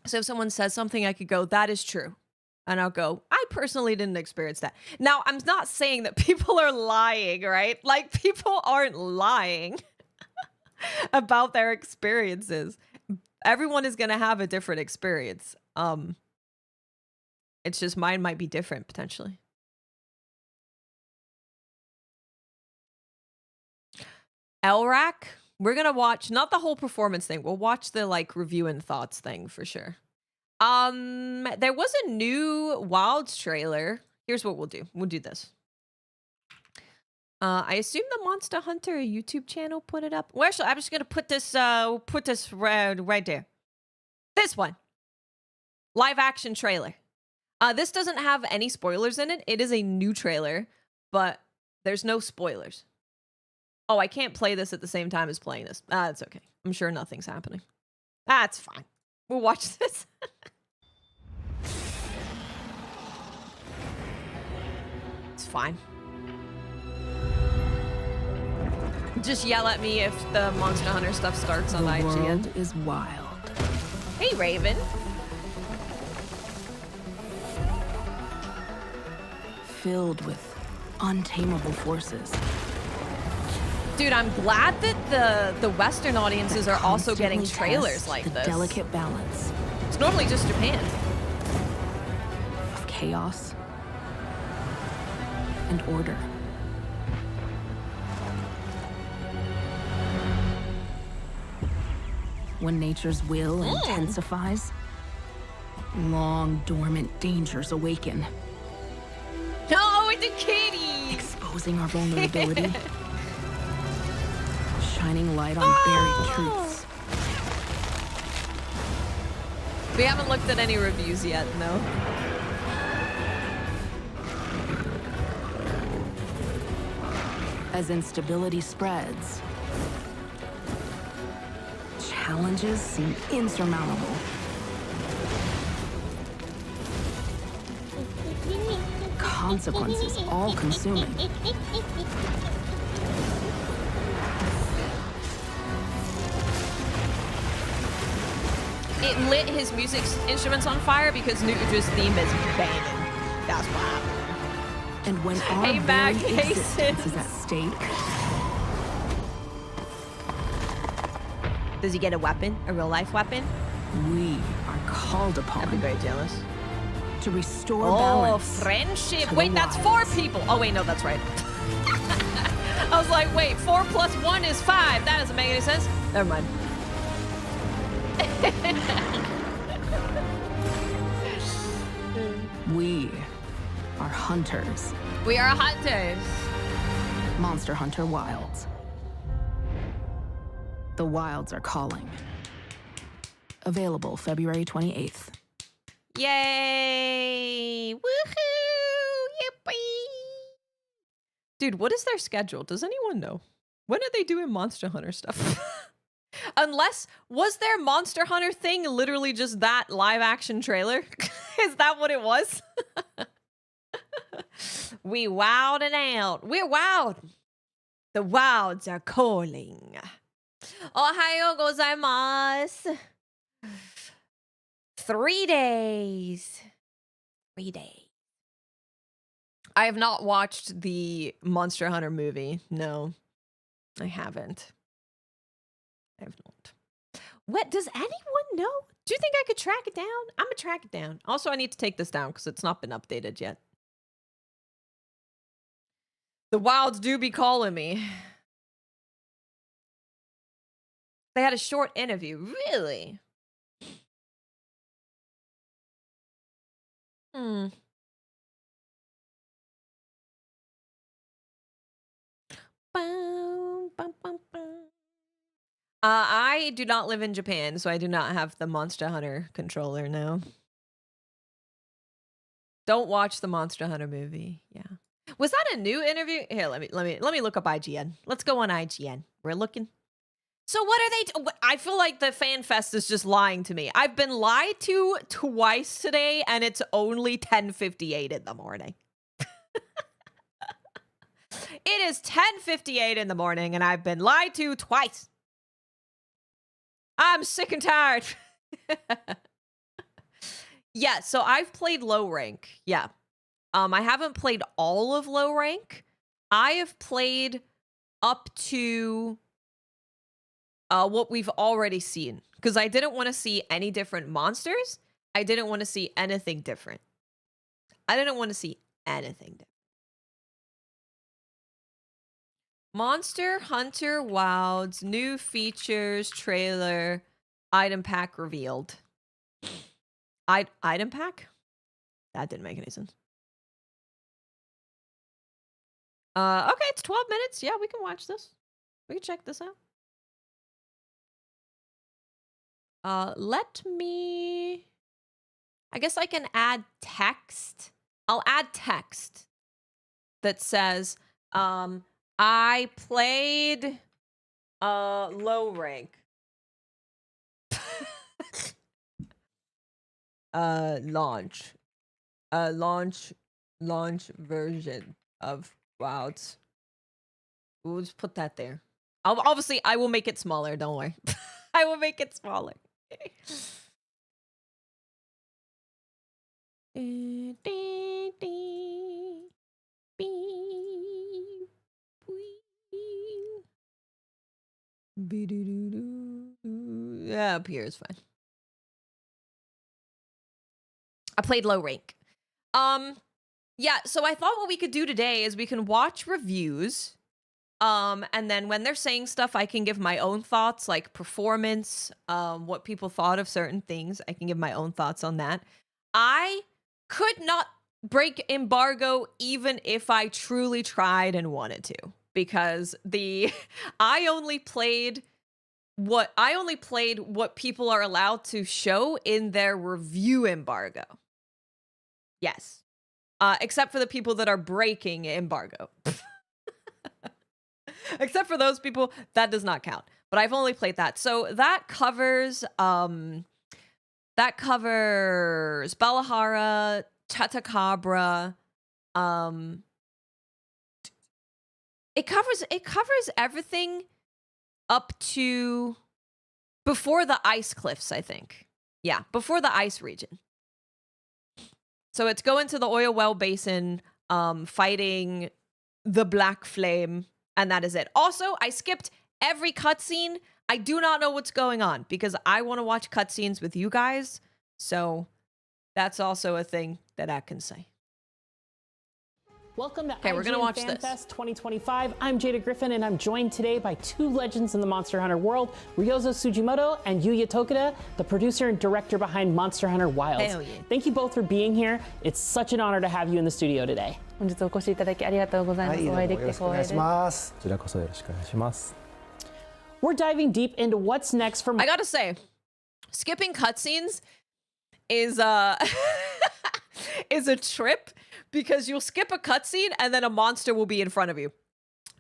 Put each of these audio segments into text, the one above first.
So if someone says something, I could go, that is true. And I'll go, I personally didn't experience that. Now, I'm not saying that people are lying, right? Like, people aren't lying about their experiences. Everyone is going to have a different experience. It's just mine might be different, potentially. LRAC, we're going to watch, not the whole performance thing. We'll watch the, like, review and thoughts thing for sure. There was a new Wilds trailer. Here's what we'll do. We'll do this. I assume the Monster Hunter YouTube channel put it up. Well, actually, I'm just gonna put this right there. This one. Live action trailer. This doesn't have any spoilers in it. It is a new trailer, but there's no spoilers. Oh, I can't play this at the same time as playing this. That's okay. I'm sure nothing's happening. That's fine. We'll watch this. It's fine. Just yell at me if the Monster Hunter stuff starts on IGN. The world is wild. Hey, Raven. Filled with untamable forces. Dude, I'm glad that the Western audiences are also getting trailers like the this. Delicate balance. It's normally just Japan. Of chaos and order. When nature's will intensifies, long dormant dangers awaken. Oh, it's a kitty! Exposing our vulnerability. Shining light on buried truths. We haven't looked at any reviews yet, no. As instability spreads, challenges seem insurmountable. Consequences all-consuming. It lit his music instruments on fire because Nutra's theme is banging. That's why. And when our very existence is at stake, does he get a weapon? A real-life weapon? we are called upon. I'd be very jealous. To restore balance. Oh, friendship. Wait, that's 4 people. Oh, wait, no, that's right. I was like, wait, 4 plus 1 is 5. That doesn't make any sense. Never mind. We are hunters. We are hunters. Monster Hunter Wilds. The Wilds are calling. Available February 28th. Yay! Woohoo! Yippee! Dude, what is their schedule? Does anyone know? When are they doing Monster Hunter stuff? Unless, was their Monster Hunter thing literally just that live action trailer? Is that what it was? We wowed it out. We're wowed. The Wilds are calling. Ohayo gozaimasu. 3 days. 3 days. I have not watched the Monster Hunter movie. No, I haven't. I have not. What, does anyone know? Do you think I could track it down? I'm gonna track it down. Also, I need to take this down because it's not been updated yet. The Wilds do be calling me. They had a short interview. Really? I do not live in Japan, so I do not have the Monster Hunter controller, no. Don't watch the Monster Hunter movie. Yeah. Was that a new interview? Here, let me look up IGN. Let's go on IGN. We're looking. So what are they? I feel like the fan fest is just lying to me. I've been lied to twice today, and it's only 10:58 in the morning. It is 10:58 in the morning, and I've been lied to twice. I'm sick and tired. Yeah, so I've played low rank. Yeah. I haven't played all of low rank. I have played up to what we've already seen because I didn't want to see any different monsters. I didn't want to see anything different. I didn't want to see anything different. Monster Hunter Wilds new features trailer item pack revealed. Item pack? That didn't make any sense. Okay, it's 12 minutes. Yeah, we can watch this. We can check this out. Let me... I guess I can add text. I'll add text that says, I played low rank. Launch version of Wilds. We'll just put that there. Obviously, I will make it smaller. Don't worry. I will make it smaller. Yeah, up here is fine. I played low rank. Yeah, so I thought what we could do today is we can watch reviews. And then when they're saying stuff, I can give my own thoughts, like performance, what people thought of certain things. I can give my own thoughts on that. I could not break embargo even if I truly tried and wanted to, because I only played what people are allowed to show in their review embargo. Yes. Except for the people that are breaking embargo. Except for those people, that does not count. But I've only played that. So that covers Bellahara, Chatacabra. It covers everything up to before the ice cliffs, I think. Yeah, before the ice region. So it's going to the oil well basin, fighting the Black Flame, and that is it. Also, I skipped every cutscene. I do not know what's going on because I want to watch cutscenes with you guys. So that's also a thing that I can say. Welcome to we're gonna watch Fan this. Fest 2025. I'm Jada Griffin, and I'm joined today by two legends in the Monster Hunter world, Ryozo Tsujimoto and Yuya Tokida, the producer and director behind Monster Hunter Wilds. Hell yeah. Thank you both for being here. It's such an honor to have you in the studio today. 本日お越しいただきありがとうございます。お会いできて光栄です。こちらこそよろしくお願いします。 We're diving deep into what's next for I gotta say, skipping cutscenes is is a trip because you'll skip a cutscene and then a monster will be in front of you.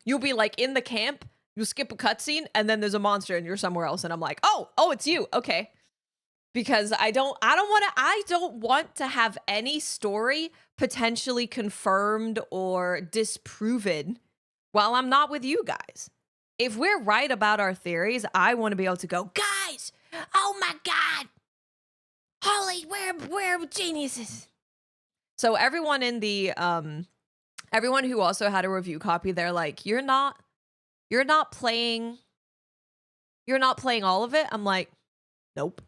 You'll be like in the camp, you skip a cutscene and then there's a monster and you're somewhere else and I'm like, oh, it's you. Okay. Because I don't want to have any story potentially confirmed or disproven while I'm not with you guys. If we're right about our theories, I want to be able to go, guys, oh my God. Holy, we're geniuses. So everyone in the everyone who also had a review copy, they're like, you're not playing all of it. I'm like, nope.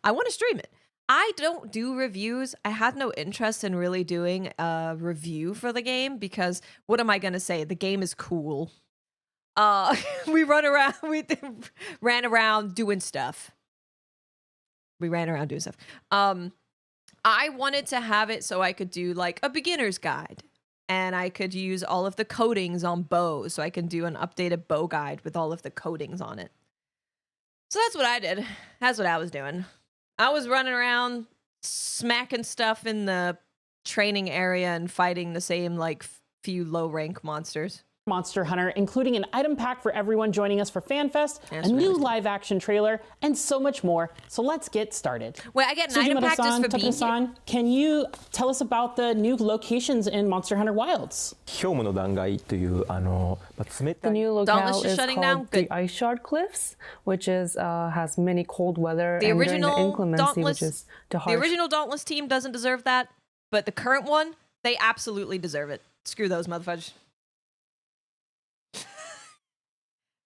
I want to stream it. I don't do reviews. I had no interest in really doing a review for the game because what am I going to say? The game is cool. We ran around doing stuff. I wanted to have it so I could do like a beginner's guide and I could use all of the coatings on bows. So I can do an updated bow guide with all of the coatings on it. So that's what I did. That's what I was doing. I was running around smacking stuff in the training area and fighting the same like few low rank monsters. Monster Hunter, including an item pack for everyone joining us for FanFest, a new live-action trailer, and so much more. So let's get started. Wait, I get an item pack just for being here? Can you tell us about the new locations in Monster Hunter Wilds? 氷河の断崖という冷た The い new Dauntless locale is is shutting called down? the Good. Ice Shard Cliffs, which is has many cold weather The and during the original inclemency, Dauntless, which is the the harsh. original Dauntless team doesn't deserve that, but the current one, they absolutely deserve it. Screw those motherfuckers.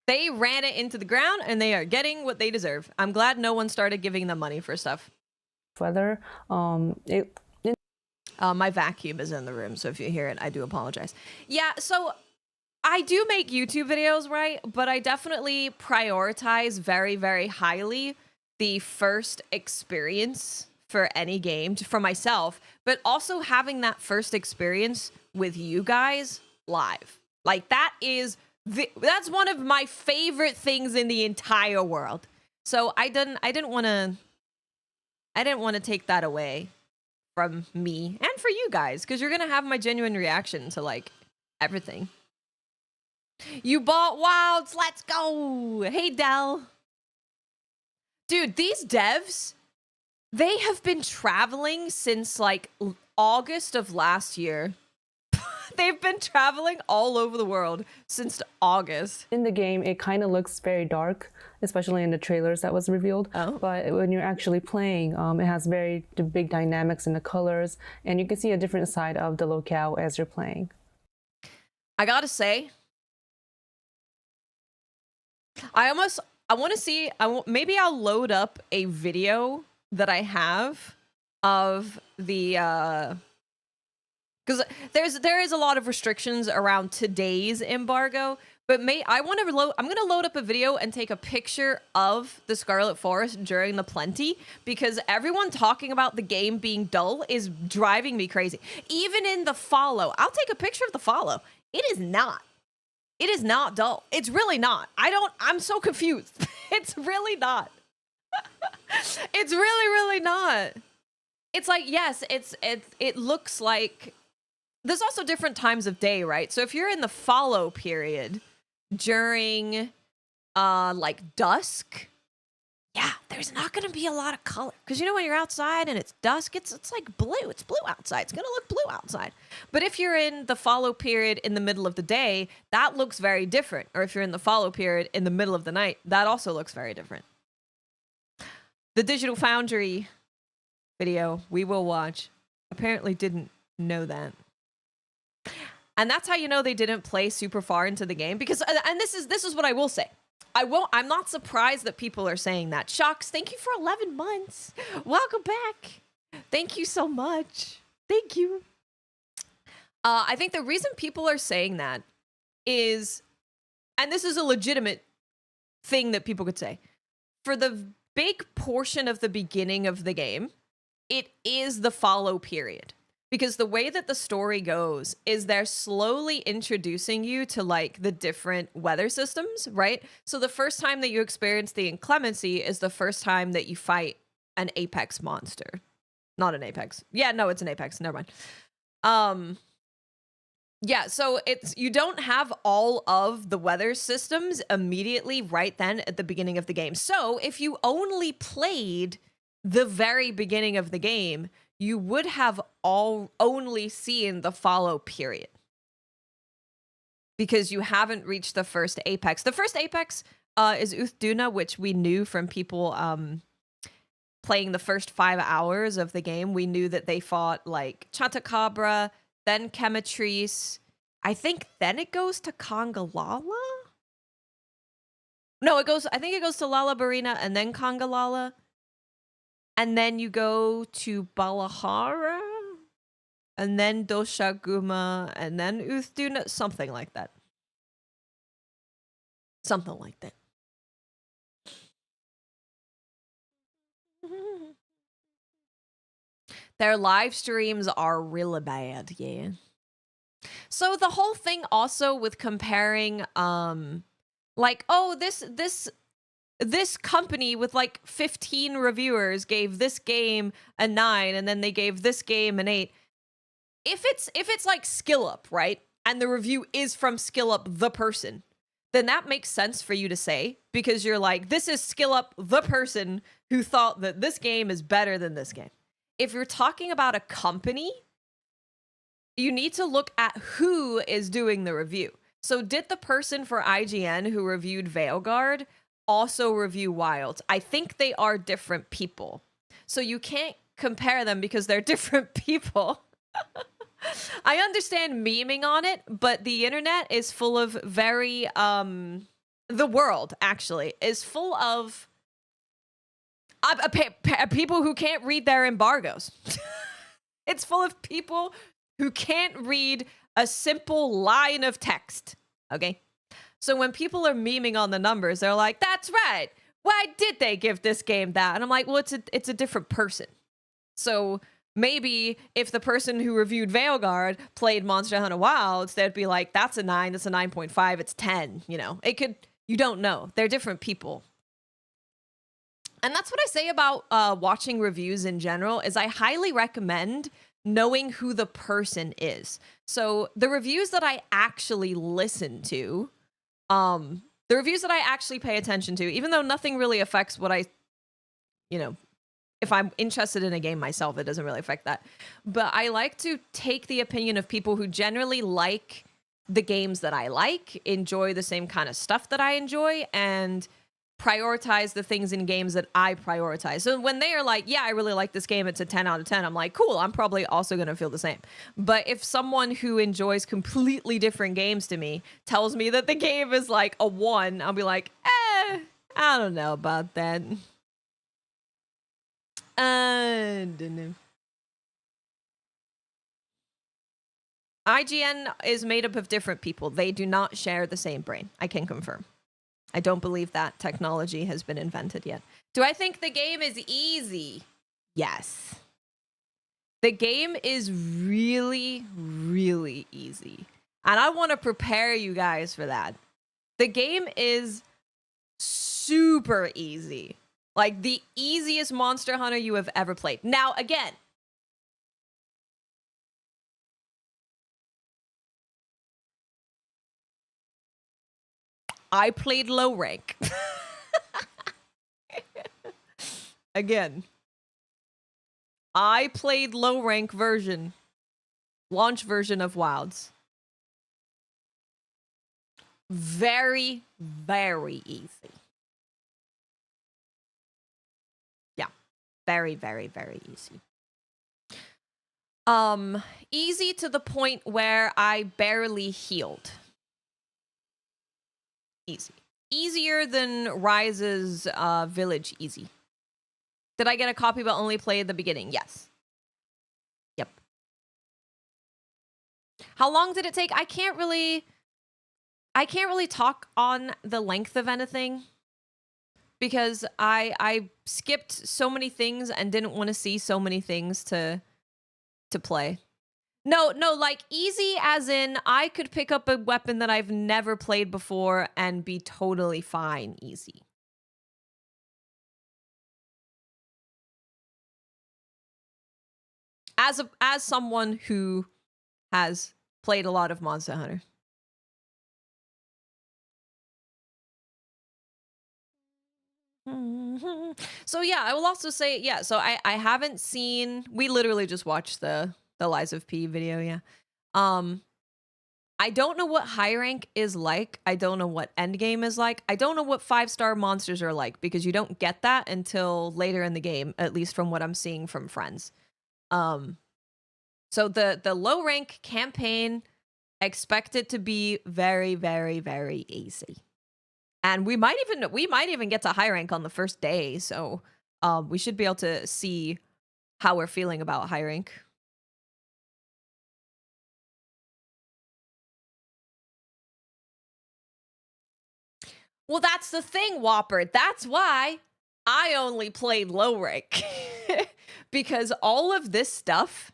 They ran it into the ground, and they are getting what they deserve. I'm glad no one started giving them money for stuff. Weather. My vacuum is in the room, so if you hear it, I do apologize. Yeah, so I do make YouTube videos, right? But I definitely prioritize very, very highly the first experience for any game for myself, but also having that first experience with you guys live. Like that's one of my favorite things in the entire world. So I didn't want to take that away from me and for you guys, because you're gonna have my genuine reaction to like everything. You bought Wilds, let's go. Hey Dell. Dude, these devs, they have been traveling since like August of last year. They've been traveling all over the world since August. In the game, it kind of looks very dark, especially in the trailers that was revealed. Oh. But when you're actually playing, it has very big dynamics in the colors, and you can see a different side of the locale as you're playing. I gotta say, I want to see, maybe I'll load up a video that I have of the, because there is a lot of restrictions around today's embargo, but I'm gonna load up a video and take a picture of the Scarlet Forest during the plenty, because everyone talking about the game being dull is driving me crazy. Even in the follow, I'll take a picture of the follow. It is not dull. It's really not. I'm so confused. It's really not. It's really not. It's like, yes, it looks like there's also different times of day, right? So if you're in the follow period during like dusk, yeah, there's not going to be a lot of color, because you know when you're outside and it's dusk, it's like blue. It's blue outside. It's going to look blue outside. But if you're in the follow period in the middle of the day, that looks very different. Or if you're in the follow period in the middle of the night, that also looks very different. The Digital Foundry video we will watch apparently didn't know that. And that's how you know they didn't play super far into the game, because and this is what I will say. I'm not surprised that people are saying that. Shocks, thank you for 11 months. Welcome back. Thank you so much. Thank you. I think the reason people are saying that is, and this is a legitimate thing that people could say, for the big portion of the beginning of the game, it is the follow period. Because the way that the story goes is they're slowly introducing you to like the different weather systems, right? So the first time that you experience the inclemency is the first time that you fight an apex monster. Not an apex. Yeah, no, it's an apex. Never mind. Yeah, so you don't have all of the weather systems immediately right then at the beginning of the game. So if you only played the very beginning of the game, you would have only seen the follow period, because you haven't reached the first apex. The first apex is Uthduna, which we knew from people playing the first 5 hours of the game. We knew that they fought like Chantacabra, then Chematrice. I think then it goes to Congalala? No, I think it goes to Lalabarina and then Congalala. And then you go to Balahara, and then Doshaguma, and then Uthduna, something like that. Something like that. Their live streams are really bad, yeah. So the whole thing also with comparing, like, oh, this company with like 15 reviewers gave this game a 9, and then they gave this game an 8. If it's like Skill Up, right? and the review is from Skill Up the person, then that makes sense for you to say, because you're like, this is Skill Up the person who thought that this game is better than this game. If you're talking about a company, you need to look at who is doing the review. So did the person for IGN who reviewed Veilguard also review Wilds? I think they are different people. So you can't compare them because they're different people. I understand memeing on it, but the internet is full of very, the world, actually, is full of people who can't read their embargoes. It's full of people who can't read a simple line of text, okay? So when people are memeing on the numbers, they're like, that's right. Why did they give this game that? And I'm like, well, it's a different person. So maybe if the person who reviewed Veilguard played Monster Hunter Wilds, they'd be like, that's a 9, that's a 9.5, it's 10, you know? It could, you don't know. They're different people. And that's what I say about watching reviews in general, is I highly recommend knowing who the person is. So the reviews that I actually listen to, the reviews that I actually pay attention to, even though nothing really affects what I, you know, if I'm interested in a game myself, it doesn't really affect that. But I like to take the opinion of people who generally like the games that I like, enjoy the same kind of stuff that I enjoy, and prioritize the things in games that I prioritize. So when they are like, yeah, I really like this game, it's a 10 out of 10, I'm like, cool, I'm probably also going to feel the same. But if someone who enjoys completely different games to me tells me that the game is like a 1, I'll be like, I don't know about that. I don't know. IGN is made up of different people. They do not share the same brain. I can confirm. I don't believe that technology has been invented yet. Do I think the game is easy? Yes. The game is really, really easy. And I want to prepare you guys for that. The game is super easy. Like the easiest Monster Hunter you have ever played. Now, again, I played low rank. Again, I played low rank version, launch version of Wilds. Very, very easy. Yeah, very, very, very easy. Easy to the point where I barely healed. Easy. Easier than Rise's Village easy. Did I get a copy but only play at the beginning? Yes. Yep. How long did it take? I can't really talk on the length of anything because I skipped so many things and didn't want to see so many things to play. No, like easy as in I could pick up a weapon that I've never played before and be totally fine easy. As someone who has played a lot of Monster Hunter. So yeah, I will also say, yeah, so I haven't seen, we literally just watched the Lies of P video, yeah. I don't know what high rank is like. I don't know what endgame is like. I don't know what 5-star monsters are like because you don't get that until later in the game, at least from what I'm seeing from friends. So the low rank campaign, expect it to be very, very, very easy. And we might even get to high rank on the first day, so we should be able to see how we're feeling about high rank. Well, that's the thing, Whopper. That's why I only played low rank. Because all of this stuff,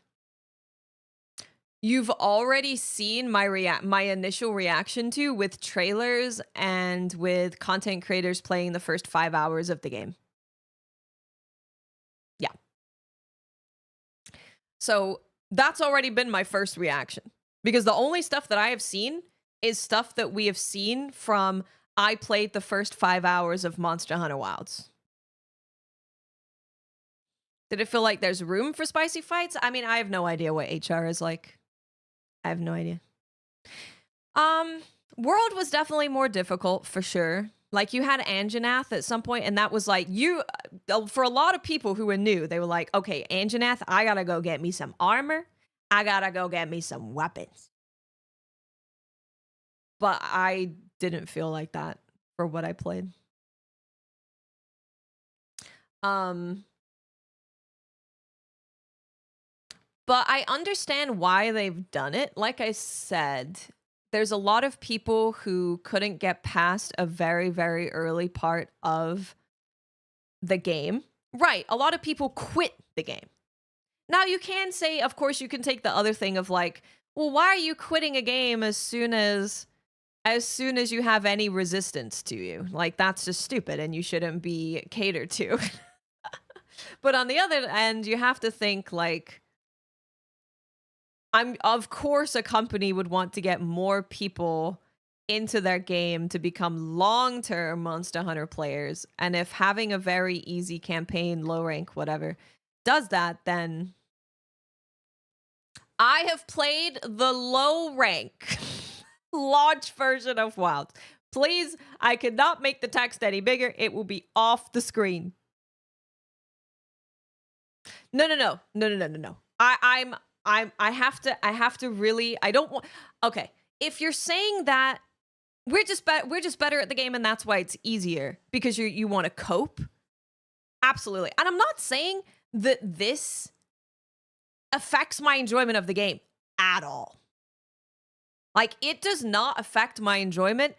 you've already seen my initial reaction to with trailers and with content creators playing the first 5 hours of the game. Yeah. So that's already been my first reaction. Because the only stuff that I have seen is stuff that we have seen from I played the first 5 hours of Monster Hunter Wilds. Did it feel like there's room for spicy fights? I mean, I have no idea what HR is like. I have no idea. World was definitely more difficult for sure. Like you had Anjanath at some point, and that was like for a lot of people who were new, they were like, okay, Anjanath, I gotta go get me some armor. I gotta go get me some weapons. But I didn't feel like that for what I played. But I understand why they've done it. Like I said, there's a lot of people who couldn't get past a very, very early part of the game. Right, a lot of people quit the game. Now, you can say, of course, you can take the other thing of like, well, why are you quitting a game as soon as you have any resistance to you? Like, that's just stupid and you shouldn't be catered to. But on the other end, you have to think like, of course a company would want to get more people into their game to become long-term Monster Hunter players. And if having a very easy campaign, low rank, whatever, does that, then I have played the low rank launch version of WoW. Please, I could not make the text any bigger. It will be off the screen. No. I have to really, I don't want, okay. If you're saying that we're just better at the game and that's why it's easier because you want to cope. Absolutely. And I'm not saying that this affects my enjoyment of the game at all. Like, it does not affect my enjoyment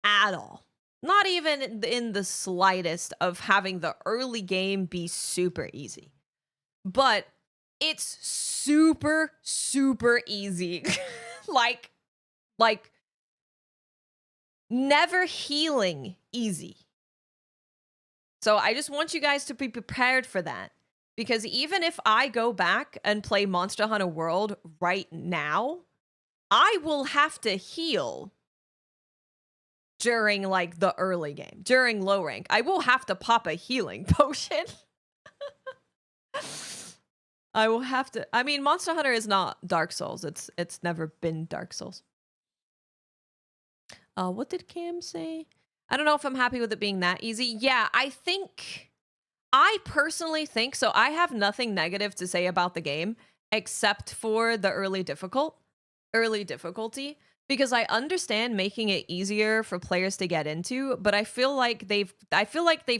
at all. Not even in the slightest of having the early game be super easy. But it's super, super easy. like never healing easy. So I just want you guys to be prepared for that. Because even if I go back and play Monster Hunter World right now, I will have to heal during like the early game, during low rank. I will have to pop a healing potion. I will have to. I mean, Monster Hunter is not Dark Souls. It's never been Dark Souls. What did Cam say? I don't know if I'm happy with it being that easy. Yeah, I personally think so. I have nothing negative to say about the game except for the early difficulty, because I understand making it easier for players to get into, but I feel like they've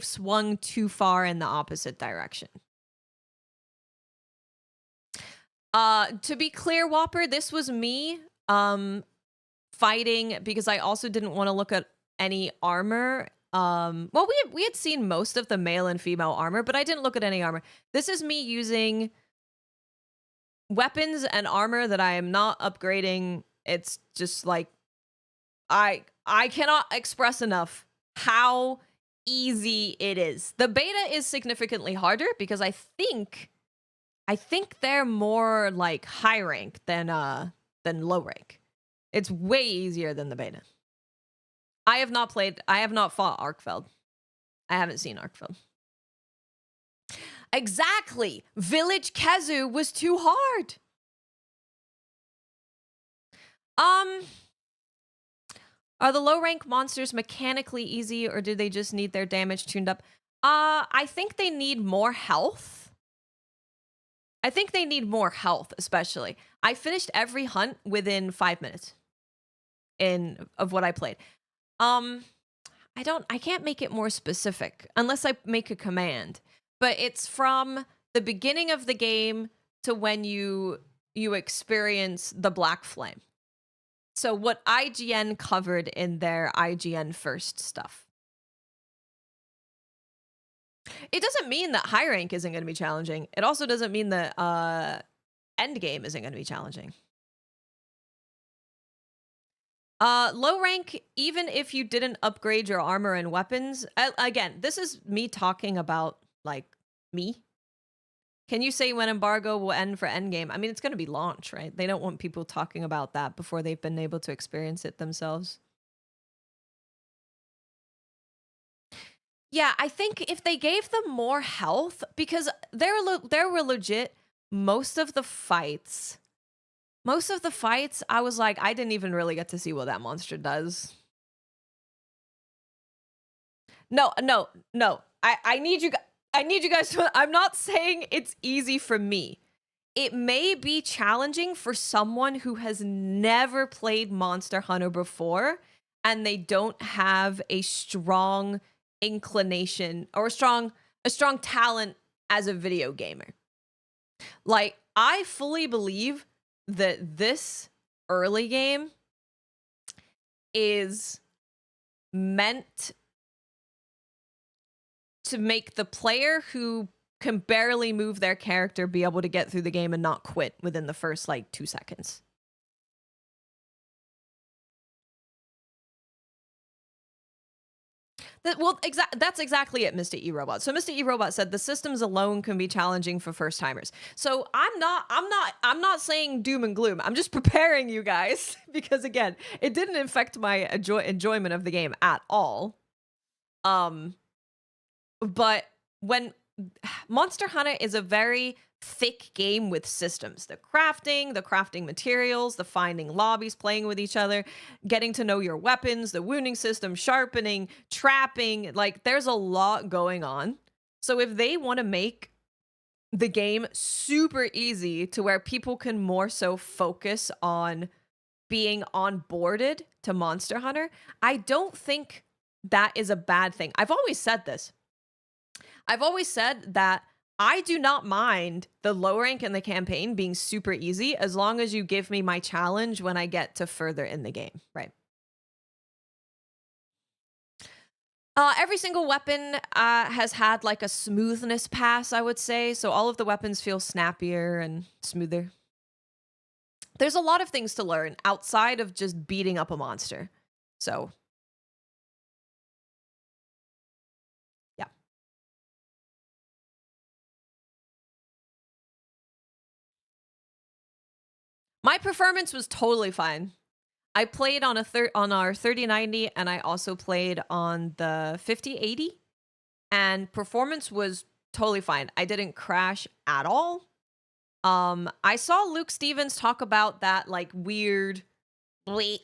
swung too far in the opposite direction. To be clear, Whopper, this was me fighting because I also didn't want to look at any armor. Well, we had seen most of the male and female armor, but I didn't look at any armor. This is me using weapons and armor that I am not upgrading. It's just like I cannot express enough how easy it is. The beta is significantly harder because I think they're more like high rank than low rank. It's way easier than the beta. I have not fought Arkfeld. I haven't seen Arkfeld. Exactly. Village Kazu was too hard. Are the low rank monsters mechanically easy, or do they just need their damage tuned up? I think they need more health. Especially. I finished every hunt within 5 minutes of what I played. I can't make it more specific unless I make a command, but it's from the beginning of the game to when you experience the Black Flame. So what IGN covered in their IGN first stuff. It doesn't mean that high rank isn't going to be challenging. It also doesn't mean that end game isn't going to be challenging. Low rank, even if you didn't upgrade your armor and weapons, again, this is me talking about, like, me. Can you say when embargo will end for Endgame? I mean, it's going to be launch, right? They don't want people talking about that before they've been able to experience it themselves. Yeah, I think if they gave them more health, because there were legit most of the fights, I was like, I didn't even really get to see what that monster does. No. I need you guys to, I'm not saying it's easy for me. It may be challenging for someone who has never played Monster Hunter before and they don't have a strong inclination or a strong talent as a video gamer. Like, I fully believe that this early game is meant to make the player who can barely move their character be able to get through the game and not quit within the first, like, 2 seconds. That's exactly it, Mr. E Robot. So Mr. E Robot said the systems alone can be challenging for first timers. So I'm not saying doom and gloom. I'm just preparing you guys because again, it didn't affect my enjoyment of the game at all. But when Monster Hunter is a very thick game with systems, the crafting materials, the finding lobbies, playing with each other, getting to know your weapons, the wounding system, sharpening, trapping, like there's a lot going on. So if they want to make the game super easy to where people can more so focus on being onboarded to Monster Hunter, I don't think that is a bad thing. I've always said this. I've always said that I do not mind the low rank in the campaign being super easy as long as you give me my challenge when I get to further in the game, right? Every single weapon has had like a smoothness pass, I would say. So all of the weapons feel snappier and smoother. There's a lot of things to learn outside of just beating up a monster. So my performance was totally fine. I played on our 3090 and I also played on the 5080 and performance was totally fine. I didn't crash at all. I saw Luke Stevens talk about that like weird bleep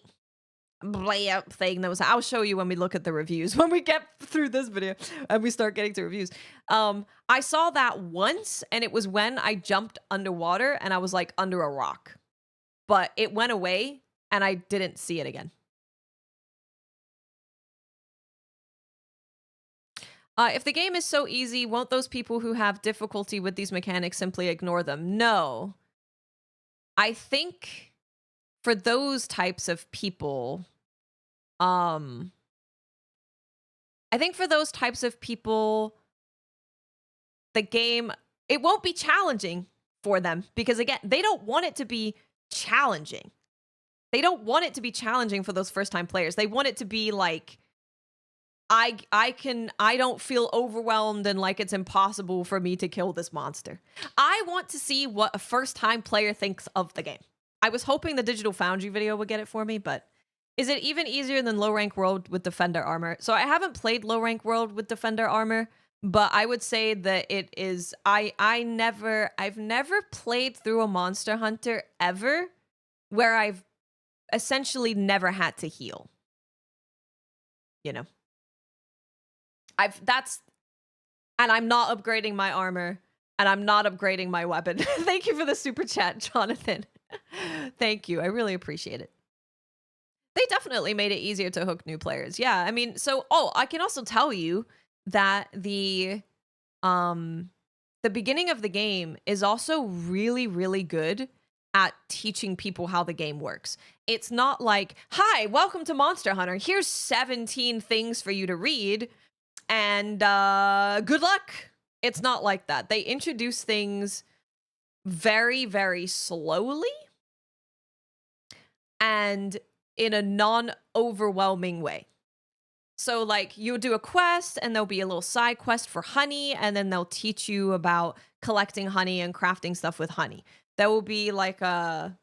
up thing that was, I'll show you when we look at the reviews when we get through this video and we start getting to reviews. I saw that once and it was when I jumped underwater and I was like under a rock. But it went away, and I didn't see it again. If the game is so easy, won't those people who have difficulty with these mechanics simply ignore them? No. I think for those types of people, the game, it won't be challenging for them because, again, they don't want it to be challenging. They don't want it to be challenging for those first-time players. They want it to be like, I don't feel overwhelmed and like it's impossible for me to kill this monster. I want to see what a first-time player thinks of the game. I was hoping the Digital Foundry video would get it for me, but is it even easier than Low Rank World with Defender Armor? So I haven't played Low Rank World with Defender Armor, but I would say that it is, I've never played through a Monster Hunter ever where I've essentially never had to heal. You know? And I'm not upgrading my armor, and I'm not upgrading my weapon. Thank you for the super chat, Jonathan. Thank you. I really appreciate it. They definitely made it easier to hook new players. Yeah, I mean, so, I can also tell you that the beginning of the game is also really, really good at teaching people how the game works. It's not like, hi, welcome to Monster Hunter. Here's 17 things for you to read, and good luck. It's not like that. They introduce things very, very slowly and in a non-overwhelming way. So, like, you'll do a quest, and there'll be a little side quest for honey, and then they'll teach you about collecting honey and crafting stuff with honey. There will be like a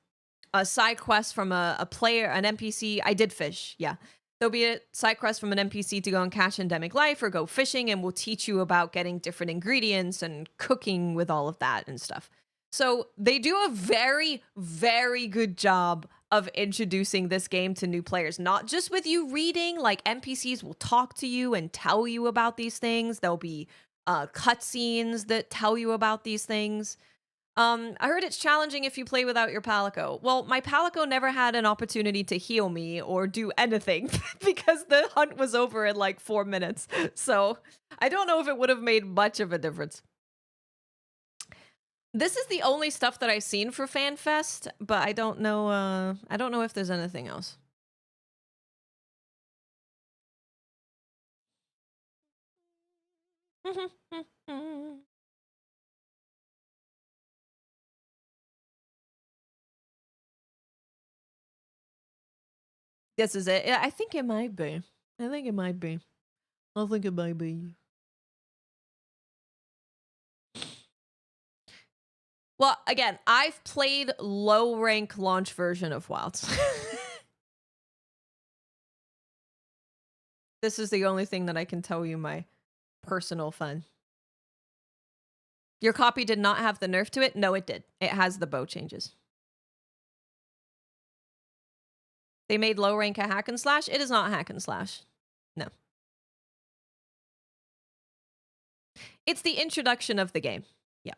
side quest from a player, an NPC. I did fish, yeah. There'll be a side quest from an NPC to go and catch endemic life or go fishing, and we'll teach you about getting different ingredients and cooking with all of that and stuff. So they do a very, very good job of introducing this game to new players, not just with you reading. Like, NPCs will talk to you and tell you about these things. There'll be cutscenes that tell you about these things. I heard it's challenging if you play without your Palico. Well, my Palico never had an opportunity to heal me or do anything because the hunt was over in like 4 minutes. So I don't know if it would have made much of a difference. This is the only stuff that I've seen for FanFest, but I don't know if there's anything else. This is it. I think it might be. I think it might be. I think it might be. Well, again, I've played low rank launch version of Wilds. This is the only thing that I can tell you my personal fun. Your copy did not have the nerf to it? No, it did. It has the bow changes. They made low rank a hack and slash? It is not hack and slash. No. It's the introduction of the game. Yeah.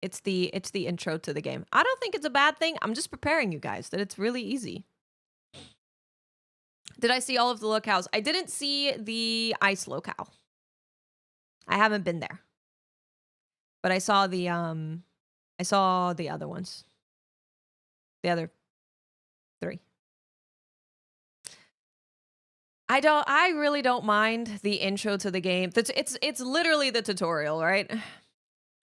It's the intro to the game. I don't think it's a bad thing. I'm just preparing you guys that it's really easy. Did I see all of the locales? I didn't see the ice locale. I haven't been there. But I saw the other ones. The other 3. I really don't mind the intro to the game. It's literally the tutorial, right?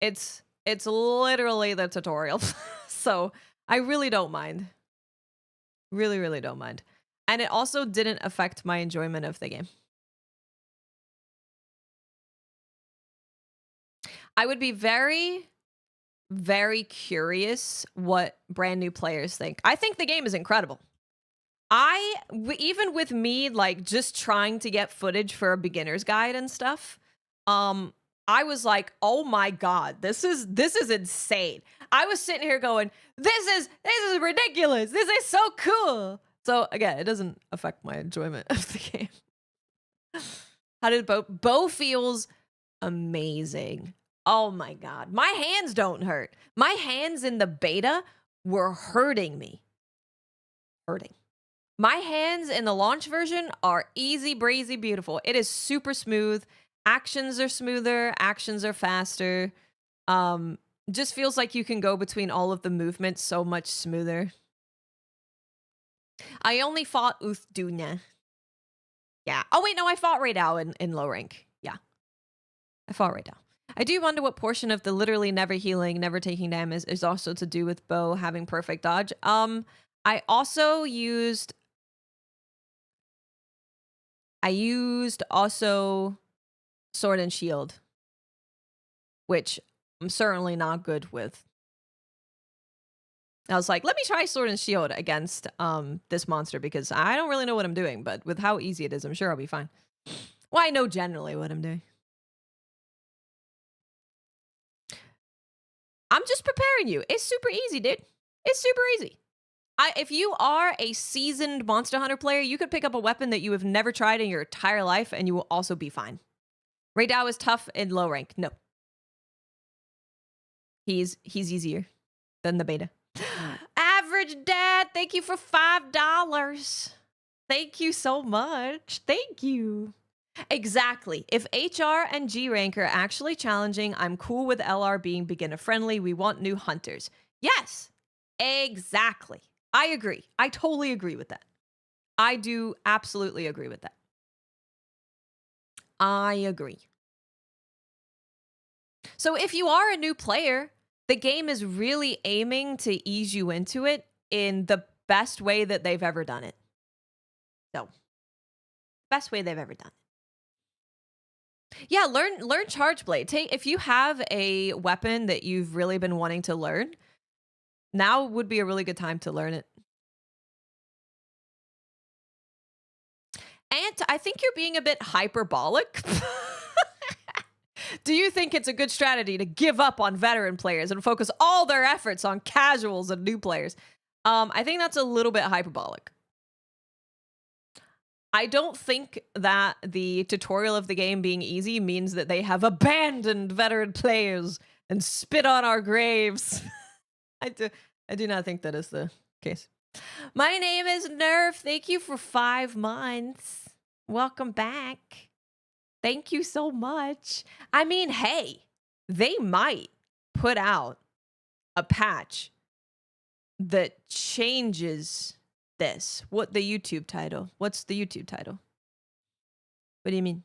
It's literally the tutorial. So I really don't mind. Really, really don't mind. And it also didn't affect my enjoyment of the game. I would be very, very curious what brand new players think. I think the game is incredible. Even with me, like, just trying to get footage for a beginner's guide and stuff, I was like, oh my God, this is insane. I was sitting here going, this is ridiculous. This is so cool. So again, it doesn't affect my enjoyment of the game. How did Bo feels amazing. Oh my God. My hands don't hurt. My hands in the beta were hurting me. My hands in the launch version are easy breezy beautiful. It is super smooth. Actions are smoother. Actions are faster. Just feels like you can go between all of the movements so much smoother. I only fought Uthdunya. Yeah. Oh wait, no, I fought Raidao in low rank. Yeah. I fought Raidao. I do wonder what portion of the literally never healing, never taking damage is also to do with Bo having perfect dodge. I also used also Sword and Shield, which I'm certainly not good with. I was like, let me try Sword and Shield against this monster because I don't really know what I'm doing, but with how easy it is, I'm sure I'll be fine. Well, I know generally what I'm doing. I'm just preparing you. It's super easy, dude. It's super easy. If you are a seasoned Monster Hunter player, you could pick up a weapon that you have never tried in your entire life, and you will also be fine. Raidao is tough in low rank. No. He's easier than the beta. Average Dad, thank you for $5. Thank you so much. Thank you. Exactly. If HR and G rank are actually challenging, I'm cool with LR being beginner friendly. We want new hunters. Yes, exactly. I agree. I totally agree with that. I do absolutely agree with that. I agree. So if you are a new player, the game is really aiming to ease you into it in the best way that they've ever done it. So, best way they've ever done it. Yeah, learn Charge Blade. If you have a weapon that you've really been wanting to learn, now would be a really good time to learn it. And I think you're being a bit hyperbolic. Do you think it's a good strategy to give up on veteran players and focus all their efforts on casuals and new players? I think that's a little bit hyperbolic. I don't think that the tutorial of the game being easy means that they have abandoned veteran players and spit on our graves. I do not think that is the case. My name is Nerf. Thank you for 5 months. Welcome back. Thank you so much. I mean, hey, they might put out a patch that changes this. What the YouTube title? What's the YouTube title? What do you mean?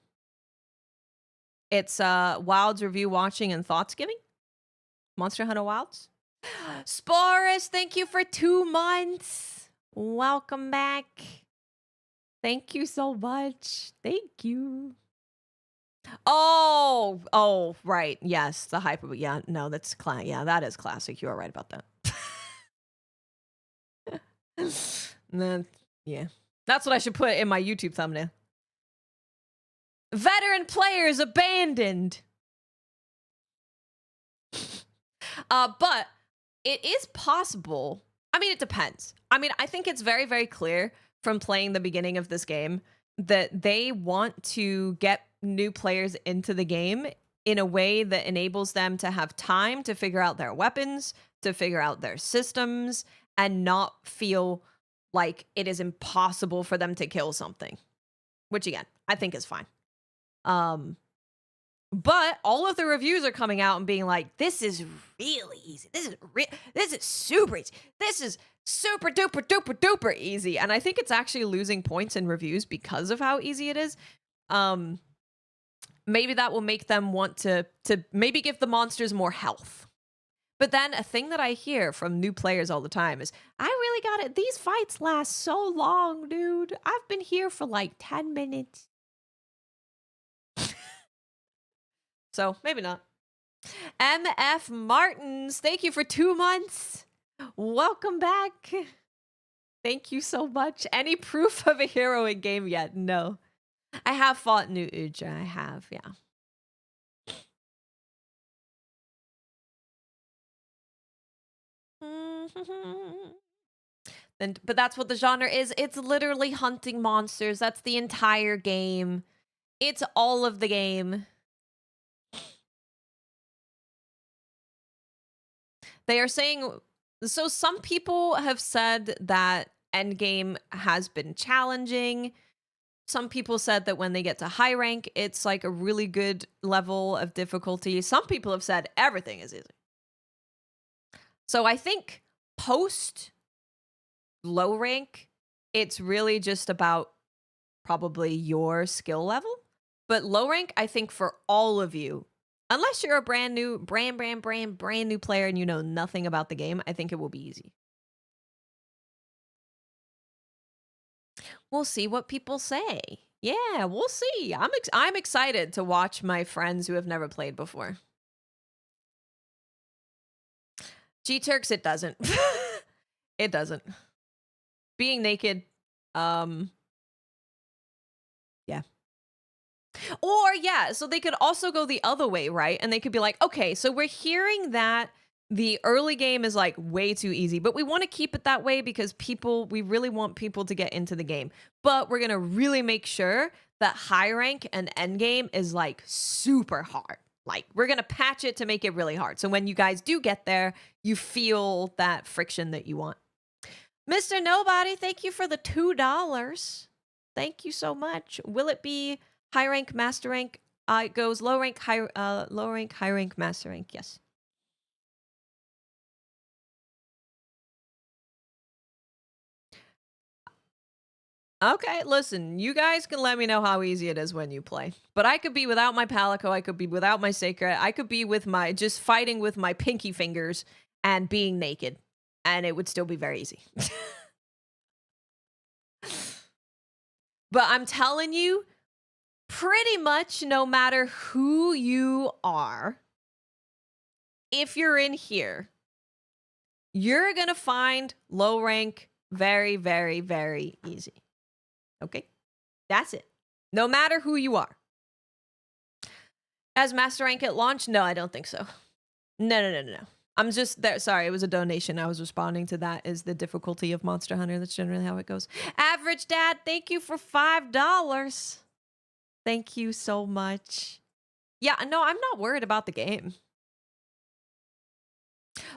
It's Wilds review watching and thoughts giving? Monster Hunter Wilds? Sporus, thank you for 2 months. Welcome back. Thank you so much. Thank you. Oh, right. Yes, the hyper. Yeah, no, that's yeah, that is classic. You are right about that. Yeah, that's what I should put in my YouTube thumbnail. Veteran players abandoned. But it is possible. I mean, it depends. I mean, I think it's very, very clear from playing the beginning of this game that they want to get new players into the game in a way that enables them to have time to figure out their weapons, to figure out their systems, and not feel like it is impossible for them to kill something, which again, I think is fine. But all of the reviews are coming out and being like, this is really easy. This is super easy. This is super duper duper duper easy. And I think it's actually losing points in reviews because of how easy it is. Maybe that will make them want to maybe give the monsters more health. But then a thing that I hear from new players all the time is, I really got it. These fights last so long, dude. I've been here for like 10 minutes. So maybe not. MF Martins, thank you for 2 months. Welcome back. Thank you so much. Any proof of a hero in game yet? No. I have fought New Uja. I have, yeah. But that's what the genre is. It's literally hunting monsters. That's the entire game. It's all of the game. They are saying, so some people have said that endgame has been challenging. Some people said that when they get to high rank, it's like a really good level of difficulty. Some people have said everything is easy. So I think post low rank, it's really just about probably your skill level. But low rank, I think for all of you, unless you're a brand new player and you know nothing about the game, I think it will be easy. We'll see what people say. Yeah, we'll see. I'm excited to watch my friends who have never played before. G-Turks, it doesn't. It doesn't. Being naked, yeah. Or yeah, so they could also go the other way, right? And they could be like, okay, so we're hearing that the early game is like way too easy, but we want to keep it that way because we really want people to get into the game. But we're going to really make sure that high rank and end game is like super hard. Like we're going to patch it to make it really hard. So when you guys do get there, you feel that friction that you want. Mr. Nobody, thank you for the $2. Thank you so much. Will it be high rank, master rank? It goes low rank, high rank, master rank. Yes. Okay, listen, you guys can let me know how easy it is when you play. But I could be without my Palico, I could be without my Sacred, I could be with my, just fighting with my pinky fingers and being naked. And it would still be very easy. But I'm telling you, pretty much no matter who you are, if you're in here, you're going to find low rank very, very, very easy. Okay? That's it. No matter who you are. As master rank at launch? No, I don't think so. No. I'm just there. Sorry, it was a donation. I was responding to that. Is the difficulty of Monster Hunter. That's generally how it goes. Average Dad, thank you for $5. Thank you so much. Yeah, no, I'm not worried about the game.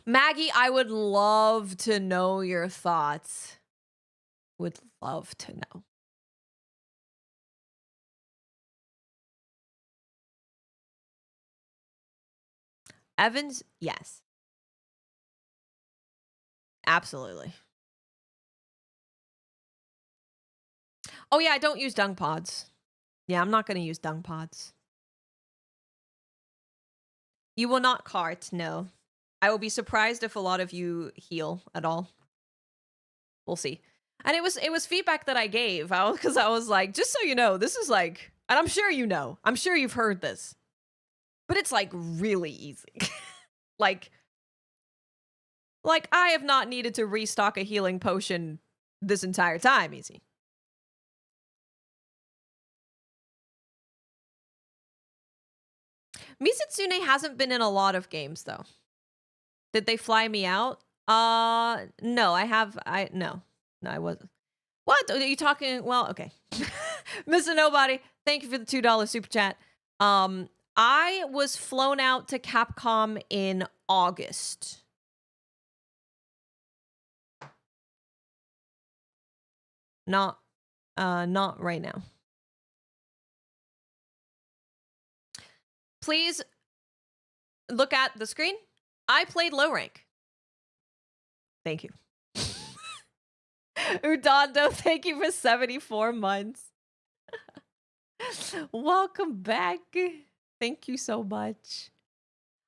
Maggie, I would love to know your thoughts. Would love to know. Evans, yes. Absolutely. Oh yeah, I don't use dung pods. Yeah, I'm not going to use dung pods. You will not cart, no. I will be surprised if a lot of you heal at all. We'll see. And it was feedback that I gave because I was like, just so you know, this is like, and I'm sure you know, I'm sure you've heard this, but it's like really easy. like I have not needed to restock a healing potion this entire time, easy. Mizitsune hasn't been in a lot of games though. Did they fly me out? No, no, I wasn't. What are you talking? Well, okay. Mr. Nobody, thank you for the $2 super chat. I was flown out to Capcom in August. Not right now. Please look at the screen. I played low rank. Thank you. Udondo, thank you for 74 months. Welcome back. Thank you so much.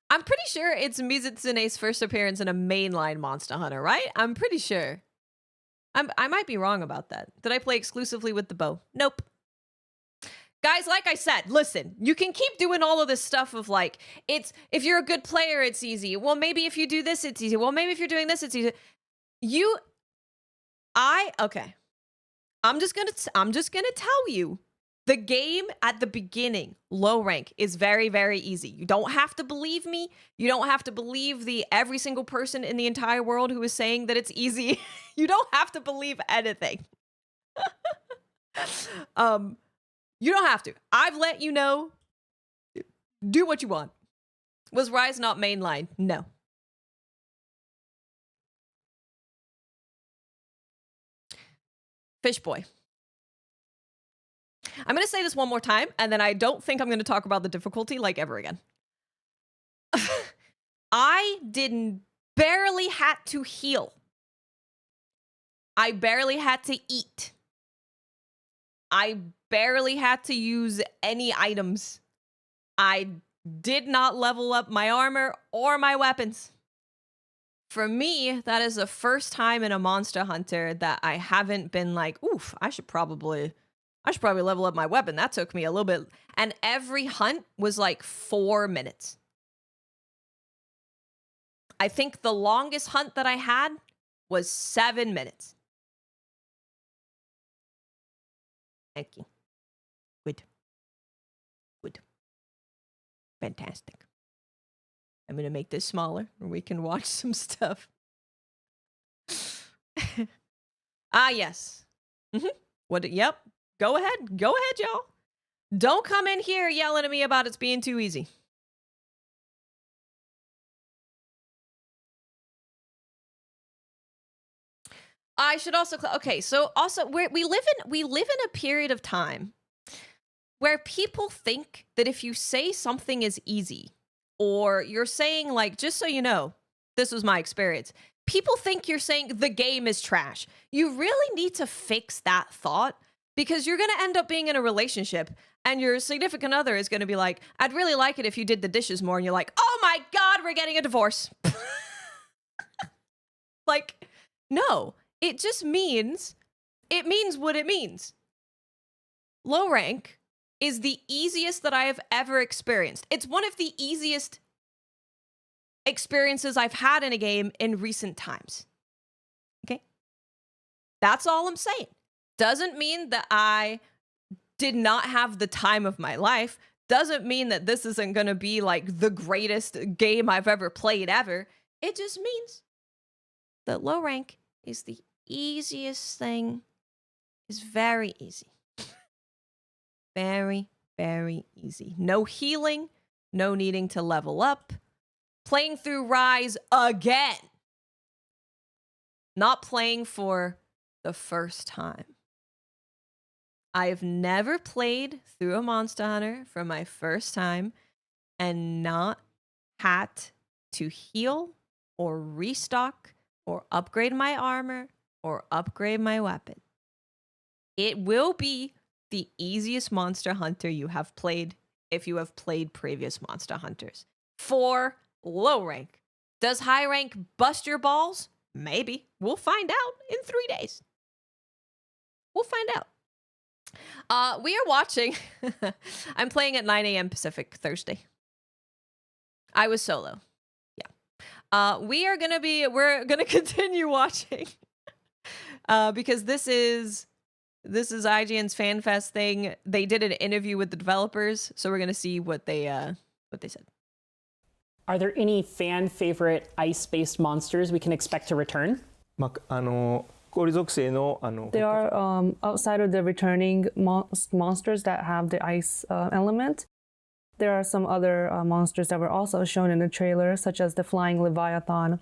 I'm pretty sure it's Mizutsune's first appearance in a mainline Monster Hunter, right? I'm pretty sure. I might be wrong about that. Did I play exclusively with the bow? Nope. Guys, like I said, listen, you can keep doing all of this stuff of like, it's, if you're a good player, it's easy. Well, maybe if you do this, it's easy. Well, maybe if you're doing this, it's easy. Okay. I'm just gonna tell you, the game at the beginning, low rank, is very, very easy. You don't have to believe me. You don't have to believe every single person in the entire world who is saying that it's easy. You don't have to believe anything. You don't have to. I've let you know. Do what you want. Was Rise not mainline? No. Fish boy. I'm going to say this one more time, and then I don't think I'm going to talk about the difficulty like ever again. I barely had to heal. I barely had to eat. I barely had to use any items. I did not level up my armor or my weapons. For me, that is the first time in a Monster Hunter that I haven't been like, oof, I should probably level up my weapon. That took me a little bit. And every hunt was like 4 minutes. I think the longest hunt that I had was 7 minutes. Thank you. Good. Fantastic. I'm going to make this smaller where we can watch some stuff. Yes. Yep. Go ahead, y'all. Don't come in here yelling at me about it's being too easy. I should also okay, so also we live in a period of time where people think that if you say something is easy, or you're saying like, just so you know, this was my experience, people think you're saying the game is trash. You really need to fix that thought, because you're going to end up being in a relationship and your significant other is going to be like, I'd really like it if you did the dishes more. And you're like, oh my God, we're getting a divorce. Like, no, it just means, what it means. Low rank is the easiest that I have ever experienced. It's one of the easiest experiences I've had in a game in recent times. Okay? That's all I'm saying. Doesn't mean that I did not have the time of my life. Doesn't mean that this isn't going to be like the greatest game I've ever played ever. It just means that low rank is the easiest thing. It's very easy. Very, very easy. No healing, no needing to level up. Playing through Rise again. Not playing for the first time. I have never played through a Monster Hunter for my first time and not had to heal or restock or upgrade my armor or upgrade my weapon. It will be the easiest Monster Hunter you have played if you have played previous Monster Hunters. For low rank. Does high rank bust your balls? Maybe. We'll find out in 3 days. We'll find out. We are watching. I'm playing at 9 a.m. Pacific Thursday. I was solo. Yeah. We're gonna continue watching. Because this is IGN's FanFest thing. They did an interview with the developers, so we're gonna see what they said. Are there any fan favorite ice-based monsters we can expect to return? 氷属性の There are, outside of the returning monsters that have the ice element, there are some other monsters that were also shown in the trailer, such as the flying Leviathan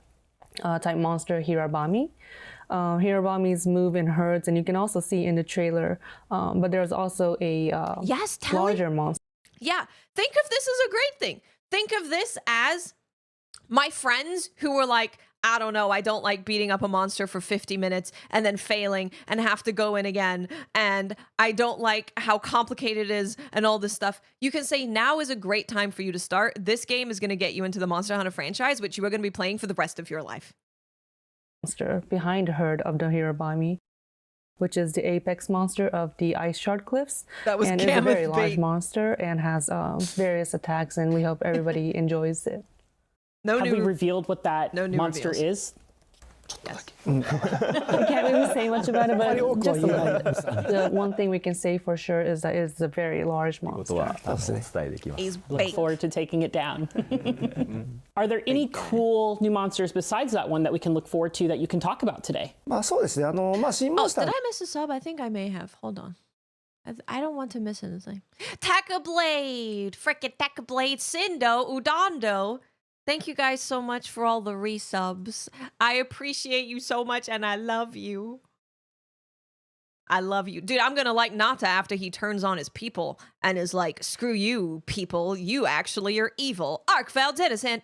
type monster Hirabami. Hirabamis move in herds, and you can also see in the trailer, but there's also a larger monster. Yeah, think of this as a great thing. Think of this as my friends who were like, I don't know, I don't like beating up a monster for 50 minutes and then failing and have to go in again. And I don't like how complicated it is and all this stuff. You can say now is a great time for you to start. This game is going to get you into the Monster Hunter franchise, which you are going to be playing for the rest of your life. Monster behind the herd of the Hirabami, which is the apex monster of the Ice Shard Cliffs. That was and is a very large monster and has various attacks, and we hope everybody enjoys it. Have we revealed what that monster is? Yes. We can't really say much about it, but just the one thing we can say for sure is that it's a very large monster. He's Look big. forward to taking it down. Are there any cool new monsters besides that one that we can look forward to that you can talk about today? そうですね。新モンスター Did I miss a sub? I think I may have. Hold on. I don't want to miss anything. Taka Blade! Frickin' Taka Blade Sindo Udando! Thank you guys so much for all the resubs. I appreciate you so much and I love you. I love you. Dude, I'm gonna like Nata after he turns on his people and is like, screw you, people. You actually are evil. Arkfeld Edison.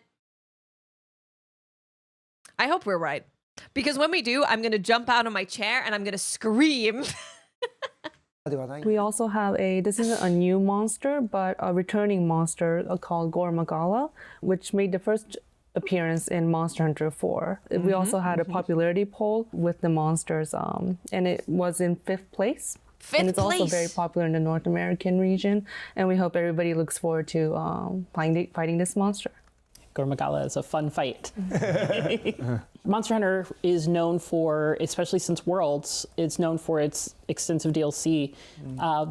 I hope we're right. Because when we do, I'm gonna jump out of my chair and I'm gonna scream. ではない。 We also have this isn't a new monster, but a returning monster called Gormagala, which made the first appearance in Monster Hunter 4. We also had a popularity poll with the monsters, and it was in 5th place. And it's also very popular in the North American region, and we hope everybody looks forward to fighting this monster. Gormagala is a fun fight. Monster Hunter is known for, especially since Worlds, it's known for its extensive DLC.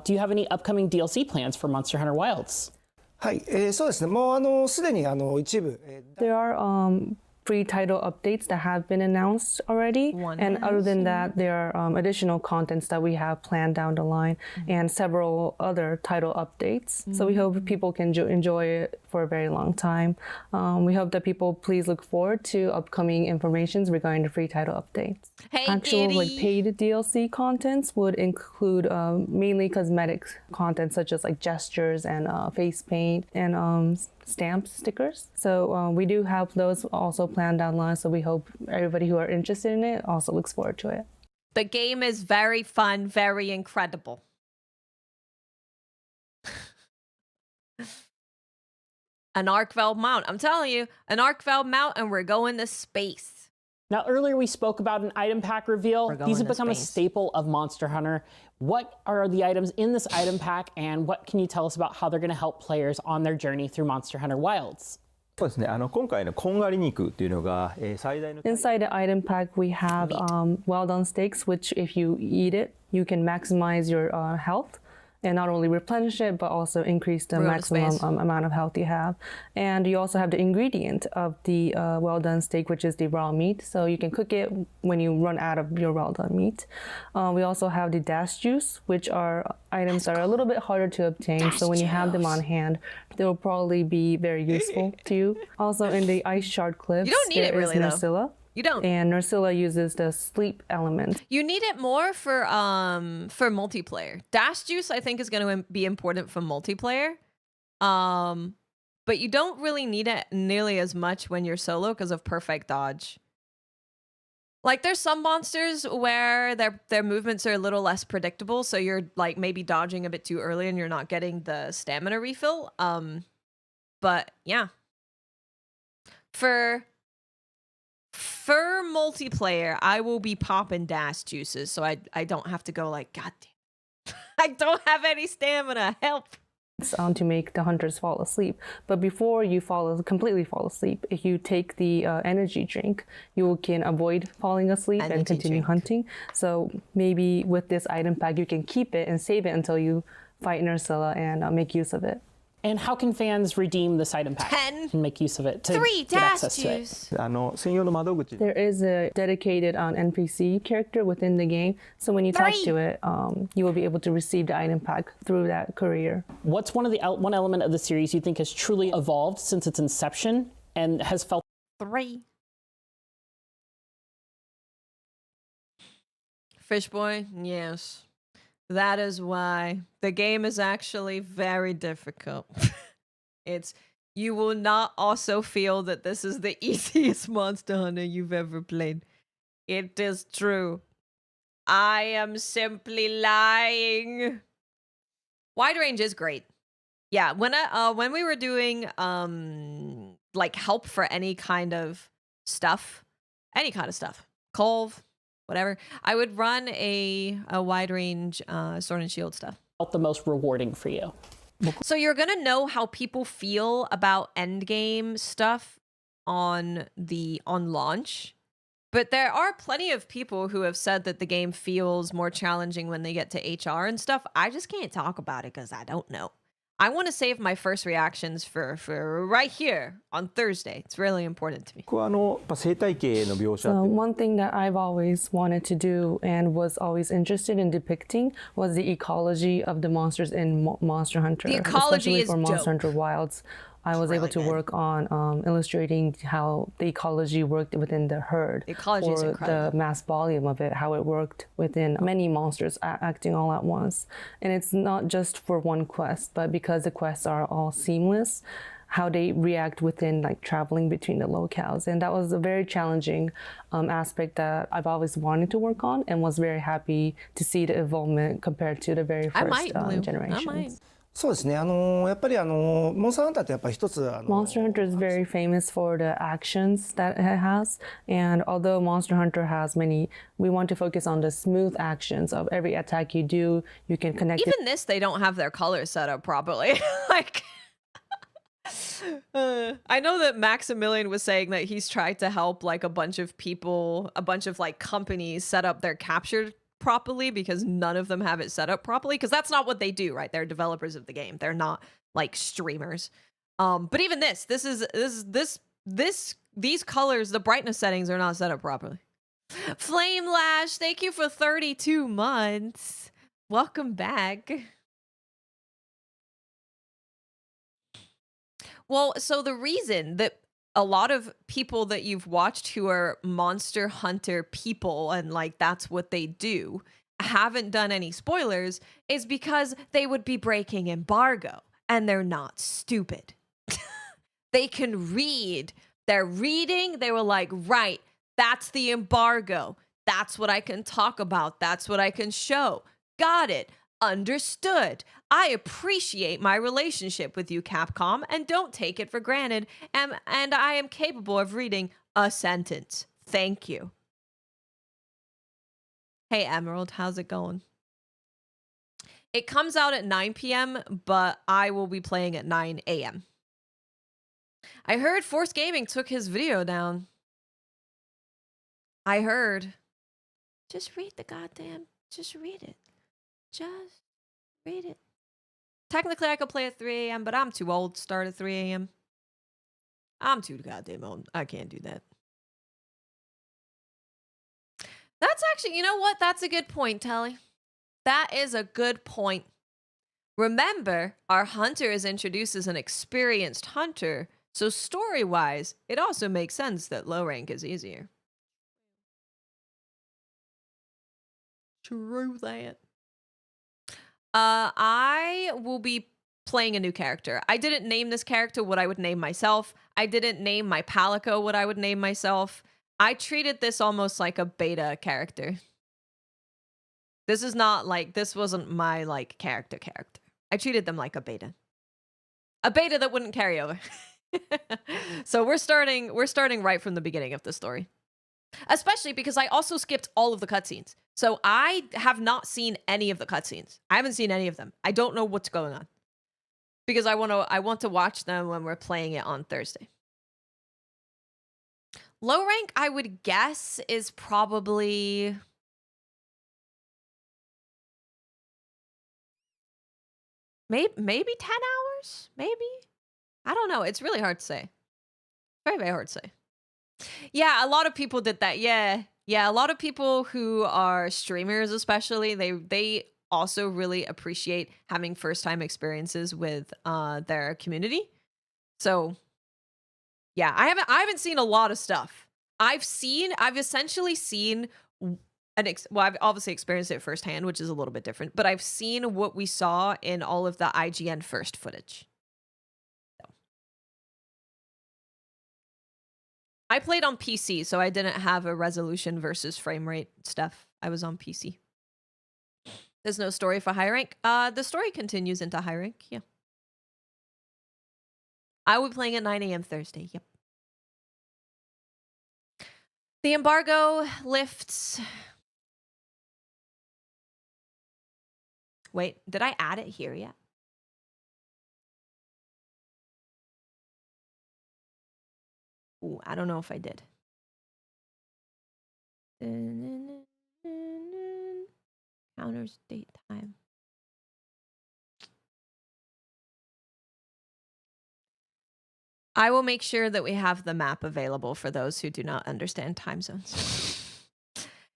Do you have any upcoming DLC plans for Monster Hunter Wilds? はい、そうですね。もうすでに一部、There are free title updates that have been announced already. And other than that, there are additional contents that we have planned down the line and several other title updates. So we hope people can enjoy it for a very long time. We hope that people please look forward to upcoming informations regarding the free title updates. Hey, Actual Giddy. paid DLC contents would include mainly cosmetic content such as like gestures and face paint and stamp stickers. So we do have those also planned down the line. So we hope everybody who are interested in it also looks forward to it. The game is very fun, very incredible. An Arkveld mount. I'm telling you, an Arkveld mount and we're going to space. Now, earlier we spoke about an item pack reveal. We're These have going to become a space. staple of Monster Hunter. What are the items in this item pack, and what can you tell us about how they're going to help players on their journey through Monster Hunter Wilds? そうですね。今回のこんがり肉っていうのが、最大の Inside the item pack, we have well done steaks, which if you eat it, you can maximize your health and not only replenish it, but also increase the Room maximum space. Amount of health you have. And you also have the ingredient of the well done steak, which is the raw meat. So you can cook it when you run out of your well done meat. We also have the dash juice, which are items that are a little bit harder to obtain. So when you have them on hand, they will probably be very useful to you. Also in the ice shard cliffs, You don't need it there is really, though. Nursilla. You don't. And Nursilla uses the sleep element. You need it more for multiplayer. Dash juice, I think, is going to be important for multiplayer. But you don't really need it nearly as much when you're solo because of perfect dodge. Like there's some monsters where their movements are a little less predictable, so you're like maybe dodging a bit too early and you're not getting the stamina refill. But yeah. For multiplayer, I will be popping dash juices, so I don't have to go like, God damn, I don't have any stamina, help. To make the hunters fall asleep. But before you completely fall asleep, if you take the energy drink, you can avoid falling asleep Energy and continue drink. hunting. So maybe with this item pack, you can keep it and save it until you fight Nursilla and make use of it. And how can fans redeem this item pack 10. and make use of it to 3 get dash access to it? juice. 専用の窓口 There is a dedicated NPC character within the game. So when you talk 3. to it, you will be able to receive the item pack through that courier. What's one element of the series you think has truly evolved since its inception and has felt 3. Fish boy, yes. That is why the game is actually very difficult. You will not also feel that this is the easiest Monster Hunter you've ever played. It is true. I am simply lying. Wide range is great. Yeah, when we were doing like help for any kind of stuff, Colv, whatever, I would run a wide range sword and shield stuff. the most rewarding for you? So you're gonna know how people feel about endgame stuff on launch. But there are plenty of people who have said that the game feels more challenging when they get to HR and stuff. I just can't talk about it because I don't know. I want to save my first reactions for right here on Thursday. It's really important to me. 僕はやっぱ生態系の描写 So って one thing that I've always wanted to do and was always interested in depicting was the ecology of the monsters in Monster Hunter. The ecology especially is for Monster dope. Hunter Wilds. I was able to really good. work on illustrating how the ecology worked within the herd, The ecology is or incredible. the mass volume of it, how it worked within many monsters acting all at once. And it's not just for one quest, but because the quests are all seamless, how they react within like traveling between the locales. And that was a very challenging aspect that I've always wanted to work on, and was very happy to see the evolvement compared to the very I first might, Blue. I generations. might. そうですね。やっぱりモンスターハンターってやっぱり一つMonster Hunter is very famous for the actions that it has, and although Monster Hunter has many, we want to focus on the smooth actions of every attack you do. You can connect it. Even this, they don't have their colors set up properly. Like, I know that Maximilian was saying that he's tried to help like a bunch of people, a bunch of like companies set up their capture properly because none of them have it set up properly, because that's not what they do, right? They're developers of the game. They're not like streamers. But even these colors, the brightness settings are not set up properly. Flame Lash, thank you for 32 months. Welcome back. Well, so the reason that a lot of people that you've watched who are Monster Hunter people and like that's what they do haven't done any spoilers is because they would be breaking embargo, and they're not stupid. They can read. They're reading. They were like, right, that's the embargo. That's what I can talk about. That's what I can show. Got it. Understood. I appreciate my relationship with you, Capcom, and don't take it for granted. And I am capable of reading a sentence. Thank you. Hey, Emerald, how's it going? It comes out at 9 p.m., but I will be playing at 9 a.m. I heard Force Gaming took his video down. I heard. Just read the goddamn. Just read it. Just read it. Technically, I could play at 3 a.m., but I'm too old to start at 3 a.m. I'm too goddamn old. I can't do that. That's actually, you know what? That's a good point, Telly. That is a good point. Remember, our hunter is introduced as an experienced hunter, so story-wise, it also makes sense that low rank is easier. True that. I will be playing a new character. I didn't name this character what I would name myself. I didn't name my Palico what I would name myself. I treated this almost like a beta character. This is not like, this wasn't my like character. I treated them like a beta. A beta that wouldn't carry over. So we're starting right from the beginning of the story. Especially because I also skipped all of the cutscenes. So I have not seen any of the cutscenes. I haven't seen any of them. I don't know what's going on. Because I want to watch them when we're playing it on Thursday. Low rank, I would guess, is probably maybe 10 hours? Maybe? I don't know. It's really hard to say. Very, very hard to say. Yeah, a lot of people did that. Yeah, a lot of people who are streamers especially, they also really appreciate having first-time experiences with their community. So, yeah, I haven't seen a lot of stuff. I've essentially seen well, I've obviously experienced it firsthand, which is a little bit different, but I've seen what we saw in all of the IGN first footage. I played on PC, so I didn't have a resolution versus frame rate stuff. I was on PC. There's no story for high rank. The story continues into high rank, yeah. I will be playing at 9 a.m. Thursday, yep. The embargo lifts. Wait, did I add it here yet? Ooh, I don't know if I did. Counters date time. I will make sure that we have the map available for those who do not understand time zones.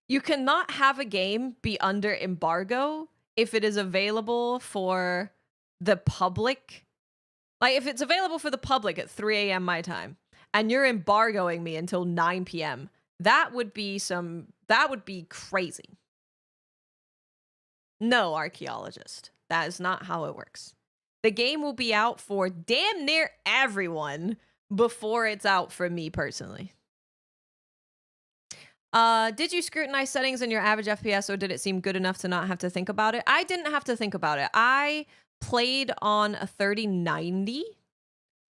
You cannot have a game be under embargo if it is available for the public. Like, if it's available for the public at 3 a.m. my time, and you're embargoing me until 9 p.m., that would be crazy. No, archaeologist. That is not how it works. The game will be out for damn near everyone before it's out for me personally. Did you scrutinize settings in your average FPS, or did it seem good enough to not have to think about it? I didn't have to think about it. I played on a 3090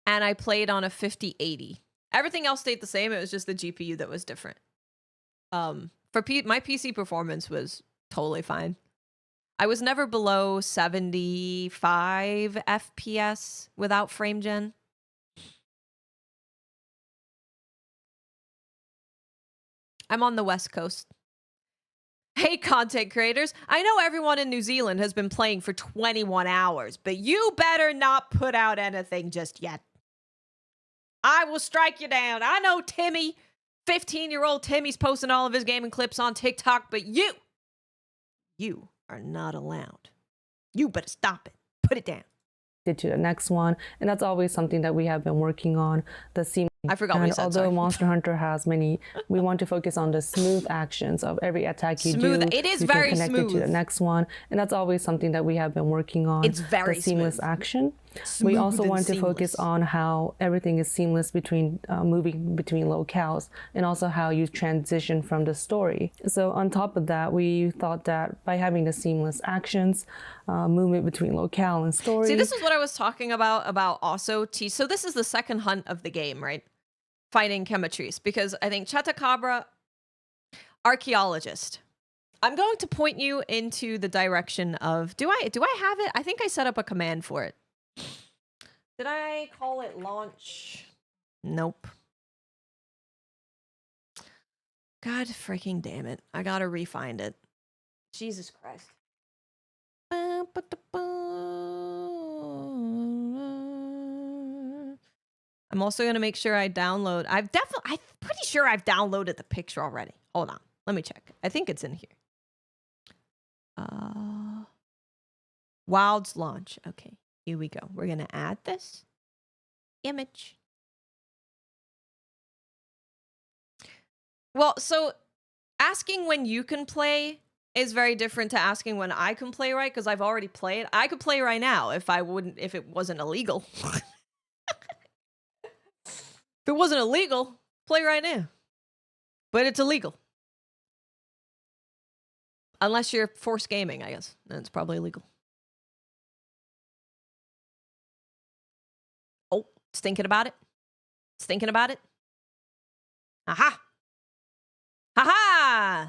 and I played on a 5080. Everything else stayed the same. It was just the GPU that was different. My PC performance was totally fine. I was never below 75 FPS without frame gen. I'm on the West Coast. Hey, content creators. I know everyone in New Zealand has been playing for 21 hours, but you better not put out anything just yet. I will strike you down. I know Timmy, 15-year-old Timmy's posting all of his gaming clips on TikTok, but you are not allowed. You better stop it. Put it down. To the next one, and that's always something that we have been working on. I forgot what you said, although sorry. Monster Hunter has many, we want to focus on the smooth actions of every attack you do. It is you very can connect smooth. it to the next one, and that's always something that we have been working on. It's very the seamless smooth. action. Smooth we also and want to focus seamless. on how everything is seamless between moving between locales, and also how you transition from the story. So on top of that, we thought that by having the seamless actions, movement between locale and story. See, this is what I was talking about also. So this is the second hunt of the game, right? fighting Chematrice, because I think Chatacabra, archaeologist. I'm going to point you into the direction of, do I have it? I think I set up a command for it. Did I call it launch? Nope. God freaking damn it. I gotta re-find it. Jesus Christ. I'm also gonna make sure I download. I'm pretty sure I've downloaded the picture already. Hold on. Let me check. I think it's in here. Wild's launch. Okay, here we go. We're gonna add this image. Well, so asking when you can play is very different to asking when I can play, right? Because I've already played. I could play right now if it wasn't illegal. If it wasn't illegal, play right now. But it's illegal. Unless you're forced gaming, I guess. Then it's probably illegal. Oh, it's thinking about it. It's thinking about it. Aha! Haha!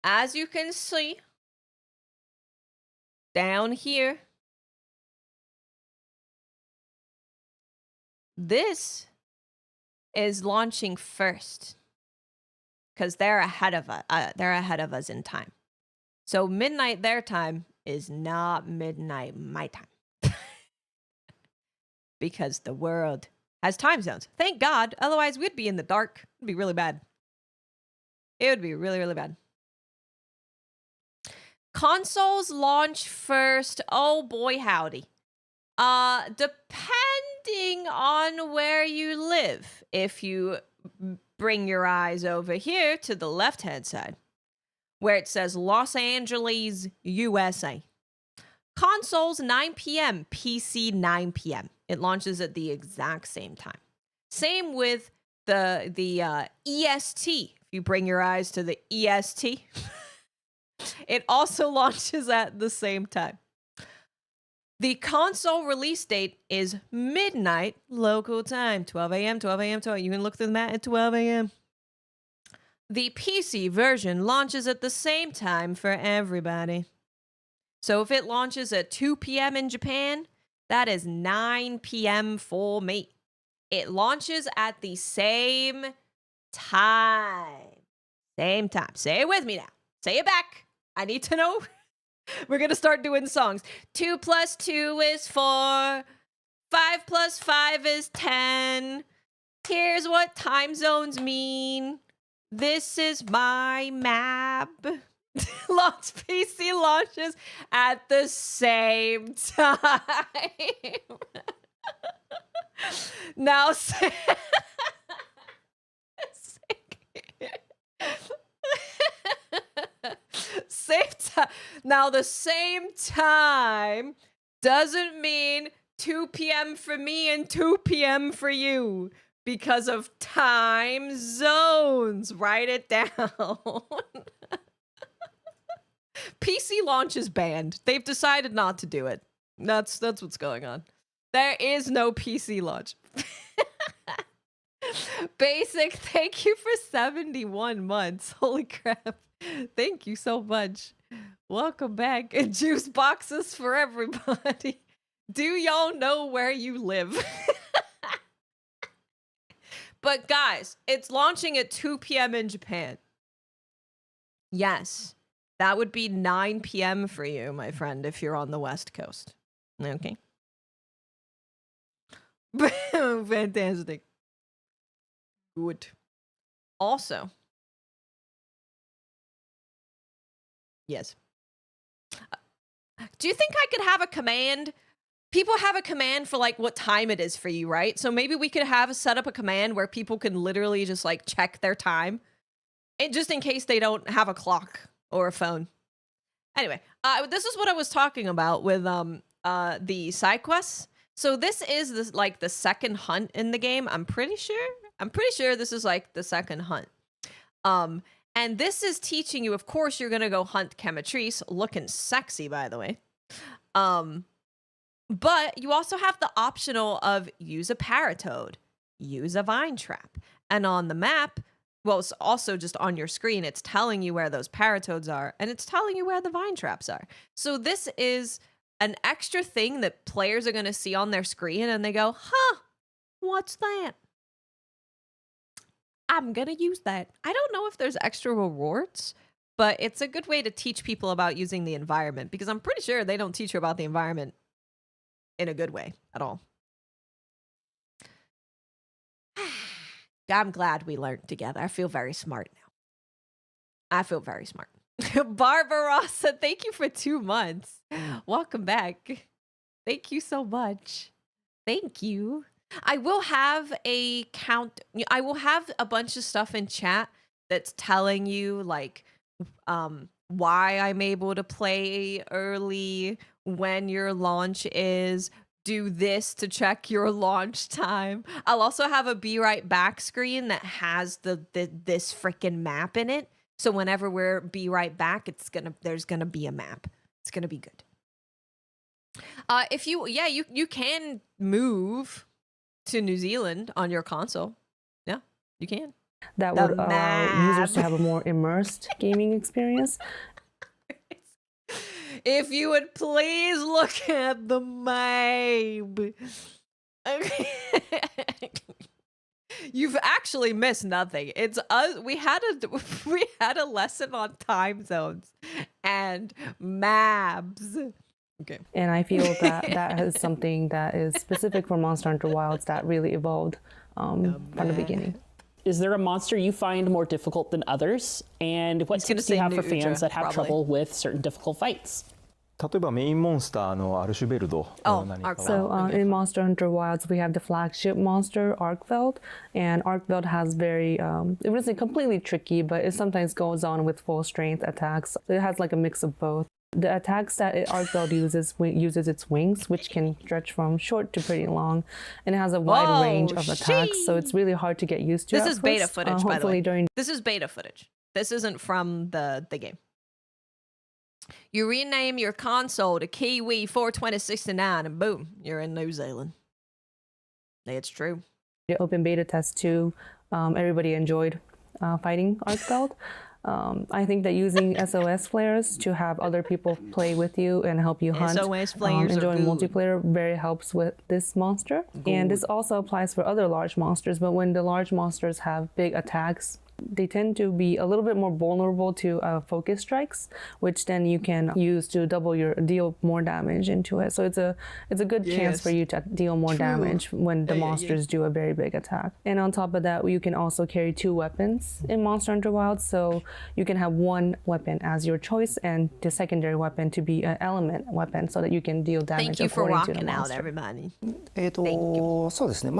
As you can see, down here, this is launching first because they're ahead of us. They're ahead of us in time. So midnight their time is not midnight my time. Because the world has time zones. Thank God. Otherwise, we'd be in the dark. It'd be really bad. It would be really, really bad. Consoles launch first. Oh boy, howdy. Depending on where you live, if you bring your eyes over here to the left-hand side, where it says Los Angeles, USA. Consoles 9 p.m., PC 9 p.m. It launches at the exact same time. Same with the EST. If you bring your eyes to the EST, it also launches at the same time. The console release date is midnight local time, 12 a.m., 12 a.m., 12. You can look through that at 12 a.m. The PC version launches at the same time for everybody. So if it launches at 2 p.m. in Japan, that is 9 p.m. for me. It launches at the same time. Same time. Say it with me now. Say it back. I need to know. We're going to start doing songs. 2 + 2 is 4. 5 + 5 is 10. Here's what time zones mean. This is my map. Launch PC launches at the same time. Now, same time. Now, the same time doesn't mean 2 p.m. for me and 2 p.m. for you because of time zones. Write it down. PC launch is banned. They've decided not to do it. That's what's going on. There is no PC launch. Basic, thank you for 71 months. Holy crap. Thank you so much. Welcome back. And juice boxes for everybody. Do y'all know where you live? But guys, it's launching at 2 p.m. in Japan. Yes. That would be 9 p.m. for you, my friend, if you're on the West Coast. Okay. Fantastic. Good. Also, yes. Do you think I could have a command? People have a command for like what time it is for you, right? So maybe we could set up a command where people can literally just like check their time. And just in case they don't have a clock or a phone. Anyway, this is what I was talking about with the side quests. So this is the second hunt in the game. I'm pretty sure this is like the second hunt. And this is teaching you, of course, you're gonna go hunt Chematrice, looking sexy, by the way. But you also have the optional of use a paratoad, use a vine trap. And on the map, well, it's also just on your screen, it's telling you where those paratoads are, and it's telling you where the vine traps are. So this is an extra thing that players are going to see on their screen, and they go, huh, what's that? I'm going to use that. I don't know if there's extra rewards, but it's a good way to teach people about using the environment, because I'm pretty sure they don't teach you about the environment in a good way at all. I'm glad we learned together. I feel very smart now. I feel very smart. Barbarossa, thank you for 2 months. Welcome back. Thank you so much. Thank you. I will have a count. I will have a bunch of stuff in chat that's telling you like why I'm able to play early, when your launch is, do this to check your launch time. I'll also have a be right back screen that has this freaking map in it. So whenever we're be right back, there's gonna be a map. It's gonna be good. If you can move to New Zealand on your console. Yeah, you can. That The would allow users to map. have a more immersed gaming experience. If you would please look at the map. Okay. You've actually missed nothing. It's us. We had a lesson on time zones and maps. Okay. And I feel that that is something that is specific for Monster Hunter Wilds that really evolved from the beginning. Is there a monster you find more difficult than others? And what He's gonna tips do you say have for Nutra, fans that have probably. trouble with certain difficult fights? 例えばメインモンスターのアルシュベルド Oh, 何か Arc は So in Monster Hunter Wilds, we have the flagship monster, Arkveld, and Arkveld has very, it wasn't completely tricky, but it sometimes goes on with full strength attacks. It has like a mix of both. The attacks that Arkveld uses its wings, which can stretch from short to pretty long, and it has a wide Whoa, range of attacks, so it's really hard to get used to. This at is beta first. footage, by the Hopefully way. during This is beta footage. This isn't from the game. You rename your console to Kiwi 42069 and boom, you're in New Zealand. It's true. the open beta test too, everybody enjoyed fighting Arkveld. I think that using SOS flares to have other people play with you and help you hunt, SOS flares are enjoying good. multiplayer very helps with this monster. And this also applies for other large monsters, but when the large monsters have big attacks, they tend to be a little bit more vulnerable to focus strikes, which then you can use to deal more damage into it. So it's a good chance for you to deal more damage when the monsters do a very big attack. And on top of that, you can also carry 2 weapons in Monster Hunter Wilds. So you can have one weapon as your choice and the secondary weapon to be an element weapon so that you can deal damage Thank you for according to the rocking out, monster. everybody. そうですね、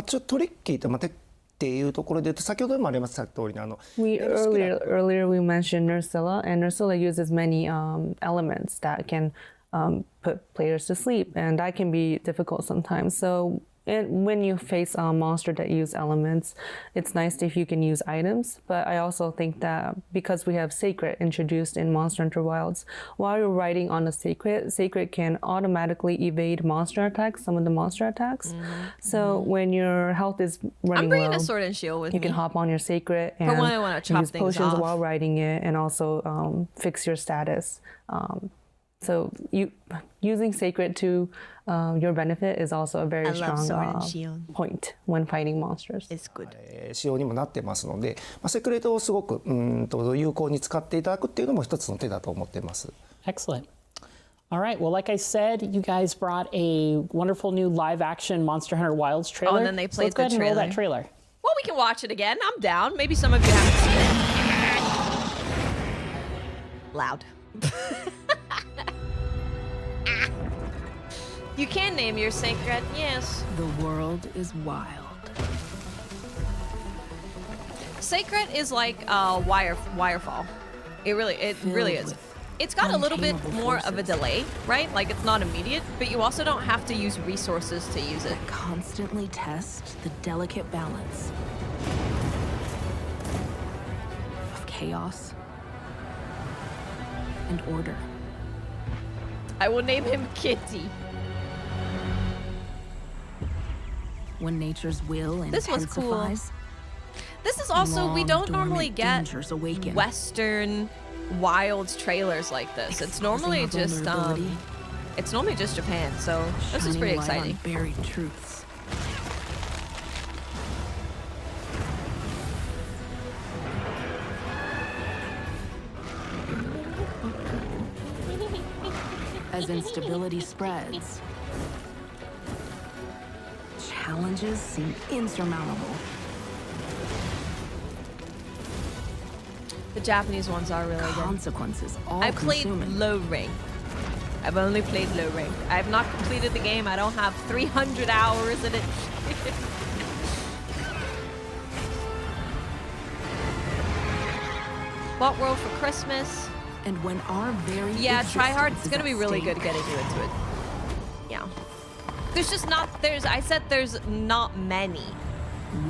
ちょっとトリッキーと、っていうところで言うと、先ほどもありました通りにEarlier we mentioned Nursilla, and Nursilla uses many elements that can put players to sleep, and that can be difficult sometimes. So when you face a monster that use elements, it's nice if you can use items. But I also think that because we have Sacred introduced in Monster Hunter Wilds, while you're riding on a Sacred can automatically evade monster attacks, some of the monster attacks. So when your health is running I'm bringing low, a sword and shield with you me. can hop on your Sacred and when I wanna chop use things potions off. while riding it, and also fix your status. So using Sacred to your benefit is also a very I love sword and strong shield. point when fighting monsters. It's good. 仕様にもなってますので、セクレートをすごく有効に使っていただくっていうのも一つの手だと思っています。 Excellent. All right. Well, like I said, you guys brought a wonderful new live action Monster Hunter Wilds trailer. and then they So let's played go ahead the and roll that trailer. trailer. Well, we can watch it again. I'm down. Maybe some of you haven't seen it. Loud. You can name your Sacred, yes. The world is wild. Sacred is like Wirefall. It really is. with It's got a little bit untamable more of a forces. delay, right? Like it's not immediate, but you also don't have to use resources to use it. Constantly test the delicate balance of chaos and order. I will name him Kitty. when nature's will This was cool. intensifies. This is also, we don't Long normally dormant get dangers awaken. Western Wilds trailers like this. It's normally Exposing our just vulnerability, it's normally just Japan, so this is shining pretty light on exciting. buried truths. As instability spreads, challenges seem insurmountable. The Japanese ones are really good. Consequences all I played consuming. low rank. I've only played low rank. I have not completed the game. I don't have 300 hours in it. What world for Christmas? And when our very Yeah, try hard. existence It's is gonna at be really stake, good getting you into it. Yeah. There's just not, I said there's not many.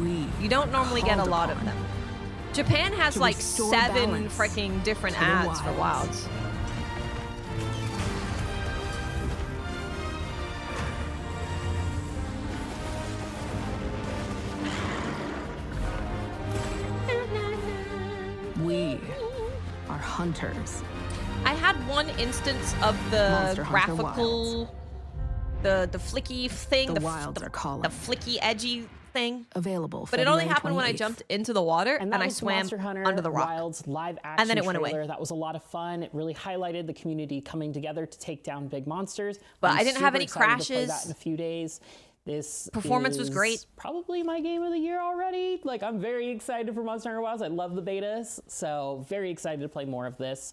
We You don't normally get a called lot of upon them. Japan has to like restore 7 balance freaking different to the ads for wilds. wilds. We are hunters. I had one instance of the Monster Hunter graphical, the flicky thing, The wilds are calling. the flicky edgy thing. Available. But it only February happened when I 28th. jumped into the water And and, that I was the swam Monster Hunter under the rock. Wilds live action And then it went away. trailer. That was a lot of fun. It really highlighted the community coming together to take down big monsters. But I'm I didn't have super any excited to play crashes. that in a few days. This Performance was is great. Probably my game of the year already. Like, I'm very excited for Monster Hunter Wilds. I love the betas, so very excited to play more of this.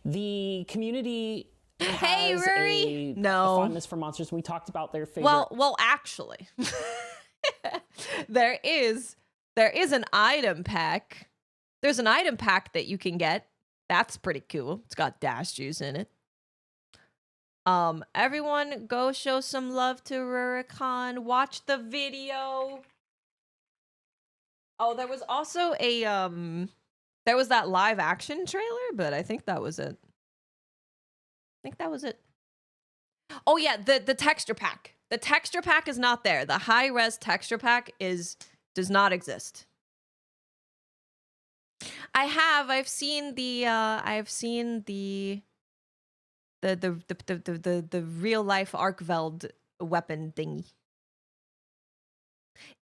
The community Hey, has Rory. a No. fondness for monsters. And we talked about their favorite. Well, actually, there is an item pack. There's an item pack that you can get. That's pretty cool. It's got dash juice in it. Everyone go show some love to Rurikon. Watch the video. Oh, there was also a there was that live action trailer, but I think that was it. Oh yeah, the texture pack. The texture pack is not there. The high res texture pack does not exist. I've seen the real life Arkveld weapon thingy.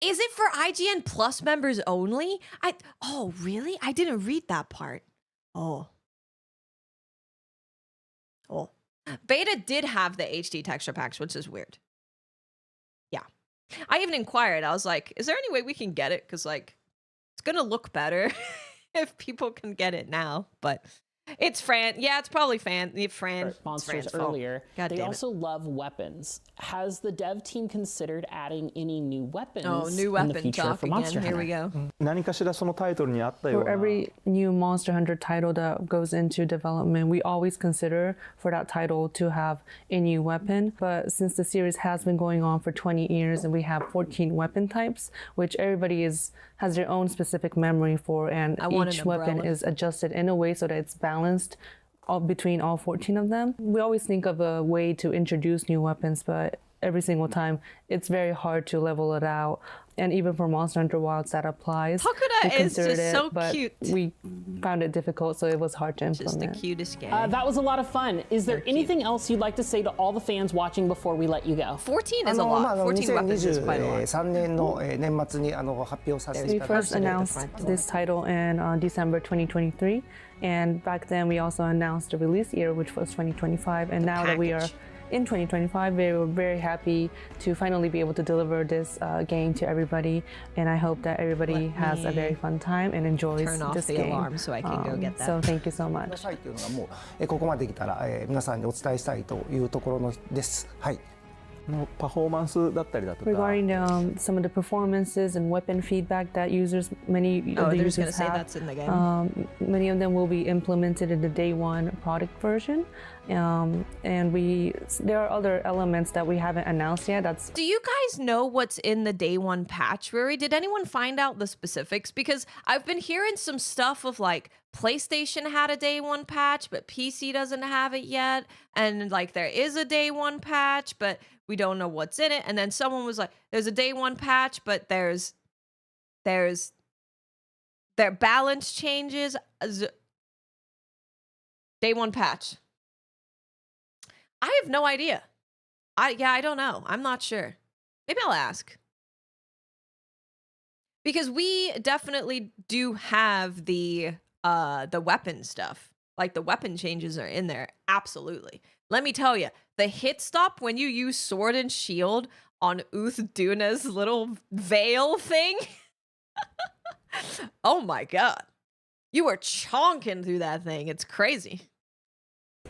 Is it for IGN Plus members only? Oh really? I didn't read that part. Oh. Beta did have the HD texture packs, which is weird. Yeah. I even inquired. I was like, is there any way we can get it? Because, like, it's going to look better if people can get it now. But it's it's probably monsters Fran's fault. earlier. God They damn it. also love weapons. Has the dev team considered adding any new weapons Oh, new in the weapon future talk for again. Monster Here Hunter? we go. 何かしらそのタイトルにあったよう For な every new Monster Hunter title that goes into development, we always consider for that title to have a new weapon. But since the series has been going on for 20 years and we have 14 weapon types, which everybody has their own specific memory for, and I want each an weapon umbrella. is adjusted in a way so that it's balanced between all 14 of them. We always think of a way to introduce new weapons, but every single time it's very hard to level it out. And even for Monster Hunter Wilds, that applies. Hakuda We is considered just so but cute. We found it difficult, so it was hard to Just the implement. cutest game. That was a lot of fun. Is there anything else you'd like to say to all the fans watching before we let you go? 14 is a lot. 14 weapons is quite a lot. 2023年の年末に発表させてい We ただい first て announced this title in December 2023, and back then we also announced the release year, which was 2025. And now that we are package. in 2025, we're very happy to finally be able to deliver this game to everybody. And I hope that everybody has a very fun time and enjoys Turn off this the game. alarm so I can go get that. So thank you so く much. ださいっていうのがもうここまで来たら皆さんにお伝えしたいというところのです。はい。のパフォーマンスだったりだとか Regarding some of the performances and weapon feedback that many Oh, of the they're just gonna users say have, that's in the game. many of them will be implemented in the day one product version. And there are other elements that we haven't announced yet. Do you guys know what's in the day one patch, Rory? Did anyone find out the specifics? Because I've been hearing some stuff of like PlayStation had a day one patch, but PC doesn't have it yet. And like there is a day one patch, but we don't know what's in it. And then someone was like, there's a day one patch, but their balance changes. Day one patch. I have no idea. I don't know. I'm not sure. Maybe I'll ask. Because we definitely do have the weapon stuff. Like the weapon changes are in there. Absolutely. Let me tell you, the hit stop when you use sword and shield on Duna's little veil thing. Oh my god. You are chonking through that thing. It's crazy.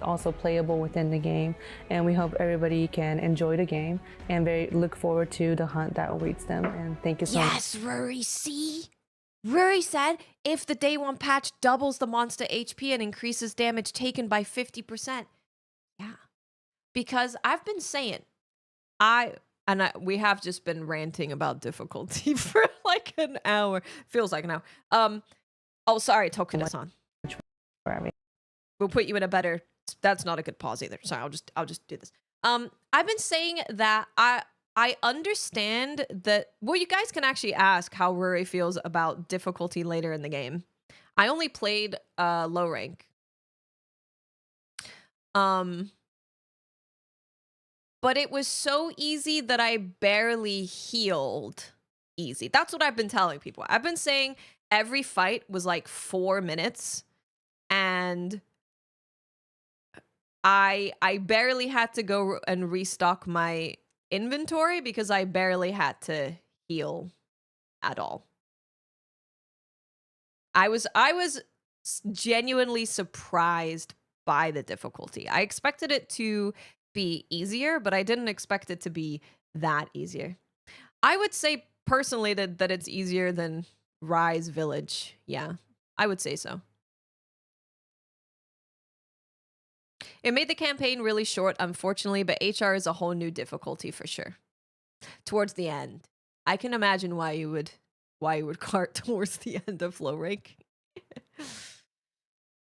Also playable within the game, and we hope everybody can enjoy the game and look forward to the hunt that awaits them. And thank you so much. Yes, Rory, see? Rory said if the day one patch doubles the monster HP and increases damage taken by 50%. Yeah. Because I've been saying, we have just been ranting about difficulty for like an hour. Feels like an hour. Oh, sorry, Tokunasan. We'll put you in a better. That's not a good pause either. Sorry, I'll just do this. I've been saying that I understand that. Well, you guys can actually ask how Rory feels about difficulty later in the game. I only played low rank. But it was so easy that I barely healed easy. That's what I've been telling people. I've been saying every fight was like 4 minutes, and I barely had to go and restock my inventory because I barely had to heal at all. I was genuinely surprised by the difficulty. I expected it to be easier, but I didn't expect it to be that easier. I would say personally that it's easier than Rise Village. Yeah, I would say so. It made the campaign really short, unfortunately, but HR is a whole new difficulty for sure. Towards the end. I can imagine why you would cart towards the end of low rank.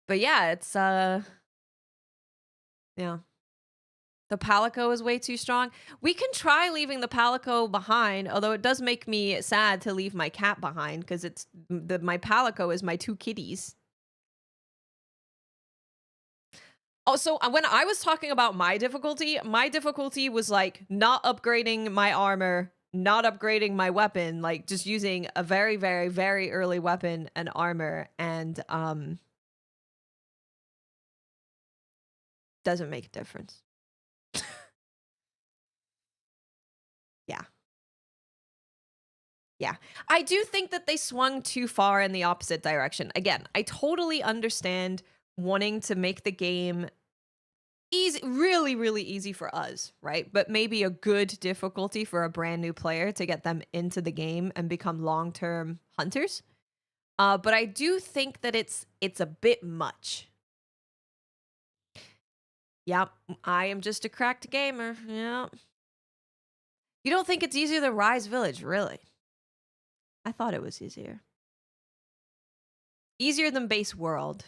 But yeah, it's yeah. The Palico is way too strong. We can try leaving the Palico behind, although it does make me sad to leave my cat behind because it's my Palico is my 2 kitties. Oh, so when I was talking about my difficulty was like not upgrading my armor, not upgrading my weapon, like just using a very, very, very early weapon and armor, and doesn't make a difference. Yeah. Yeah. I do think that they swung too far in the opposite direction. Again, I totally understand wanting to make the game easy, really, really easy for us, right? But maybe a good difficulty for a brand new player to get them into the game and become long-term hunters. But I do think that it's a bit much. Yep, I am just a cracked gamer. Yeah. You don't think it's easier than Rise Village, really? I thought it was easier. Easier than Base World.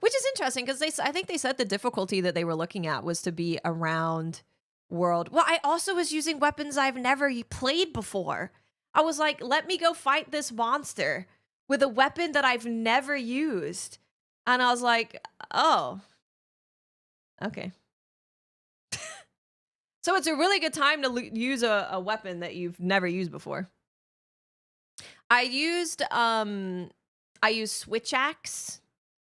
Which is interesting because I think they said the difficulty that they were looking at was to be around World. Well, I also was using weapons I've never played before. I was like, let me go fight this monster with a weapon that I've never used. And I was like, oh, okay. So it's a really good time to use a weapon that you've never used before. I used Switch Axe.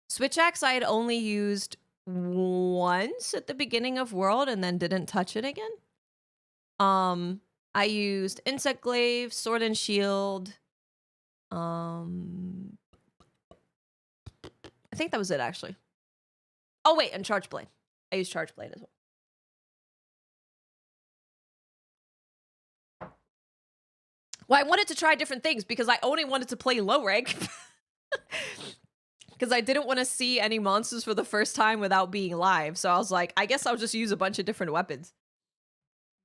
Switch Axe I had only used once at the beginning of World and then didn't touch it again. I used Insect Glaive, Sword and Shield. I think that was it actually. Oh wait, and Charge Blade. I used Charge Blade as well. Well, I wanted to try different things because I only wanted to play low rank. Because I didn't want to see any monsters for the first time without being live. So I was like, I guess I'll just use a bunch of different weapons.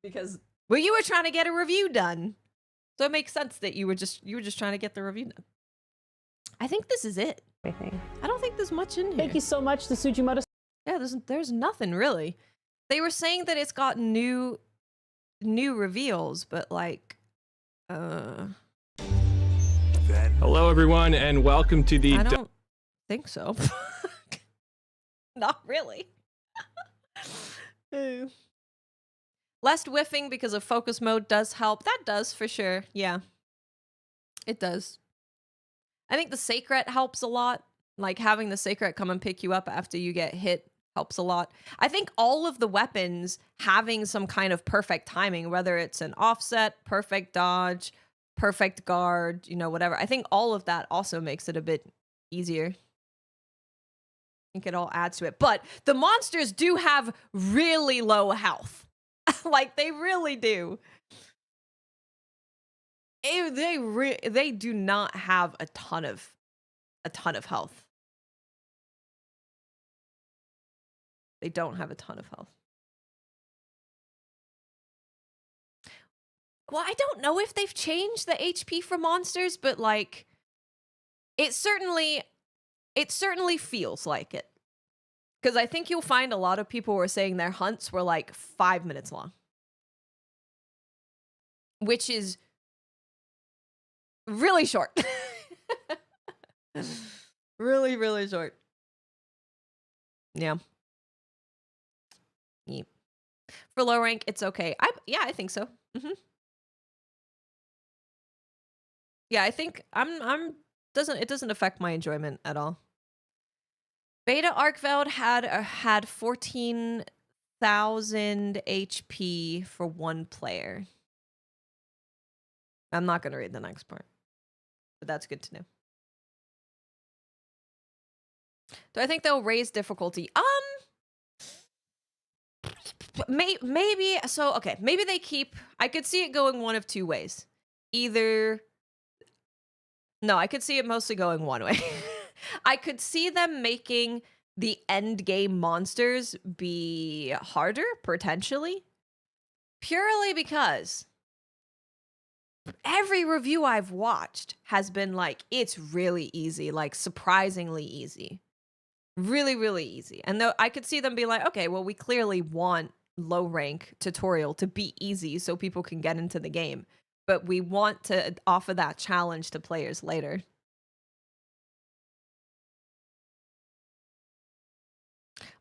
Because, well, you were trying to get a review done. So it makes sense that you were just trying to get the review done. I think this is it. everything. I don't think there's much in here. Thank you so much to Sujimoto. Yeah, there's nothing really. They were saying that it's got new reveals, but like Hello, everyone, and welcome to the. I don't think so. Not really. Less whiffing because of focus mode does help. That does for sure. Yeah. It does. I think the Sacred helps a lot. Like having the Sacred come and pick you up after you get hit helps a lot. I think all of the weapons having some kind of perfect timing, whether it's an offset, perfect dodge, perfect guard, you know, whatever. I think all of that also makes it a bit easier. I think it all adds to it. But the monsters do have really low health. Like they really do. They do not have a ton of health. They don't have a ton of health. Well, I don't know if they've changed the HP for monsters, but like it certainly feels like it. Because I think you'll find a lot of people were saying their hunts were like 5 minutes long. Which is really short. Really, really short. Yeah. Yep. For low rank, it's okay. I think so. Yeah, I think it doesn't affect my enjoyment at all. Beta Arkveld had 14,000 HP for one player. I'm not going to read the next part, but that's good to know. Do I think they'll raise difficulty? Maybe. So, okay, maybe they keep. I could see it going one of two ways. Either. No, I could see it mostly going one way. I could see them making the end game monsters be harder, potentially. Purely because every review I've watched has been like, it's really easy, like surprisingly easy. Really, really easy. And though I could see them be like, okay, well, we clearly want low rank tutorial to be easy so people can get into the game. But we want to offer that challenge to players later.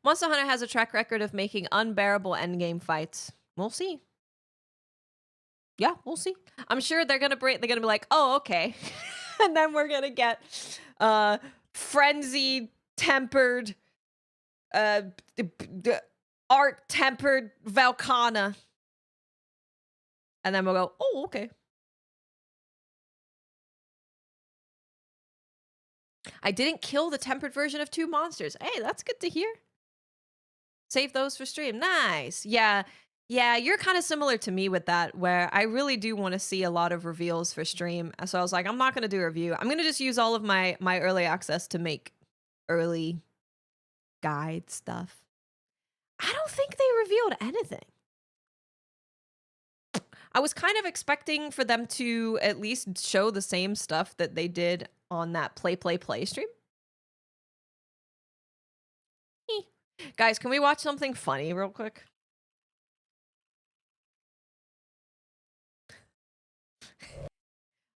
Monster Hunter has a track record of making unbearable endgame fights. We'll see. Yeah, we'll see. I'm sure they're gonna be like, oh, okay. And then we're gonna get frenzy tempered art tempered Valkana. And then we'll go, oh, okay. I didn't kill the tempered version of 2 monsters. Hey, that's good to hear. Save those for stream. Nice. Yeah, you're kind of similar to me with that, where I really do want to see a lot of reveals for stream. So I was like, I'm not going to do a review. I'm going to just use all of my early access to make early guide stuff. I don't think they revealed anything. I was kind of expecting for them to at least show the same stuff that they did on that play stream. Guys, can we watch something funny real quick?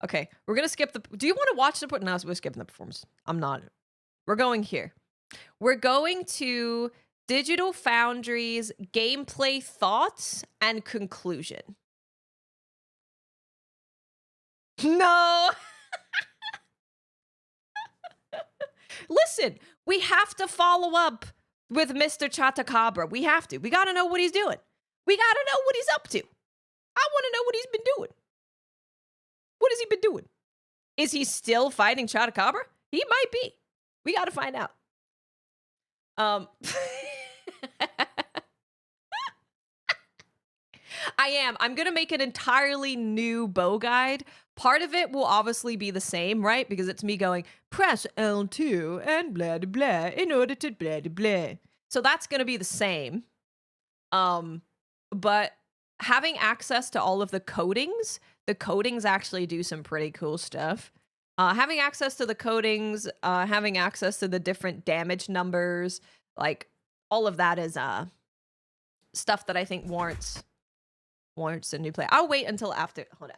Okay, we're gonna skip the. Do you want to watch the? No, we're skipping the performance. I'm not. We're going here. We're going to Digital Foundry's gameplay thoughts and conclusion. No. Listen, we have to follow up with Mr. Chatakabra. We have to. We got to know what he's doing. We got to know what he's up to. I want to know what he's been doing. What has he been doing? Is he still fighting Chatakabra? He might be. We got to find out. I'm going to make an entirely new bow guide. Part of it will obviously be the same, right? Because it's me going, press L2 and blah, blah, blah, in order to blah, blah, blah. So that's going to be the same. But having access to all of the codings actually do some pretty cool stuff. Having access to the codings, having access to the different damage numbers, like all of that is stuff that I think warrants a new play. I'll wait until after. Hold on.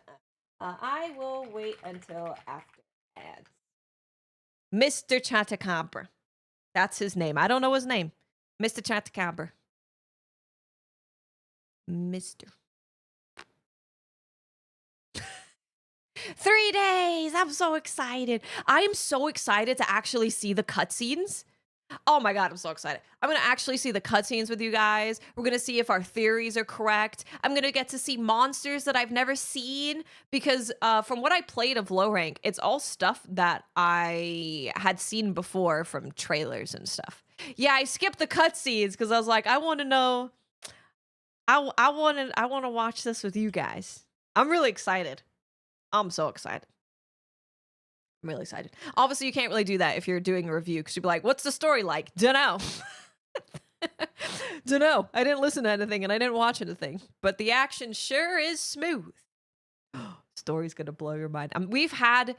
I will wait until after ads. Mr. Chatacabra. That's his name. I don't know his name. Mr. Chatacabra. Mr. 3 days. I'm so excited. I am so excited to actually see the cutscenes. Oh my God, I'm so excited. I'm going to actually see the cutscenes with you guys. We're going to see if our theories are correct. I'm going to get to see monsters that I've never seen because from what I played of low rank, it's all stuff that I had seen before from trailers and stuff. Yeah, I skipped the cutscenes because I was like, I want to know. I want to watch this with you guys. I'm really excited. I'm so excited. I'm really excited. Obviously, you can't really do that if you're doing a review because you'd be like, what's the story like? Dunno. Dunno. I didn't listen to anything and I didn't watch anything. But the action sure is smooth. Story's gonna blow your mind. We've had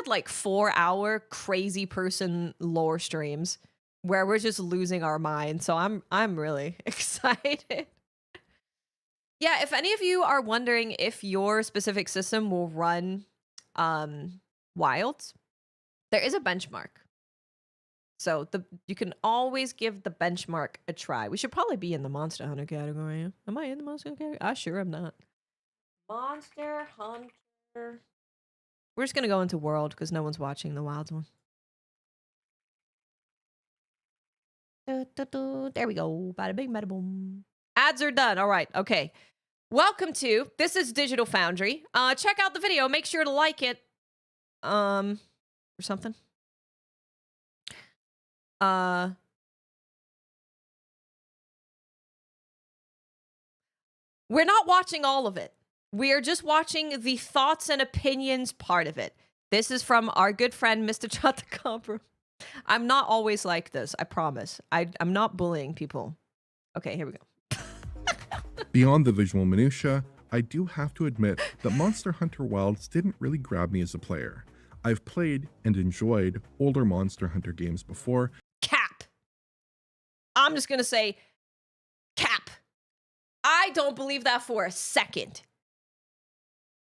like 4-hour crazy person lore streams where we're just losing our mind. So I'm really excited. Yeah, if any of you are wondering if your specific system will run Wilds, there is a benchmark. So you can always give the benchmark a try. We should probably be in the Monster Hunter category. Am I in the Monster Hunter category? I sure am not. Monster Hunter. We're just gonna go into World because no one's watching the Wilds one. There we go. Bada bing, bada boom. Ads are done. All right. Okay. Welcome to This is Digital Foundry. Check out the video. Make sure to like it. Or something. We're not watching all of it. We are just watching the thoughts and opinions part of it. This is from our good friend, Mr. Chatacabra. I'm not always like this, I promise. I'm not bullying people. Okay, here we go. Beyond the visual minutiae, I do have to admit that Monster Hunter Wilds didn't really grab me as a player. I've played and enjoyed older Monster Hunter games before. Cap. I'm just gonna say, cap. I don't believe that for a second.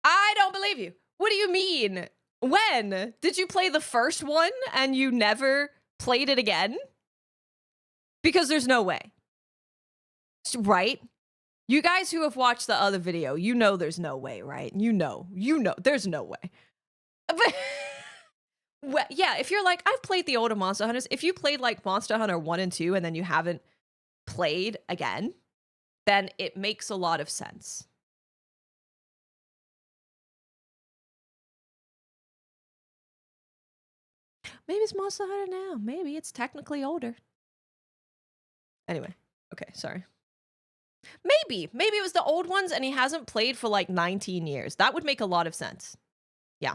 I don't believe you. What do you mean? When? Did you play the first one and you never played it again? Because there's no way. Right? You guys who have watched the other video, you know there's no way, right? You know, there's no way. But, well, yeah, if you're like, I've played the older Monster Hunters, if you played like Monster Hunter 1 and 2 and then you haven't played again, then it makes a lot of sense. Maybe it's Monster Hunter now. Maybe it's technically older. Anyway, okay, sorry. Maybe it was the old ones and he hasn't played for like 19 years. That would make a lot of sense. Yeah.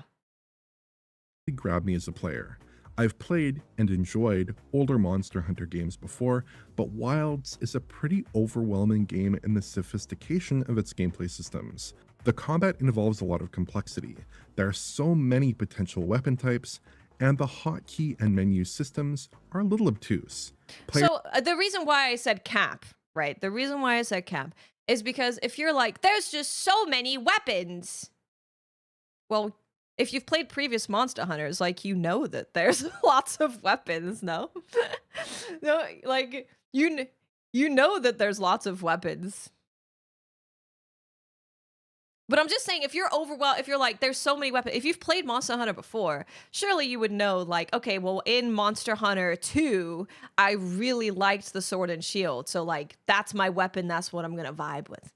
Grab me as a player. I've played and enjoyed older Monster Hunter games before, but Wilds is a pretty overwhelming game in the sophistication of its gameplay systems. The combat involves a lot of complexity. There are so many potential weapon types, and the hotkey and menu systems are a little obtuse. So the reason why I said cap, right? The reason why I said cap is because if you're like, there's just so many weapons. Well, if you've played previous Monster Hunters, like, you know that there's lots of weapons, no? No, like, you know that there's lots of weapons. But I'm just saying, if you're overwhelmed, if you're like, there's so many weapons, if you've played Monster Hunter before, surely you would know, like, okay, well, in Monster Hunter 2, I really liked the sword and shield. So, like, that's my weapon. That's what I'm going to vibe with.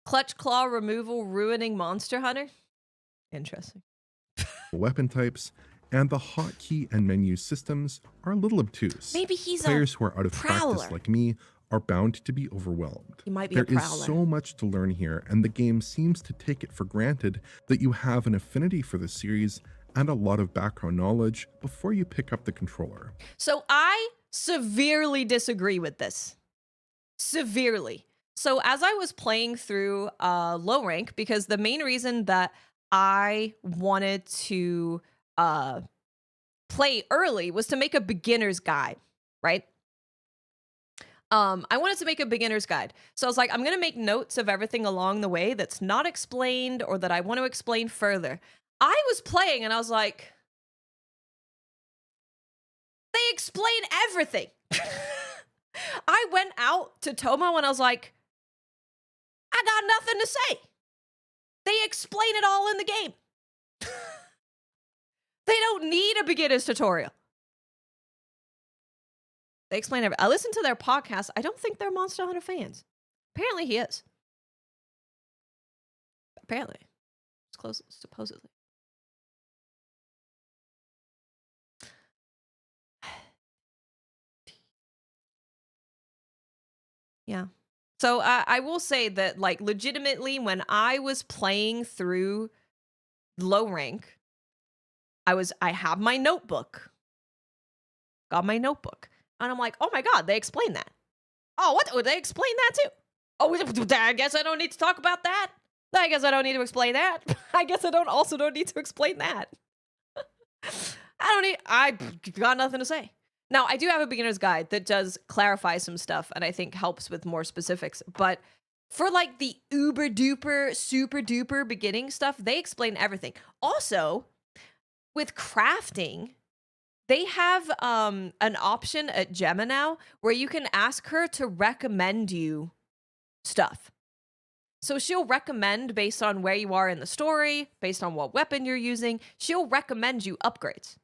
Clutch Claw removal ruining Monster Hunter? Interesting. Weapon types, and the hotkey and menu systems are a little obtuse. Maybe he's Players who are out of prowler. practice like me are bound to be overwhelmed. He might be There a prowler. is so much to learn here, and the game seems to take it for granted that you have an affinity for the series and a lot of background knowledge before you pick up the controller. So I severely disagree with this. Severely. So as I was playing through low rank, because the main reason that I wanted to play early was to make a beginner's guide, right? I wanted to make a beginner's guide. So I was like, I'm going to make notes of everything along the way that's not explained or that I want to explain further. I was playing and I was like, they explain everything. I went out to Tomo and I was like, I got nothing to say. They explain it all in the game. They don't need a beginner's tutorial. They explain everything. I listened to their podcast. I don't think they're Monster Hunter fans. Apparently he is. Apparently. It's close, supposedly. Yeah. So I will say that, like, legitimately, when I was playing through low rank, I have my notebook. Got my notebook. And I'm like, oh my God, they explained that. Oh, what? Would they explain that too? Oh, I guess I don't need to talk about that. I guess I don't need to explain that. I guess I don't need to explain that. I got nothing to say. Now, I do have a beginner's guide that does clarify some stuff and I think helps with more specifics. But for like the uber duper, super duper beginning stuff, they explain everything. Also, with crafting, they have an option at Gemma now where you can ask her to recommend you stuff. So she'll recommend based on where you are in the story, based on what weapon you're using. She'll recommend you upgrades.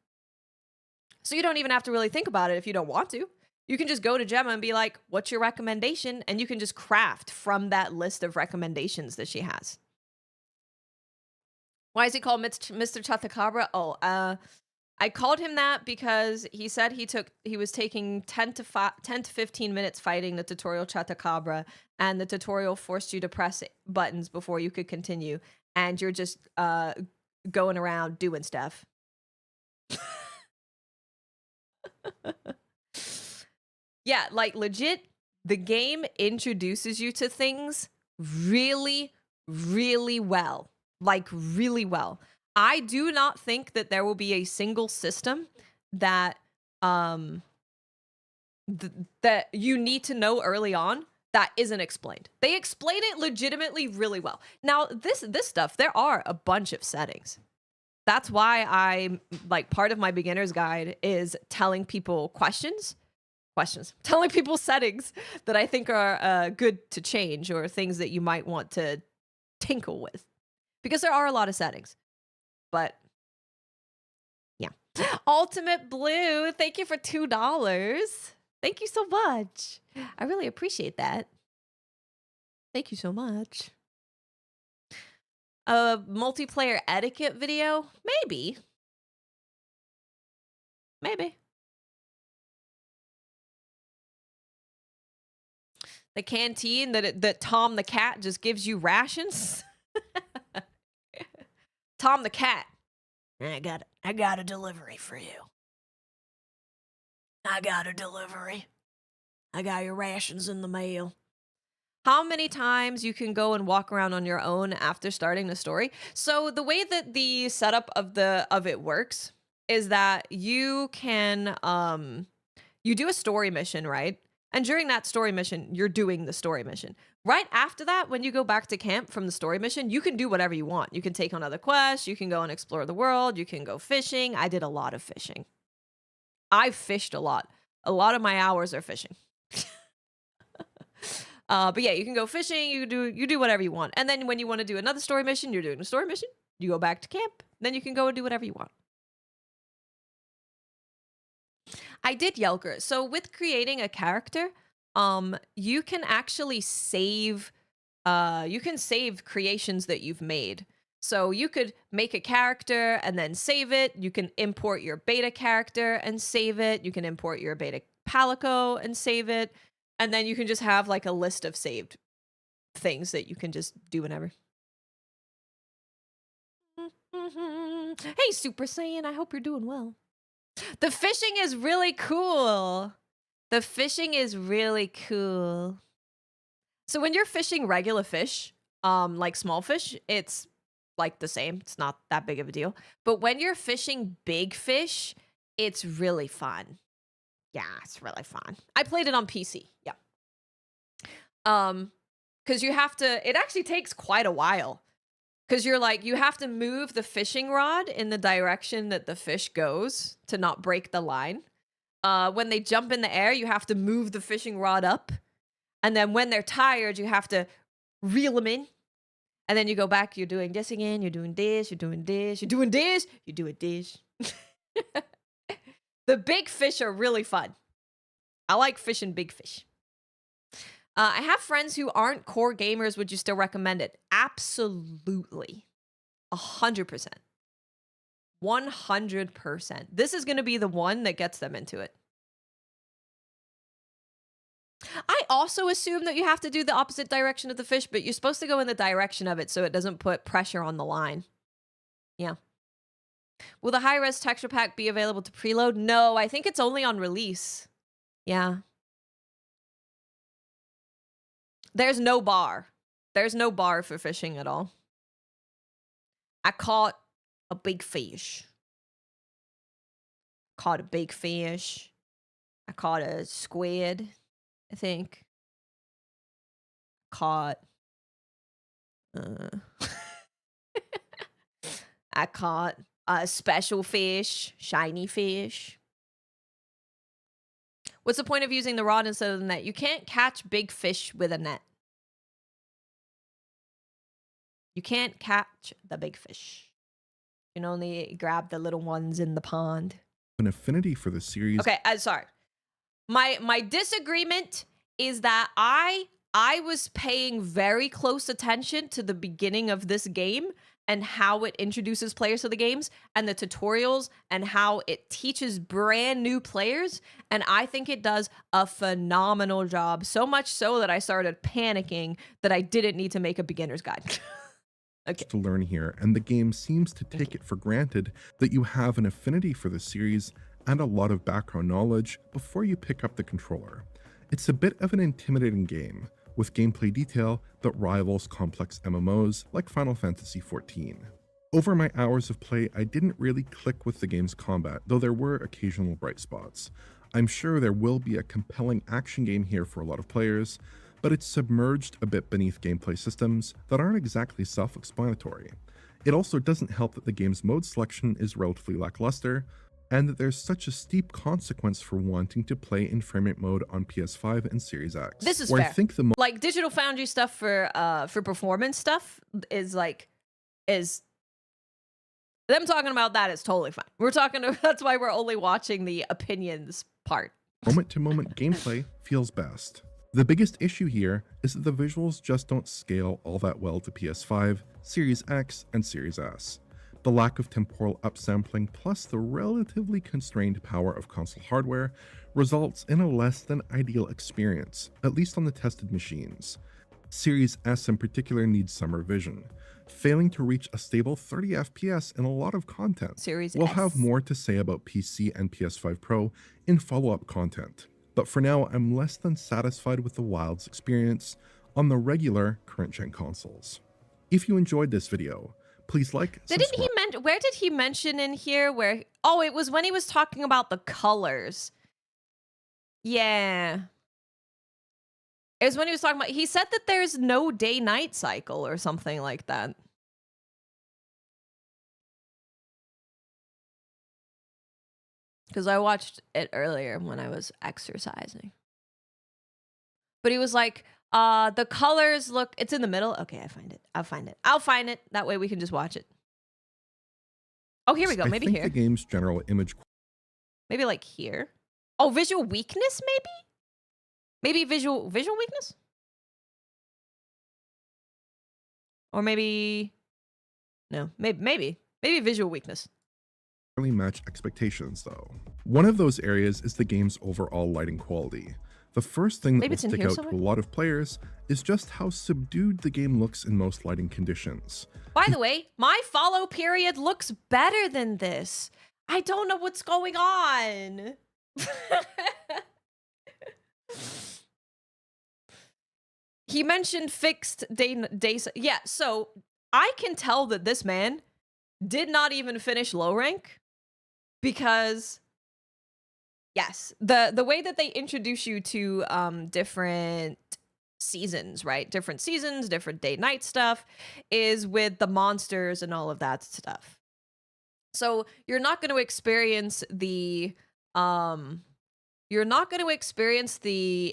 So you don't even have to really think about it if you don't want to. You can just go to Gemma and be like, what's your recommendation? And you can just craft from that list of recommendations that she has. Why is he called Mr. Chathakabra? Oh, I called him that because he said he was taking 10 to 15 minutes fighting the tutorial Chathakabra, and the tutorial forced you to press buttons before you could continue, and you're just going around doing stuff. Yeah, like legit, the game introduces you to things really, really well. Like really well. I do not think that there will be a single system that that you need to know early on that isn't explained. They explain it legitimately really well. Now, this stuff, there are a bunch of settings. That's why I like part of my beginner's guide is telling people telling people settings that I think are good to change or things that you might want to tinkle with, because there are a lot of settings. But yeah. Ultimate Blue, thank you for $2. Thank you so much. I really appreciate that. Thank you so much. A multiplayer etiquette video? Maybe. Maybe. The canteen that Tom the cat just gives you rations. Tom the cat. I got a delivery for you. I got a delivery. I got your rations in the mail. How many times you can go and walk around on your own after starting the story? So the way that the setup of it works is that you can you do a story mission, right? And during that story mission, you're doing the story mission. Right after that, when you go back to camp from the story mission, you can do whatever you want. You can take on other quests. You can go and explore the world. You can go fishing. I did a lot of fishing. I've fished a lot. A lot of my hours are fishing. But yeah, you can go fishing. You do whatever you want. And then when you want to do another story mission, you're doing a story mission. You go back to camp. Then you can go and do whatever you want. I did Yelker. So with creating a character, you can actually save creations that you've made. So you could make a character and then save it. You can import your beta character and save it. You can import your beta Palico and save it. And then you can just have like a list of saved things that you can just do whenever. Hey, Super Saiyan, I hope you're doing well. The fishing is really cool. The fishing is really cool. So when you're fishing regular fish, like small fish, it's like the same. It's not that big of a deal. But when you're fishing big fish, it's really fun. Yeah, it's really fun. I played it on PC. Yeah. Because you have to, it actually takes quite a while. Because you're like, you have to move the fishing rod in the direction that the fish goes to not break the line. When they jump in the air, you have to move the fishing rod up. And then when they're tired, you have to reel them in. And then you go back, you're doing this again, you're doing this, you're doing this, you're doing this, you're doing this. The big fish are really fun. I like fishing big fish. I have friends who aren't core gamers. Would you still recommend it? Absolutely. 100%. 100%. This is going to be the one that gets them into it. I also assume that you have to do the opposite direction of the fish, but you're supposed to go in the direction of it so it doesn't put pressure on the line. Yeah. Will the high-res texture pack be available to preload? No, I think it's only on release. Yeah. There's no bar. There's no bar for fishing at all. I caught a big fish. Caught a big fish. I caught a squid, I think. Caught I caught a special fish, shiny fish. What's the point of using the rod instead of the net? You can't catch big fish with a net. You can't catch the big fish. You can only grab the little ones in the pond. An affinity for the series. Okay, sorry. My disagreement is that I was paying very close attention to the beginning of this game and how it introduces players to the games and the tutorials and how it teaches brand new players. And I think it does a phenomenal job. So much so that I started panicking that I didn't need to make a beginner's guide. Okay. To learn here, and the game seems to take it for granted that you have an affinity for the series and a lot of background knowledge before you pick up the controller. It's a bit of an intimidating game, with gameplay detail that rivals complex MMOs like Final Fantasy XIV. Over my hours of play, I didn't really click with the game's combat, though there were occasional bright spots. I'm sure there will be a compelling action game here for a lot of players, but it's submerged a bit beneath gameplay systems that aren't exactly self-explanatory. It also doesn't help that the game's mode selection is relatively lackluster, and that there's such a steep consequence for wanting to play in framerate mode on PS5 and Series X. This is where fair. I think the like Digital Foundry stuff for performance stuff is them talking about that is totally fine. We're talking that's why we're only watching the opinions part. moment-to-moment gameplay feels best. The biggest issue here is that the visuals just don't scale all that well to PS5, Series X, and Series S. The lack of temporal upsampling plus the relatively constrained power of console hardware results in a less than ideal experience, at least on the tested machines. Series S in particular needs some revision, failing to reach a stable 30 FPS in a lot of content. Series We'll S. have more to say about PC and PS5 Pro in follow-up content, but for now I'm less than satisfied with the Wilds experience on the regular current-gen consoles. If you enjoyed this video, please like, subscribe. Where did he mention in here where, oh, it was when he was talking about the colors. Yeah. It was when he was talking about, he said that there's no day-night cycle or something like that. Because I watched it earlier when I was exercising. But he was like, the colors look, it's in the middle. Okay, I'll find it. That way we can just watch it. Oh, here we go. Maybe I think here. the game's general image Maybe like here. Oh, visual weakness, maybe? Maybe visual weakness? Or maybe, no, maybe visual weakness. really match expectations though. One of those areas is the game's overall lighting quality. The first thing that Maybe will it's in stick here out somewhere? to a lot of players is just how subdued the game looks in most lighting conditions. By the way, my follow period looks better than this. I don't know what's going on. He mentioned fixed days. Yeah, so I can tell that this man did not even finish low rank because yes, the way that they introduce you to different seasons, right? Different seasons, different day night stuff is with the monsters and all of that stuff. So you're not going to experience the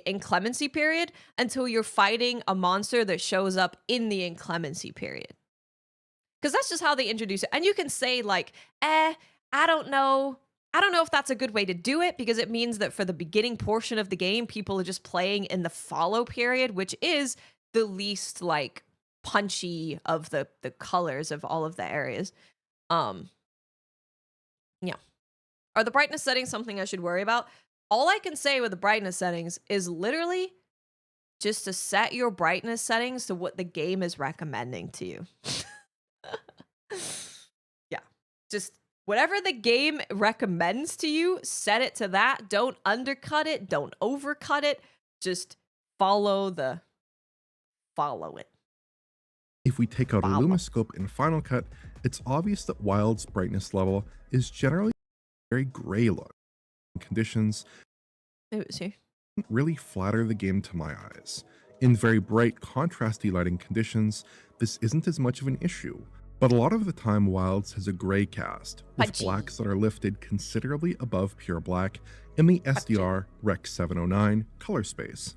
inclemency period until you're fighting a monster that shows up in the inclemency period. Because that's just how they introduce it. And you can say like, I don't know. I don't know if that's a good way to do it because it means that for the beginning portion of the game, people are just playing in the follow period, which is the least like punchy of the colors of all of the areas. Yeah. Are the brightness settings something I should worry about? All I can say with the brightness settings is literally just to set your brightness settings to what the game is recommending to you. Yeah. Just whatever the game recommends to you, set it to that. Don't undercut it. Don't overcut it. Just follow it. If we take out a Lumiscope in Final Cut, it's obvious that Wild's brightness level is generally very gray look. Conditions really flatter the game to my eyes. In very bright, contrasty lighting conditions, this isn't as much of an issue, but a lot of the time Wilds has a gray cast, with blacks that are lifted considerably above pure black in the SDR Rec 709 color space.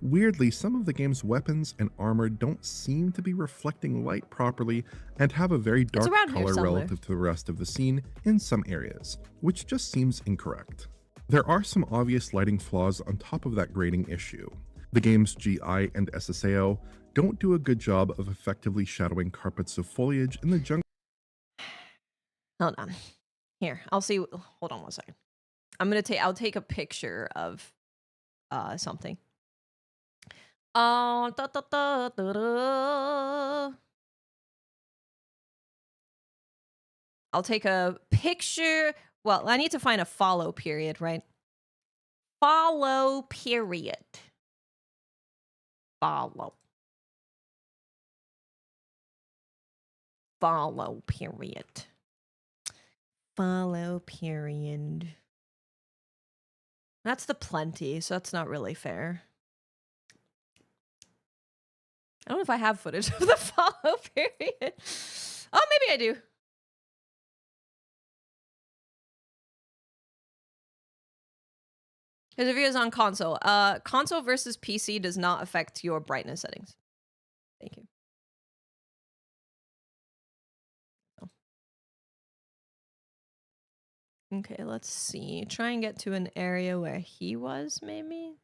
Weirdly, some of the game's weapons and armor don't seem to be reflecting light properly and have a very dark color relative to the rest of the scene in some areas, which just seems incorrect. There are some obvious lighting flaws on top of that grading issue. The game's GI and SSAO don't do a good job of effectively shadowing carpets of foliage in the jungle. Hold on. Here, I'll see. Hold on one second. I'll take a picture of something. I'll take a picture. Well, I need to find a follow period, right? Follow period. Follow period. Follow period. That's the plenty, so that's not really fair. I don't know if I have footage of the follow period. Oh, maybe I do. His review is on console. Console versus PC does not affect your brightness settings. Thank you. Okay, let's see. Try and get to an area where he was, maybe?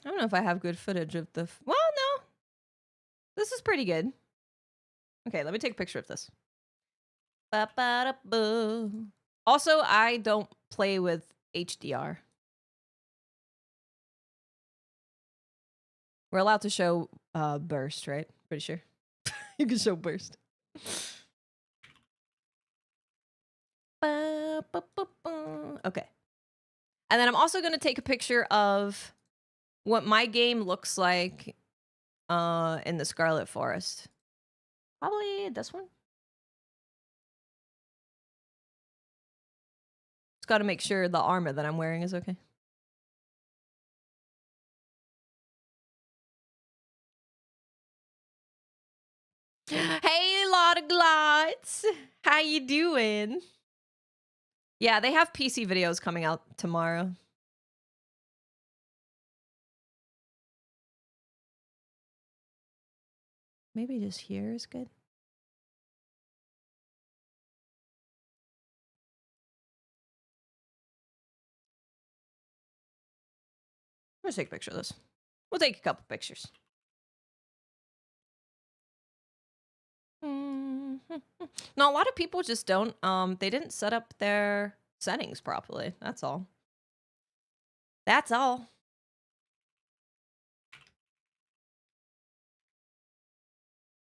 I don't know if I have good footage of the... Well, no. This is pretty good. Okay, let me take a picture of this. Also, I don't play with HDR. We're allowed to show burst, right? Pretty sure. You can show burst. Okay. And then I'm also going to take a picture of what my game looks like in the Scarlet Forest. Probably this one. Just got to make sure the armor that I'm wearing is okay. Hey, lot of glots. How you doing? Yeah, they have PC videos coming out tomorrow. Maybe just here is good. Let's take a picture of this. We'll take a couple pictures. No, a lot of people just don't. They didn't set up their settings properly. That's all. That's all.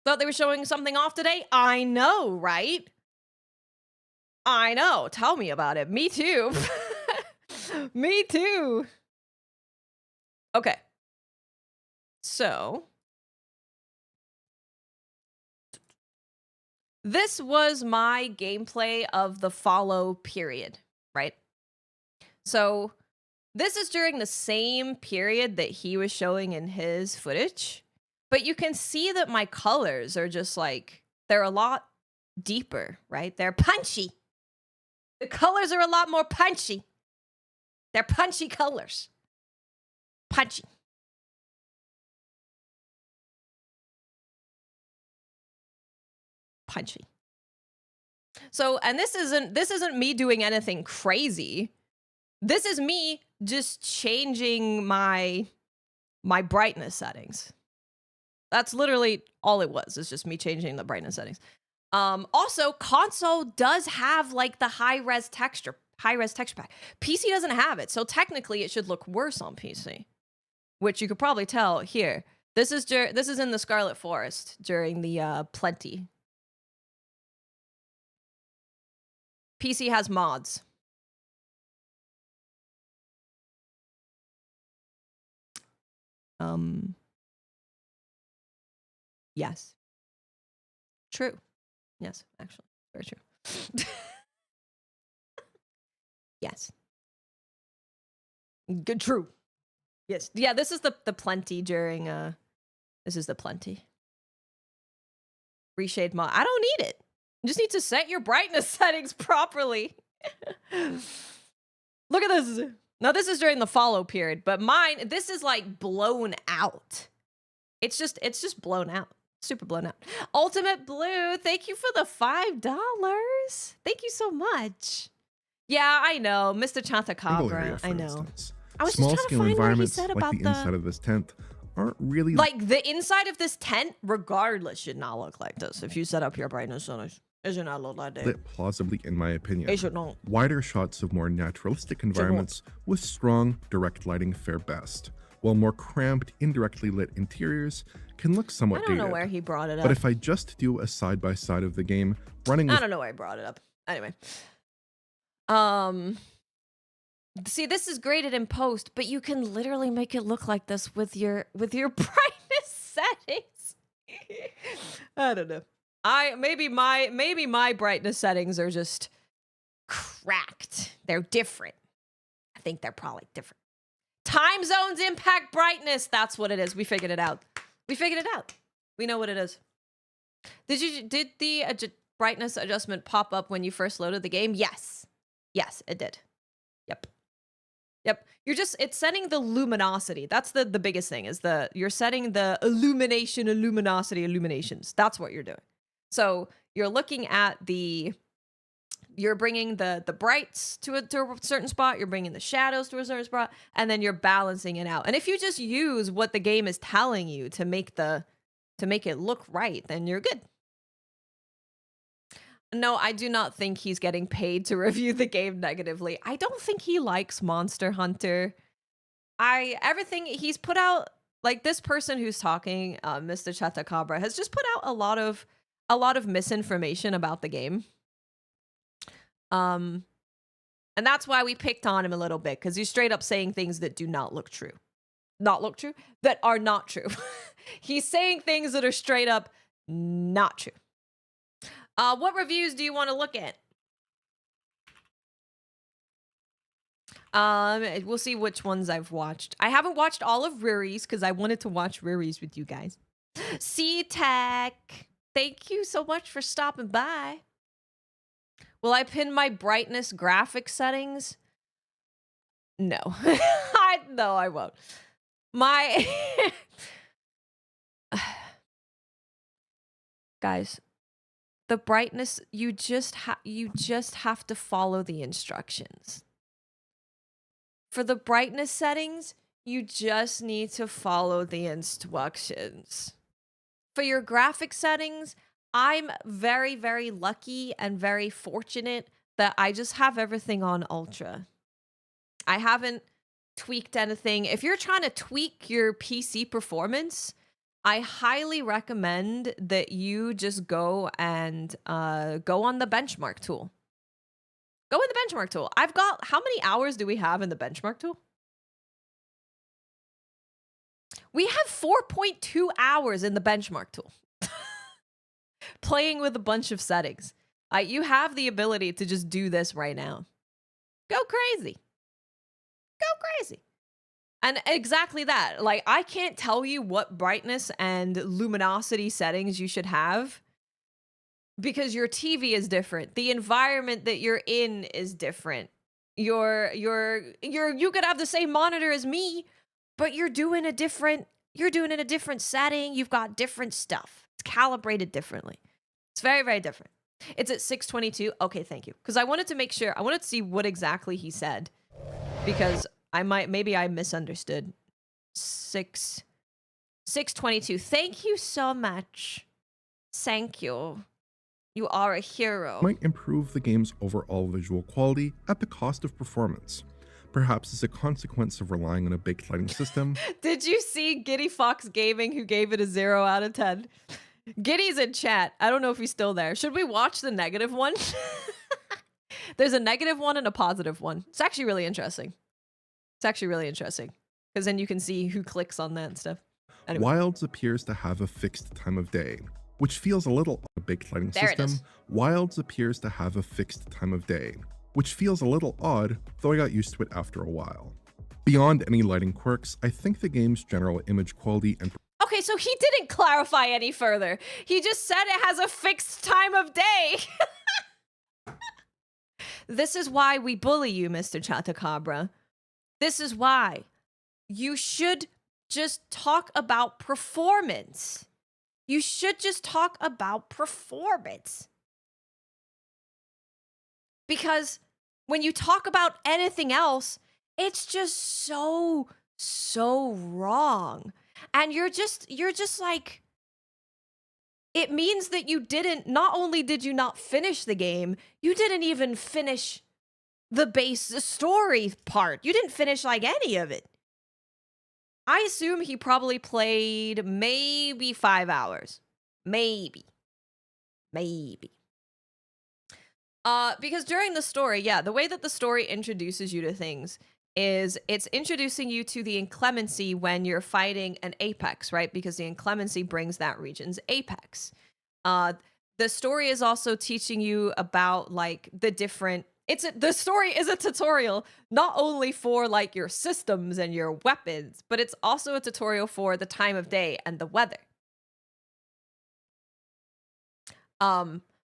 Thought they were showing something off today? I know, right? I know. Tell me about it. Me too. Me too. Okay. So, this was my gameplay of the follow period, right? So, this is during the same period that he was showing in his footage, but you can see that my colors are just like, they're a lot deeper, right? They're punchy. The colors are a lot more punchy. They're punchy colors. Punchy. Punchy. So, and this isn't me doing anything crazy. This is me just changing my brightness settings. That's literally all it was. It's just me changing the brightness settings. Also, console does have like the high-res texture pack. PC doesn't have it, so technically it should look worse on PC, which you could probably tell here. This is in the Scarlet Forest during the Plenty. PC has mods. Yes. True. Yes, actually. Very true. Yes. Good, true. Yes. Yeah, this is the Plenty during this is the Plenty. Reshade mod. I don't need it. You just need to set your brightness settings properly. Look at this. Now this is during the follow period, but mine, this is like blown out. It's just blown out. Super blown out. Ultimate Blue, thank you for the $5. Thank you so much. Yeah, I know, Mr. Chanthacabra. I know. Instance. I was Small just trying to scale find what he environments said like about the inside of this tent aren't really like the inside of this tent, regardless, should not look like this. If you set up your brightness settings, it should not look like that. lit plausibly, in my opinion. It should not. Wider shots of more naturalistic environments with strong direct lighting fare best, while more cramped, indirectly lit interiors can look somewhat I don't dated. know where he brought it up. But if I just do a side-by-side of the game running I with don't know why I brought it up. Anyway. See, this is graded in post, but you can literally make it look like this with your brightness settings. I don't know. Maybe my brightness settings are just cracked. They're different. I think they're probably different. Time zones impact brightness. That's what it is. We figured it out. We figured it out. We know what it is. Did the brightness adjustment pop up when you first loaded the game? Yes. Yes, it did. Yep. It's setting the luminosity. That's the biggest thing is you're setting the illuminations. That's what you're doing. So you're looking at you're bringing the brights to a certain spot, you're bringing the shadows to a certain spot, and then you're balancing it out. And if you just use what the game is telling you to make it look right, then you're good. No, I do not think he's getting paid to review the game negatively. I don't think he likes Monster Hunter. Everything he's put out, like this person who's talking, Mr. Chatacabra, has just put out a lot of misinformation about the game. And that's why we picked on him a little bit, because he's straight up saying things that do not look true. That are not true. He's saying things that are straight up not true. What reviews do you want to look at? We'll see which ones I've watched. I haven't watched all of Ruri's because I wanted to watch Ruri's with you guys. C-Tech, thank you so much for stopping by. Will I pin my brightness graphic settings? No. No, I won't. Guys, the brightness, you just have to follow the instructions. For the brightness settings, you just need to follow the instructions. For your graphic settings, I'm very, very lucky and very fortunate that I just have everything on ultra. I haven't tweaked anything. If you're trying to tweak your PC performance, I highly recommend that you just go and go on the benchmark tool. Go in the benchmark tool. I've got, how many hours do we have in the benchmark tool? We have 4.2 hours in the benchmark tool. Playing with a bunch of settings. You have the ability to just do this right now. Go crazy. Go crazy. And exactly that. Like, I can't tell you what brightness and luminosity settings you should have because your TV is different. The environment that you're in is different. You could have the same monitor as me, but you're doing it in a different setting. You've got different stuff. It's calibrated differently. It's very, very different. It's at 622. Okay, thank you. Because I wanted to make sure, I wanted to see what exactly he said. Because maybe I misunderstood. 622. Thank you so much. Thank you. You are a hero. Might improve the game's overall visual quality at the cost of performance. Perhaps as a consequence of relying on a baked lighting system. Did you see Giddy Fox Gaming who gave it a 0 out of 10? Giddy's in chat. I don't know if he's still there. Should we watch the negative one? There's a negative one and a positive one. It's actually really interesting. It's actually really interesting. Because then you can see who clicks on that and stuff. Anyway. Wilds appears to have a fixed time of day, which feels a little on a baked lighting There it system. is. Wilds appears to have a fixed time of day, which feels a little odd, though I got used to it after a while. Beyond any lighting quirks, I think the game's general image quality and Okay, so he didn't clarify any further. He just said it has a fixed time of day. This is why we bully you, Mr. Chatacabra. This is why. You should just talk about performance. You should just talk about performance. Because when you talk about anything else, it's just so wrong. And you're just like, it means that you didn't, not only did you not finish the game, you didn't even finish the base story part. You didn't finish like any of it. I assume he probably played maybe 5 hours. Maybe. Because during the story, yeah, the way that the story introduces you to things is it's introducing you to the inclemency when you're fighting an apex, right? Because the inclemency brings that region's apex. The story is also teaching you about like the different, the story is a tutorial not only for like your systems and your weapons, but it's also a tutorial for the time of day and the weather.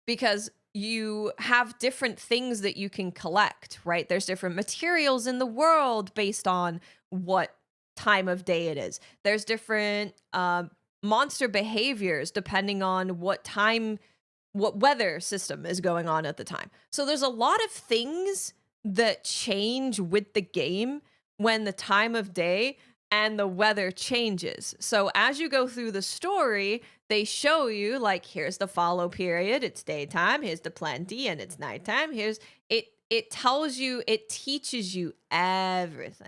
Because you have different things that you can collect, right? There's different materials in the world based on what time of day it is. There's different monster behaviors depending on what weather system is going on at the time. So there's a lot of things that change with the game when the time of day and the weather changes. So as you go through the story, they show you like, here's the follow period, it's daytime, here's the plenty, and it's nighttime. Here's it tells you, it teaches you everything.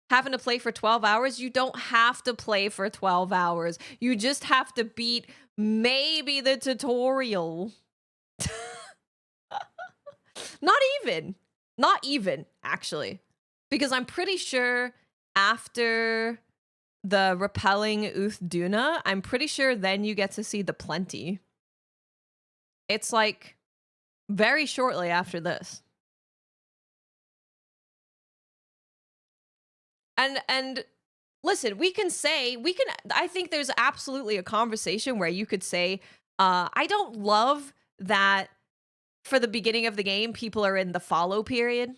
Having to play for 12 hours, you don't have to play for 12 hours. You just have to beat maybe the tutorial. Not even, actually. Because I'm pretty sure after the repelling Uth-Duna, I'm pretty sure then you get to see the plenty. It's like very shortly after this. And listen, I think there's absolutely a conversation where you could say, I don't love that for the beginning of the game, people are in the follow period.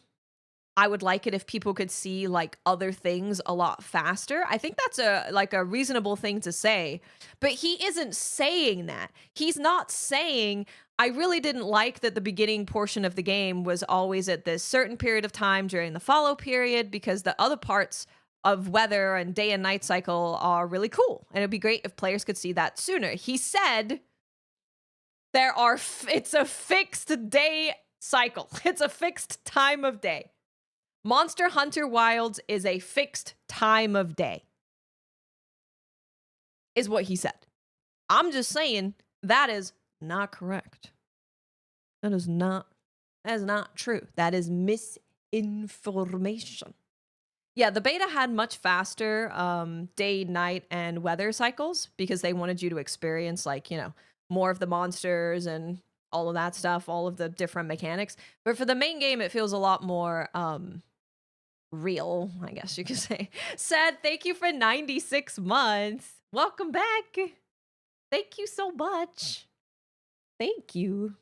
I would like it if people could see like other things a lot faster. I think that's a reasonable thing to say, but he isn't saying that. He's not saying, I really didn't like that the beginning portion of the game was always at this certain period of time during the follow period because the other parts of weather and day and night cycle are really cool. And it'd be great if players could see that sooner. He said it's a fixed day cycle. It's a fixed time of day. Monster Hunter Wilds is a fixed time of day. is what he said. I'm just saying that is not correct. That is not true. That is misinformation. Yeah, the beta had much faster day, night, and weather cycles because they wanted you to experience, like, you know, more of the monsters and all of that stuff, all of the different mechanics. But for the main game, it feels a lot more real, I guess you could say. Said, thank you for 96 months. Welcome back. Thank you so much. Thank you.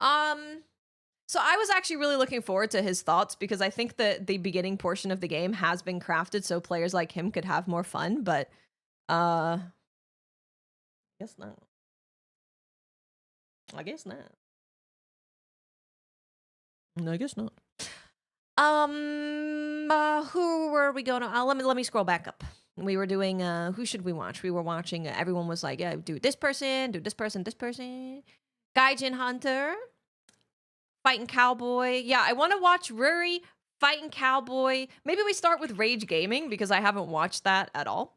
So I was actually really looking forward to his thoughts because I think that the beginning portion of the game has been crafted so players like him could have more fun, but guess not. I guess not. No, I guess not. Who were we going to? Let me scroll back up. We were doing who should we watch? We were watching everyone was like, yeah, do this person, this person. Gaijin Hunter, Fighting Cowboy. Yeah, I want to watch Ruri, Fighting Cowboy. Maybe we start with Rage Gaming because I haven't watched that at all.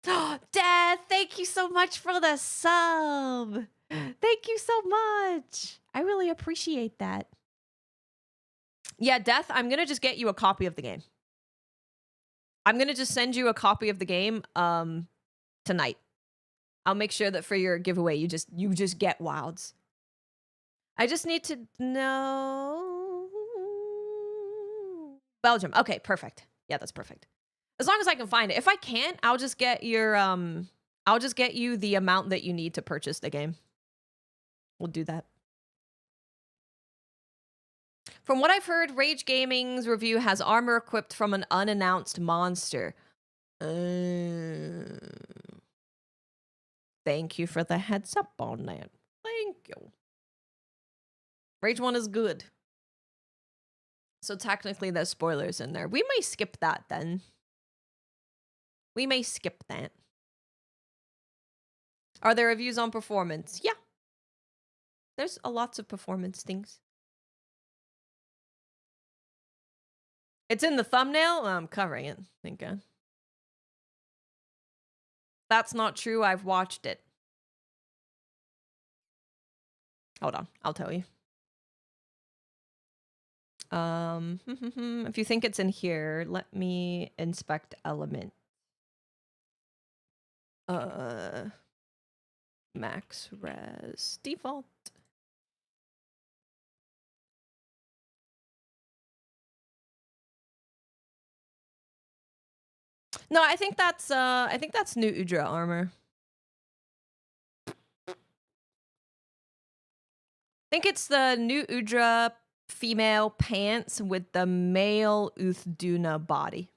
Dad, thank you so much for the sub. Thank you so much. I really appreciate that. Yeah, Death, I'm going to just get you a copy of the game. I'm going to just send you a copy of the game tonight. I'll make sure that for your giveaway, you just get Wilds. I just need to know Belgium. Okay, perfect. Yeah, that's perfect. As long as I can find it. If I can't, I'll just get your I'll just get you the amount that you need to purchase the game. We'll do that. From what I've heard, Rage Gaming's review has armor equipped from an unannounced monster. Thank you for the heads up on that. Thank you. Rage 1 is good. So technically there's spoilers in there. We may skip that then. We may skip that. Are there reviews on performance? Yeah. There's lots of performance things. It's in the thumbnail? I'm covering it. Thank God. That's not true. I've watched it. Hold on. I'll tell you. If you think it's in here, let me inspect element. Max res default. No, I think that's new Udra armor. I think it's the new Udra female pants with the male Uthduna body.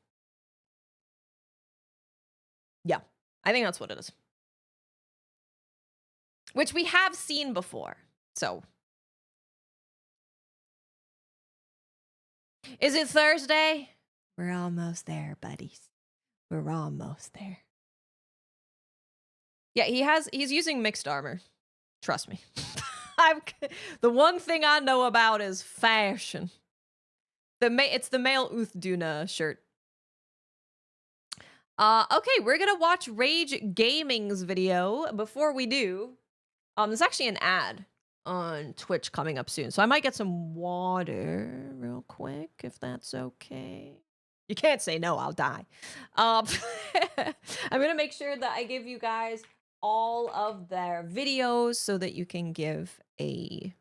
Yeah, I think that's what it is. Which we have seen before, so. Is it Thursday? We're almost there, buddies. We're almost there. Yeah, he's using mixed armor. Trust me. The one thing I know about is fashion. It's the male Uthduna shirt. Okay, we're gonna watch Rage Gaming's video. Before we do, there's actually an ad on Twitch coming up soon, so I might get some water real quick if that's okay. You can't say no, I'll die. I'm gonna make sure that I give you guys all of their videos so that you can give a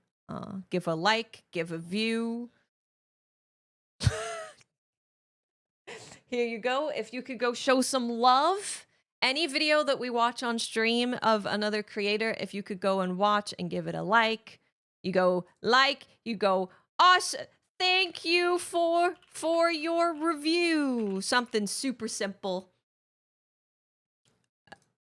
like, give a view. Here you go. If you could go show some love, any video that we watch on stream of another creator, if you could go and watch and give it a like, you go like, you go awesome. Thank you for your review. Something super simple.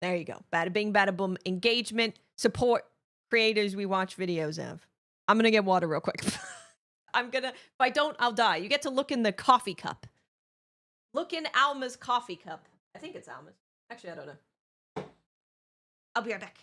There you go. Bada bing, bada boom. Engagement, support creators we watch videos of. I'm gonna get water real quick. If I don't, I'll die. You get to look in the coffee cup. Look in Alma's coffee cup. I think it's Alma's. Actually, I don't know. I'll be right back.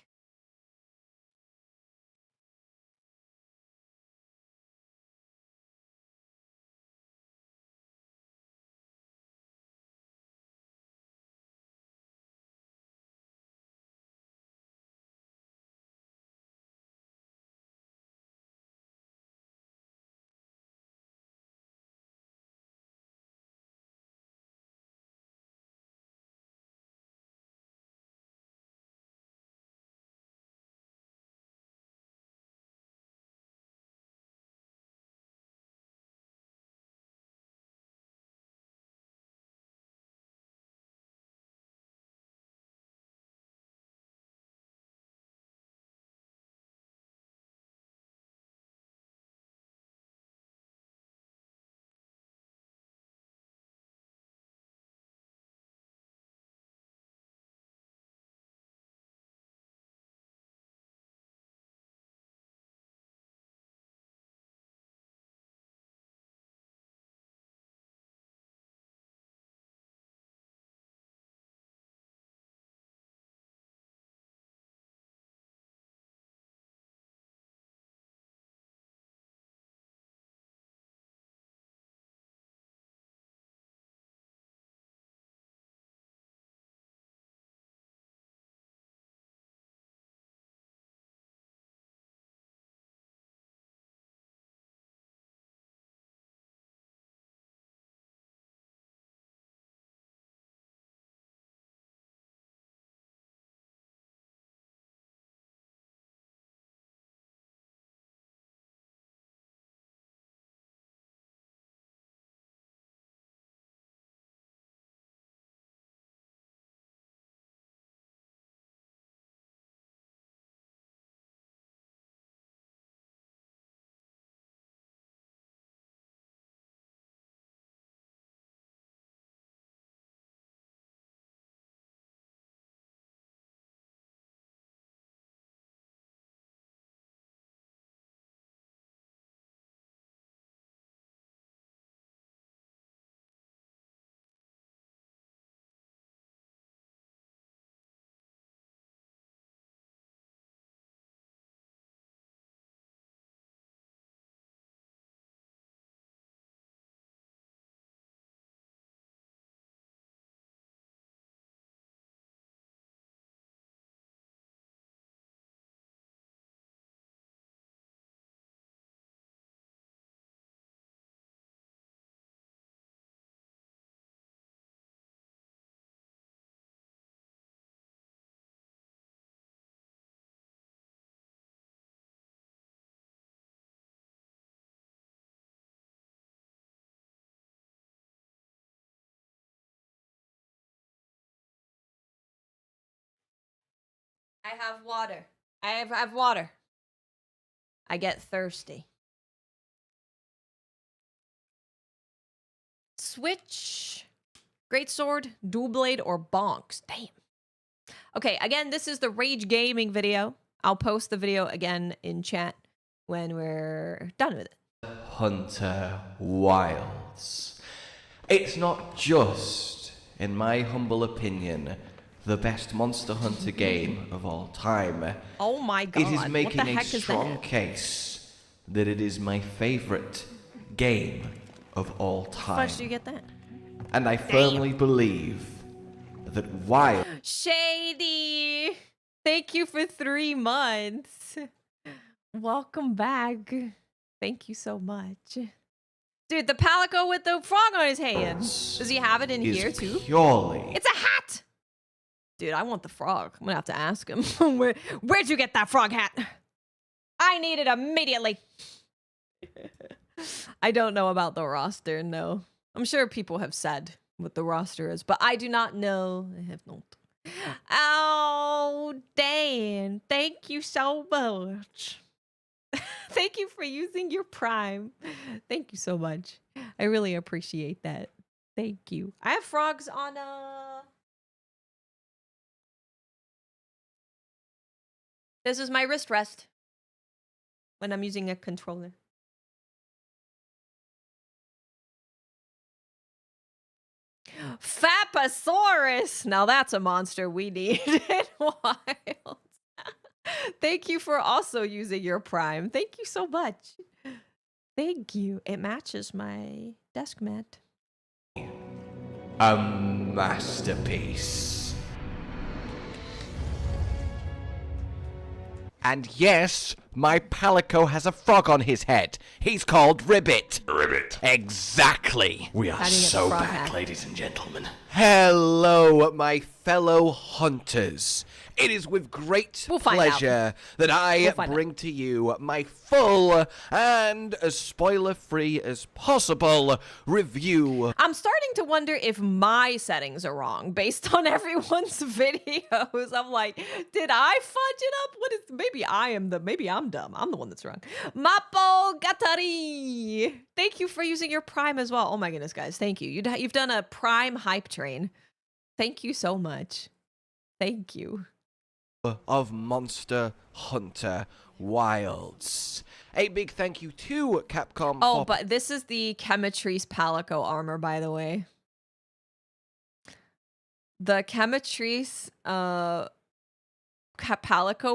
I have water. I have water. I get thirsty. Switch, greatsword, dual blade, or bonks. Damn. Okay, again, this is the Rage Gaming video. I'll post the video again in chat when we're done with it. Hunter Wilds. It's not just, in my humble opinion, the best Monster Hunter game of all time. Oh my god. It is making what the a heck is strong that? case that it is my favorite game of all time. First, you get that. And I firmly believe that Wild Shady. Thank you for 3 months. Welcome back. Thank you so much. Dude, the Palico with the frog on his hand. Does he have it in is here too? purely It's a hat. Dude, I want the frog. I'm gonna have to ask him. Where'd you get that frog hat? I need it immediately. I don't know about the roster, no. I'm sure people have said what the roster is, but I do not know. I have not. Oh, Dan, thank you so much. Thank you for using your Prime. Thank you so much. I really appreciate that. Thank you. I have frogs on This is my wrist rest when I'm using a controller. Fapasaurus! Now that's a monster we need in Wilds. Thank you for also using your Prime. Thank you so much. Thank you. It matches my desk mat. a masterpiece. And yes, my Palico has a frog on his head. He's called Ribbit. Ribbit. Exactly. We are How do you get the so frog back, hat? ladies and gentlemen. Hello, my fellow hunters. It is with great We'll find out. pleasure that I We'll find bring to you my full and as spoiler-free as possible review. I'm starting to wonder if my settings are wrong based on everyone's videos. I'm like, did I fudge it up? What is? Maybe I'm dumb. I'm the one that's wrong. Mapo Gatari. Thank you for using your Prime as well. Oh my goodness, guys, thank you. You've done a Prime hype train. Thank you so much. Thank you. Of Monster Hunter Wilds. A big thank you to Capcom. Oh, but this is the Chemitrice Palico armor, by the way. The Chemitrice Palico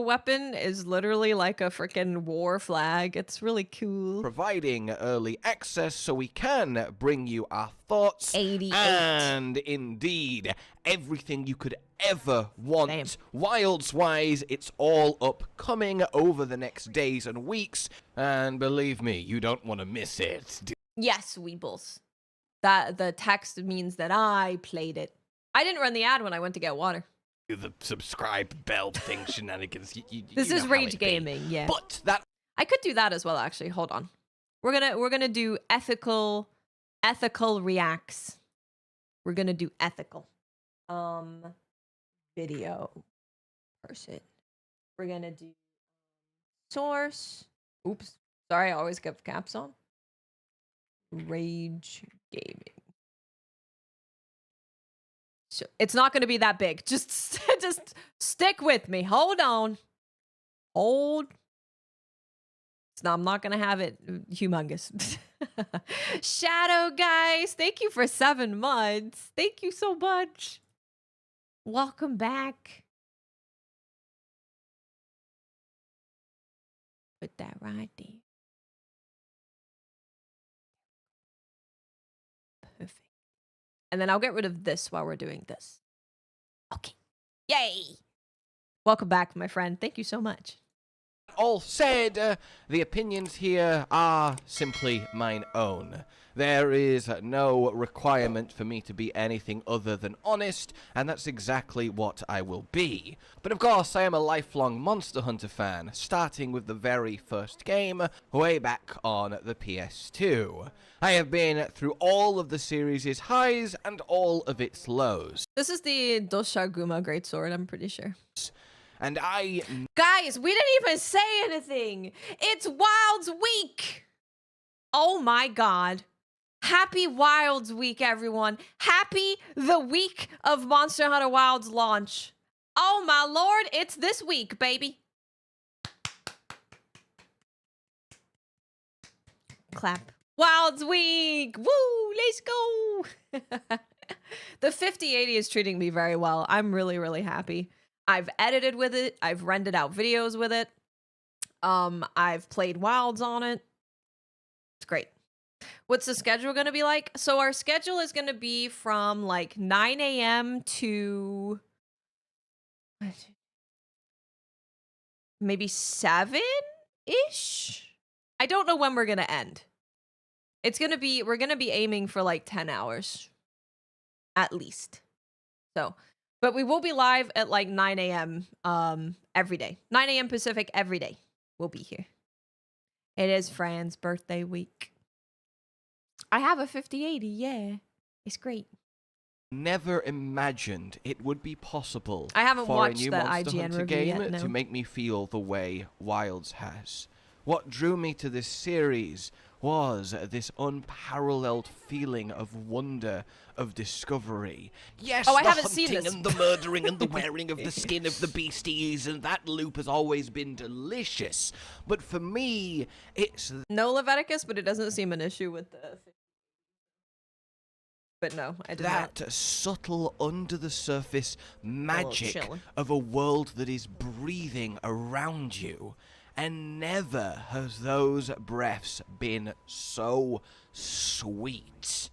weapon is literally like a freaking war flag. It's really cool. Providing early access so we can bring you our thoughts 88. and indeed everything you could ever want. Damn. Wilds-wise, it's all upcoming over the next days and weeks, and believe me, you don't want to miss it. Yes, Weebles. That the text means that I played it. I didn't run the ad when I went to get water. The subscribe bell thing shenanigans. This you is know how Rage it be. Gaming, yeah. But that I could do that as well, actually. Hold on. We're gonna do ethical reacts. We're gonna do ethical. Video person. We're gonna do source. Oops. Sorry, I always get caps on. Rage Gaming. So it's not gonna be that big. Just stick with me. Hold on. Hold. No, I'm not gonna have it humongous. Shadow guys, thank you for 7 months. Thank you so much. Welcome back. Put that right there. Perfect. And then I'll get rid of this while we're doing this. Okay. Yay. Welcome back, my friend. Thank you so much. all said, the opinions here are simply mine own. There is no requirement for me to be anything other than honest, and that's exactly what I will be. But of course, I am a lifelong Monster Hunter fan, starting with the very first game, way back on the PS2. I have been through all of the series' highs and all of its lows. This is the Doshaguma Greatsword, I'm pretty sure. And Guys, we didn't even say anything. It's Wilds Week. Oh my God. Happy Wilds Week, everyone. Happy the week of Monster Hunter Wilds launch. Oh my Lord, it's this week, baby. Clap. Wilds Week. Woo, let's go. The 5080 is treating me very well. I'm really, really happy. I've edited with it. I've rendered out videos with it. I've played Wilds on it. It's great. What's the schedule going to be like? So our schedule is going to be from like 9 a.m. to maybe 7-ish? I don't know when we're going to end. We're going to be aiming for like 10 hours at least. So, but we will be live at like 9 a.m. Every day. 9 a.m. Pacific every day. We'll be here. It is Fran's birthday week. I have a 5080, yeah. It's great. never imagined it would be possible I haven't for watched a new the Monster IGN Hunter review game yet, no. to make me feel the way Wilds has. What drew me to this series was this unparalleled feeling of wonder, of discovery. Yes, I the haven't seen hunting this. and the murdering and the wearing of the skin of the beasties, and that loop has always been delicious. But for me, it's... No Leviticus, but it doesn't seem an issue with the... But no, I did that not. subtle under-the-surface magic chillin'. of a world that is breathing around you. And never has those breaths been so sweet.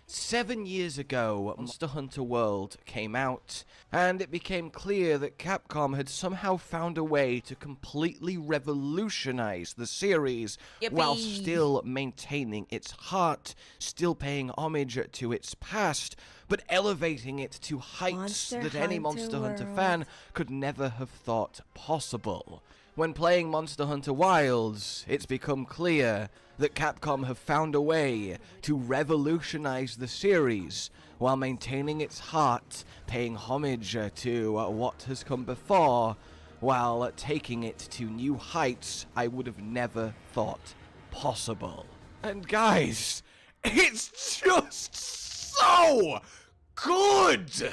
7 years ago, Monster Hunter World came out, and it became clear that Capcom had somehow found a way to completely revolutionize the series while Yippee. still maintaining its heart, still paying homage to its past, but elevating it to heights Monster that any Hunter Monster Hunter World. fan could never have thought possible. When playing Monster Hunter Wilds, it's become clear that Capcom have found a way to revolutionize the series while maintaining its heart, paying homage to what has come before, while taking it to new heights I would have never thought possible. And guys, it's just so good!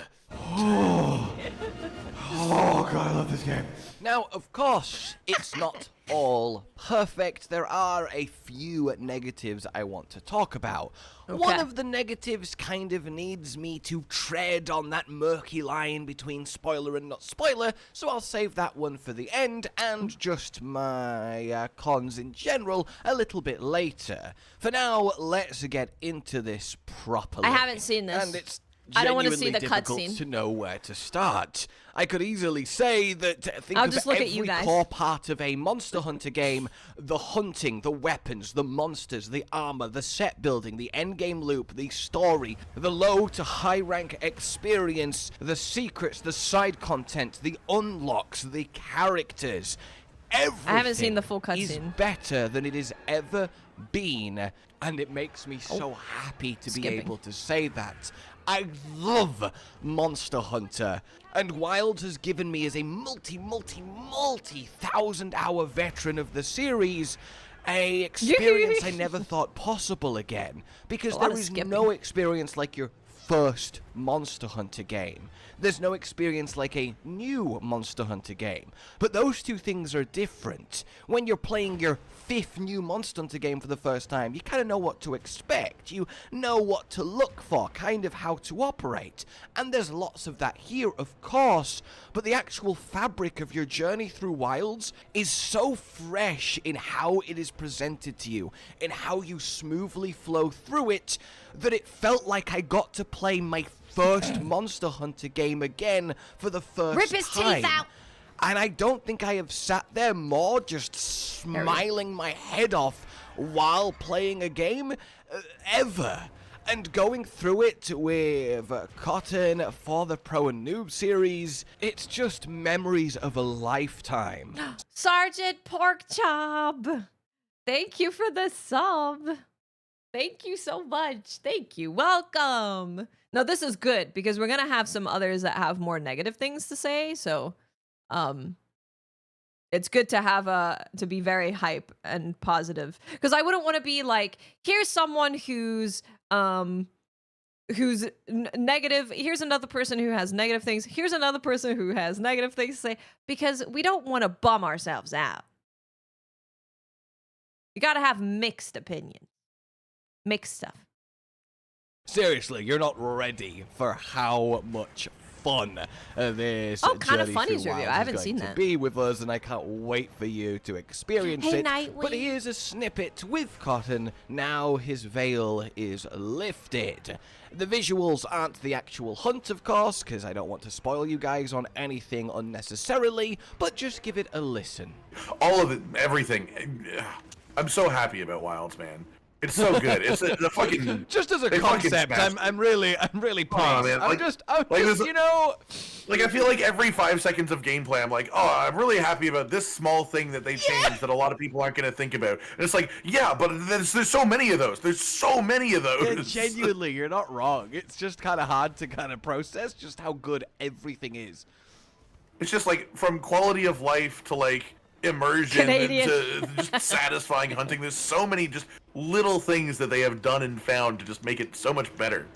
Oh god, I love this game. Now, of course, it's not all perfect. There are a few negatives I want to talk about. One Okay. of the negatives kind of needs me to tread on that murky line between spoiler and not spoiler, so I'll save that one for the end, and just my cons in general a little bit later. For now, let's get into this properly. I haven't seen this. And it's I don't wanna see genuinely the difficult cutscene. to know where to start. I could easily say that think I'll of just look every at you guys. core part of a Monster Hunter game, the hunting, the weapons, the monsters, the armor, the set building, the endgame loop, the story, the low to high rank experience, the secrets, the side content, the unlocks, the characters. Everything haven't seen the full is cutscene. better than it has ever been, and it makes me so happy to be skipping. able to say that. I love Monster Hunter, and Wilds has given me, as a multi-thousand-hour veteran of the series, a experience I never thought possible again, because A lot there of is skipping. no experience like your first Monster Hunter game. There's no experience like a new Monster Hunter game. But those two things are different. When you're playing your fifth new Monster Hunter game for the first time, you kind of know what to expect. You know what to look for, kind of how to operate. And there's lots of that here, of course, but the actual fabric of your journey through Wilds is so fresh in how it is presented to you, in how you smoothly flow through it, that it felt like I got to play my first Monster Hunter game again for the first Rip his time. teeth out. And I don't think I have sat there more just smiling my head off while playing a game ever. And going through it with Cotton for the Pro and Noob series, it's just memories of a lifetime. Sergeant Porkchop, thank you for the sub. Thank you so much. Thank you. Welcome. No, this is good because we're going to have some others that have more negative things to say. So It's good to have to be very hype and positive, because I wouldn't want to be like, here's someone who's negative, here's another person who has negative things, here's another person who has negative things to say, because we don't want to bum ourselves out. You got to have mixed opinions, mixed stuff. Seriously, you're not ready for how much fun this Kind of Journey Funny's Through review. Wilds I is haven't going seen to that. be with us, and I can't wait for you to experience it. Nightwing. But here's a snippet with Cotton. Now his veil is lifted. The visuals aren't the actual hunt, of course, because I don't want to spoil you guys on anything unnecessarily, but just give it a listen. All of it, everything. I'm so happy about Wilds, man. It's so good. It's the fucking just as a concept. I'm really pleased. Man. I'm just you know, like, I feel like every 5 seconds of gameplay, I'm like, oh, I'm really happy about this small thing that they changed that a lot of people aren't going to think about. And it's like, yeah, but there's so many of those. There's so many of those. Yeah, genuinely, you're not wrong. It's just kind of hard to kind of process just how good everything is. It's just like from quality of life to like immersion to just satisfying hunting. There's so many just little things that they have done and found to just make it so much better.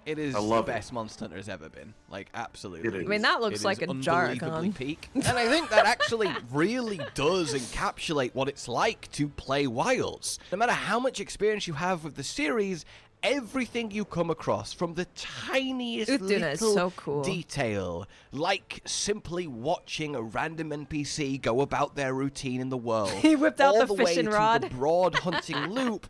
It is the best Monster Hunter has ever been. Like, absolutely. I mean, that looks like a unbelievably peak. And I think that actually really does encapsulate what it's like to play Wilds. No matter how much experience you have with the series, everything you come across, from the tiniest little detail, like simply watching a random NPC go about their routine in the world, he whipped out the fishing rod, to the broad hunting loop,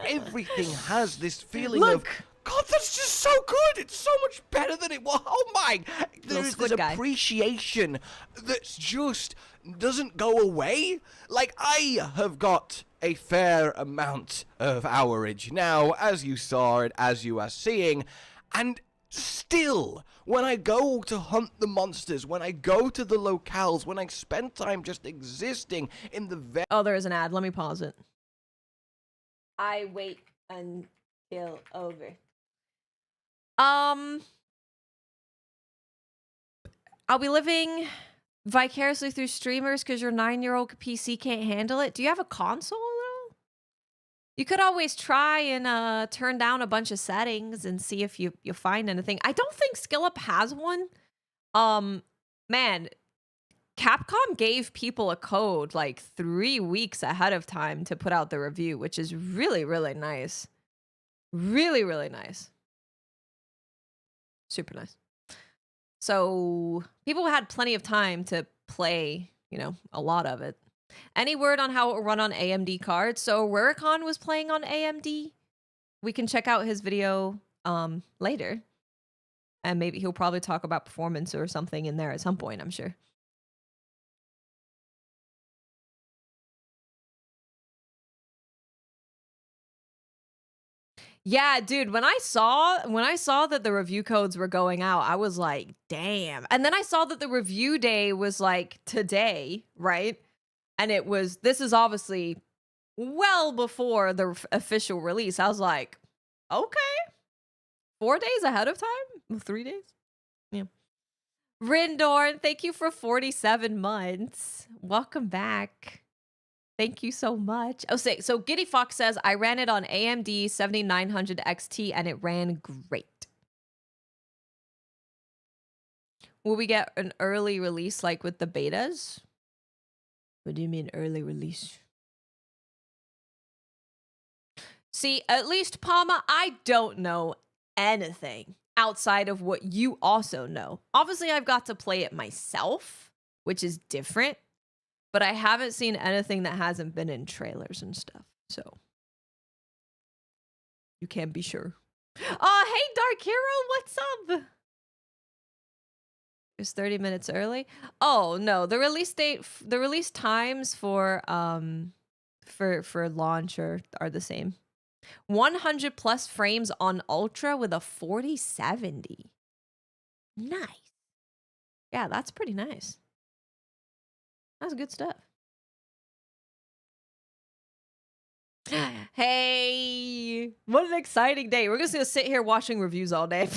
everything has this feeling of, God, that's just so good. It's so much better than it was. Oh my! There's this appreciation that's just doesn't go away. Like, I have got a fair amount of hourage now, as you saw and as you are seeing, and still, when I go to hunt the monsters, when I go to the locales, when I spend time just existing in the Oh, there is an ad. Let me pause it. I wait until over. I'll be living vicariously through streamers because your 9-year-old PC can't handle it. Do you have a console though? You could always try and turn down a bunch of settings and see if you find anything. I don't think SkillUp has one. Man, Capcom gave people a code like 3 weeks ahead of time to put out the review, which is really, really nice. Really, really nice. Super nice. So people had plenty of time to play, you know, a lot of it. Any word on how it will run on AMD cards? So Rurikon was playing on AMD. We can check out his video later. And maybe he'll probably talk about performance or something in there at some point, I'm sure. Yeah, dude, when I saw that the review codes were going out, I was like, damn. And then I saw that the review day was like today, right? And this is obviously well before the official release. I was like, okay. 4 days ahead of time? 3 days? Yeah. Rindorn, thank you for 47 months. Welcome back. Thank you so much. Oh, so Giddy Fox says, I ran it on AMD 7900 XT and it ran great. Will we get an early release like with the betas? What do you mean early release? See, at least, Palma, I don't know anything outside of what you also know. Obviously, I've got to play it myself, which is different. But I haven't seen anything that hasn't been in trailers and stuff. So you can't be sure. Oh, hey, Dark Hero, what's up? It's 30 minutes early. Oh no, the release times for launch are the same. 100 plus frames on Ultra with a 4070. Nice. Yeah, that's pretty nice. That's good stuff. Hey, what an exciting day. We're just going to sit here watching reviews all day.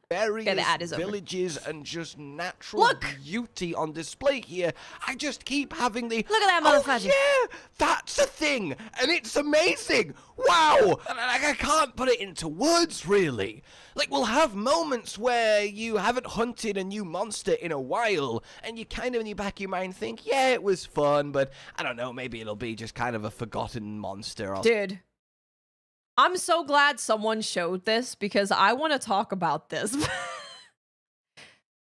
various ad is over. villages and just natural beauty on display here. I just keep having the Look at that motherfucker. Oh, yeah, that's a thing, and it's amazing. Wow, and I can't put it into words really. Like, we'll have moments where you haven't hunted a new monster in a while, and you kind of in the back of your mind think, yeah, it was fun, but I don't know, maybe it'll be just kind of a forgotten monster. Dude, I'm so glad someone showed this because I want to talk about this.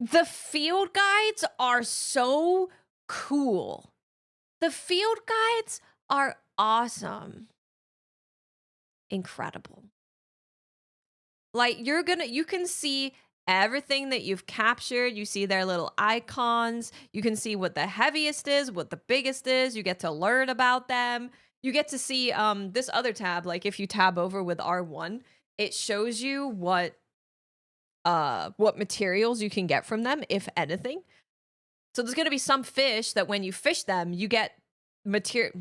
The field guides are so cool. The field guides are awesome. Incredible. Like, you can see everything that you've captured. You see their little icons. You can see what the heaviest is, what the biggest is. You get to learn about them. You get to see this other tab. Like, if you tab over with R1, it shows you what materials you can get from them, if anything. So there's going to be some fish that when you fish them, you get material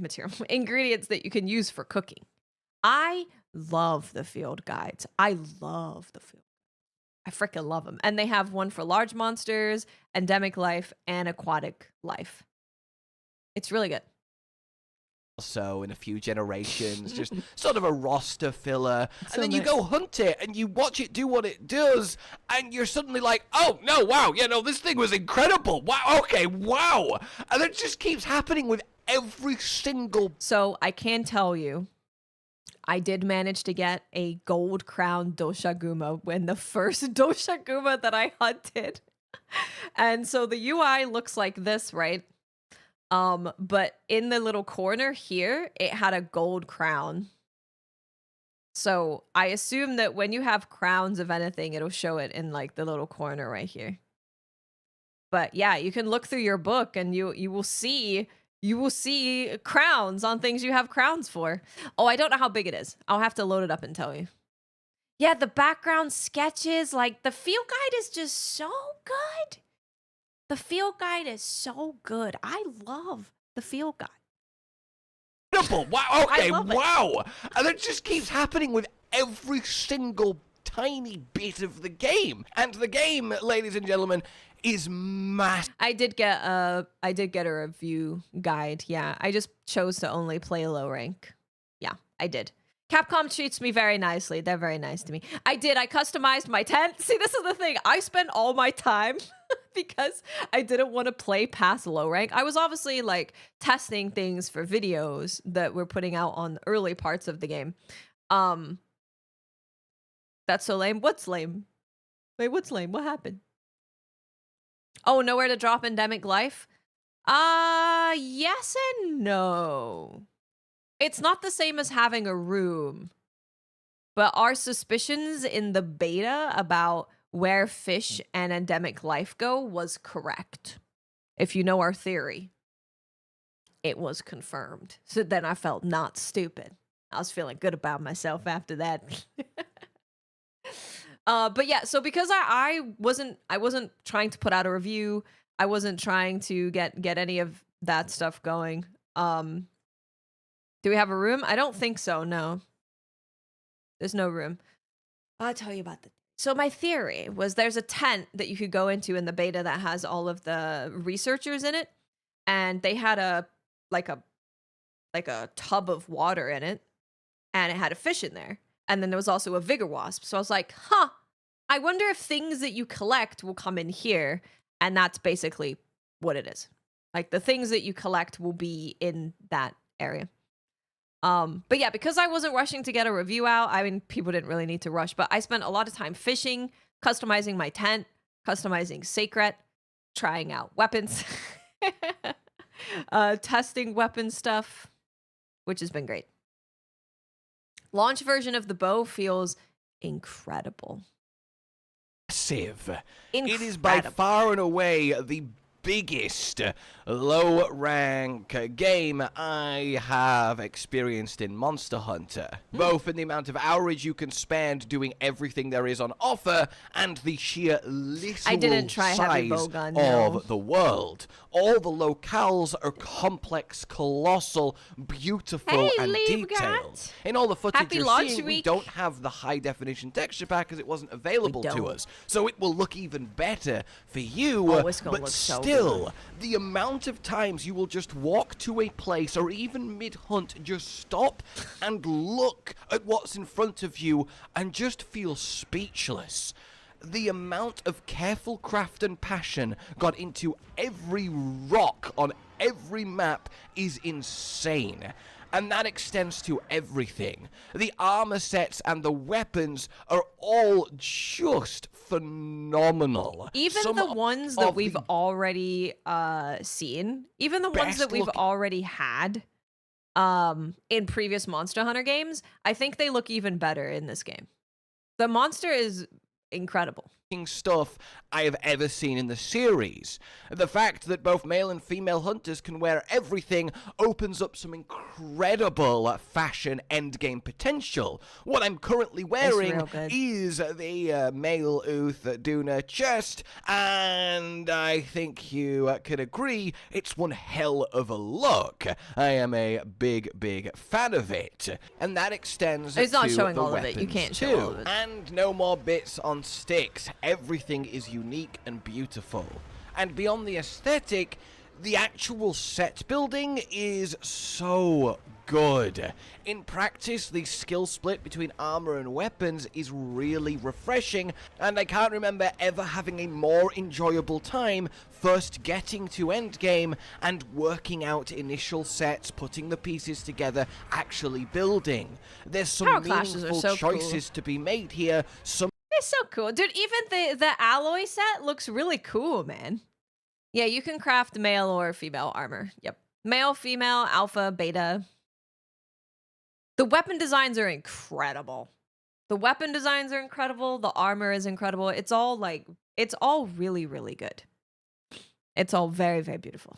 ingredients that you can use for cooking. I love the field guides. I freaking love them. And they have one for large monsters, endemic life, and aquatic life. It's really good. So in a few generations, just sort of a roster filler, So and then you nice. go hunt it and you watch it do what it does, and you're suddenly like, oh no, wow, yeah, no, this thing was incredible, wow, okay, wow, and it just keeps happening with every single. So I can tell you, I did manage to get a gold crown doshaguma when the first doshaguma that I hunted, and so the UI looks like this, right? But in the little corner here, it had a gold crown. So I assume that when you have crowns of anything, it'll show it in like the little corner right here. But yeah, you can look through your book and you will see crowns on things you have crowns for. Oh, I don't know how big it is. I'll have to load it up and tell you. Yeah, the background sketches, like the field guide is just so good. The field guide is so good. I love the field guide. Wow, okay, I love it. wow, and it just keeps happening with every single tiny bit of the game. And the game, ladies and gentlemen, is massive. I did get a review guide. Yeah, I just chose to only play low rank. Yeah, I did. Capcom treats me very nicely. They're very nice to me. I customized my tent. See, this is the thing. I spent all my time because I didn't want to play past low rank. I was obviously like testing things for videos that we're putting out on the early parts of the game. That's so lame. What's lame? Wait, what's lame? What happened? Oh, nowhere to drop endemic life? Yes and no. It's not the same as having a room, but our suspicions in the beta about where fish and endemic life go was correct. If you know our theory, it was confirmed. So then I felt not stupid. I was feeling good about myself after that. But yeah, so because I wasn't trying to put out a review, I wasn't trying to get any of that stuff going. Do we have a room? I don't think so, no. There's no room. I'll tell you about so my theory was there's a tent that you could go into in the beta that has all of the researchers in it, and they had a tub of water in it, and it had a fish in there. And then there was also a vigor wasp. So I was like, I wonder if things that you collect will come in here. And that's basically what it is. Like the things that you collect will be in that area. But yeah, because I wasn't rushing to get a review out, I mean, people didn't really need to rush, but I spent a lot of time fishing, customizing my tent, customizing Sacred, trying out weapons, testing weapon stuff, which has been great. Launch version of the bow feels incredible. Massive. It is by far and away the biggest low rank game I have experienced in Monster Hunter, both in the amount of hours you can spend doing everything there is on offer and the sheer literal I didn't try heavy size bowgun, no. of the world. All the locales are complex, colossal, beautiful, Hey, and Leave detailed. Gat. In all the footage Happy you're launch seeing, we week. don't have the high definition texture pack because it wasn't available to don't. us, so it will look even better for you. Oh, it's gonna but look so still, good. the amount of times you will just walk to a place or even mid-hunt, just stop and look at what's in front of you and just feel speechless. The amount of careful craft and passion got into every rock on every map is insane. And that extends to everything. The armor sets and the weapons are all just phenomenal. Even Some the ones that of we've the already seen, even the ones that best we've look- already had in previous Monster Hunter games, I think they look even better in this game. The monster is incredible. stuff I have ever seen in the series. The fact that both male and female hunters can wear everything opens up some incredible fashion endgame potential. What I'm currently wearing real good. is the male Uth Duna chest, and I think you can agree it's one hell of a look. I am a big fan of it. And that extends It's not to showing the all of it. You weapons can't show too. all of it. And no more bits on sticks. Everything is unique and beautiful. And beyond the aesthetic, the actual set building is so good. In practice, the skill split between armor and weapons is really refreshing, and I can't remember ever having a more enjoyable time first getting to endgame and working out initial sets, putting the pieces together, actually building. There's some Power clashes are meaningful so cool. choices to be made here. Some It's so cool. Dude, even the alloy set looks really cool, man. Yeah, you can craft male or female armor. Yep. Male, female, alpha, beta. The weapon designs are incredible. The weapon designs are incredible. The armor is incredible. It's all really, really good. It's all very, very beautiful.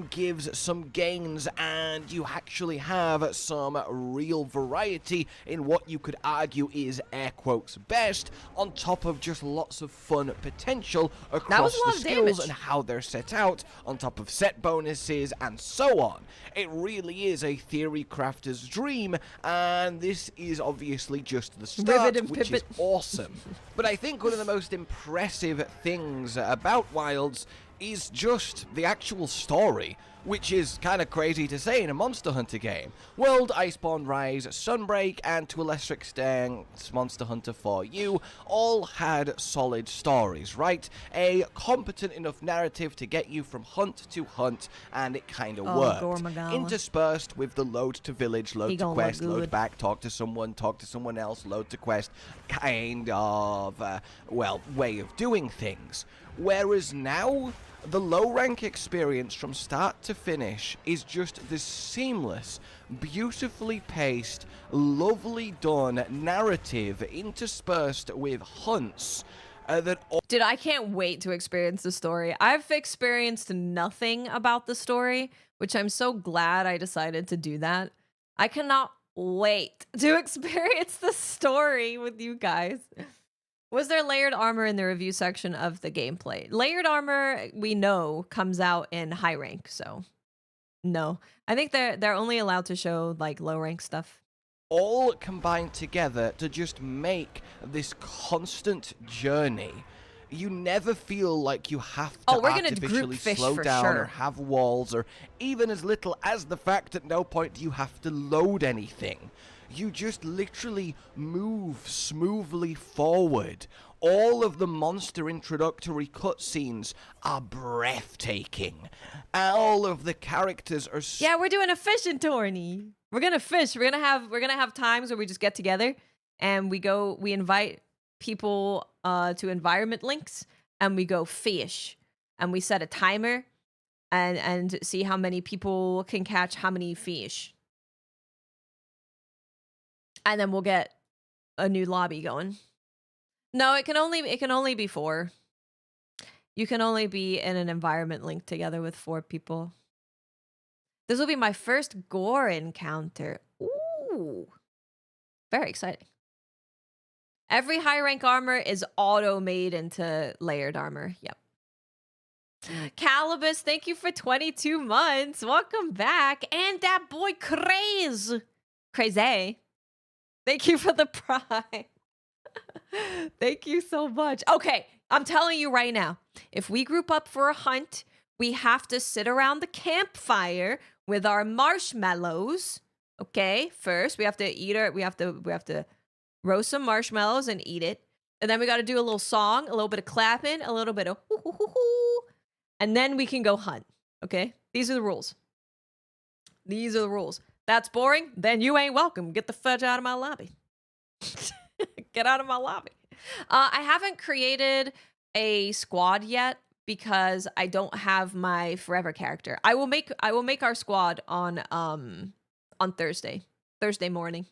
gives, some gains, and you actually have some real variety in what you could argue is air quotes best, on top of just lots of fun potential across the skills and how they're set out, on top of set bonuses and so on. It really is a theory crafter's dream, and this is obviously just the start, which is awesome. But I think one of the most impressive things about Wilds is just the actual story, which is kind of crazy to say in a Monster Hunter game. World, Iceborne Rise, Sunbreak, and to a lesser extent Monster Hunter 4U all had solid stories, right? A competent enough narrative to get you from hunt to hunt, and it kind of worked. Interspersed with the load to village, load to quest, load back, talk to someone else, load to quest, kind of, way of doing things. Whereas now, the low-rank experience from start to finish is just this seamless, beautifully paced, lovely done narrative interspersed with hunts Dude, I can't wait to experience the story. I've experienced nothing about the story, which I'm so glad I decided to do that. I cannot wait to experience the story with you guys. Was there layered armor in the review section of the gameplay? Layered armor, we know, comes out in high rank, so no. I think they're only allowed to show like low rank stuff. all combined together to just make this constant journey. You never feel like you have to artificially slow down or have walls, or even as little as the fact at no point do you have to load anything. You just literally move smoothly forward. All of the monster introductory cutscenes are breathtaking. All of the characters are yeah, we're doing a fishing tourney. We're gonna fish. We're gonna have times where we just get together and we invite people to environment links and we go fish, and we set a timer and see how many people can catch how many fish. And then we'll get a new lobby going. No, it can only be 4. You can only be in an environment linked together with 4 people. This will be my first gore encounter. Ooh. Very exciting. Every high rank armor is auto-made into layered armor. Yep. Calibus, thank you for 22 months. Welcome back. And that boy Craze. Crazy. Thank you for the prime. Thank you so much. Okay, I'm telling you right now, if we group up for a hunt, we have to sit around the campfire with our marshmallows. Okay, first we have to eat our, we have to roast some marshmallows and eat it. And then we got to do a little song, a little bit of clapping, a little bit of hoo, hoo, hoo, hoo, and then we can go hunt. Okay, these are the rules. These are the rules. That's boring? Then you ain't welcome. Get the fudge out of my lobby. Get out of my lobby. I haven't created a squad yet because I don't have my forever character. I will make our squad on Thursday. Thursday morning.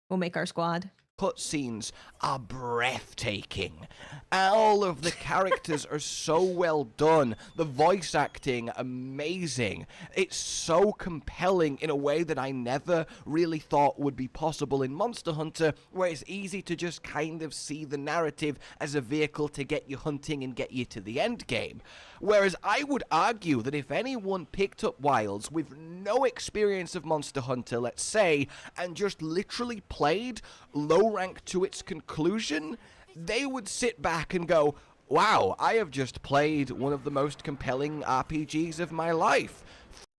We'll make our squad. Cutscenes are breathtaking. All of the characters are so well done. The voice acting, amazing. It's so compelling in a way that I never really thought would be possible in Monster Hunter, where it's easy to just kind of see the narrative as a vehicle to get you hunting and get you to the end game. Whereas I would argue that if anyone picked up Wilds with no experience of Monster Hunter, let's say, and just literally played low rank to its conclusion, they would sit back and go, wow, I have just played one of the most compelling RPGs of my life.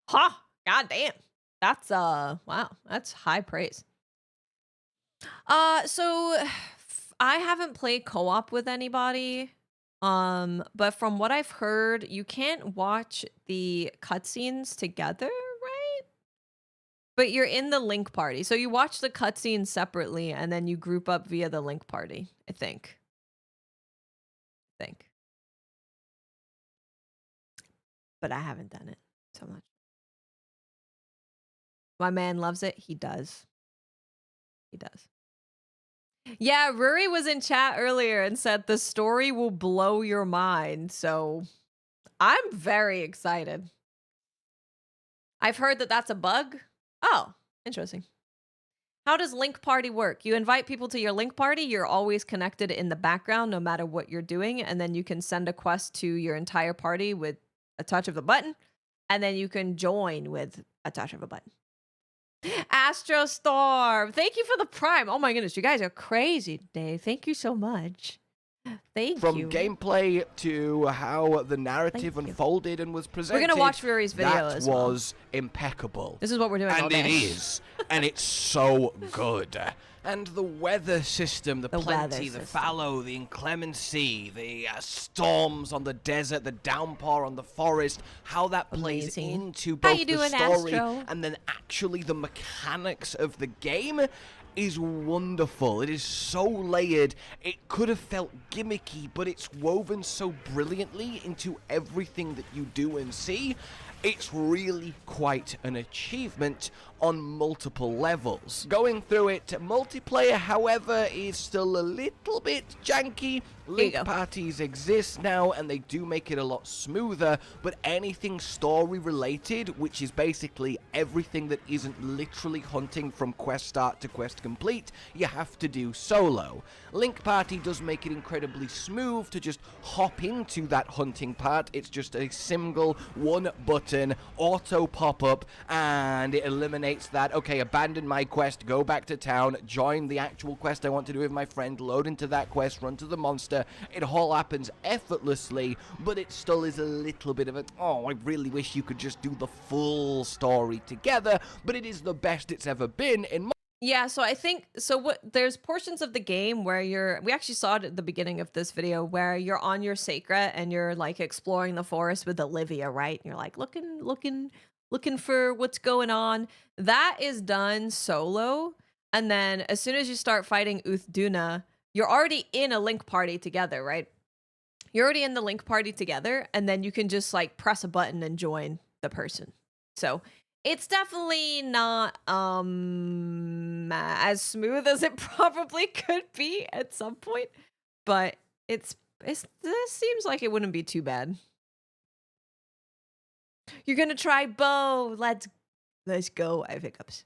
Ha! God damn. That's wow, that's high praise. So I haven't played co-op with anybody. But from what I've heard, you can't watch the cutscenes together, right? But you're in the link party. So you watch the cutscenes separately and then you group up via the link party, I think. But I haven't done it so much. My man loves it. He does. He does. Yeah, Ruri was in chat earlier and said the story will blow your mind. So I'm very excited. I've heard that that's a bug. Oh, interesting. How does Link Party work? You invite people to your Link Party. You're always connected in the background no matter what you're doing. And then you can send a quest to your entire party with a touch of a button. And then you can join with a touch of a button. Astrostorm, thank you for the prime. Oh my goodness, you guys are crazy today. Thank you so much. Thank From you. From gameplay to how the narrative unfolded and was presented. We're going to watch Ruri's video as well. That was impeccable. This is what we're doing all day. And it is. And it's so good. And the weather system, the plenty, the fallow, the inclemency, the storms on the desert, the downpour on the forest, how that plays into both the story and then actually the mechanics of the game is wonderful. It is so layered. It could have felt gimmicky, but it's woven so brilliantly into everything that you do and see. It's really quite an achievement on multiple levels. Going through it, multiplayer, however, is still a little bit janky. Link parties exist now, and they do make it a lot smoother, but anything story related, which is basically everything that isn't literally hunting from quest start to quest complete, you have to do solo. Link Party does make it incredibly smooth to just hop into that hunting part. It's just a single one button auto pop-up, and it eliminates that, okay, abandon my quest, go back to town, join the actual quest I want to do with my friend, load into that quest, run to the monster. It all happens effortlessly, but it still is a little bit of a, oh, I really wish you could just do the full story together, but it is the best it's ever been in. Yeah, so I think, there's portions of the game where we actually saw it at the beginning of this video, where you're on your Sacred and you're like exploring the forest with Olivia, right? And you're like looking for what's going on. That is done solo. And then as soon as you start fighting Uthduna, you're already in a link party together, right? You're already in the link party together, and then you can just like press a button and join the person. So it's definitely not as smooth as it probably could be at some point, but it's This seems like it wouldn't be too bad. You're gonna try bow. Let's go. I have hiccups.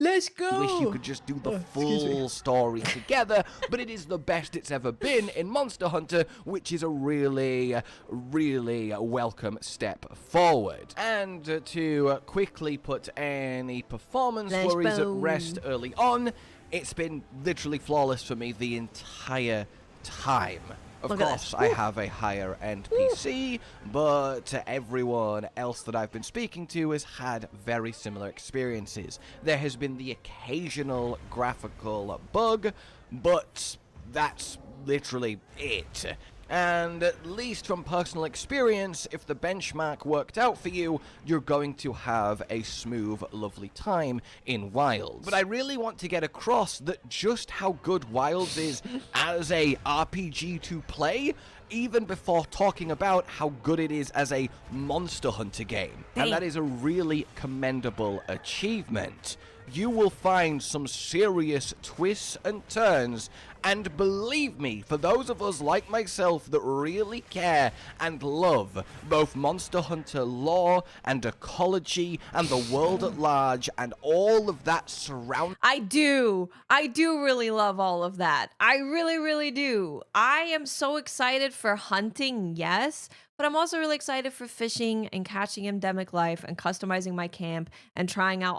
Let's go. Wish you could just do the full story together, but it is the best it's ever been in Monster Hunter, which is a really, really welcome step forward. And to quickly put any performance worries at rest early on, it's been literally flawless for me the entire time. Of course, I have a higher end PC, but everyone else that I've been speaking to has had very similar experiences. There has been the occasional graphical bug, but that's literally it. And at least from personal experience, if the benchmark worked out for you, you're going to have a smooth, lovely time in Wilds. But I really want to get across that just how good Wilds is as a RPG to play, even before talking about how good it is as a Monster Hunter game. And that is a really commendable achievement. You will find some serious twists and turns, and believe me, for those of us like myself that really care and love both Monster Hunter lore and ecology and the world at large and all of that surrounding... I do really love all of that. I really, really do. I am so excited for hunting, yes, but I'm also really excited for fishing and catching endemic life and customizing my camp and trying out.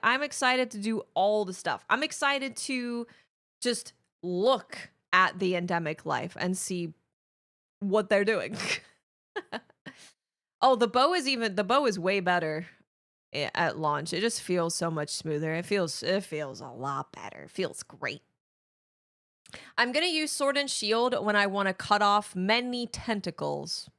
I'm excited to do all the stuff. I'm excited to just look at the endemic life and see what they're doing. Oh, the bow is way better at launch. It just feels so much smoother. It feels a lot better. It feels great. I'm gonna use Sword and Shield when I want to cut off many tentacles.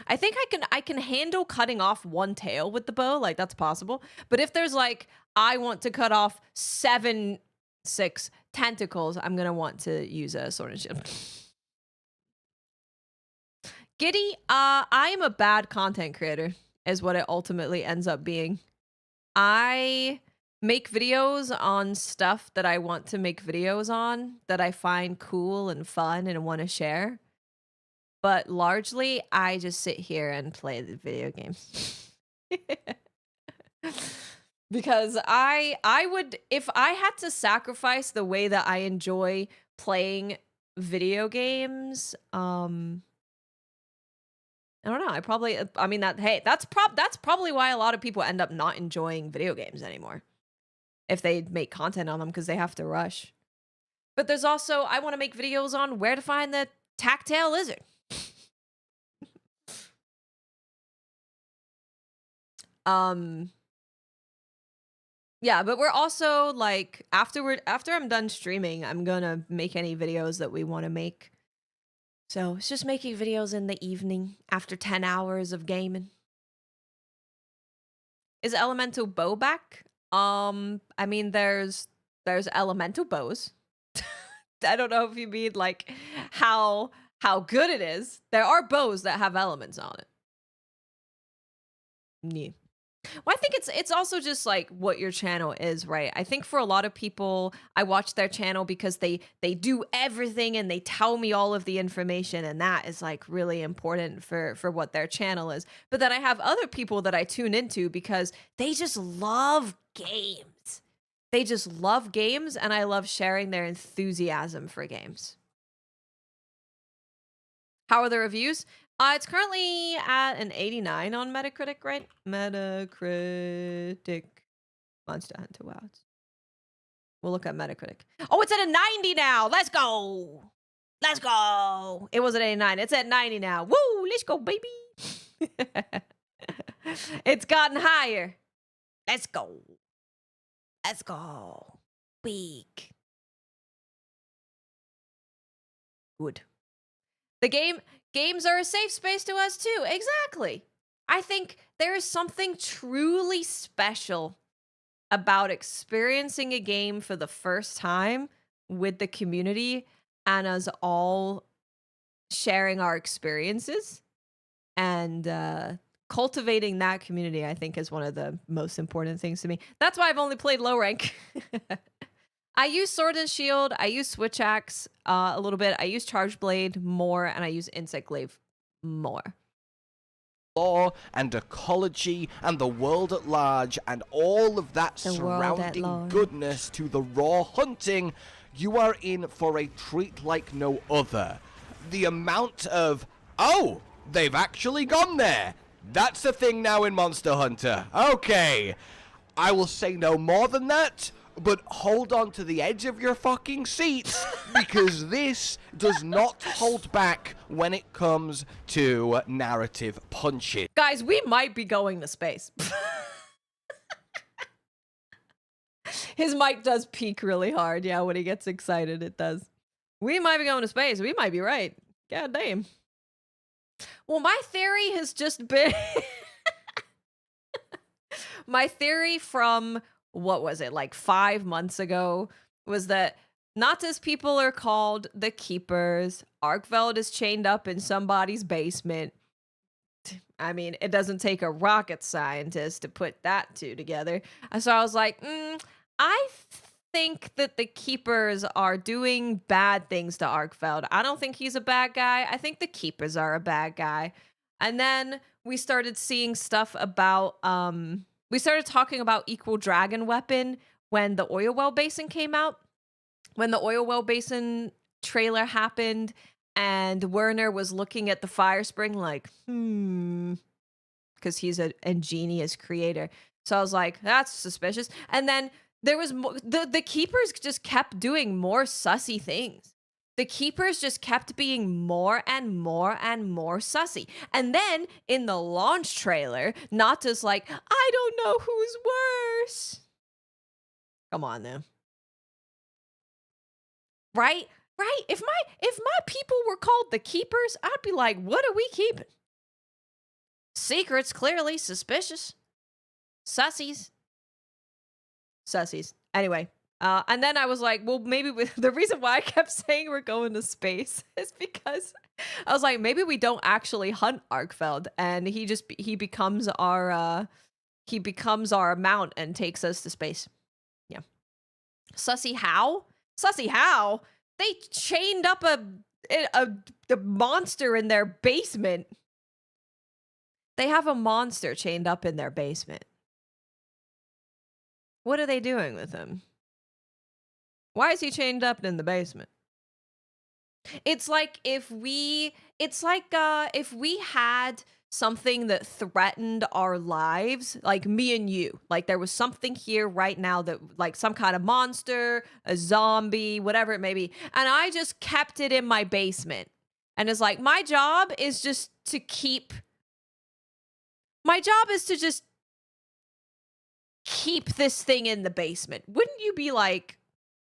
I think I can handle cutting off one tail with the bow, like that's possible. But if there's like, I want to cut off 6 tentacles, I'm gonna want to use a Sword and Shield. Giddy, I am a bad content creator, is what it ultimately ends up being. I make videos on stuff that I want to make videos on, that I find cool and fun and want to share. But largely, I just sit here and play the video games. Because I would, if I had to sacrifice the way that I enjoy playing video games, I don't know. That's probably why a lot of people end up not enjoying video games anymore. If they make content on them because they have to rush. But there's also, I want to make videos on where to find the tack-tail lizard. Yeah, but we're also like, after I'm done streaming, I'm gonna make any videos that we want to make. So it's just making videos in the evening after 10 hours of gaming. Is elemental bow back? I mean, there's elemental bows. I don't know if you mean like how good it is. There are bows that have elements on it. Yeah. Well, I think it's also just like what your channel is, right? I think for a lot of people, I watch their channel because they do everything and they tell me all of the information, and that is like really important for what their channel is. But then I have other people that I tune into because they just love games. They just love games, and I love sharing their enthusiasm for games. How are the reviews? It's currently at an 89 on Metacritic, right? Metacritic. Monster Hunter Wilds. We'll look at Metacritic. Oh, it's at a 90 now. Let's go. Let's go. It was at 89. It's at 90 now. Woo, let's go, baby. It's gotten higher. Let's go. Let's go. Big. Good. The games are a safe space to us too. Exactly. I think there is something truly special about experiencing a game for the first time with the community and us all sharing our experiences, and cultivating that community, I think, is one of the most important things to me. That's why I've only played low rank. I use Sword and Shield. I use Switch Axe a little bit. I use Charge Blade more, and I use Insect Glaive more. Law and ecology and the world at large and all of that The world at surrounding large. goodness to the raw hunting, you are in for a treat like no other. The amount of, oh, they've actually gone there. That's a thing now in Monster Hunter. Okay. I will say no more than that, but hold on to the edge of your fucking seats because this does not hold back when it comes to narrative punches. Guys, we might be going to space. His mic does peak really hard. Yeah, when he gets excited, it does. We might be going to space. We might be right. God damn. Well, my theory has just been... My theory from, what was it, like 5 months ago, was that Nata's people are called the Keepers. Arkveld is chained up in somebody's basement. I mean, it doesn't take a rocket scientist to put that two together. And so I was like, I think that the Keepers are doing bad things to Arkveld. I don't think he's a bad guy. I think the Keepers are a bad guy. And then we started seeing stuff about, we started talking about Equal Dragon Weapon when the Oil Well Basin came out. When the Oil Well Basin trailer happened and Werner was looking at the fire spring like, because he's an ingenious creator. So I was like, that's suspicious. And then there was the Keepers just kept doing more sussy things. The Keepers just kept being more and more and more sussy. And then in the launch trailer, Nata's like, I don't know who's worse. Come on now. Right? Right? If my people were called the Keepers, I'd be like, what are we keeping? Secrets, clearly. Suspicious. Sussies. Sussies. Anyway. And then I was like, well, maybe the reason why I kept saying we're going to space is because I was like, maybe we don't actually hunt Arkfeld, and he becomes our mount and takes us to space. Yeah. Sussy how? Sussy how? They chained up the monster in their basement. They have a monster chained up in their basement. What are they doing with him? Why is he chained up in the basement? It's like if we had something that threatened our lives, like me and you, like there was something here right now that like some kind of monster, a zombie, whatever it may be. And I just kept it in my basement. And it's like, my job is just to keep this thing in the basement. Wouldn't you be like,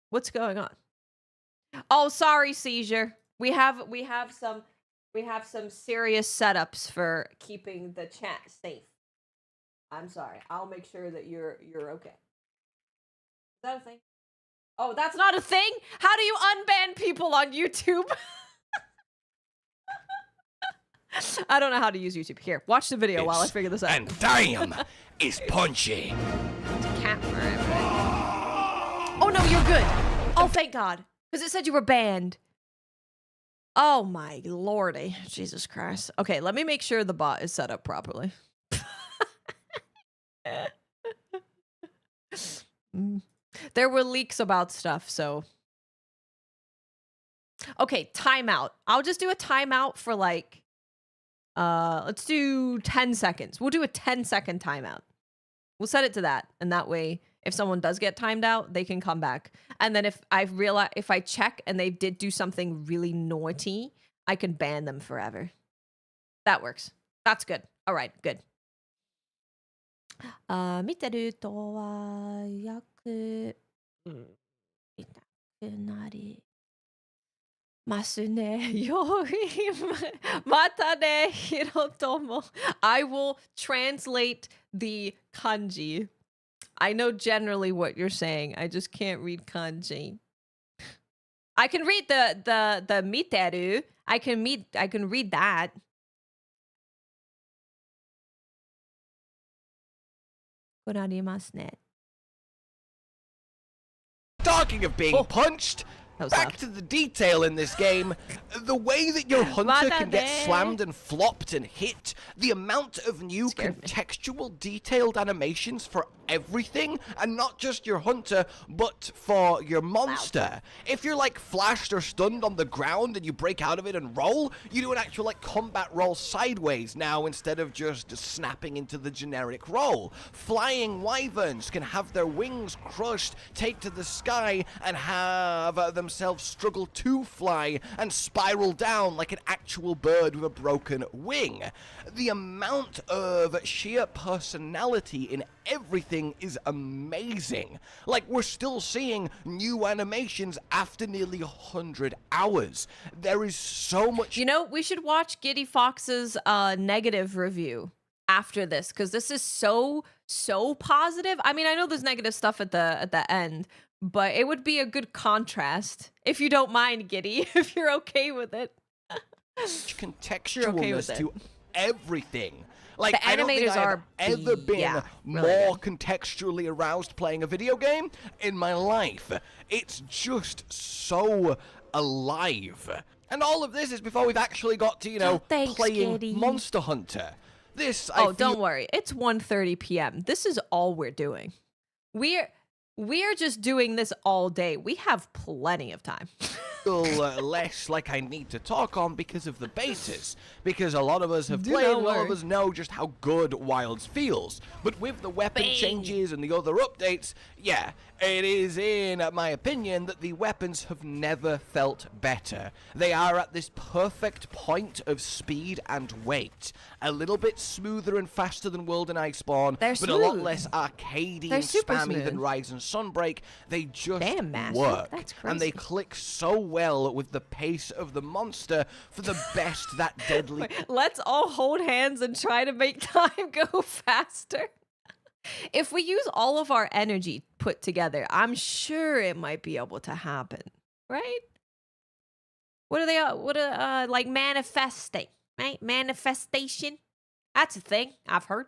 what's going on? Oh, sorry, Seizure. We have some serious setups for keeping the chat safe. I'm sorry. I'll make sure that you're okay. Is that a thing? Oh, that's not a thing? How do you unban people on YouTube? I don't know how to use YouTube. Here, watch the video while I figure this out. And damn, it's punchy. It's a cat forever. Oh no, you're good. Oh, thank God. Because it said you were banned. Oh my lordy. Jesus Christ. Okay, let me make sure the bot is set up properly. There were leaks about stuff, so. Okay, timeout. I'll just do a timeout for like, let's do 10 seconds. We'll do a 10-second timeout. We'll set it to that. And that way, if someone does get timed out, they can come back. And then if I check and they did do something really naughty, I can ban them forever. That works. That's good. All right, good. 見てるとはよく見たくなりますね。よいまたね、ひろとも。I will translate the kanji. I know generally what you're saying. I just can't read kanji. I can read the miteru. I can read that. Talking of being punched, back to the detail in this game. The way that your hunter can get slammed and flopped and hit, the amount of new contextual detailed animations for everything, and not just your hunter, but for your monster. If you're like flashed or stunned on the ground and you break out of it and roll, you do an actual like combat roll sideways now instead of just snapping into the generic roll. Flying wyverns can have their wings crushed, take to the sky, and have themselves struggle to fly and spiral down like an actual bird with a broken wing. The amount of sheer personality in everything is amazing. Like, we're still seeing new animations after nearly 100 hours. There is so much. You know, we should watch Giddy Fox's negative review after this, because this is so positive. I mean, I know there's negative stuff at the end, but it would be a good contrast, if you don't mind, Giddy, if you're okay with it. Contextualness to everything. Like, the animators I've ever been more contextually aroused playing a video game in my life. It's just so alive. And all of this is before we've actually got to, you know, playing Giddy. Monster Hunter. This, don't worry. It's 1:30 p.m. This is all we're doing. We're just doing this all day. We have plenty of time. Less like I need to talk on because of the betas, because a lot of us have played, and all of us know just how good Wilds feels. But with the weapon changes and the other updates, yeah, it is in my opinion that the weapons have never felt better. They are at this perfect point of speed and weight. A little bit smoother and faster than World and Iceborne, but a lot less arcadey and spammy than Rise and Sunbreak. They just work. And they click so well with the pace of the monster for the best that deadly. Wait, let's all hold hands and try to make time go faster. If we use all of our energy put together, I'm sure it might be able to happen, right? What are they? Like manifesting, right? Manifestation. That's a thing I've heard.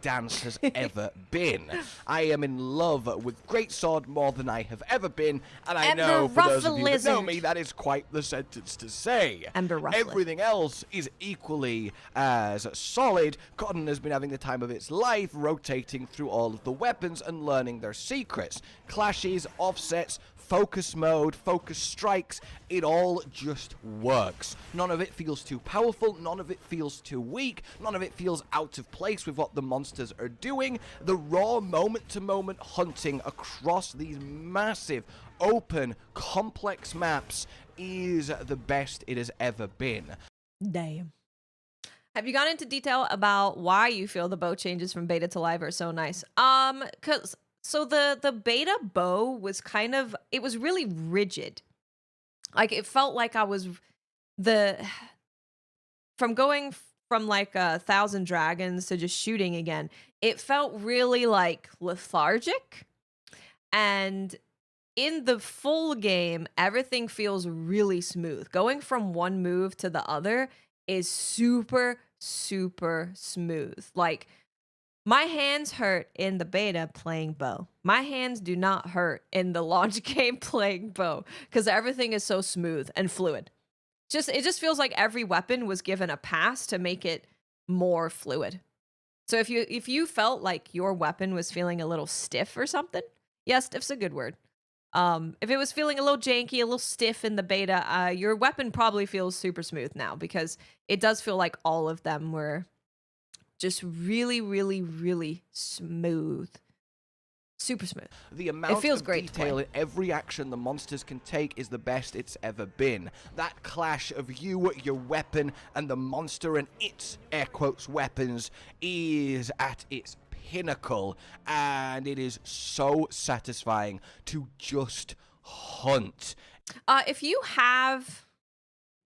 Dance has ever been. I am in love with Greatsword more than I have ever been, and I know for those of you that know me, that is quite the sentence to say. Everything else is equally as solid. Cotton has been having the time of its life, rotating through all of the weapons and learning their secrets. Clashes, offsets, focus mode, focus strikes, it all just works. None of it feels too powerful, none of it feels too weak, none of it feels out of place with what the monsters are doing. The raw moment-to-moment hunting across these massive, open, complex maps is the best it has ever been. Damn. Have you gone into detail about why you feel the bow changes from beta to live are so nice? So the beta bow was kind of, it was really rigid. Like, it felt like I was from going from like 1,000 dragons to just shooting again, it felt really like lethargic. And in the full game, everything feels really smooth. Going from one move to the other is super, super smooth. Like, my hands hurt in the beta playing bow. My hands do not hurt in the launch game playing bow because everything is so smooth and fluid. It just feels like every weapon was given a pass to make it more fluid. So if you felt like your weapon was feeling a little stiff or something, yeah, stiff's a good word. If it was feeling a little janky, a little stiff in the beta, your weapon probably feels super smooth now because it does feel like all of them were just really, really, really smooth. Super smooth. The amount of detail in every action the monsters can take is the best it's ever been. That clash of you, your weapon, and the monster and its, air quotes, weapons is at its pinnacle, and it is so satisfying to just hunt. If you have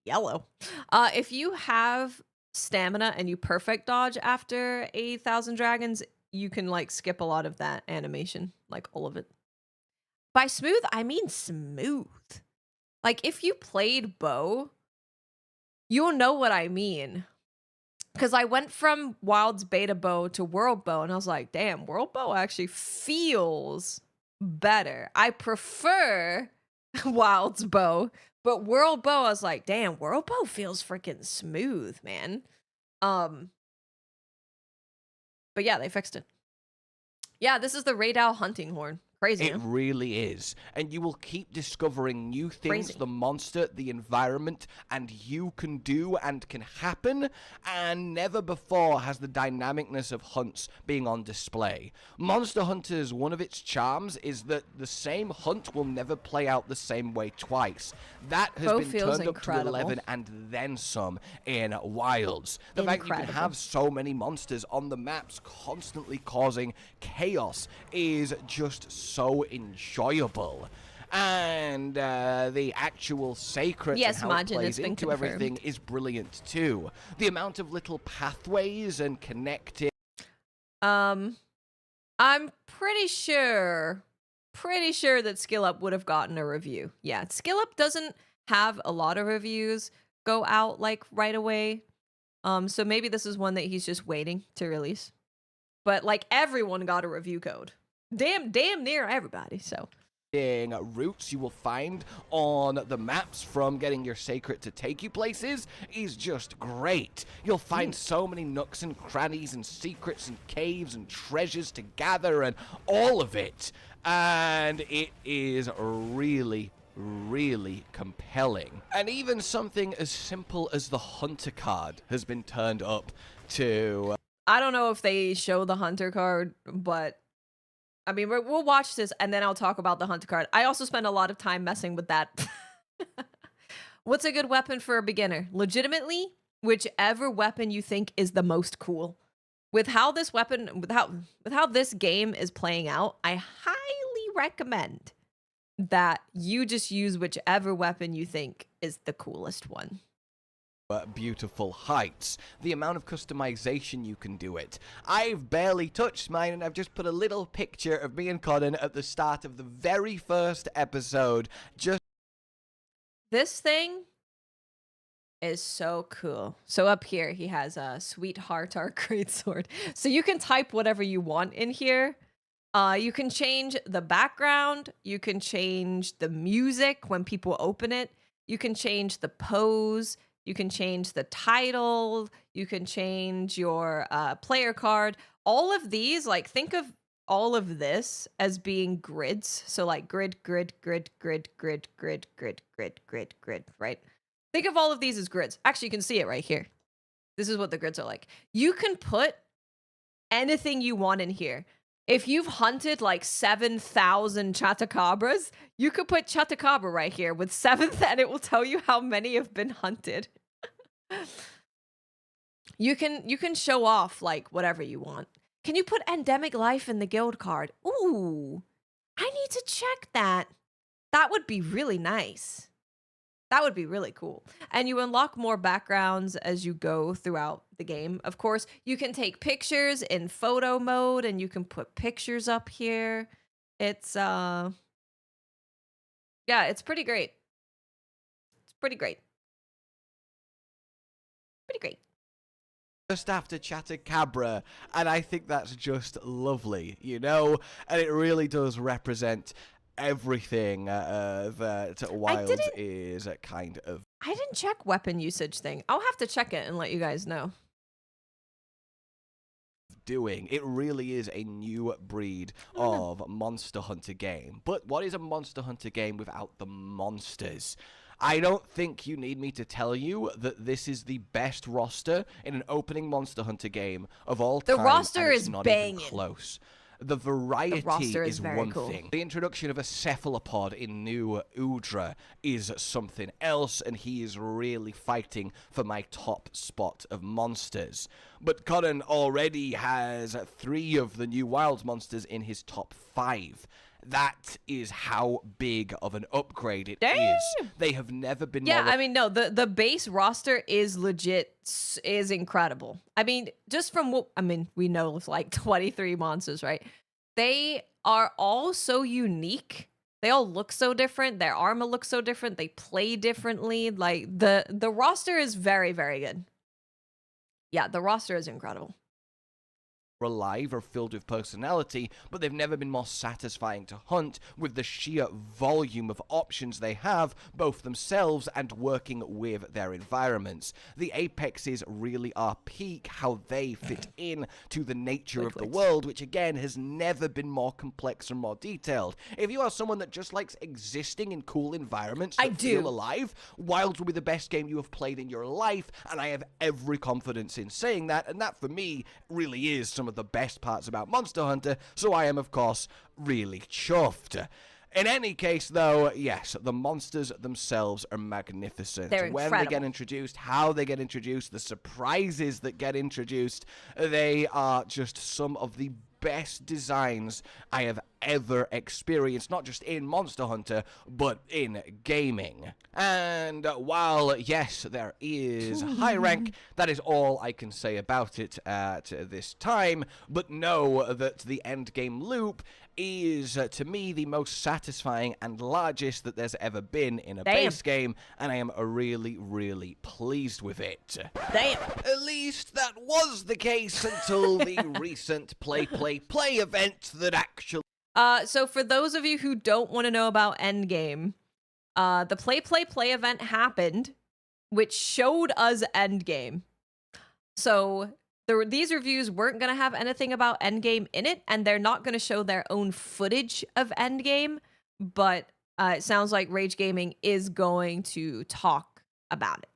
if you have stamina and you perfect dodge after 1,000 dragons, you can like skip a lot of that animation, like all of it. By smooth, I mean smooth. Like, if you played bow, you'll know what I mean. Because I went from Wild's beta bow to World bow, and I was like, damn, World bow actually feels better. I prefer Wild's bow, but World bow, I was like, damn, World bow feels freaking smooth, man. But yeah, they fixed it. Yeah, this is the Raydal hunting horn. Crazy. It really is. And you will keep discovering new things Crazy. the monster, the environment, and you can do and can happen. And never before has the dynamicness of hunts being on display. Monster Hunters, one of its charms is that the same hunt will never play out the same way twice. That has Bow been feels turned up to incredible. 11 and then some in Wilds. The fact you can have so many monsters on the maps constantly causing chaos is just so enjoyable. And the actual sacred Yes, and how it Majin, plays it's been into confirmed. everything is brilliant too. The amount of little pathways and connecting. I'm pretty sure that Skill Up would have gotten a review. Yeah, Skill Up doesn't have a lot of reviews go out like right away. So maybe this is one that he's just waiting to release. But like everyone got a review code. Damn near everybody. So routes you will find on the maps from getting your sacred to take you places is just great. You'll find so many nooks and crannies and secrets and caves and treasures to gather and all of it. And it is really compelling. And even something as simple as the hunter card has been turned up to... I don't know if they show the hunter card, but I mean, we'll watch this and then I'll talk about the hunter card. I also spend a lot of time messing with that. What's a good weapon for a beginner? Legitimately, whichever weapon you think is the most cool. With how this weapon, with how this game is playing out, I highly recommend that you just use whichever weapon you think is the coolest one. Beautiful heights, the amount of customization you can do it. I've barely touched mine, and I've just put a little picture of me and Conan at the start of the very first episode. Just this thing is so cool. So up here, he has a Sweetheart, our greatsword. So you can type whatever you want in here. You can change the background. You can change the music when people open it. You can change the pose. You can change the title. You can change your player card. All of these, like, think of all of this as being grids. So like grid, right? Think of all of these as grids. Actually, you can see it right here. This is what the grids are like. You can put anything you want in here. If you've hunted like 7,000 Chatacabras, you could put Chatacabra right here with 7th and it will tell you how many have been hunted. You can show off like whatever you want. Can you put endemic life in the guild card? Ooh, I need to check that. That would be really nice. That would be really cool. And you unlock more backgrounds as you go throughout the game. Of course, you can take pictures in photo mode and you can put pictures up here. It's yeah, it's pretty great. It's pretty great. Pretty great. Just after Chatacabra, and I think that's just lovely, you know? And it really does represent everything that Wild is kind of. I didn't check weapon usage thing. I'll have to check it and let you guys know. Doing. It really is a new breed of Monster Hunter game. But what is a Monster Hunter game without the monsters? I don't think you need me to tell you that this is the best roster in an opening Monster Hunter game of all time. The roster is not banging. Even close. The variety is one thing. The introduction of a cephalopod in New Udra is something else, and he is really fighting for my top spot of monsters. But Conan already has 3 of the new Wilds monsters in his top 5. That is how big of an upgrade it is. They have never been more... I mean, no, the base roster is legit, is incredible. I mean, just from what... I mean, we know it's like 23 monsters, right? They are all so unique. They all look so different. Their armor looks so different. They play differently. Like, the roster is very, very good. Yeah, the roster is incredible. alive or filled with personality, but they've never been more satisfying to hunt with the sheer volume of options they have, both themselves and working with their environments. The apexes really are peak how they fit in to the nature of the world, which again has never been more complex or more detailed. If you are someone that just likes existing in cool environments that feel alive, Wilds will be the best game you have played in your life, and I have every confidence in saying that, and that for me really is some of the best parts about Monster Hunter, so I am, of course, really chuffed. In any case, though, yes, the monsters themselves are magnificent. They're when incredible. they get introduced, how they get introduced, the surprises that get introduced, they are just some of the best designs I have ever experienced, not just in Monster Hunter, but in gaming. And while, yes, there is high rank, that is all I can say about it at this time, but know that the endgame loop is, to me, the most satisfying and largest that there's ever been in a base game, and I am really, really pleased with it. Damn. At least that was the case until the recent Play event that actually... So for those of you who don't want to know about Endgame, the Play event happened, which showed us Endgame. So these reviews weren't going to have anything about Endgame in it, and they're not going to show their own footage of Endgame, but it sounds like Rage Gaming is going to talk about it.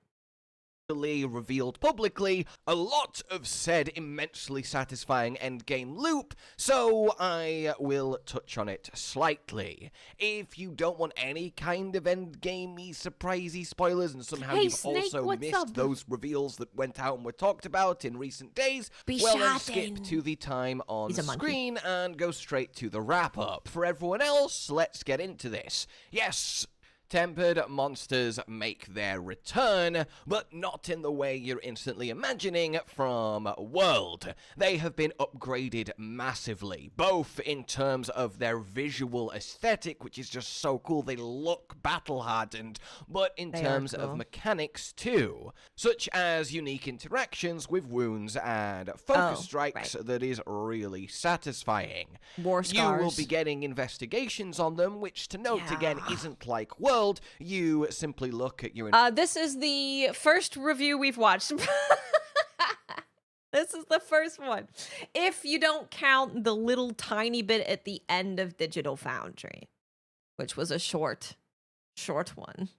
Revealed publicly a lot of said immensely satisfying endgame loop, so I will touch on it slightly. If you don't want any kind of endgamey surprisey spoilers and somehow you've Snake, also what's missed up? those reveals that went out and were talked about in recent days, Be well then shouting. skip to the time on He's a monkey. screen and go straight to the wrap-up. For everyone else, let's get into this. Yes, Tempered monsters make their return, but not in the way you're instantly imagining from World. They have been upgraded massively, both in terms of their visual aesthetic, which is just so cool, they look battle-hardened, but in terms of mechanics too, such as unique interactions with wounds and focus strikes that is really satisfying. War scars. You will be getting investigations on them, which to note again isn't like World. You simply look at your... This is the first review we've watched. This is the first one. If you don't count the little tiny bit at the end of Digital Foundry, which was a short one.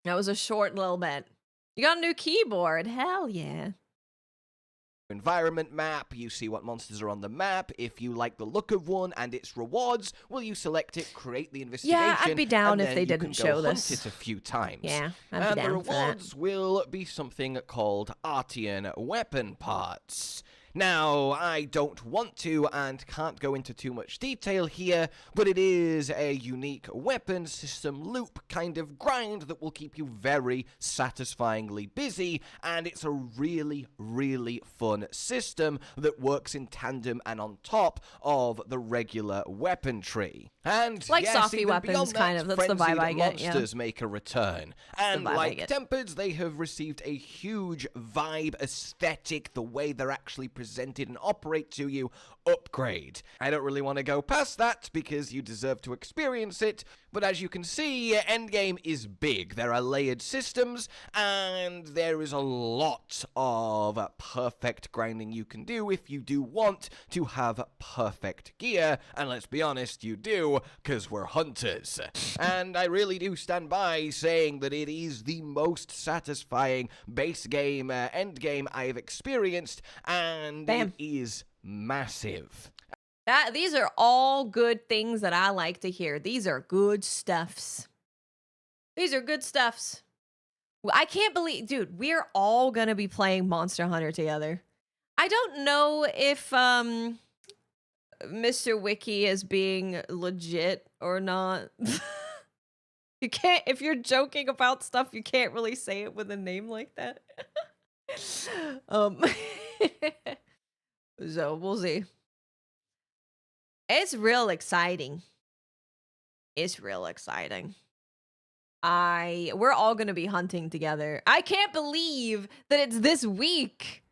That was a short little bit. You got a new keyboard. Hell yeah. Environment map, you see what monsters are on the map. If you like the look of one and its rewards, will you select it, create the investigation? Yeah, I'd be down and if then they you didn't can go show hunt this. it a few times. Yeah, I'd and be the down for that. rewards will be something called Artian weapon parts. Now, I don't want to and can't go into too much detail here, but it is a unique weapon system loop kind of grind that will keep you very satisfyingly busy, and it's a really, really fun system that works in tandem and on top of the regular weapon tree. And like yes, Sophie even weapons, beyond kind that, of. That's the vibe I get, yeah. monsters make a return. And vibe I like get. Tempered, they have received a huge vibe, aesthetic, the way they're actually presented and operate to you, upgrade. I don't really want to go past that because you deserve to experience it, but as you can see, Endgame is big. There are layered systems, and there is a lot of perfect grinding you can do if you do want to have perfect gear, and let's be honest, you do, because we're hunters. And I really do stand by saying that it is the most satisfying base game, endgame I have experienced, and it is massive. These are all good things that I like to hear. These are good stuffs. These are good stuffs. I can't believe, dude, we're all going to be playing Monster Hunter together. I don't know if Mr. Wiki is being legit or not. You can't, if you're joking about stuff, you can't really say it with a name like that. So we'll see. It's real exciting. It's real exciting. We're all gonna be hunting together. I can't believe that it's this week.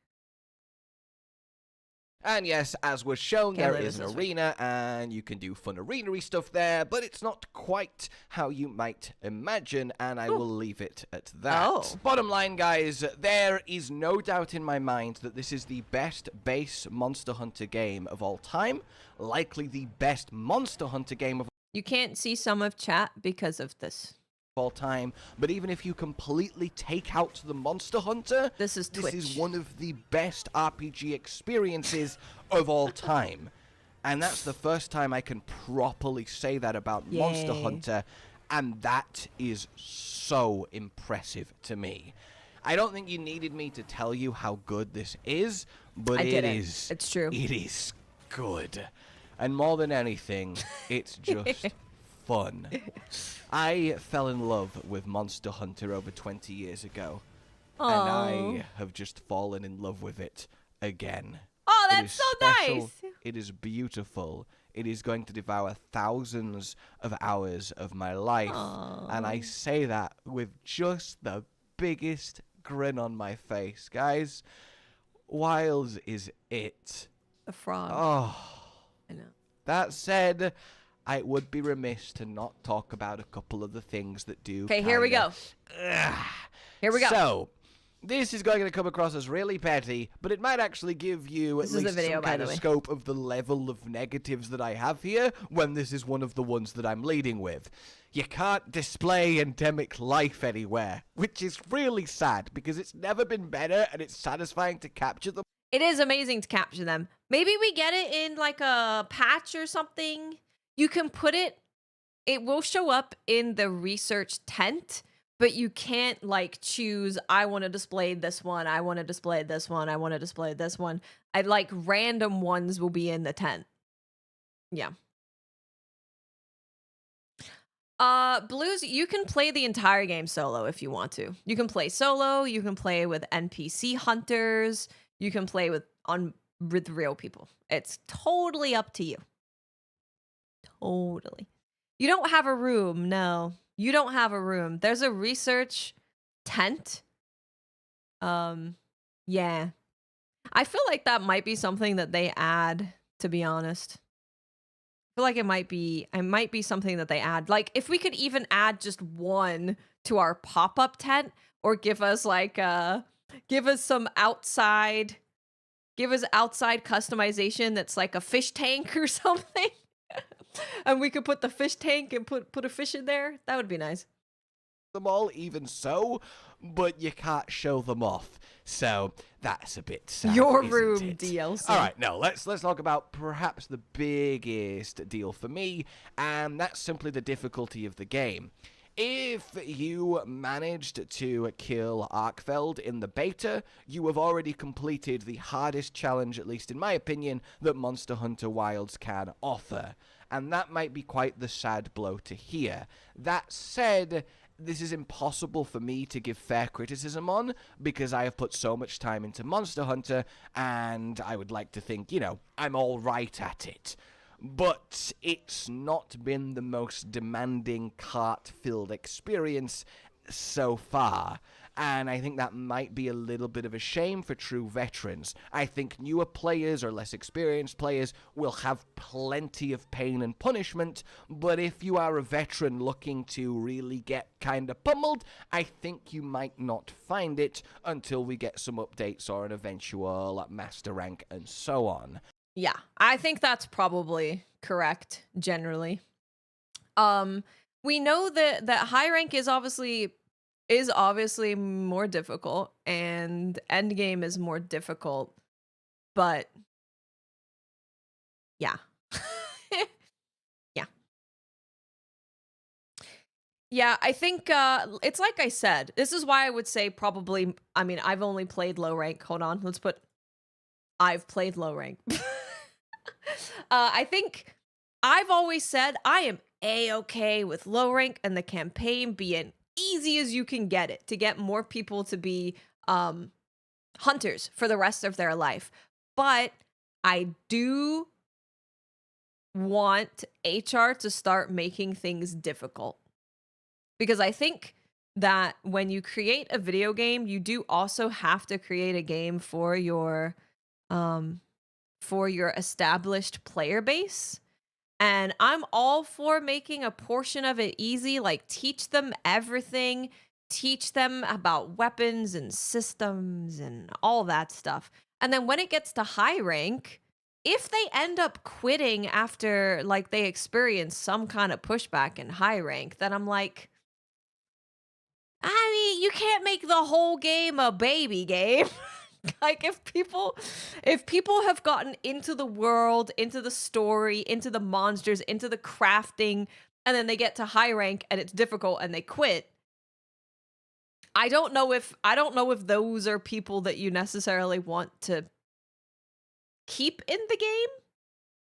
And yes, as was shown, Okay, there that is an is arena, and you can do fun arena-y stuff there, but it's not quite how you might imagine, and I will leave it at that. Oh. Bottom line, guys, there is no doubt in my mind that this is the best base Monster Hunter game of all time, likely the best Monster Hunter game of You can't see some of chat because of this. all time, but even if you completely take out the Monster Hunter, This is Twitch. one of the best RPG experiences of all time. And that's the first time I can properly say that about Monster Yay. Hunter, and that is so impressive to me. I don't think you needed me to tell you how good this is, but I it didn't. is. It's true. It is good. And more than anything, it's just fun. I fell in love with Monster Hunter over 20 years ago, and I have just fallen in love with it again. Oh, It that's is so special. nice. It is beautiful. It is going to devour thousands of hours of my life, and I say that with just the biggest grin on my face, guys. Wilds is it. The frog. Oh. I know. That said, I would be remiss to not talk about a couple of the things that do. Okay, here we go. Here we go. So, this is going to come across as really petty, but it might actually give you at This is the least video, some by kind the of way. scope of the level of negatives that I have here when this is one of the ones that I'm leading with. You can't display endemic life anywhere, which is really sad because it's never been better and it's satisfying to capture them. It is amazing to capture them. Maybe we get it in like a patch or something. You can put it, it will show up in the research tent, but you can't like choose, I want to display this one, I want to display this one, I want to display this one. I like random ones will be in the tent. Yeah. Blues, you can play the entire game solo if you want to. You can play solo, you can play with NPC hunters, you can play with real people. It's totally up to you. Totally. You don't have a room, no. You don't have a room. There's a research tent. Yeah. I feel like that might be something that they add, to be honest. I feel like it might be something that they add. Like if we could even add just one to our pop-up tent, or give us like give us outside customization that's like a fish tank or something. And we could put the fish tank and put a fish in there. That would be nice. Them all, even so, but you can't show them off. So that's a bit sad. Your isn't room it? DLC. All right, now let's talk about perhaps the biggest deal for me, and that's simply the difficulty of the game. If you managed to kill Arkfeld in the beta, you have already completed the hardest challenge, at least in my opinion, that Monster Hunter Wilds can offer. And that might be quite the sad blow to hear. That said, this is impossible for me to give fair criticism on, because I have put so much time into Monster Hunter, and I would like to think, I'm all right at it. But it's not been the most demanding, cart-filled experience so far. And I think that might be a little bit of a shame for true veterans. I think newer players or less experienced players will have plenty of pain and punishment, but if you are a veteran looking to really get kind of pummeled, I think you might not find it until we get some updates or an eventual master rank and so on. Yeah, I think that's probably correct generally. We know that high rank is obviously more difficult, and end game is more difficult, but yeah. Yeah, I think it's like I said, this is why I would say probably, I mean, I've only played low rank. Hold on, let's put I've played low rank. I think I've always said I am A-okay with low rank and the campaign being easy as you can get it to get more people to be hunters for the rest of their life. But I do want HR to start making things difficult. Because I think that when you create a video game, you do also have to create a game for your for your established player base. And I'm all for making a portion of it easy, like teach them everything, teach them about weapons and systems and all that stuff. And then when it gets to high rank, if they end up quitting after like they experience some kind of pushback in high rank, then I'm like, I mean, you can't make the whole game a baby game. Like if people have gotten into the world, into the story, into the monsters, into the crafting, and then they get to high rank and it's difficult and they quit, I don't know if those are people that you necessarily want to keep in the game,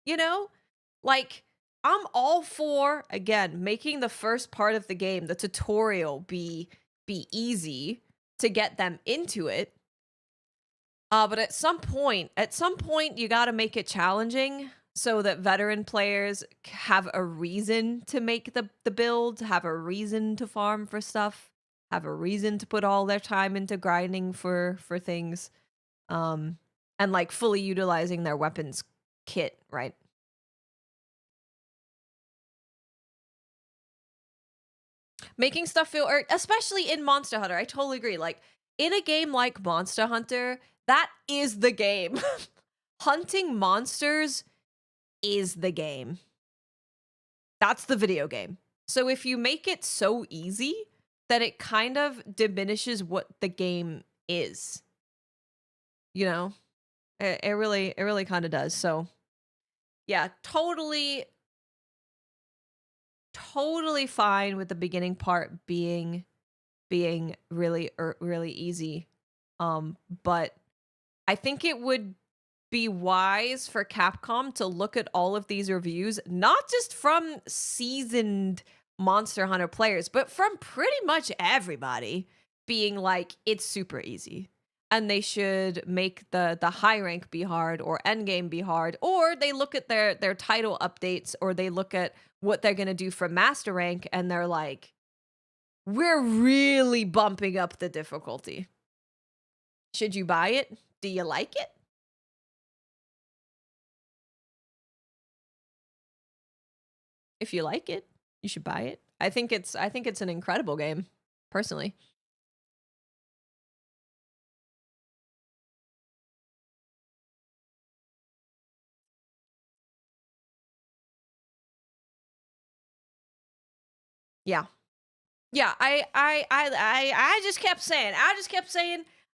you know? Like I'm all for, again, making the first part of the game, the tutorial, be easy to get them into it. But at some point, you got to make it challenging so that veteran players have a reason to make the build, have a reason to farm for stuff, have a reason to put all their time into grinding for things, and like fully utilizing their weapons kit, right? Making stuff feel, especially in Monster Hunter, I totally agree. Like in a game like Monster Hunter, that is the game. Hunting monsters is the game. That's the video game. So if you make it so easy that it kind of diminishes what the game is, you know, it really kind of does. So yeah, totally fine with the beginning part being really easy. But I think it would be wise for Capcom to look at all of these reviews, not just from seasoned Monster Hunter players, but from pretty much everybody being like, it's super easy. And they should make the high rank be hard or endgame be hard, or they look at their title updates, or they look at what they're going to do for master rank and they're like, we're really bumping up the difficulty. Should you buy it? Do you like it? If you like it, you should buy it. I think it's an incredible game, personally. Yeah. Yeah, I just kept saying,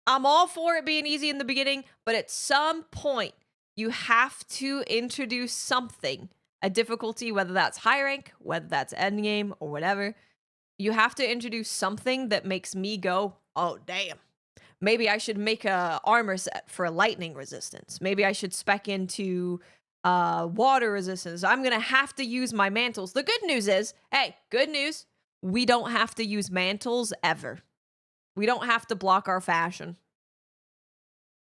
I'm all for it being easy in the beginning, but at some point you have to introduce something, a difficulty, whether that's high rank, whether that's end game or whatever. You have to introduce something that makes me go, oh damn. Maybe I should make a armor set for lightning resistance. Maybe I should spec into water resistance. I'm gonna have to use my mantles. The good news is, hey, good news, we don't have to use mantles ever. We don't have to block our fashion.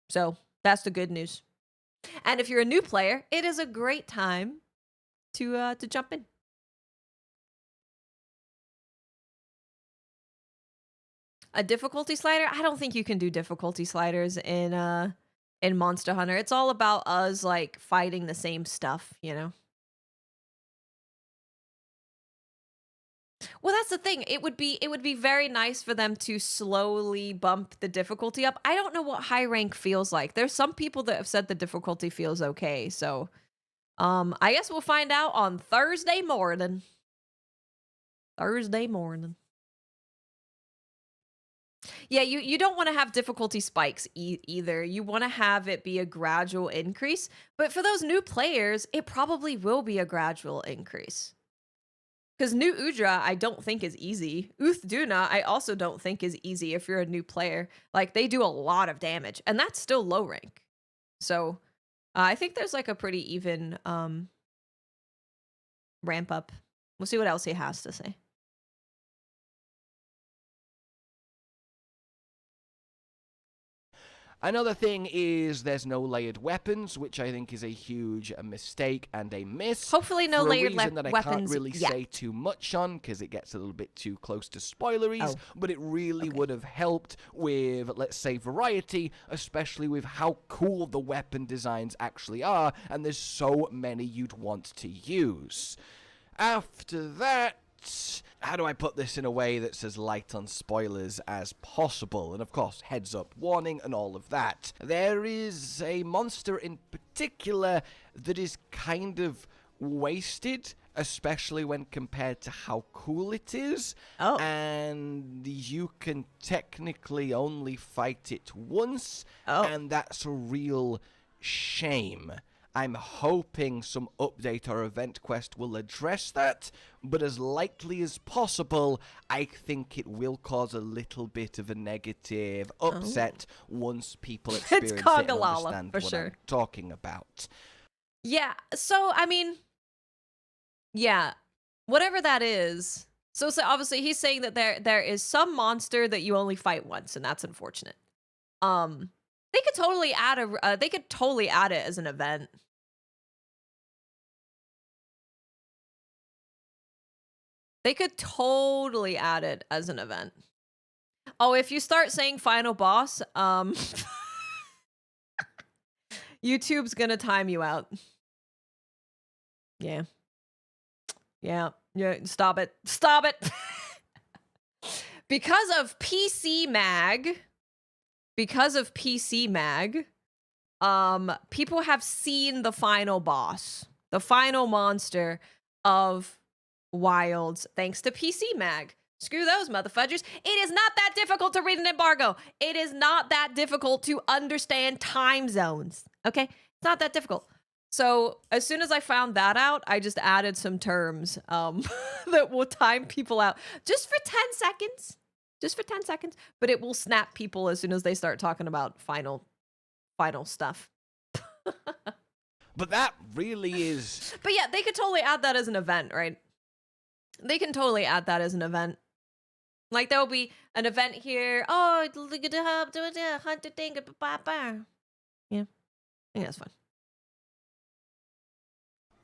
So that's the good news. And if you're a new player, it is a great time to jump in. A difficulty slider? I don't think you can do difficulty sliders in Monster Hunter. It's all about us like fighting the same stuff, you know. Well, that's the thing. It would be very nice for them to slowly bump the difficulty up. I don't know what high rank feels like. There's some people that have said the difficulty feels okay. So, I guess we'll find out on Thursday morning. Yeah, you don't want to have difficulty spikes either. You want to have it be a gradual increase. But for those new players, it probably will be a gradual increase. Because New Udra, I don't think is easy. Uth Duna, I also don't think is easy if you're a new player. Like, they do a lot of damage, and that's still low rank. So, I think there's like a pretty even ramp up. We'll see what else he has to say. Another thing is there's no layered weapons, which I think is a huge mistake and a miss. Hopefully no for layered a reason that I weapons can't really yet. say too much on, because it gets a little bit too close to spoileries, but it really would have helped with, let's say, variety, especially with how cool the weapon designs actually are, and there's so many you'd want to use. After that, how do I put this in a way that's as light on spoilers as possible? And of course, heads up warning and all of that. There is a monster in particular that is kind of wasted, especially when compared to how cool it is. Oh. And you can technically only fight it once, and that's a real shame. I'm hoping some update or event quest will address that, but as likely as possible, I think it will cause a little bit of a negative upset once people experience it and understand what I'm talking about. Yeah, so, I mean, yeah, whatever that is. So obviously he's saying that there is some monster that you only fight once, and that's unfortunate. They could totally add it as an event. They could totally add it as an event. Oh, if you start saying final boss, YouTube's gonna time you out. Yeah. Yeah. Yeah. Stop it. Stop it. Because of PC Mag, people have seen the final boss, the final monster of Wilds, thanks to PC Mag. Screw those motherfudgers. It is not that difficult to read an embargo. It is not that difficult to understand time zones. Okay? It's not that difficult. So as soon as I found that out, I just added some terms that will time people out just for 10 seconds. Just for 10 seconds. But it will snap people as soon as they start talking about final stuff. But that really is... But yeah, they could totally add that as an event, right? They can totally add that as an event. Like, there'll be an event here. Oh, look at the hub, do the hunter thing. Yeah. Yeah, that's fun.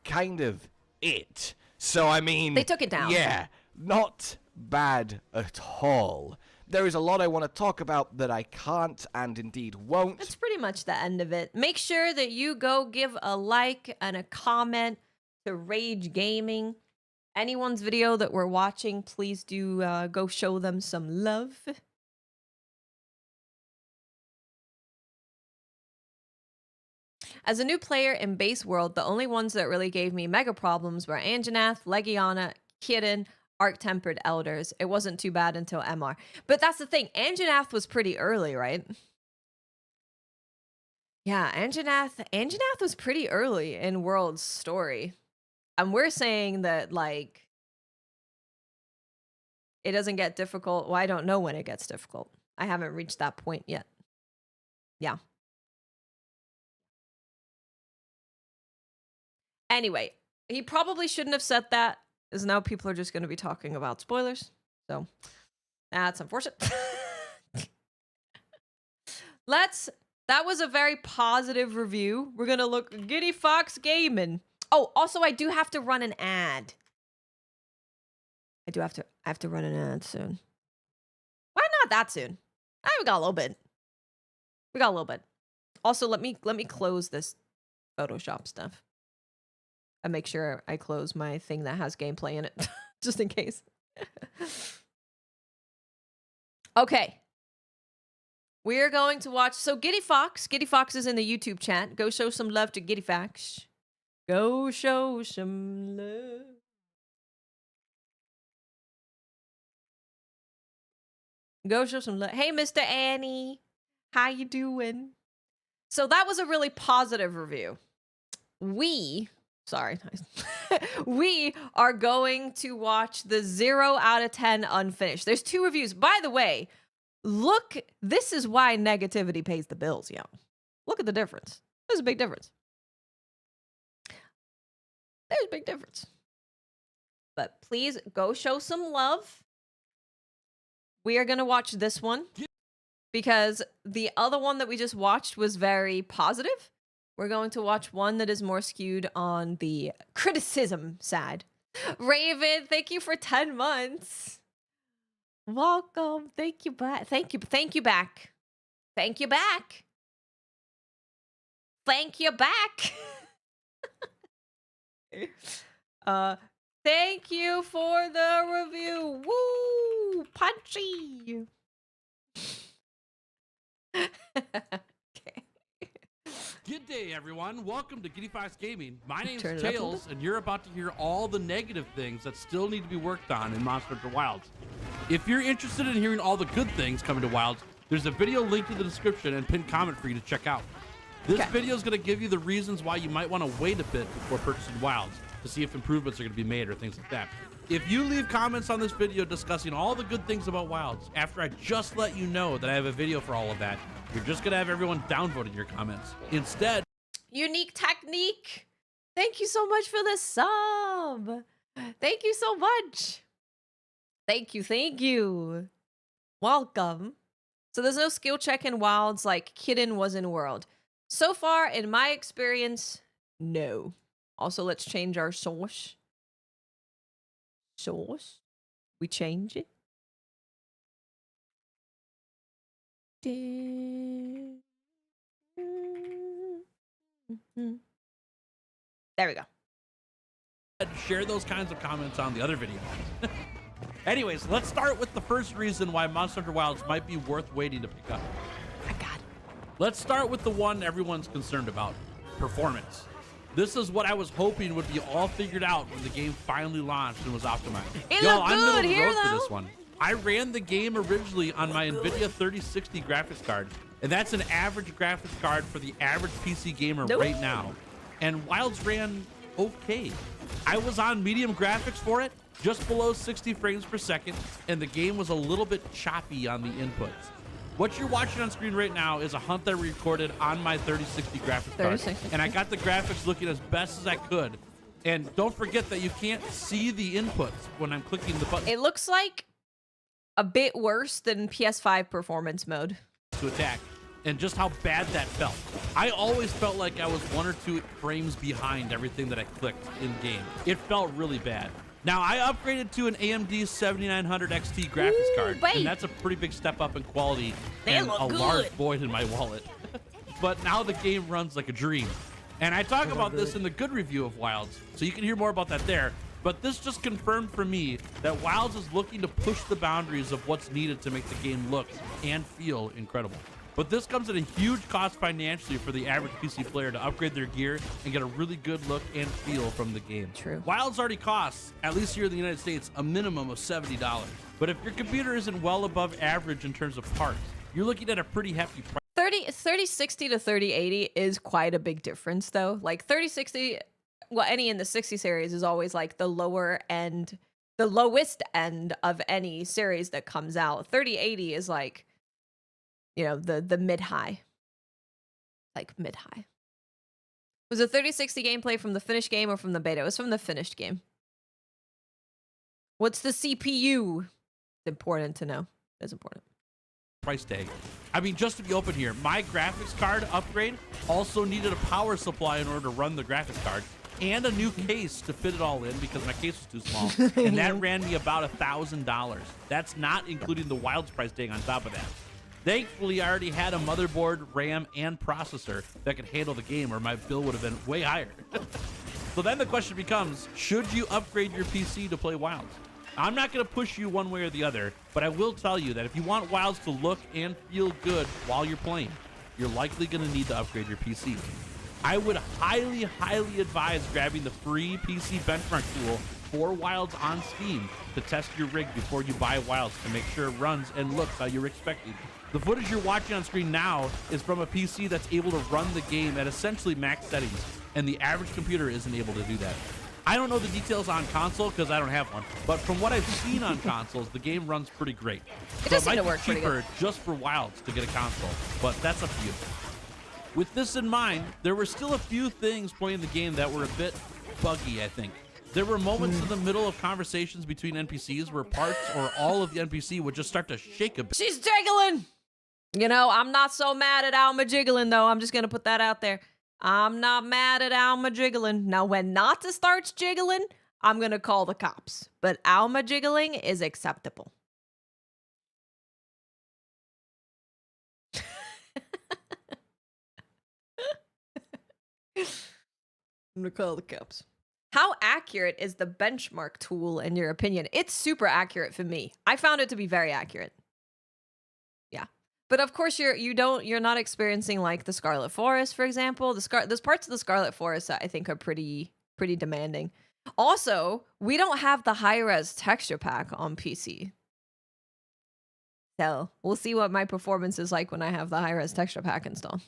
Kind of it. So, I mean... They took it down. Yeah, not bad at all. There is a lot I want to talk about that I can't and indeed won't. That's pretty much the end of it. Make sure that you go give a like and a comment to Rage Gaming. Anyone's video that we're watching, please do go show them some love. As a new player in Base World, the only ones that really gave me mega problems were Anjanath, Legiana, Kirin, Arc-Tempered Elders. It wasn't too bad until MR. But that's the thing, Anjanath was pretty early, right? Yeah, Anjanath was pretty early in World's story. And we're saying that, like, it doesn't get difficult. Well, I don't know when it gets difficult. I haven't reached that point yet. Yeah. Anyway, he probably shouldn't have said that, because now people are just going to be talking about spoilers. So, that's unfortunate. That was a very positive review. We're going to look Giddy Fox Gaming. Oh, also, I do have to run an ad. I have to run an ad soon. Why not that soon? We got a little bit. We got a little bit. Also, let me close this Photoshop stuff. And make sure I close my thing that has gameplay in it. Just in case. Okay. We're going to watch... So, Giddy Fox is in the YouTube chat. Go show some love to Giddy Fox. Go show some love. Go show some love. Hey, Mr. Annie. How you doing? So that was a really positive review. We are going to watch the 0 out of 10 unfinished. There's 2 reviews. By the way, look, this is why negativity pays the bills, yo. Look at the difference. There's a big difference. There's a big difference. But please go show some love. We are going to watch this one because the other one that we just watched was very positive. We're going to watch one that is more skewed on the criticism side. Raven, thank you for 10 months. Welcome. Thank you back. Thank you. Thank you back. Thank you back. Thank you back. Thank you for the review. Woo! Punchy. Okay. Good day, everyone. Welcome to Giddy Fox Gaming. My name's Turn it up a Tails, and you're about to hear all the negative things that still need to be worked on in Monster Hunter Wilds. If you're interested in hearing all the good things coming to Wilds, there's a video linked in the description and pinned comment for you to check out. This video is going to give you the reasons why you might want to wait a bit before purchasing Wilds to see if improvements are going to be made or things like that. If you leave comments on this video discussing all the good things about Wilds after I just let you know that I have a video for all of that, you're just going to have everyone downvoting your comments. Instead, Unique Technique. Thank you so much for the sub. Thank you so much. Thank you. Thank you. Welcome. So there's no skill check in Wilds like Kitten was in World. So far, in my experience, no. Also, let's change our source. Source. We change it. There we go. share those kinds of comments on the other videos. Anyways, let's start with the first reason why Monster Hunter Wilds might be worth waiting to pick up. My God. Let's start with the one everyone's concerned about, performance. This is what I was hoping would be all figured out when the game finally launched and was optimized. I'm middle of the here, road for though. this one. I ran the game originally on my NVIDIA 3060 graphics card, and that's an average graphics card for the average PC gamer right now. And Wilds ran okay. I was on medium graphics for it, just below 60 frames per second, and the game was a little bit choppy on the inputs. What you're watching on screen right now is a hunt that I recorded on my 3060 graphics card, and I got the graphics looking as best as I could. And don't forget that you can't see the inputs when I'm clicking the button. It looks like a bit worse than PS5 performance mode. To attack, and just how bad that felt. I always felt like I was 1 or 2 frames behind everything that I clicked in game. It felt really bad. Now, I upgraded to an AMD 7900 XT graphics card, and that's a pretty big step up in quality and a large void in my wallet. But now the game runs like a dream. And I talk about this in the good review of Wilds, so you can hear more about that there. But this just confirmed for me that Wilds is looking to push the boundaries of what's needed to make the game look and feel incredible. But this comes at a huge cost financially for the average PC player to upgrade their gear and get a really good look and feel from the game. True. Wilds already costs, at least here in the United States, a minimum of $70. But if your computer isn't well above average in terms of parts, you're looking at a pretty hefty price. 3060 to 3080 is quite a big difference, though. Like 3060, well, any in the 60 series is always like the lower end, the lowest end of any series that comes out. 3080 is like, you know, the mid-high. Like mid-high. Was the 3060 gameplay from the finished game or from the beta? It was from the finished game. What's the CPU? It's important to know. It's important. Price tag. I mean, just to be open here, my graphics card upgrade also needed a power supply in order to run the graphics card and a new case to fit it all in because my case was too small. And that ran me about $1,000. That's not including the Wilds price tag on top of that. Thankfully, I already had a motherboard, RAM, and processor that could handle the game, or my bill would have been way higher. So then the question becomes, should you upgrade your PC to play Wilds? I'm not going to push you one way or the other, but I will tell you that if you want Wilds to look and feel good while you're playing, you're likely going to need to upgrade your PC. I would highly, highly advise grabbing the free PC benchmark tool for Wilds on Steam to test your rig before you buy Wilds to make sure it runs and looks how you're expecting. The footage you're watching on screen now is from a PC that's able to run the game at essentially max settings, and the average computer isn't able to do that. I don't know the details on console because I don't have one, but from what I've seen on consoles, the game runs pretty great. So it might be cheaper just for Wilds to get a console, but that's up to you. With this in mind, there were still a few things playing the game that were a bit buggy, I think. There were moments in the middle of conversations between NPCs where parts or all of the NPC would just start to shake a bit. She's jiggling! You know, I'm not so mad at Alma jiggling, though. I'm just going to put that out there. I'm not mad at Alma jiggling. Now, when Nata starts jiggling, I'm going to call the cops. But Alma jiggling is acceptable. I'm going to call the cops. How accurate is the benchmark tool in your opinion? It's super accurate for me. I found it to be very accurate. Yeah. But of course you're not experiencing like the Scarlet Forest, for example. Those parts of the Scarlet Forest that I think are pretty demanding. Also, we don't have the high-res texture pack on PC. So, we'll see what my performance is like when I have the high-res texture pack installed.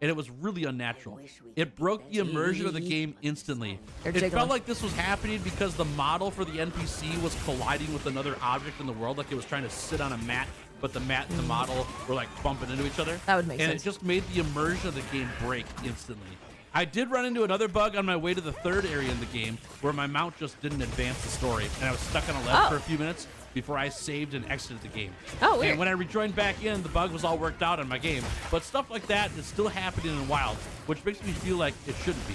And it was really unnatural. It broke the immersion of the game instantly. It felt like this was happening because the model for the NPC was colliding with another object in the world, like it was trying to sit on a mat, but the mat and the model were like bumping into each other. That would make sense. And it just made the immersion of the game break instantly. I did run into another bug on my way to the third area in the game where my mount just didn't advance the story, and I was stuck on a ledge for a few minutes before I saved and exited the game. Oh, weird. And when I rejoined back in, the bug was all worked out on my game. But stuff like that is still happening in Wilds, which makes me feel like it shouldn't be.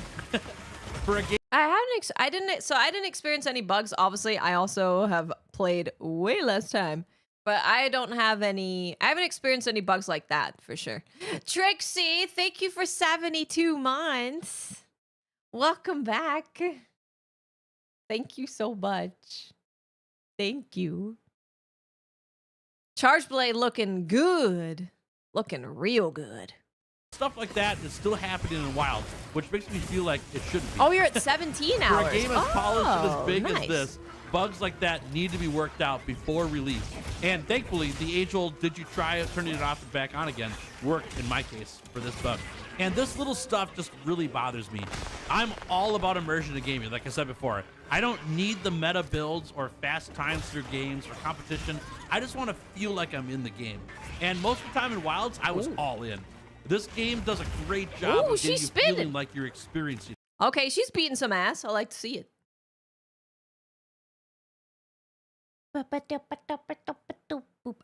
For a game, I didn't experience any bugs. Obviously, I also have played way less time, but I haven't experienced any bugs like that for sure. Trixie, thank you for 72 months. Welcome back. Thank you so much. Thank you. Charge Blade looking good. Looking real good. stuff like that is still happening in Wilds, which makes me feel like it shouldn't be. Oh, you're at 17 hours. For a game as polished and as big nice. as this, bugs like that need to be worked out before release. And thankfully, the age-old "did you try turning it off and back on again" worked in my case for this bug. And this little stuff just really bothers me. I'm all about immersion in gaming, like I said before. I don't need the meta builds or fast times through games or competition. I just want to feel like I'm in the game. And most of the time in Wilds, I was all in. This game does a great job of getting you feeling like you're experiencing. Okay, she's beating some ass. I like to see it. I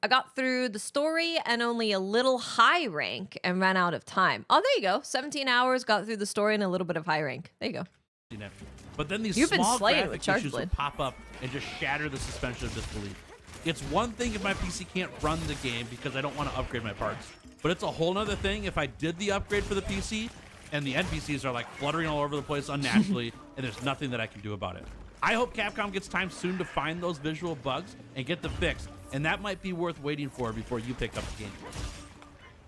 got through the story and only a little high rank and ran out of time. Oh, there you go. 17 hours, got through the story and a little bit of high rank. There you go. But then these You've been small slaying with graphic Charge issues Blade. will pop up and just shatter the suspension of disbelief. It's one thing if my PC can't run the game because I don't want to upgrade my parts. But it's a whole nother thing if I did the upgrade for the PC and the NPCs are like fluttering all over the place unnaturally and there's nothing that I can do about it. I hope Capcom gets time soon to find those visual bugs and get them fixed, and that might be worth waiting for before you pick up the game.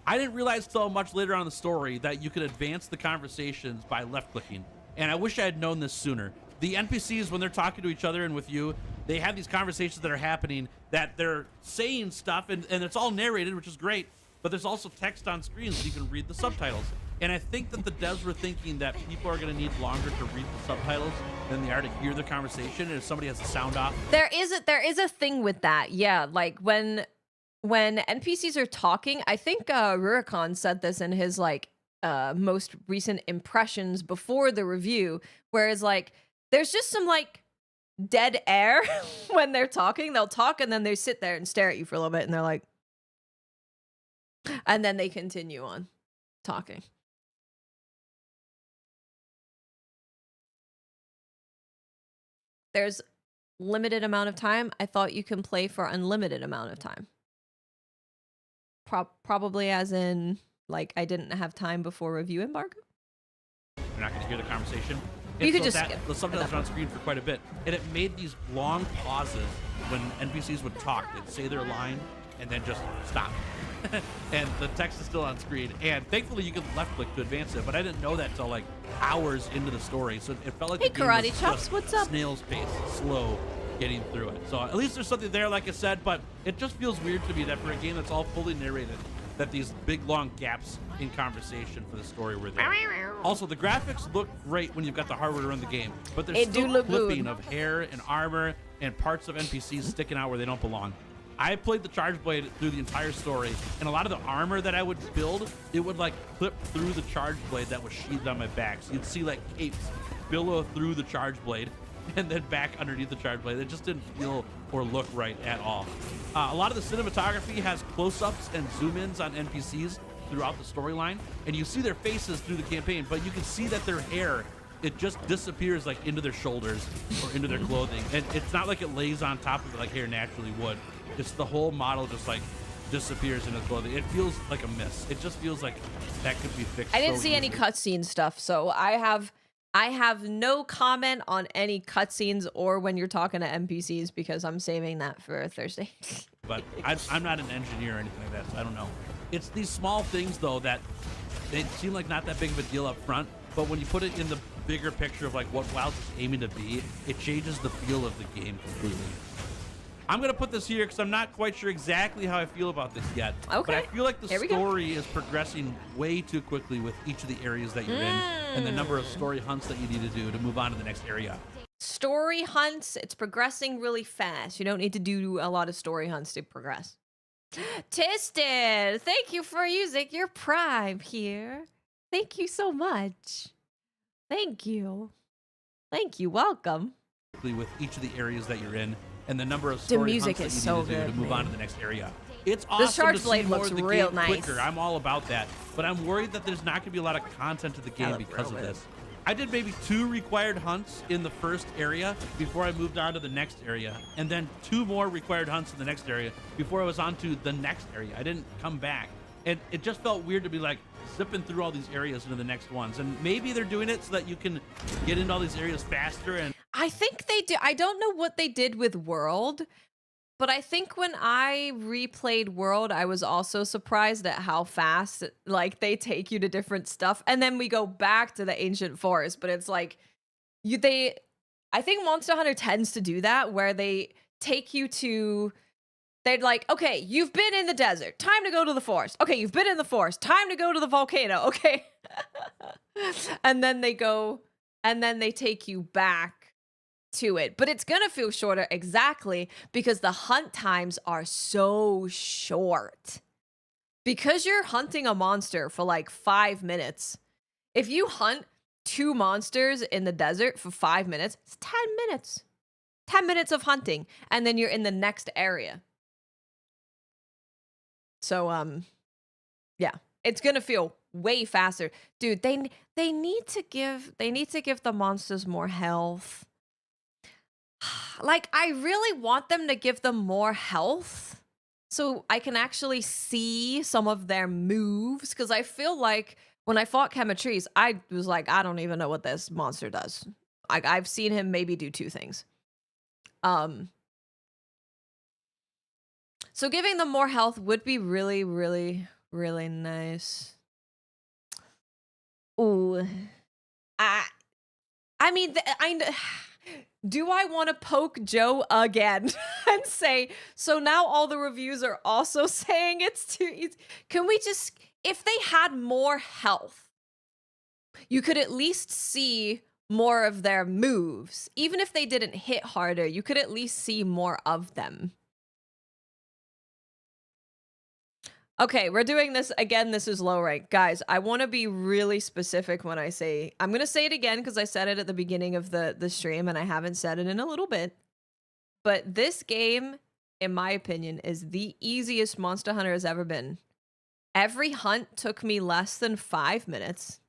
I didn't realize till much later on in the story that you could advance the conversations by left-clicking, and I wish I had known this sooner. The NPCs, when they're talking to each other and with you, they have these conversations that are happening that they're saying stuff, and it's all narrated, which is great, but there's also text on screen so you can read the subtitles. And I think that the devs were thinking that people are going to need longer to read the subtitles than they are to hear the conversation. And if somebody has the sound off, There is a thing with that. Yeah, like when NPCs are talking, I think Rurikon said this in his like most recent impressions before the review, whereas like there's just some like dead air when they're talking. They'll talk and then they sit there and stare at you for a little bit and they're like, and then they continue on talking. There's limited amount of time. I thought you can play for unlimited amount of time. Probably as in, like, I didn't have time before review embargo. you're not going to hear the conversation. You And could so just that, skip the subtitles at are that on screen for quite a bit, and it made these long pauses when NPCs would talk. They'd say their line and then just stop. And the text is still on screen. And thankfully, you can left click to advance it, but I didn't know that till like hours into the story. So it felt like Hey, the game Karate was Chops, just what's up? snail's pace, slow getting through it. So at least there's something there, like I said, but it just feels weird to me that for a game that's all fully narrated, that these big long gaps in conversation for the story were there. Also, the graphics look great when you've got the hardware to run the game, but there's It do still look clipping good. of hair and armor and parts of NPCs sticking out where they don't belong. I played the Charge Blade through the entire story, and a lot of the armor that I would build, it would like clip through the Charge Blade that was sheathed on my back. So you'd see like capes billow through the Charge Blade, and then back underneath the charge blade. It just didn't feel or look right at all. A lot of the cinematography has close-ups and zoom-ins on NPCs throughout the storyline, and you see their faces through the campaign, but you can see that their hair, it just disappears like into their shoulders or into their clothing, and it's not like it lays on top of it like hair naturally would. It's the whole model just like disappears into clothing. It feels like a miss. It just feels like that could be fixed. I didn't so see any easily. cutscene stuff, so I have no comment on any cutscenes or when you're talking to NPCs because I'm saving that for Thursday. But I'm not an engineer or anything like that, so I don't know. It's these small things, though, that they seem like not that big of a deal up front, but when you put it in the bigger picture of like what Wilds is aiming to be, it changes the feel of the game completely. I'm going to put this here because I'm not quite sure exactly how I feel about this yet. Okay. But I feel like the Here we go. story is progressing way too quickly with each of the areas that you're in and the number of story hunts that you need to do to move on to the next area. Story hunts, it's progressing really fast. You don't need to do a lot of story hunts to progress. Tisted, thank you for using your Prime here. Thank you so much. Thank you. Thank you. Welcome. With each of the areas that you're in and the number of The story music hunts is that you so need to do good, to move man. on to the next area. It's This awesome charge to see blade more looks of the real game nice. quicker. I'm all about that, but I'm worried that there's not going to be a lot of content to the game look because real of good. this. I did maybe 2 required hunts in the first area before I moved on to the next area, and then 2 more required hunts in the next area before I was on to the next area. I didn't come back, and it just felt weird to be like zipping through all these areas into the next ones. And maybe they're doing it so that you can get into all these areas faster. And I think they do. I don't know what they did with World, but I think when I replayed World, I was also surprised at how fast like they take you to different stuff, and then we go back to the ancient forest. But it's like I think Monster Hunter tends to do that, where they take you to. They're like, okay, you've been in the desert. Time to go to the forest. Okay, you've been in the forest. Time to go to the volcano. Okay. And then they go, and then they take you back to it. But it's going to feel shorter exactly because the hunt times are so short. Because you're hunting a monster for like 5 minutes. If you hunt 2 monsters in the desert for 5 minutes, it's 10 minutes. 10 minutes of hunting. And then you're in the next area. So, yeah, it's gonna feel way faster, dude. They need to give the monsters more health. Like, I really want them to give them more health, so I can actually see some of their moves. Because I feel like when I fought Chematrice, I was like, I don't even know what this monster does. I've seen him maybe do 2 things. So giving them more health would be really, really, really nice. Ooh. I mean, do I want to poke Joe again and say, so now all the reviews are also saying it's too easy? Can we just, if they had more health, you could at least see more of their moves. Even if they didn't hit harder, you could at least see more of them. Okay, we're doing this again. This is low rank. Guys, I want to be really specific when I say, I'm going to say it again because I said it at the beginning of the stream and I haven't said it in a little bit. But this game, in my opinion, is the easiest Monster Hunter has ever been. Every hunt took me less than 5 minutes.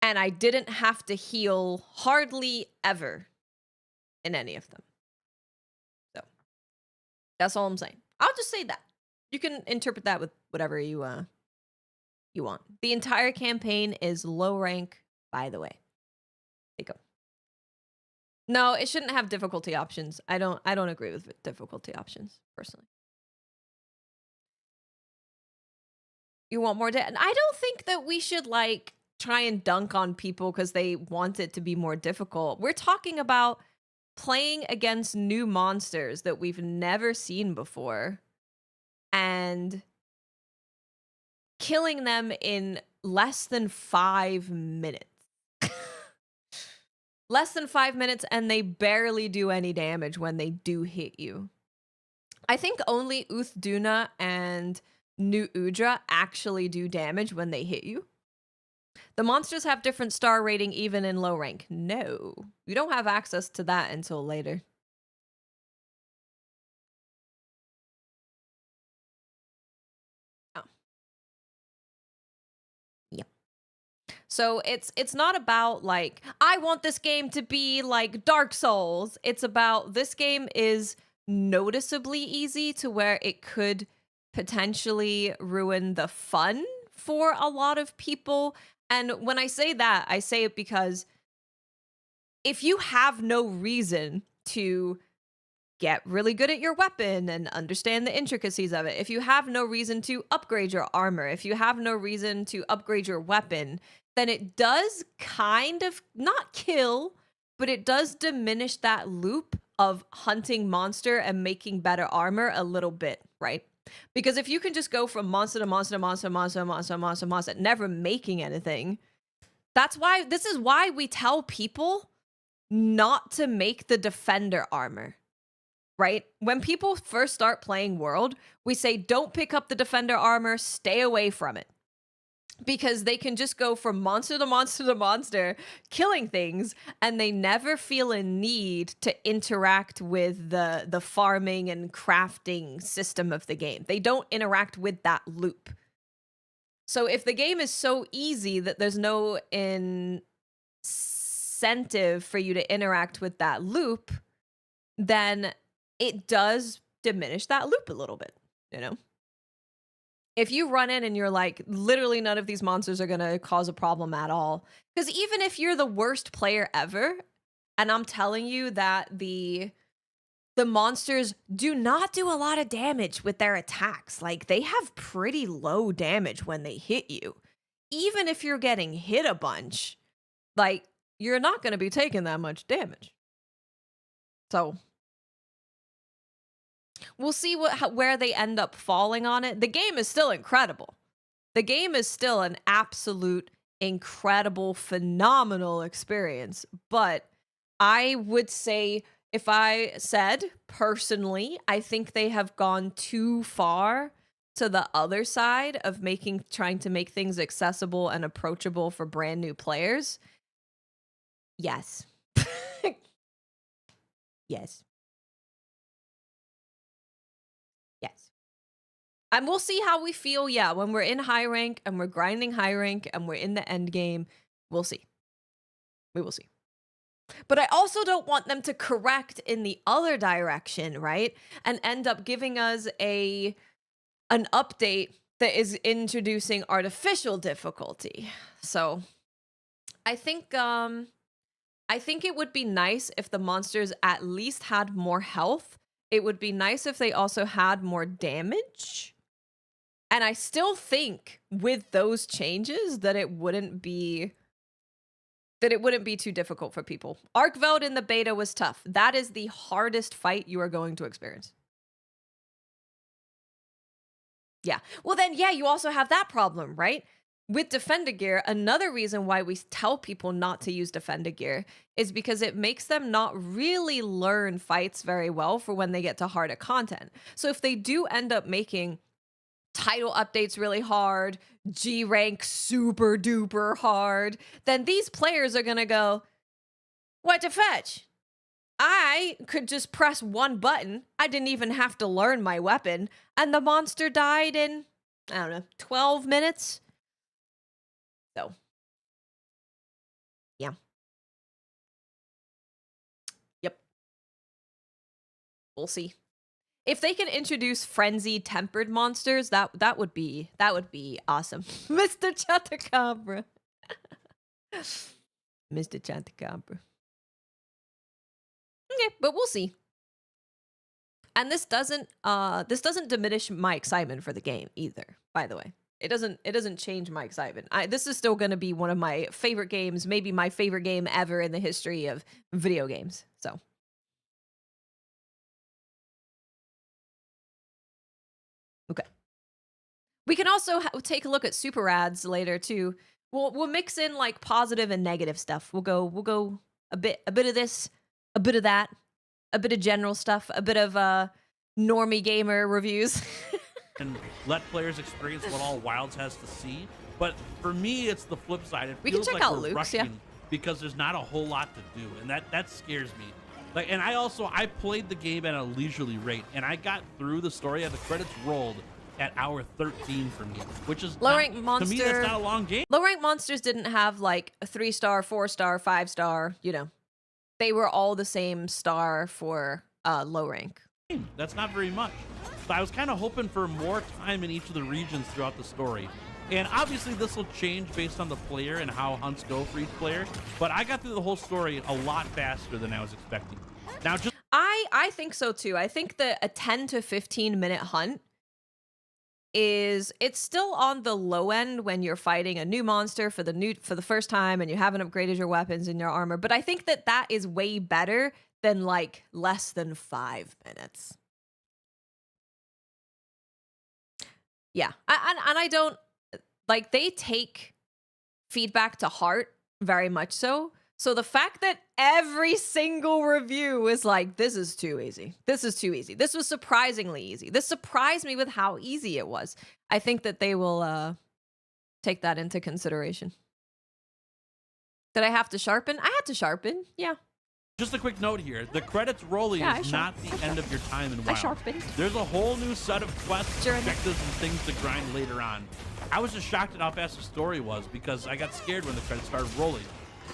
And I didn't have to heal hardly ever in any of them. So, that's all I'm saying. I'll just say that. You can interpret that with whatever you want. The entire campaign is low rank, by the way. There you go. No, it shouldn't have difficulty options. I don't agree with difficulty options, personally. You want more and I don't think that we should like try and dunk on people because they want it to be more difficult. We're talking about playing against new monsters that we've never seen before. And killing them in less than 5 minutes. Less than 5 minutes, and they barely do any damage when they do hit you. I think only Uthduna and New Udra actually do damage when they hit you. The monsters have different star rating even in low rank. No, you don't have access to that until later. Oh. Yep. So it's not about like, I want this game to be like Dark Souls. It's about this game is noticeably easy to where it could potentially ruin the fun for a lot of people. And when I say that, I say it because if you have no reason to get really good at your weapon and understand the intricacies of it, if you have no reason to upgrade your armor, if you have no reason to upgrade your weapon, then it does kind of not kill, but it does diminish that loop of hunting monster and making better armor a little bit, right? Because if you can just go from monster to monster to monster, monster, monster, monster, monster, never making anything, this is why we tell people not to make the defender armor, right? When people first start playing World, we say, don't pick up the defender armor, stay away from it. Because they can just go from monster to monster to monster, killing things, and they never feel a need to interact with the farming and crafting system of the game. They don't interact with that loop. So if the game is so easy that there's no incentive for you to interact with that loop, then it does diminish that loop a little bit, you know? If you run in and you're like, literally none of these monsters are going to cause a problem at all. Because even if you're the worst player ever, and I'm telling you that the monsters do not do a lot of damage with their attacks. Like, they have pretty low damage when they hit you. Even if you're getting hit a bunch, like, you're not going to be taking that much damage. So we'll see where they end up falling on it. The game is still incredible. The game is still an absolute incredible, phenomenal experience. But I would say, if I said personally, I think they have gone too far to the other side of trying to make things accessible and approachable for brand new players. Yes. Yes. Yes. And we'll see how we feel, yeah, when we're in high rank and we're grinding high rank and we're in the end game. We'll see. We will see. But I also don't want them to correct in the other direction, right? And end up giving us an update that is introducing artificial difficulty. So I think it would be nice if the monsters at least had more health. It would be nice if they also had more damage. And I still think with those changes that it wouldn't be too difficult for people. Arkveld in the beta was tough. That is the hardest fight you are going to experience. Yeah. Well, then, yeah, you also have that problem, right? With Defender gear, another reason why we tell people not to use Defender gear is because it makes them not really learn fights very well for when they get to harder content. So if they do end up making title updates really hard, G rank super duper hard, then these players are gonna go, what to fetch? I could just press one button. I didn't even have to learn my weapon, and the monster died in, I don't know, 12 minutes. So, yeah. Yep. We'll see. If they can introduce frenzied tempered monsters, that would be awesome. Mr. Chatacabra. Mr. Chatacabra. Okay, but we'll see. And this doesn't diminish my excitement for the game either, by the way. It doesn't change my excitement. This is still going to be one of my favorite games, maybe my favorite game ever in the history of video games. So, okay. We can also take a look at super ads later too. We'll mix in like positive and negative stuff. We'll go a bit of this, a bit of that, a bit of general stuff, a bit of normie gamer reviews. And let players experience what all Wilds has to see. But for me, it's the flip side. It We can feels check like out we're Luke's, yeah. rushing because there's not a whole lot to do, and that scares me. Like, and I played the game at a leisurely rate, and I got through the story and the credits rolled at hour 13 for me, which is Low rank monster. To me, that's not a long game. Low rank monsters didn't have like a 3-star, 4-star, 5-star. You know, they were all the same star for low rank. That's not very much. So I was kind of hoping for more time in each of the regions throughout the story. And obviously this will change based on the player and how hunts go for each player. But I got through the whole story a lot faster than I was expecting. Now, just I think so too. I think that a 10 to 15 minute hunt it's still on the low end when you're fighting a new monster for the first time and you haven't upgraded your weapons and your armor. But I think that is way better than like less than 5 minutes. Yeah, and I don't like, they take feedback to heart very much so. So the fact that every single review is like, this is too easy. This is too easy. This was surprisingly easy. This surprised me with how easy it was. I think that they will take that into consideration. Did I have to sharpen? I had to sharpen, yeah. Just a quick note here. The credits rolling is not the end of your time in WoW. I sharpened. There's a whole new set of quests, objectives, and things to grind later on. I was just shocked at how fast the story was because I got scared when the credits started rolling.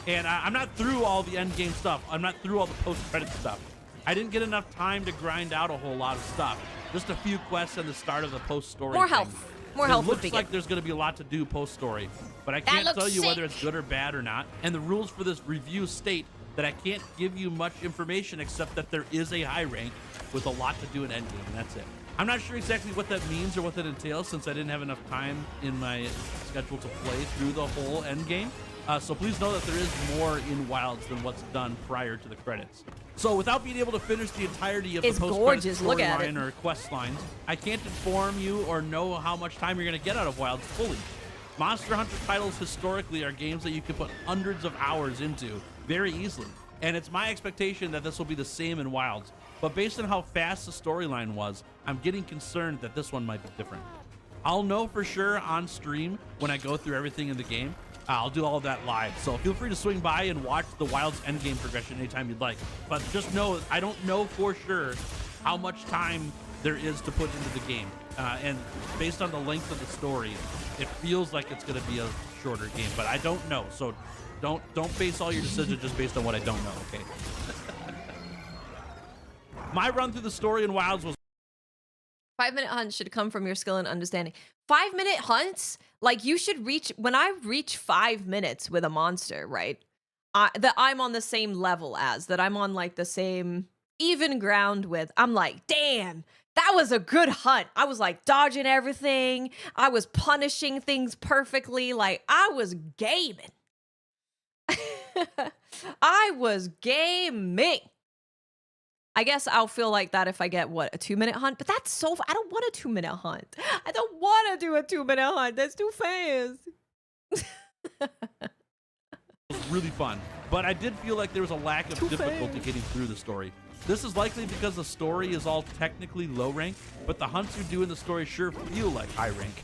And I'm not through all the end game stuff. I'm not through all the post-credit stuff. I didn't get enough time to grind out a whole lot of stuff. Just a few quests and the start of the post-story. More health. More health would be good. It looks like there's going to be a lot to do post-story, but I can't tell you whether it's good or bad or not. And the rules for this review state that I can't give you much information except that there is a high rank with a lot to do in endgame, and that's it. I'm not sure exactly what that means or what that entails since I didn't have enough time in my schedule to play through the whole endgame. So please know that there is more in Wilds than what's done prior to the credits. So without being able to finish the entirety of the post-credit storyline or quest lines, I can't inform you or know how much time you're going to get out of Wilds fully. Monster Hunter titles historically are games that you can put hundreds of hours into very easily. And it's my expectation that this will be the same in Wilds. But based on how fast the storyline was, I'm getting concerned that this one might be different. I'll know for sure on stream when I go through everything in the game. I'll do all of that live. So feel free to swing by and watch the Wilds endgame progression anytime you'd like. But just know, I don't know for sure how much time there is to put into the game. And based on the length of the story, it feels like it's going to be a shorter game. But I don't know. So don't base all your decisions just based on what I don't know, okay? My run through the story in Wilds was 5-minute hunts should come from your skill and understanding. 5-minute hunts, like you should reach, when I reach 5 minutes with a monster, right? That I'm on the same level as, that I'm on like the same even ground with, I'm like, damn, that was a good hunt. I was like dodging everything. I was punishing things perfectly. Like I was gaming. I was gaming. I guess I'll feel like that if I get, what, a 2-minute hunt? But that's so... I don't want a 2-minute hunt. I don't want to do a 2-minute hunt. That's too fast. It was really fun. But I did feel like there was a lack of difficulty getting through the story. This is likely because the story is all technically low rank, but the hunts you do in the story sure feel like high rank.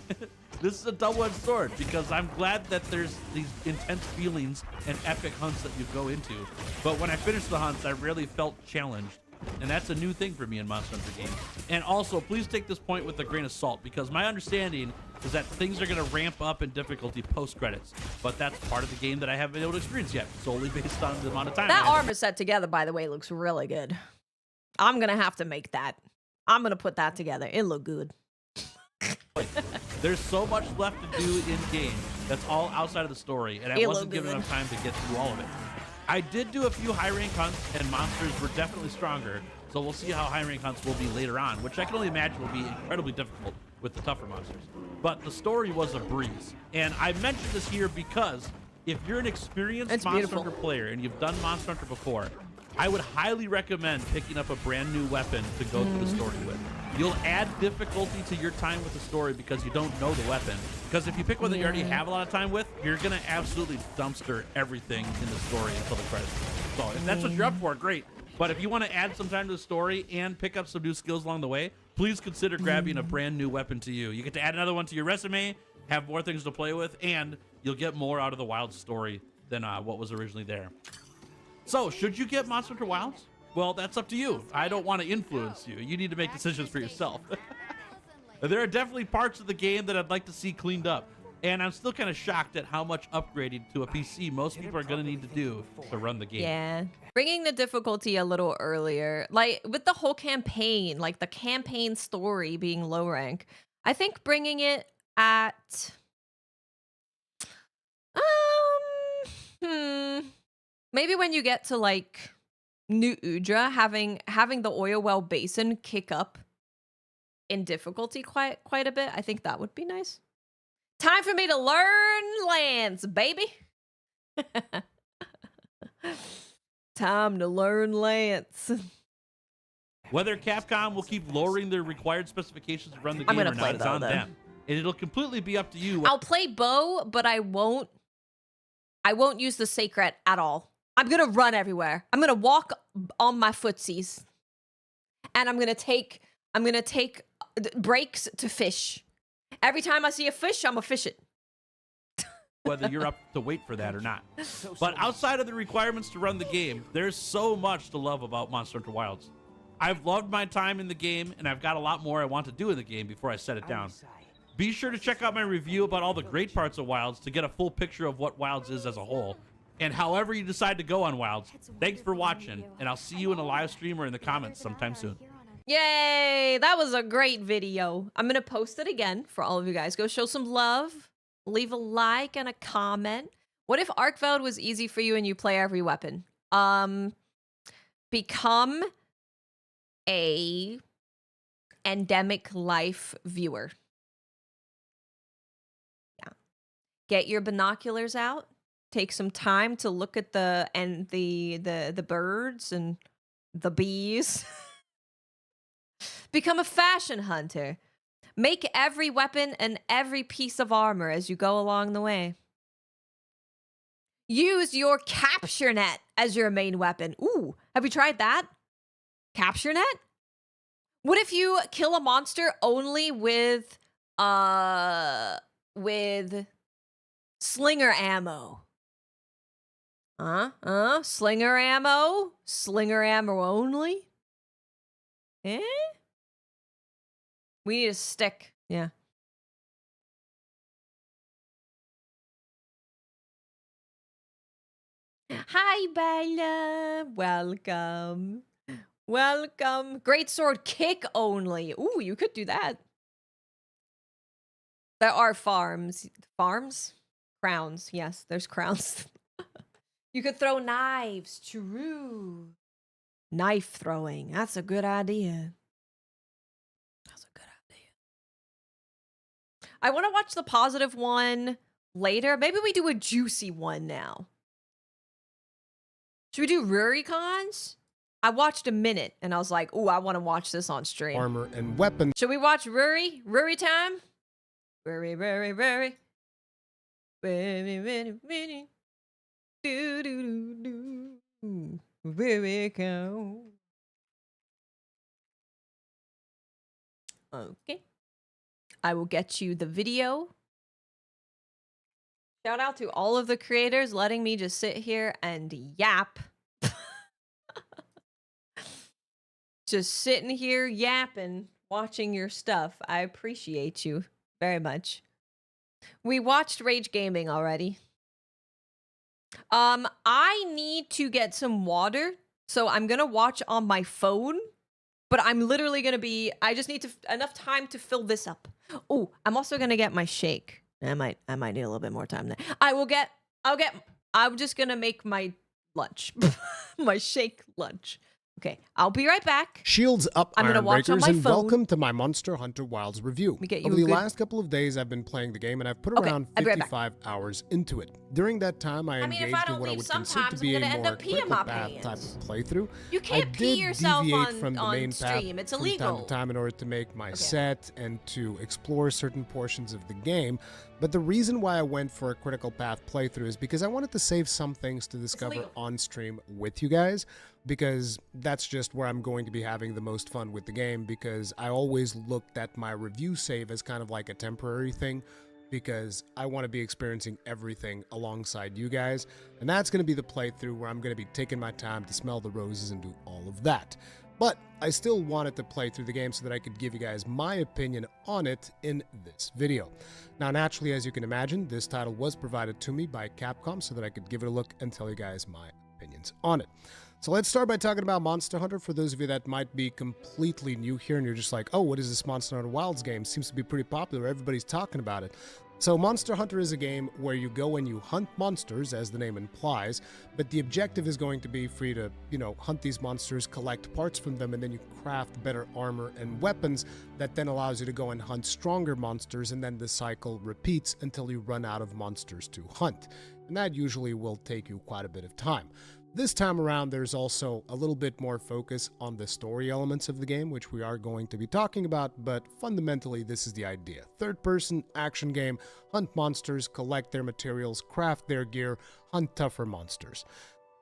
This is a double-edged sword because I'm glad that there's these intense feelings and epic hunts that you go into. But when I finished the hunts, I really felt challenged. And that's a new thing for me in Monster Hunter games. And also, please take this point with a grain of salt, because my understanding is that things are going to ramp up in difficulty post-credits. But that's part of the game that I haven't been able to experience yet, solely based on the amount of time. That armor set together, by the way, looks really good. I'm going to have to make that. I'm going to put that together. It look good. There's so much left to do in-game that's all outside of the story, and I wasn't given enough time to get through all of it. I did do a few high-rank hunts, and monsters were definitely stronger, so we'll see how high-rank hunts will be later on, which I can only imagine will be incredibly difficult with the tougher monsters. But the story was a breeze, and I mentioned this here because if you're an experienced Monster Hunter player and you've done Monster Hunter before, I would highly recommend picking up a brand new weapon to go through the story with. You'll add difficulty to your time with the story because you don't know the weapon. Because if you pick one that you already have a lot of time with, you're going to absolutely dumpster everything in the story until the credits. So if that's what you're up for, great. But if you want to add some time to the story and pick up some new skills along the way, please consider grabbing a brand new weapon to you. You get to add another one to your resume, have more things to play with, and you'll get more out of the Wilds story than what was originally there. So, should you get Monster Hunter Wilds? Well, that's up to you. I don't want to influence you. You need to make decisions for yourself. There are definitely parts of the game that I'd like to see cleaned up. And I'm still kind of shocked at how much upgrading to a PC most people are going to need to do to run the game. Yeah. Bringing the difficulty a little earlier. Like, with the whole campaign, like the campaign story being low rank, I think bringing it at... Maybe when you get to, like, New Udra, having the oil well basin kick up in difficulty quite a bit, I think that would be nice. Time for me to learn lands, baby. Time to learn lands. Whether Capcom will keep lowering their required specifications to run the game or not is on them. And it'll completely be up to you. I'll play bow, but I won't use the sacred at all. I'm gonna run everywhere. I'm gonna walk on my footsies. And I'm gonna take breaks to fish. Every time I see a fish, I'm gonna fish it. Whether you're up to wait for that or not. But outside of the requirements to run the game, there's so much to love about Monster Hunter Wilds. I've loved my time in the game, and I've got a lot more I want to do in the game before I set it down. Be sure to check out my review about all the great parts of Wilds to get a full picture of what Wilds is as a whole. And however you decide to go on Wilds, thanks for watching, and I'll see you in a live stream or in the comments sometime soon. Yay! That was a great video. I'm gonna post it again for all of you guys. Go show some love. Leave a like and a comment. What if Arkveld was easy for you and you play every weapon? Become a endemic life viewer. Yeah. Get your binoculars out. Take some time to look at the birds and the bees. Become a fashion hunter. Make every weapon and every piece of armor as you go along the way. Use your capture net as your main weapon. Ooh, have you tried that? Capture net? What if you kill a monster only with slinger ammo? Slinger ammo? Slinger ammo only? Eh? We need a stick. Yeah. Hi, Bella. Welcome. Welcome. Great sword kick only. Ooh, you could do that. There are farms. Farms? Crowns. Yes, there's crowns. You could throw knives. True. Knife throwing. That's a good idea. That's a good idea. I want to watch the positive one later. Maybe we do a juicy one now. Should we do Rurikons? I watched a minute and I was like, ooh, I want to watch this on stream. Armor and weapons. Should we watch Ruri? Ruri time? Ruri, Ruri, Ruri. Ruri, Ruri, Ruri. Do, do, do, do. Rurikon. Okay. I will get you the video. Shout out to all of the creators letting me just sit here and yap. Just sitting here yapping, watching your stuff. I appreciate you very much. We watched Rage Gaming already. I need to get some water, so I'm gonna watch on my phone. But I'm literally gonna be. I just need enough time to fill this up. Oh, I'm also gonna get my shake. I might need a little bit more time there. I'm just gonna make my lunch. My shake lunch. Okay, I'll be right back. Shields up, I'm gonna watch on Ironbreakers, my and phone. welcome to my Monster Hunter Wilds review. Over the last couple of days, I've been playing the game, and I've put around 55 hours into it. During that time, I engaged in what I would consider to be a more critical path type of playthrough. You can't I pee did yourself deviate on, from the main stream. path It's from illegal. time to time in order to make my set and to explore certain portions of the game. But the reason why I went for a critical path playthrough is because I wanted to save some things to discover on stream with you guys, because that's just where I'm going to be having the most fun with the game, because I always looked at my review save as kind of like a temporary thing. because I want to be experiencing everything alongside you guys. And that's going to be the playthrough where I'm going to be taking my time to smell the roses and do all of that. But I still wanted to play through the game so that I could give you guys my opinion on it in this video. Now, naturally, as you can imagine, this title was provided to me by Capcom so that I could give it a look and tell you guys my opinions on it. So let's start by talking about Monster Hunter. For those of you that might be completely new here and you're just like, oh, what is this Monster Hunter Wilds game? Seems to be pretty popular. Everybody's talking about it. So Monster Hunter is a game where you go and you hunt monsters, as the name implies, but the objective is going to be for you to, hunt these monsters, collect parts from them, and then you craft better armor and weapons that then allows you to go and hunt stronger monsters, and then the cycle repeats until you run out of monsters to hunt. And that usually will take you quite a bit of time. This time around, there's also a little bit more focus on the story elements of the game, which we are going to be talking about, but fundamentally, this is the idea. Third-person action game, hunt monsters, collect their materials, craft their gear, hunt tougher monsters.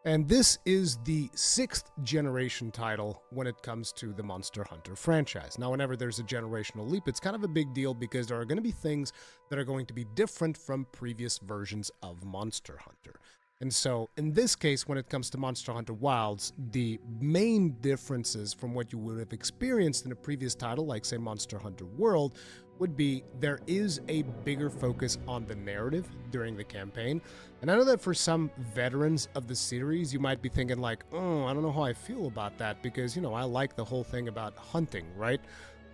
And this is the 6th generation title when it comes to the Monster Hunter franchise. Now, whenever there's a generational leap, it's kind of a big deal because there are going to be things that are going to be different from previous versions of Monster Hunter. And so, in this case, when it comes to Monster Hunter Wilds, the main differences from what you would have experienced in a previous title, like, say, Monster Hunter World, would be there is a bigger focus on the narrative during the campaign. And I know that for some veterans of the series, you might be thinking like, oh, I don't know how I feel about that because, I like the whole thing about hunting, right?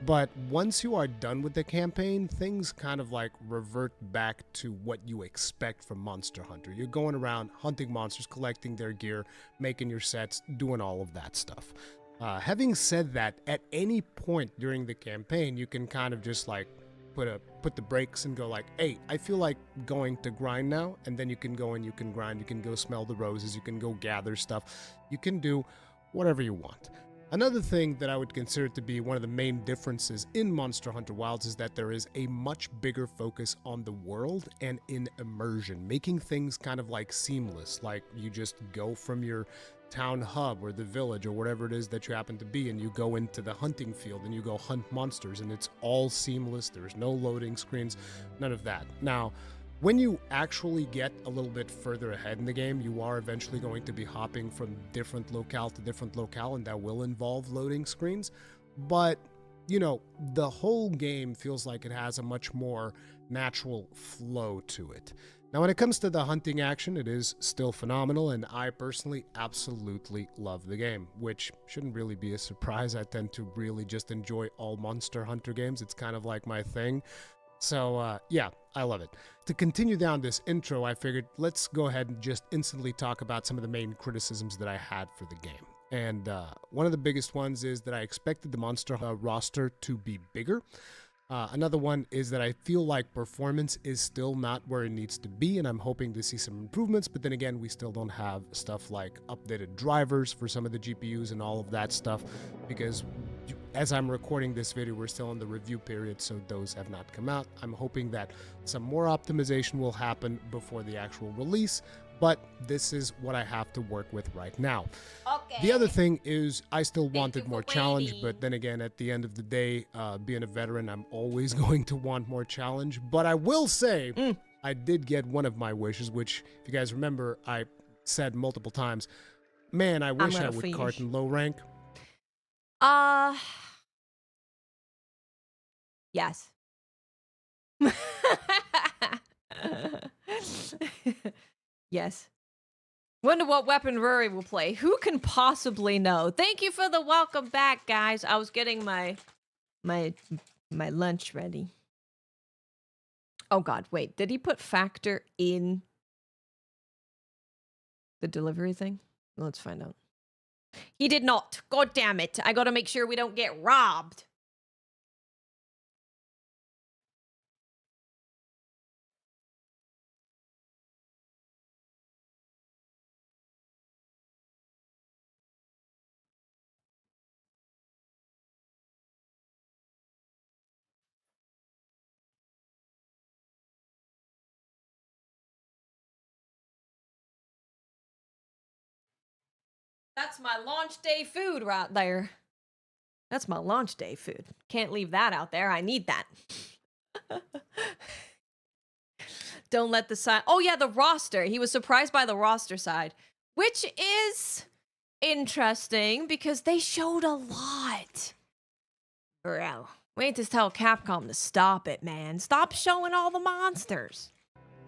But once you are done with the campaign, things kind of like revert back to what you expect from Monster Hunter. You're going around hunting monsters, collecting their gear, making your sets, doing all of that stuff. Having said that, at any point during the campaign, you can kind of just like put the brakes and go like, hey, I feel like going to grind now, and then you can go and you can grind, you can go smell the roses, you can go gather stuff, you can do whatever you want. Another thing that I would consider to be one of the main differences in Monster Hunter Wilds is that there is a much bigger focus on the world and in immersion, making things kind of like seamless, like you just go from your town hub or the village or whatever it is that you happen to be and you go into the hunting field and you go hunt monsters and it's all seamless, there's no loading screens, none of that. Now, when you actually get a little bit further ahead in the game, you are eventually going to be hopping from different locale to different locale, and that will involve loading screens. But, the whole game feels like it has a much more natural flow to it. Now, when it comes to the hunting action, it is still phenomenal, and I personally absolutely love the game, which shouldn't really be a surprise. I tend to really just enjoy all Monster Hunter games. It's kind of like my thing. So, yeah, I love it. To continue down this intro, I figured let's go ahead and just instantly talk about some of the main criticisms that I had for the game. And one of the biggest ones is that I expected the monster roster to be bigger. Another one is that I feel like performance is still not where it needs to be, and I'm hoping to see some improvements, but then again, we still don't have stuff like updated drivers for some of the GPUs and all of that stuff, because as I'm recording this video, we're still in the review period, so those have not come out. I'm hoping that some more optimization will happen before the actual release, but this is what I have to work with right now. Okay. The other thing is I still wanted more challenge, but then again, at the end of the day, being a veteran, I'm always going to want more challenge. But I will say, I did get one of my wishes, which, if you guys remember, I said multiple times, man, I wish I would cart in low rank. Yes. Yes. Wonder what weapon Rory will play. Who can possibly know? Thank you for the welcome back, guys. I was getting my lunch ready. Oh God, wait. Did he put factor in the delivery thing? Let's find out. He did not. God damn it. I gotta make sure we don't get robbed. That's my launch day food right there. That's my launch day food. Can't leave that out there. I need that. Don't let the side. Oh yeah, the roster. He was surprised by the roster side, which is interesting because they showed a lot. Bro, we need to tell Capcom to stop it, man. Stop showing all the monsters.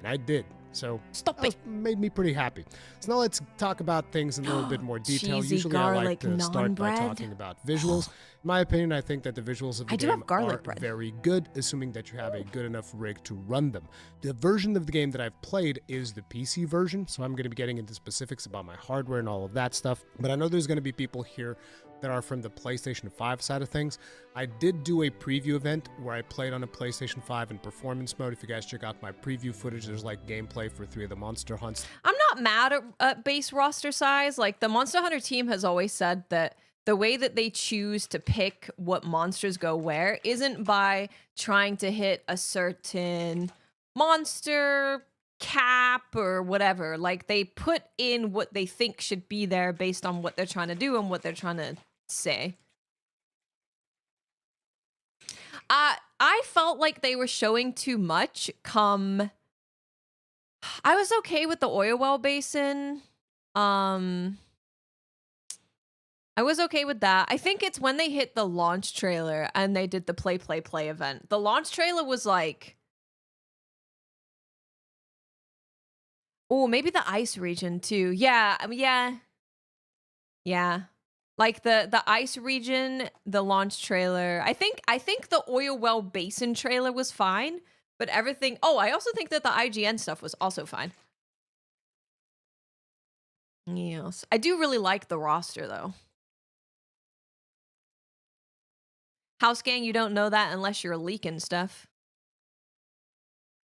And I did. So Stop that made me pretty happy. So now let's talk about things in a little bit more detail. Cheesy Usually I like garlic to start by naan bread. talking about visuals. In my opinion, I think that the visuals of the I do game have garlic are bread. very good, assuming that you have a good enough rig to run them. The version of the game that I've played is the PC version, so I'm going to be getting into specifics about my hardware and all of that stuff. But I know there's going to be people here that are from the PlayStation 5 side of things. I did do a preview event where I played on a PlayStation 5 in performance mode. If you guys check out my preview footage, there's like gameplay for 3 of the monster hunts. I'm not mad at base roster size. Like, the Monster Hunter team has always said that the way that they choose to pick what monsters go where isn't by trying to hit a certain monster cap or whatever. Like, they put in what they think should be there based on what they're trying to do and what they're trying to say. I felt like they were showing too much come... I was okay with the oil well basin. I was okay with that. I think it's when they hit the launch trailer and they did the play event. The launch trailer was like... Oh, maybe the ice region too. Yeah, I mean, yeah. Like the ice region, the launch trailer. I think the oil well basin trailer was fine, but everything... Oh, I also think that the IGN stuff was also fine. Yes. I do really like the roster though. House Gang, you don't know that unless you're leaking stuff.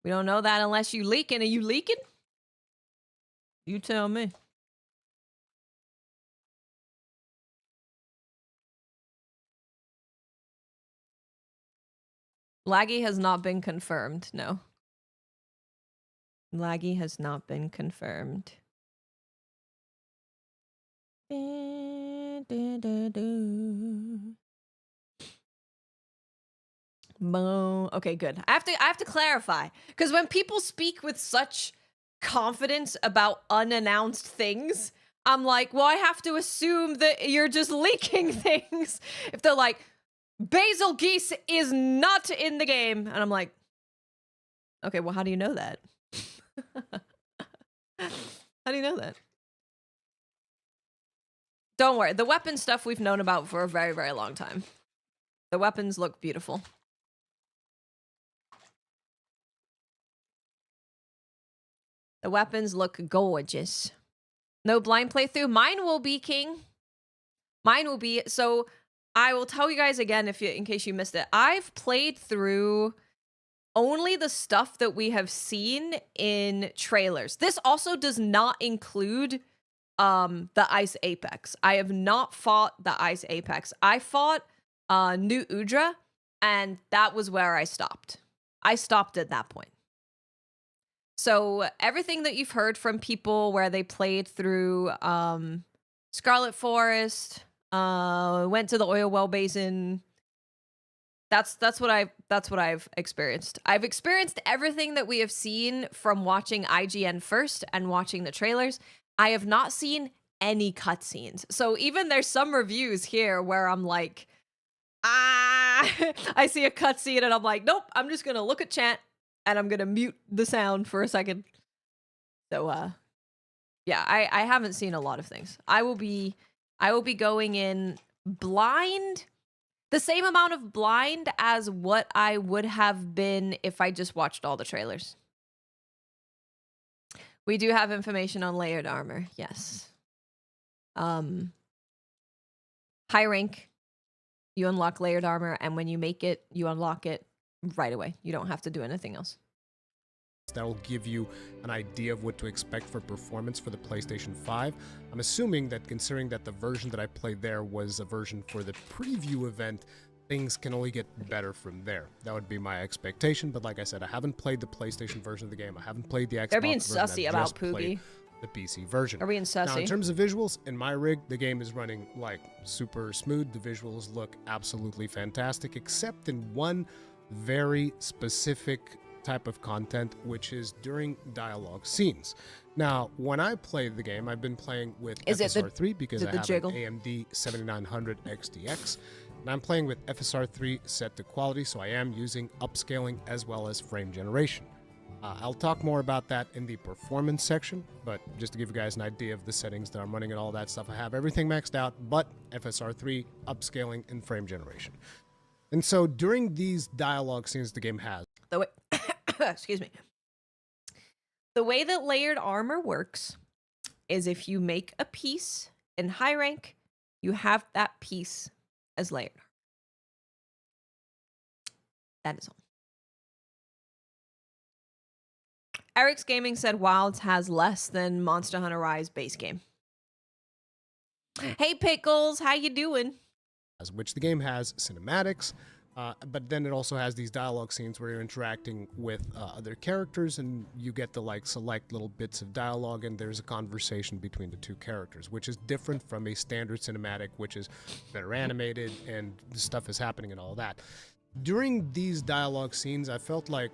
We don't know that unless you leaking. Are you leaking? You tell me. Laggy has not been confirmed, no. Laggy has not been confirmed. Okay, good. I have to clarify, because when people speak with such confidence about unannounced things, I'm like, well, I have to assume that you're just leaking things. If they're like, Basil Geese is not in the game, and I'm like, okay, well, how do you know that? How do you know that? Don't worry, the weapon stuff we've known about for a very, very long time. The weapons look beautiful. The weapons look gorgeous. No blind playthrough. Mine will be, King. Mine will be. So I will tell you guys again, in case you missed it. I've played through only the stuff that we have seen in trailers. This also does not include the Ice Apex. I have not fought the Ice Apex. I fought New Udra, and that was where I stopped. I stopped at that point. So everything that you've heard from people where they played through Scarlet Forest, went to the oil well basin, that's what I've experienced. I've experienced everything that we have seen from watching IGN first and watching the trailers. I have not seen any cutscenes. So even there's some reviews here where I'm like, I see a cutscene and I'm like, nope, I'm just gonna look at chat and I'm gonna mute the sound for a second. So yeah, I haven't seen a lot of things. I will be going in blind, the same amount of blind as what I would have been if I just watched all the trailers. We do have information on layered armor, yes. High rank, you unlock layered armor, and when you make it, you unlock it right away. You don't have to do anything else. That will give you an idea of what to expect for performance for the PlayStation 5. I'm assuming that, considering that the version that I played there was a version for the preview event, things can only get better from there. That would be my expectation, but like I said, I haven't played the PlayStation version of the game. I haven't played the Xbox They're being version. sussy about Poogie. The PC version. They're being sussy. Now, in terms of visuals, in my rig, the game is running like super smooth. The visuals look absolutely fantastic, except in one very specific type of content, which is during dialogue scenes. Now, when I play the game, I've been playing with FSR3 because I have an AMD 7900 XTX, and I'm playing with FSR3 set to quality, so I am using upscaling as well as frame generation. I'll talk more about that in the performance section, but just to give you guys an idea of the settings that I'm running and all that stuff, I have everything maxed out, but FSR3, upscaling, and frame generation. And so during these dialogue scenes the game has... The way, excuse me. The way that layered armor works is if you make a piece in high rank, you have that piece as layered. That is all. Eric's Gaming said Wilds has less than Monster Hunter Rise base game. Hey Pickles, how you doing? Which the game has cinematics, but then it also has these dialogue scenes where you're interacting with other characters and you get to like select little bits of dialogue and there's a conversation between the two characters, which is different from a standard cinematic, which is better animated and stuff is happening and all that. During these dialogue scenes, I felt like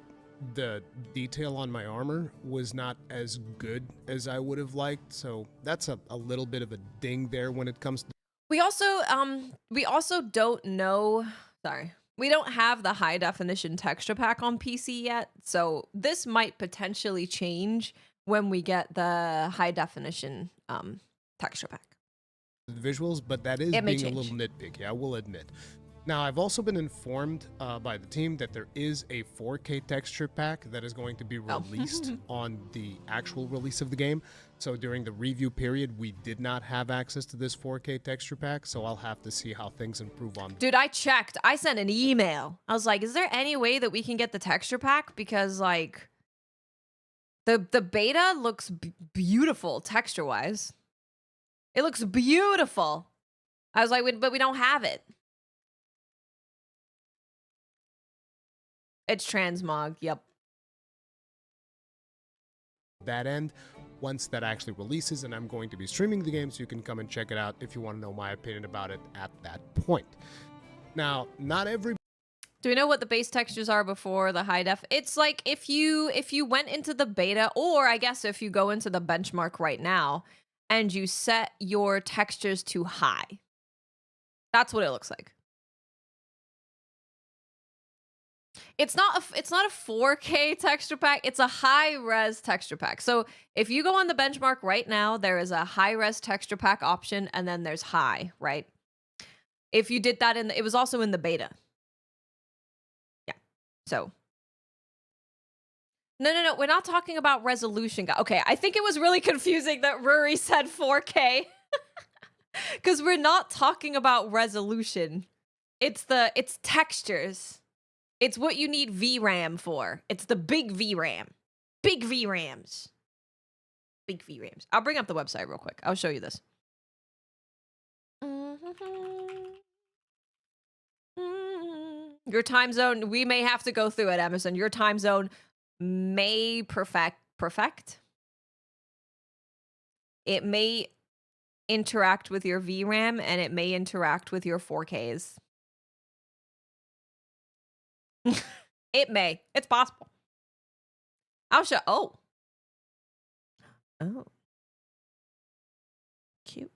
the detail on my armor was not as good as I would have liked, so that's a little bit of a ding there when it comes to... We also don't know, sorry. We don't have the high definition texture pack on PC yet, so this might potentially change when we get the high definition texture pack. The visuals, but that is being a little nitpicky, I will admit. Now, I've also been informed by the team that there is a 4K texture pack that is going to be released on the actual release of the game. So during the review period, we did not have access to this 4K texture pack, so I'll have to see how things improve on... Dude, I checked. I sent an email. I was like, is there any way that we can get the texture pack? Because, like, the beta looks beautiful texture-wise. It looks beautiful. I was like, but we don't have it. It's transmog, yep. That end, once that actually releases, and I'm going to be streaming the game, so you can come and check it out if you want to know my opinion about it at that point. Now, not every... Do we know what the base textures are before the high def? It's like if you went into the beta, or I guess if you go into the benchmark right now, and you set your textures to high. That's what it looks like. It's not a 4K texture pack. It's a high-res texture pack. So if you go on the benchmark right now, there is a high-res texture pack option, and then there's high, right? If you did that it was also in the beta. Yeah. So. No. We're not talking about resolution. Okay, I think it was really confusing that Rory said 4K. Because we're not talking about resolution. It's textures. It's what you need VRAM for. It's the big VRAM. Big VRAMs. Big VRAMs. I'll bring up the website real quick. I'll show you this. Your time zone, we may have to go through it, Emerson. Your time zone may perfect. It may interact with your VRAM and it may interact with your 4Ks. It may. It's possible. I'll show. Oh. Cute.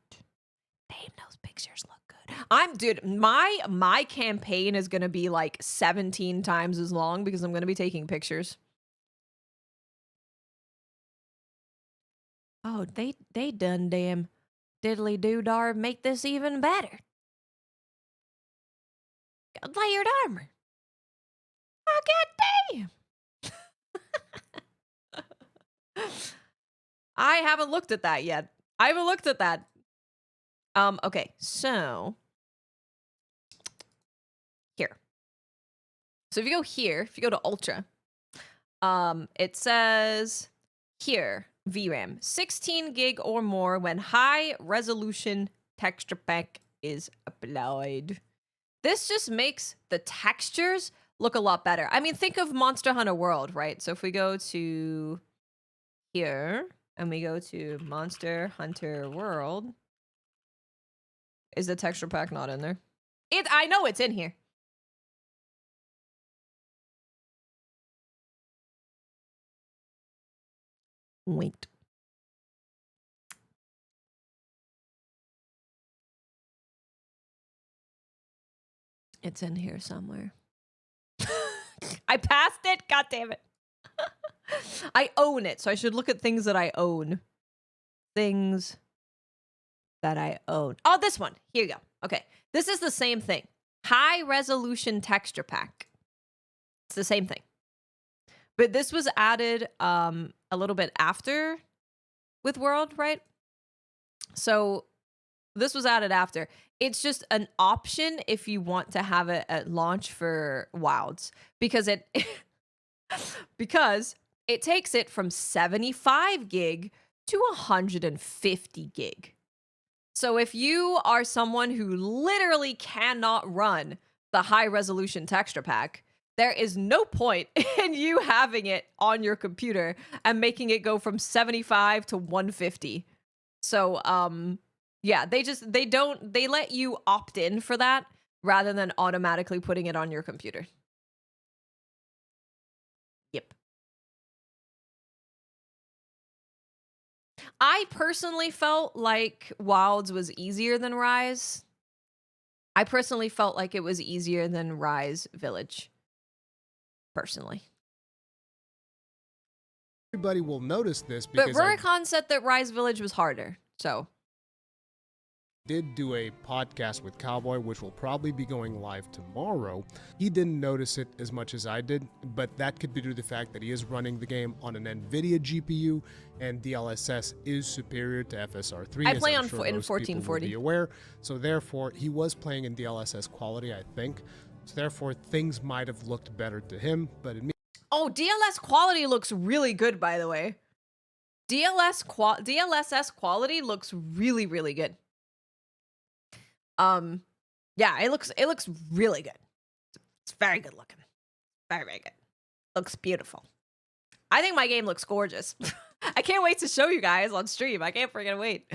Damn, those pictures look good. Dude, my campaign is going to be like 17 times as long because I'm going to be taking pictures. Oh, they done damn diddly doo-dar make this even better. Got layered armor. Oh, goddamn. I haven't looked at that yet. I haven't looked at that. Okay, so here. So if you go here, if you go to Ultra, it says here, VRAM, 16 gig or more when high resolution texture pack is applied. This just makes the textures look a lot better. I mean, think of Monster Hunter World, right? So if we go to here and we go to Monster Hunter World, is the texture pack not in there? I know it's in here. Wait. It's in here somewhere. I passed it. God damn it. I own it, so I should look at things that I own. Things that I own. Oh, this one. Here you go. Okay. This is the same thing. High resolution texture pack. It's the same thing. But this was added a little bit after with World, right? So this was added after. It's just an option if you want to have it at launch for Wilds because it takes it from 75 gig to 150 gig. So if you are someone who literally cannot run the high resolution texture pack, there is no point in you having it on your computer and making it go from 75 to 150. So yeah, they let you opt in for that rather than automatically putting it on your computer. Yep. I personally felt like Wilds was easier than Rise. I personally felt like it was easier than Rise Village. Personally. Everybody will notice this because But Rurikon said that Rise Village was harder, so. Did do a podcast with Cowboy, which will probably be going live tomorrow. He didn't notice it as much as I did, but that could be due to the fact that he is running the game on an NVIDIA GPU, and DLSS is superior to FSR3. I play in in 1440. Be aware, so therefore he was playing in DLSS quality, I think. So therefore things might have looked better to him, but oh, DLSS quality looks really good, by the way. DLSS quality looks really, really good. Yeah, it looks really good. It's very good looking. Very, very good. Looks beautiful. I think my game looks gorgeous. I can't wait to show you guys on stream. I can't freaking wait.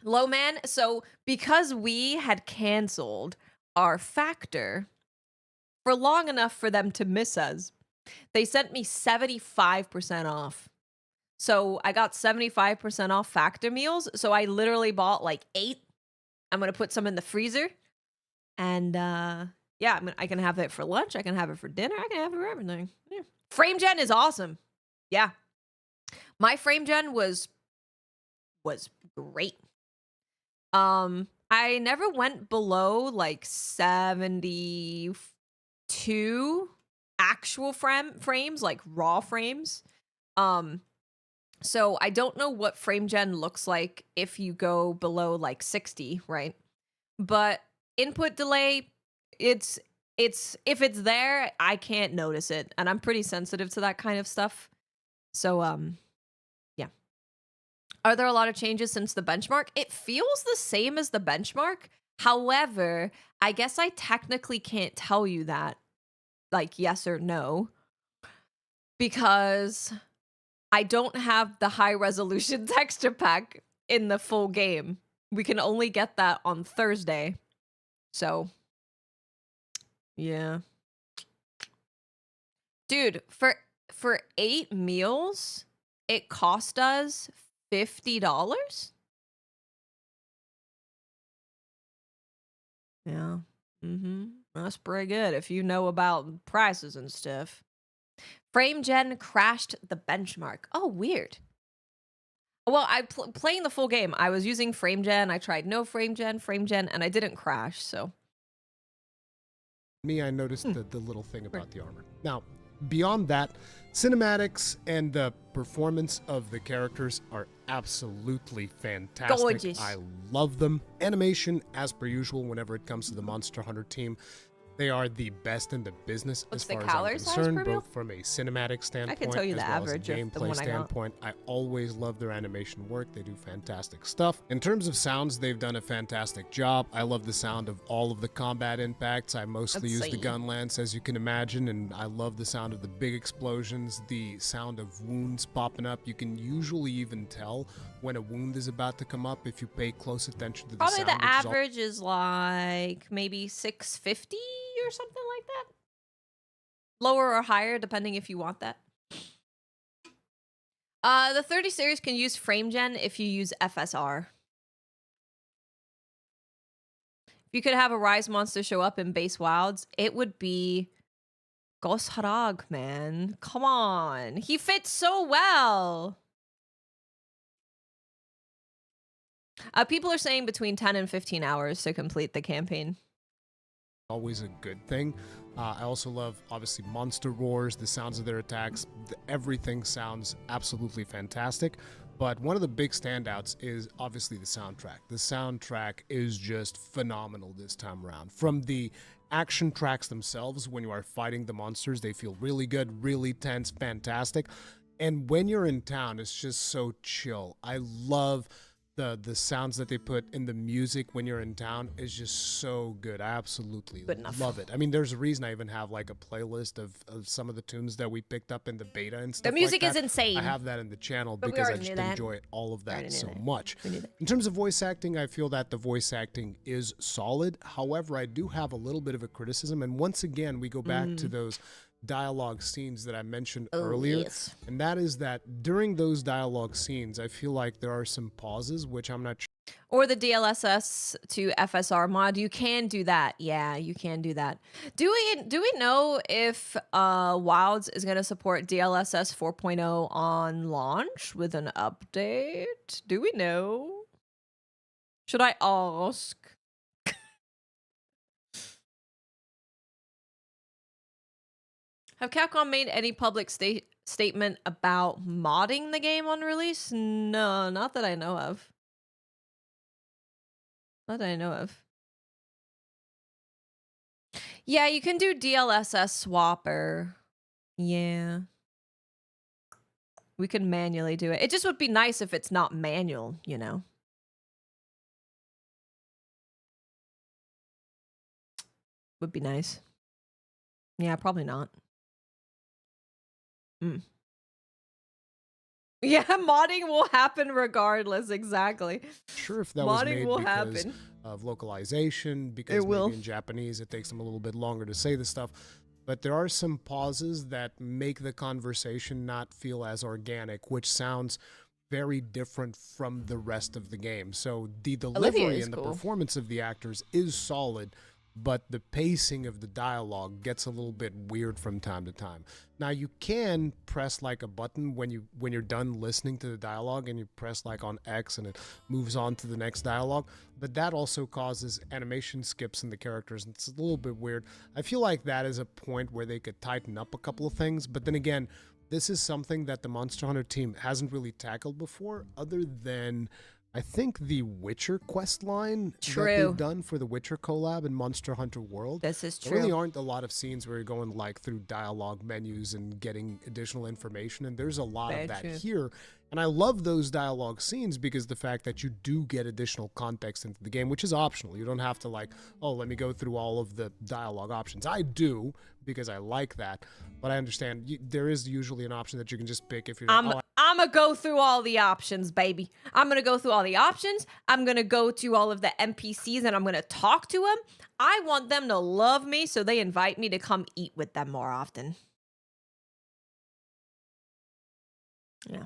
Low man, so because we had canceled our factor for long enough for them to miss us, they sent me 75% off. So I got 75% off factor meals. So I literally bought like 8. I'm going to put some in the freezer. And yeah, I can have it for lunch. I can have it for dinner. I can have it for everything. Yeah. Frame gen is awesome. Yeah. My frame gen was great. I never went below like 72 actual frames, like raw frames. So I don't know what frame gen looks like if you go below like 60, right? But input delay, it's if it's there, I can't notice it, and I'm pretty sensitive to that kind of stuff. So yeah. Are there a lot of changes since the benchmark? It feels the same as the benchmark. However, I guess I technically can't tell you that, like yes or no, because I don't have the high resolution texture pack in the full game. We can only get that on Thursday. So, yeah. Dude, for 8 meals, it cost us $50? Yeah. That's pretty good if you know about prices and stuff. Frame gen crashed the benchmark. Oh, weird. Well, playing the full game. I was using frame gen. I tried no frame gen, and I didn't crash, so. I noticed the little thing about the armor. Now, beyond that, cinematics and the performance of the characters are absolutely fantastic. Gorgeous. I love them. Animation, as per usual, whenever it comes to the Monster Hunter team, they are the best in the business as far as I'm concerned, both from a cinematic standpoint I can tell you as the well average as a of the gameplay one I got. standpoint. I always love their animation work. They do fantastic stuff. In terms of sounds, they've done a fantastic job. I love the sound of all of the combat impacts. I mostly use the gun lance, as you can imagine, and I love the sound of the big explosions, the sound of wounds popping up. You can usually even tell when a wound is about to come up if you pay close attention to the Probably sound. the average is like maybe 650 or something like that. Lower or higher, depending if you want that. The 30 series can use frame gen if you use FSR. If you could have a Rise monster show up in base wilds, it would be Ghost Harag, man. Come on. He fits so well. People are saying between 10 and 15 hours to complete the campaign. Always a good thing. I also love, obviously, monster roars, the sounds of their attacks. Everything sounds absolutely fantastic. But one of the big standouts is obviously the soundtrack. The soundtrack is just phenomenal this time around. From the action tracks themselves, when you are fighting the monsters, they feel really good, really tense, fantastic. And when you're in town, it's just so chill. I love the sounds that they put in the music when you're in town is just so good. I absolutely love it. I mean, there's a reason I even have like a playlist of some of the tunes that we picked up in the beta and stuff. The music like is that. insane. I have that in the channel But we because I already just knew that. enjoy all of We already that knew so that. much. We knew that. In terms of voice acting, I feel that the voice acting is solid. However, I do have a little bit of a criticism. And once again, we go back to those dialogue scenes that I mentioned earlier. Yes. And that is that during those dialogue scenes, I feel like there are some pauses, which I'm not sure. Or the DLSS to FSR mod. You can do that. Yeah, you can do that. Do we know if Wilds is going to support DLSS 4.0 on launch with an update? Do we know? Should I ask? Have Capcom made any public statement about modding the game on release? No, not that I know of. Not that I know of. Yeah, you can do DLSS swapper. Yeah. We could manually do it. It just would be nice if it's not manual, you know? Would be nice. Yeah, probably not. Yeah, modding will happen regardless. Exactly. Sure, if that was Modding made will because happen. of localization, because It will. maybe in Japanese it takes them a little bit longer to say the stuff. But there are some pauses that make the conversation not feel as organic, which sounds very different from the rest of the game. So the delivery and the performance of the actors is solid, but the pacing of the dialogue gets a little bit weird from time to time. Now you can press like a button when you're done listening to the dialogue, and you press like on X and it moves on to the next dialogue, but that also causes animation skips in the characters, and it's a little bit weird. I feel like that is a point where they could tighten up a couple of things, but then again, this is something that the Monster Hunter team hasn't really tackled before, other than I think the Witcher quest line that they've done for the Witcher collab in Monster Hunter World. This is true. There really aren't a lot of scenes where you're going like through dialogue menus and getting additional information, and there's a lot of that here. And I love those dialogue scenes because the fact that you do get additional context into the game, which is optional. You don't have to like, oh, let me go through all of the dialogue options. I do because I like that, but I understand there is usually an option that you can just pick if you're like, I'm gonna go through all the options, baby. I'm gonna go through all the options. I'm gonna go to all of the NPCs and I'm gonna talk to them. I want them to love me, so they invite me to come eat with them more often. Yeah.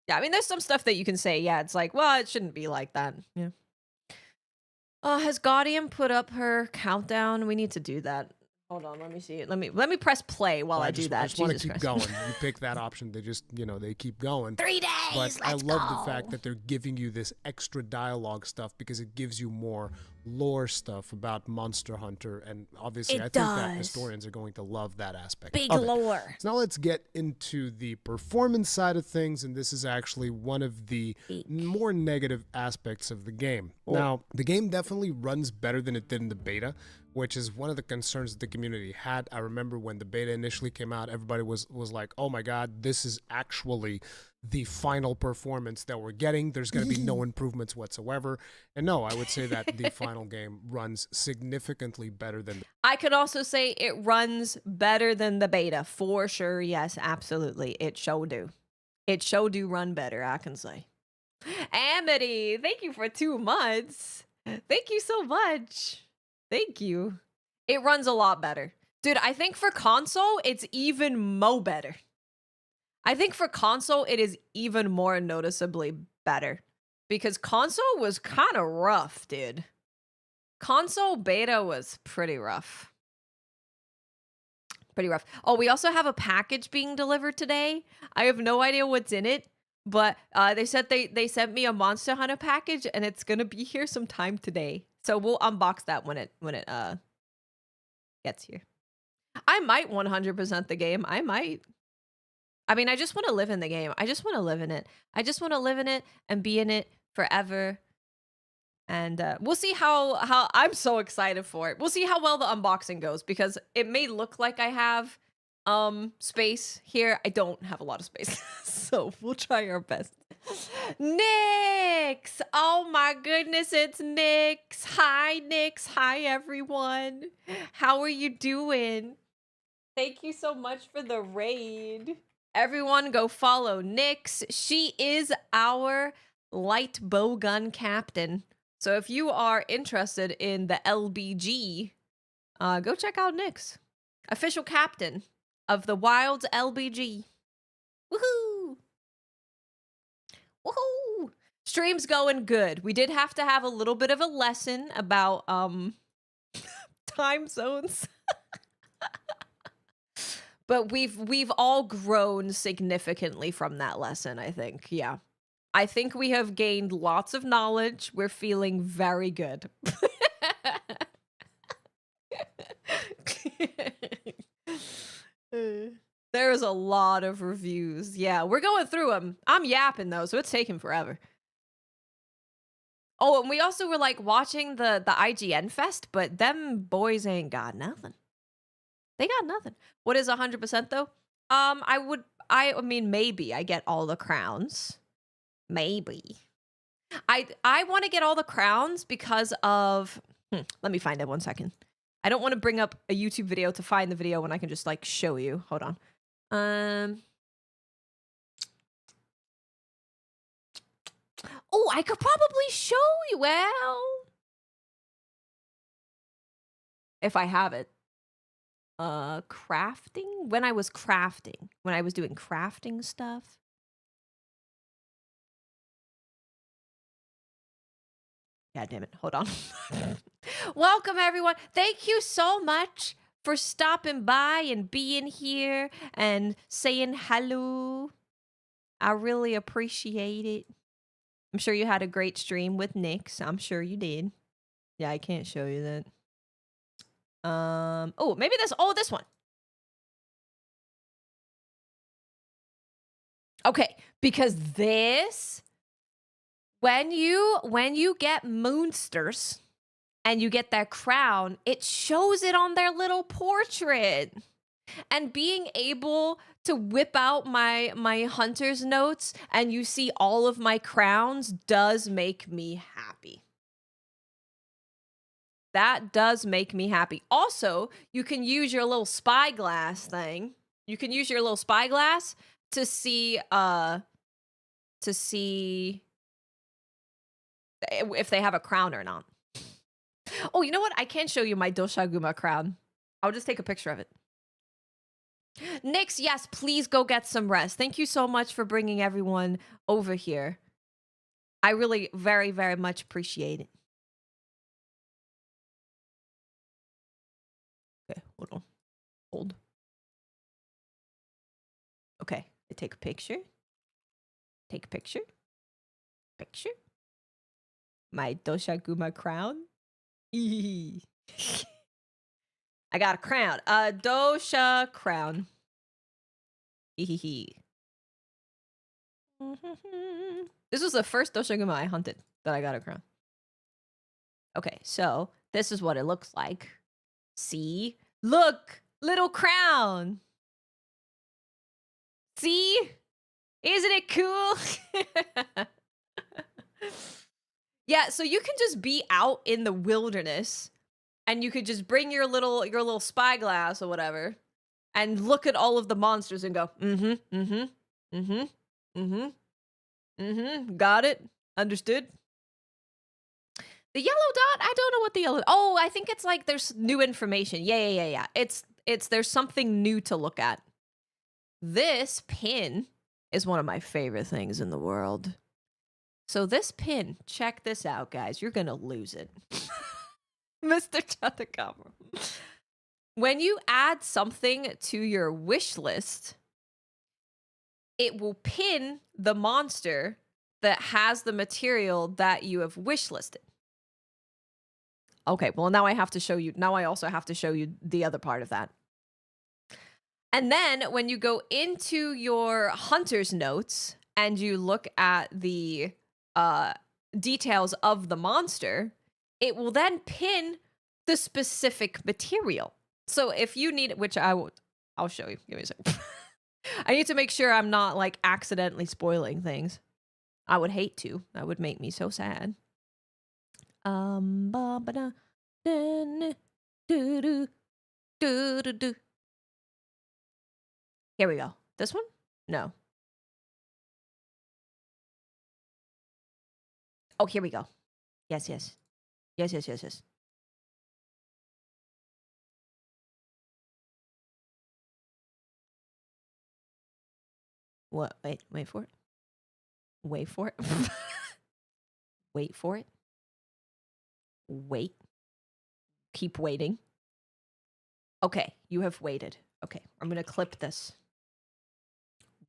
Yeah, I mean, there's some stuff that you can say, yeah, it's like, well, it shouldn't be like that. Yeah. Has Gaudium put up her countdown? We need to do that. Hold on, let me see it. Let me press play while I do that. I just want to keep going. You pick that option. They just, they keep going. 3 days. But I love the fact that they're giving you this extra dialogue stuff because it gives you more lore stuff about Monster Hunter, and obviously I think that historians are going to love that aspect. Big lore. So now let's get into the performance side of things, and this is actually one of the more negative aspects of the game. Now, the game definitely runs better than it did in the beta, which is one of the concerns that the community had. I remember when the beta initially came out, everybody was like, oh my god, this is actually the final performance that we're getting. There's going to be no improvements whatsoever. And no, I would say that the final game runs significantly better than I could also say it runs better than the beta, for sure. Yes, absolutely. It sure do. It sure do run better, I can say. Amity, thank you for 2 months. Thank you so much. Thank you. It runs a lot better. Dude, I think for console, it's even better. I think for console, it is even more noticeably better because console was kind of rough, dude. Console beta was pretty rough. Pretty rough. Oh, we also have a package being delivered today. I have no idea what's in it, but they said they sent me a Monster Hunter package and it's gonna be here sometime today. So we'll unbox that when it gets here. I might 100% the game. I might. I mean, I just want to live in the game. I just want to live in it. I just want to live in it and be in it forever. And we'll see how I'm so excited for it. We'll see how well the unboxing goes because it may look like I have space here. I don't have a lot of space. So we'll try our best. Nyx! Oh my goodness, it's Nyx. Hi, Nyx. Hi, everyone. How are you doing? Thank you so much for the raid. Everyone go follow Nyx. She is our light bowgun captain. So if you are interested in the LBG, go check out Nyx. Official captain of the Wilds LBG. Woohoo! Woohoo! Stream's going good. We did have to have a little bit of a lesson about time zones. But we've all grown significantly from that lesson, I think. Yeah. I think we have gained lots of knowledge. We're feeling very good. There's a lot of reviews. Yeah, we're going through them. I'm yapping though, so it's taking forever. Oh, and we also were like watching the IGN Fest, but them boys ain't got nothing. They got nothing. What is 100% though? I mean, maybe I get all the crowns. Maybe. I want to get all the crowns because of... let me find it 1 second. I don't want to bring up a YouTube video to find the video when I can just, like, show you. Hold on. Oh, I could probably show you. Well... if I have it. Crafting? When I was doing crafting stuff. God damn it. Hold on. Welcome, everyone. Thank you so much for stopping by and being here and saying hello. I really appreciate it. I'm sure you had a great stream with Nyx. I'm sure you did. Yeah, I can't show you that. Oh, maybe this one. Okay, because this, when you get moonsters and you get their crown, it shows it on their little portrait. And being able to whip out my hunter's notes and you see all of my crowns does make me happy. That does make me happy. Also, you can use your little spyglass thing. You can use your little spyglass to see if they have a crown or not. Oh, you know what? I can show you my Doshaguma crown. I'll just take a picture of it. Nyx, yes, please go get some rest. Thank you so much for bringing everyone over here. I really very, very much appreciate it. Okay, hold on. Hold. Okay, I take a picture. Take a picture. Picture. My Doshaguma crown. I got a crown. A Dosha crown. This was the first Doshaguma I hunted that I got a crown. Okay, so this is what it looks like. See? Look! Little crown! See? Isn't it cool? Yeah, so you can just be out in the wilderness and you could just bring your little spyglass or whatever and look at all of the monsters and go, got it? Understood? The yellow dot? I don't know what the yellow... Oh, I think it's like there's new information. Yeah. It's there's something new to look at. This pin is one of my favorite things in the world. So this pin, check this out, guys. You're going to lose it. Mr. Chatakama. When you add something to your wish list, it will pin the monster that has the material that you have wish listed. Okay, well, now I have to show you. Now I also have to show you the other part of that. And then when you go into your hunter's notes and you look at the details of the monster, it will then pin the specific material. So if you need it, which I'll show you. Give me a second. I need to make sure I'm not like accidentally spoiling things. I would hate to. That would make me so sad. Here we go. This one? No. Oh, here we go. Yes. What? Wait for it. Wait for it. Wait for it. Wait. Keep waiting. Okay, you have waited. Okay, I'm gonna clip this.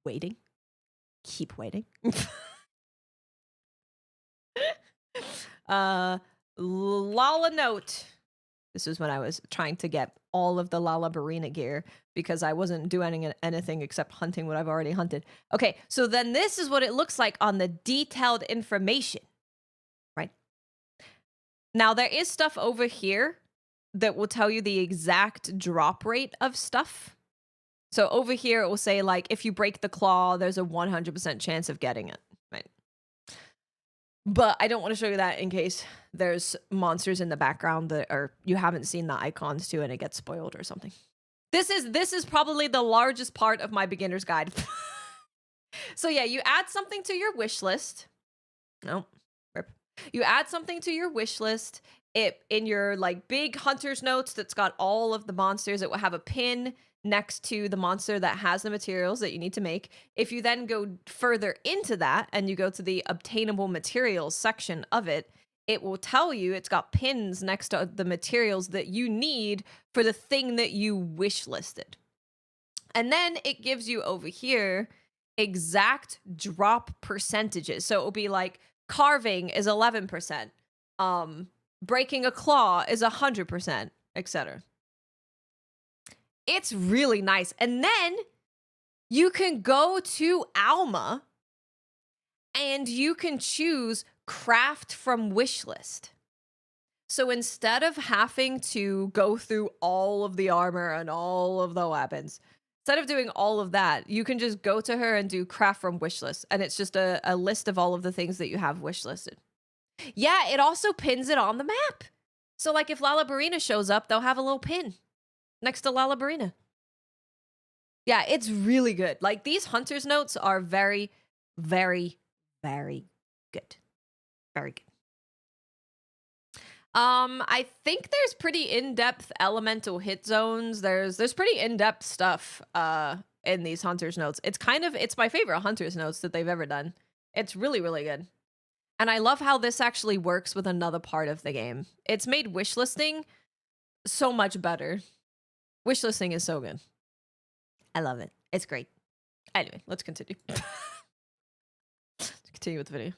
Waiting. Keep waiting. Lala note. This is when I was trying to get all of the Lala Barina gear because I wasn't doing anything except hunting what I've already hunted. Okay, so then this is what it looks like on the detailed information, right? Now, there is stuff over here that will tell you the exact drop rate of stuff. So over here, it will say, like, if you break the claw, there's a 100% chance of getting it, right? But I don't want to show you that in case there's monsters in the background that are you haven't seen the icons to and it gets spoiled or something. This is probably the largest part of my beginner's guide. So yeah, you add something to your wish list. No, rip. You add something to your wish list. It in your like big hunter's notes that's got all of the monsters. It will have a pin next to the monster that has the materials that you need to make. If you then go further into that and you go to the obtainable materials section of it, it will tell you it's got pins next to the materials that you need for the thing that you wish listed. And then it gives you over here exact drop percentages. So it will be like carving is 11%, breaking a claw is 100%, etc. It's really nice. And then you can go to Alma and you can choose craft from wish list. So instead of having to go through all of the armor and all of the weapons, instead of doing all of that, you can just go to her and do craft from wish list. And it's just a list of all of the things that you have wish listed. Yeah, it also pins it on the map. So like if Lala Barina shows up, they'll have a little pin next to Lala Barina. Yeah, it's really good. Like these hunter's notes are very, very, very good. Very good. I think there's pretty in-depth elemental hit zones. There's pretty in-depth stuff in these hunter's notes. It's my favorite hunter's notes that they've ever done. It's really, really good. And I love how this actually works with another part of the game. It's made wish listing so much better. Wish listing is so good. I love it. It's great. Anyway, let's continue. Let's continue with the video.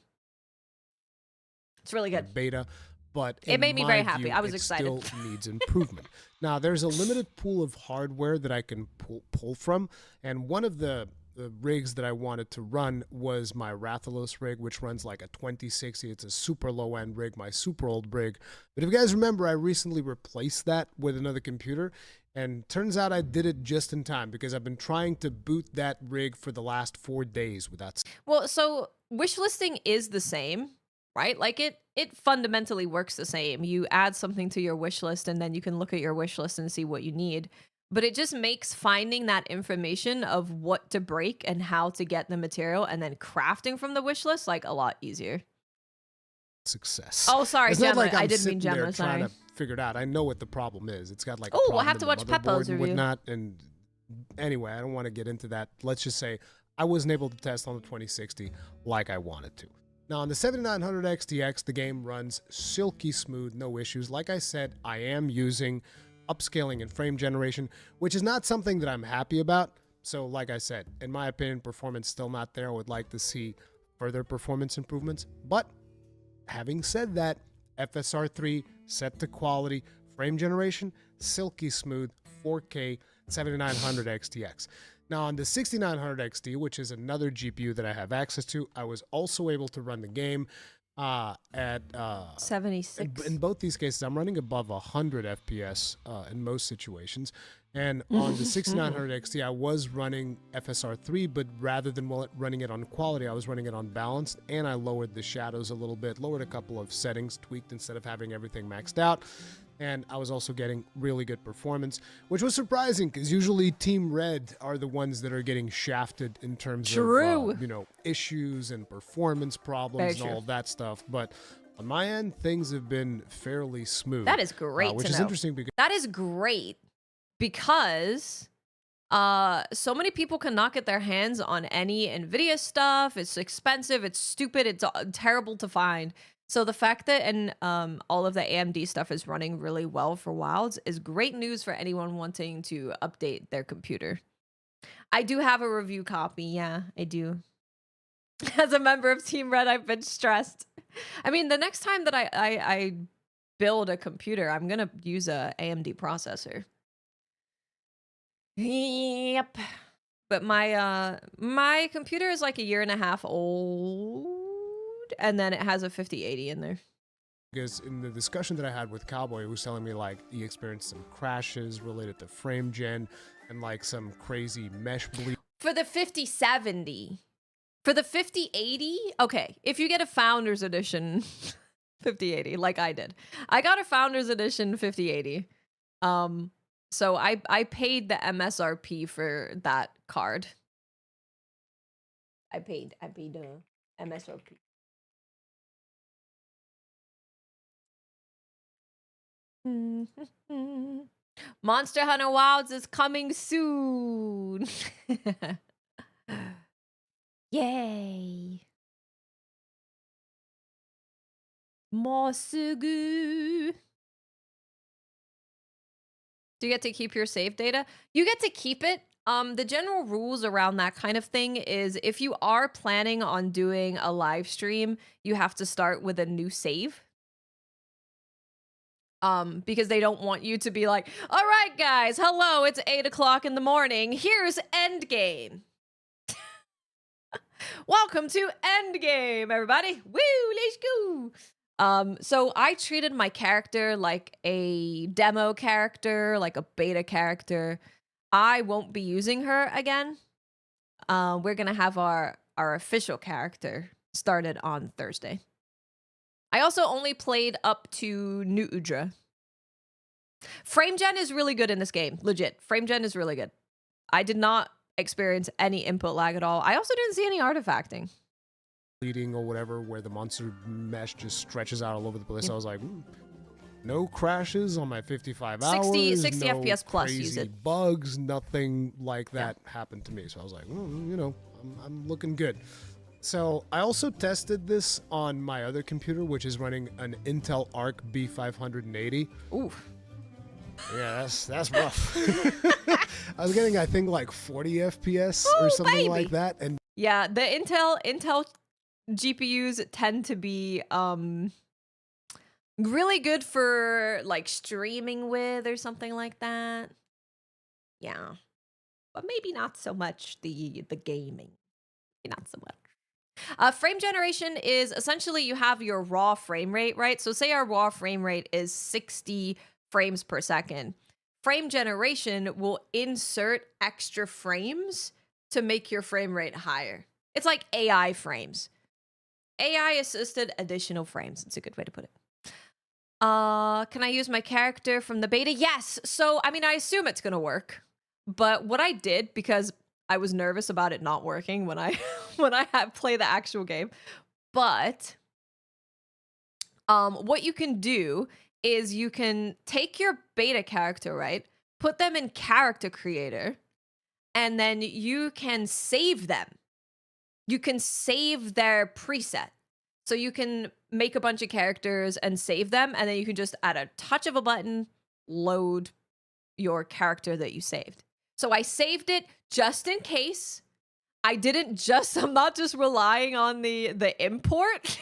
It's really good. Beta, but it made me very view, happy. I was it excited. Still needs improvement. Now, there's a limited pool of hardware that I can pull from, and one of the rigs that I wanted to run was my Rathalos rig, which runs like a 2060. It's a super low-end rig, my super old rig. But if you guys remember, I recently replaced that with another computer, and turns out I did it just in time because I've been trying to boot that rig for the last 4 days without... Well, so wish listing is the same, right? Like it fundamentally works the same. You add something to your wish list and then you can look at your wish list and see what you need. But it just makes finding that information of what to break and how to get the material and then crafting from the wish list like a lot easier. Success. Oh, sorry, it's Gemma. Not like I didn't mean Gemma. Sorry. Trying to figure it out. I know what the problem is. It's got like we'll have to watch Peppo's and review. whatnot, and Anyway, I don't want to get into that. Let's just say I wasn't able to test on the 2060 like I wanted to. Now on the 7900 XTX, the game runs silky smooth, no issues. Like I said, I am using upscaling and frame generation, which is not something that I'm happy about. So like I said, in my opinion, performance still not there. I would like to see further performance improvements. But having said that, FSR3 set to quality, frame generation, silky smooth, 4K, 7900 XTX. Now on the 6900 XT, which is another GPU that I have access to, I was also able to run the game at 76. In both these cases, I'm running above 100 FPS in most situations. And on the 6900 XT, I was running FSR3, but rather than running it on quality, I was running it on balanced, and I lowered the shadows a little bit, lowered a couple of settings, tweaked instead of having everything maxed out. And I was also getting really good performance, which was surprising because usually Team Red are the ones that are getting shafted in terms of issues and performance problems and all of that stuff. But on my end, things have been fairly smooth. That is great which to is know. interesting because that is great because so many people cannot get their hands on any NVIDIA stuff. It's expensive. It's stupid. It's terrible to find. So the fact that all of the AMD stuff is running really well for Wilds is great news for anyone wanting to update their computer. I do have a review copy. Yeah, I do. As a member of Team Red, I've been stressed. I mean, the next time that I build a computer, I'm going to use a AMD processor. Yep. But my computer is like a year and a half old. And then it has a 5080 in there. Because in the discussion that I had with Cowboy, he was telling me like he experienced some crashes related to frame gen and like some crazy mesh bleed. For the 5070. For the 5080, okay, if you get a Founders Edition 5080, like I did. I got a Founders Edition 5080. So I paid the MSRP for that card. I paid MSRP. Monster Hunter Wilds is coming soon. Yay. もうすぐ Do you get to keep your save data? You get to keep it. The general rules around that kind of thing is if you are planning on doing a live stream, you have to start with a new save. Because they don't want you to be like, all right, guys, hello, it's 8 o'clock in the morning. Here's Endgame. Welcome to Endgame, everybody. Woo, let's go. So I treated my character like a demo character, like a beta character. I won't be using her again. We're gonna have our official character started on Thursday. I also only played up to New Udra. Frame gen is really good in this game. Legit. Frame gen is really good. I did not experience any input lag at all. I also didn't see any artifacting. Bleeding or whatever, where the monster mesh just stretches out all over the place. I was like, no crashes on my 55 hours. 60 no FPS plus, crazy use it. bugs, nothing like that happened to me. So I was like, I'm looking good. So I also tested this on my other computer, which is running an Intel Arc B580. Ooh. Yeah, that's rough. I was getting, I think, like 40 FPS or something like that. And yeah, the Intel GPUs tend to be really good for like streaming with or something like that. Yeah, but maybe not so much the gaming. Not so much. Frame generation is essentially you have your raw frame rate, right? So say our raw frame rate is 60 frames per second. Frame generation will insert extra frames to make your frame rate higher. It's like AI frames. AI assisted additional frames. It's a good way to put it. Can I use my character from the beta? Yes. So, I mean, I assume it's going to work. But what I did, because I was nervous about it not working when I play the actual game. But what you can do is you can take your beta character, right? Put them in character creator and then you can save them. You can save their preset. So you can make a bunch of characters and save them, and then you can just, at a touch of a button, load your character that you saved. So I saved it just in case. I'm not just relying on the import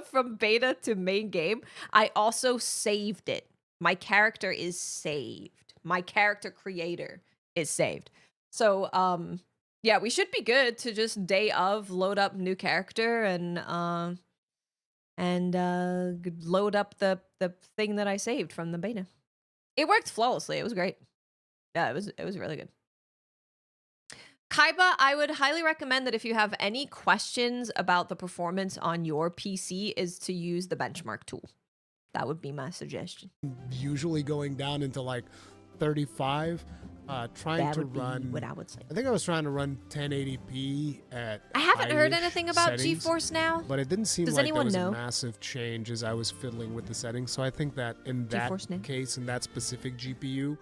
from beta to main game. I also saved it. My character is saved. My character creator is saved. So, yeah, we should be good to just day of load up new character and load up the thing that I saved from the beta. It worked flawlessly. It was great. Yeah, it was really good. Kaiba, I would highly recommend that if you have any questions about the performance on your PC is to use the benchmark tool. That would be my suggestion. Usually going down into like 35, trying That to would be run what I would say. I think I was trying to run 1080p at I haven't heard high-ish anything about settings, GeForce Now. but it didn't seem Does like there anyone was know? a massive change as I was fiddling with the settings. So I think that in that GeForce Now. case, in that specific GPU,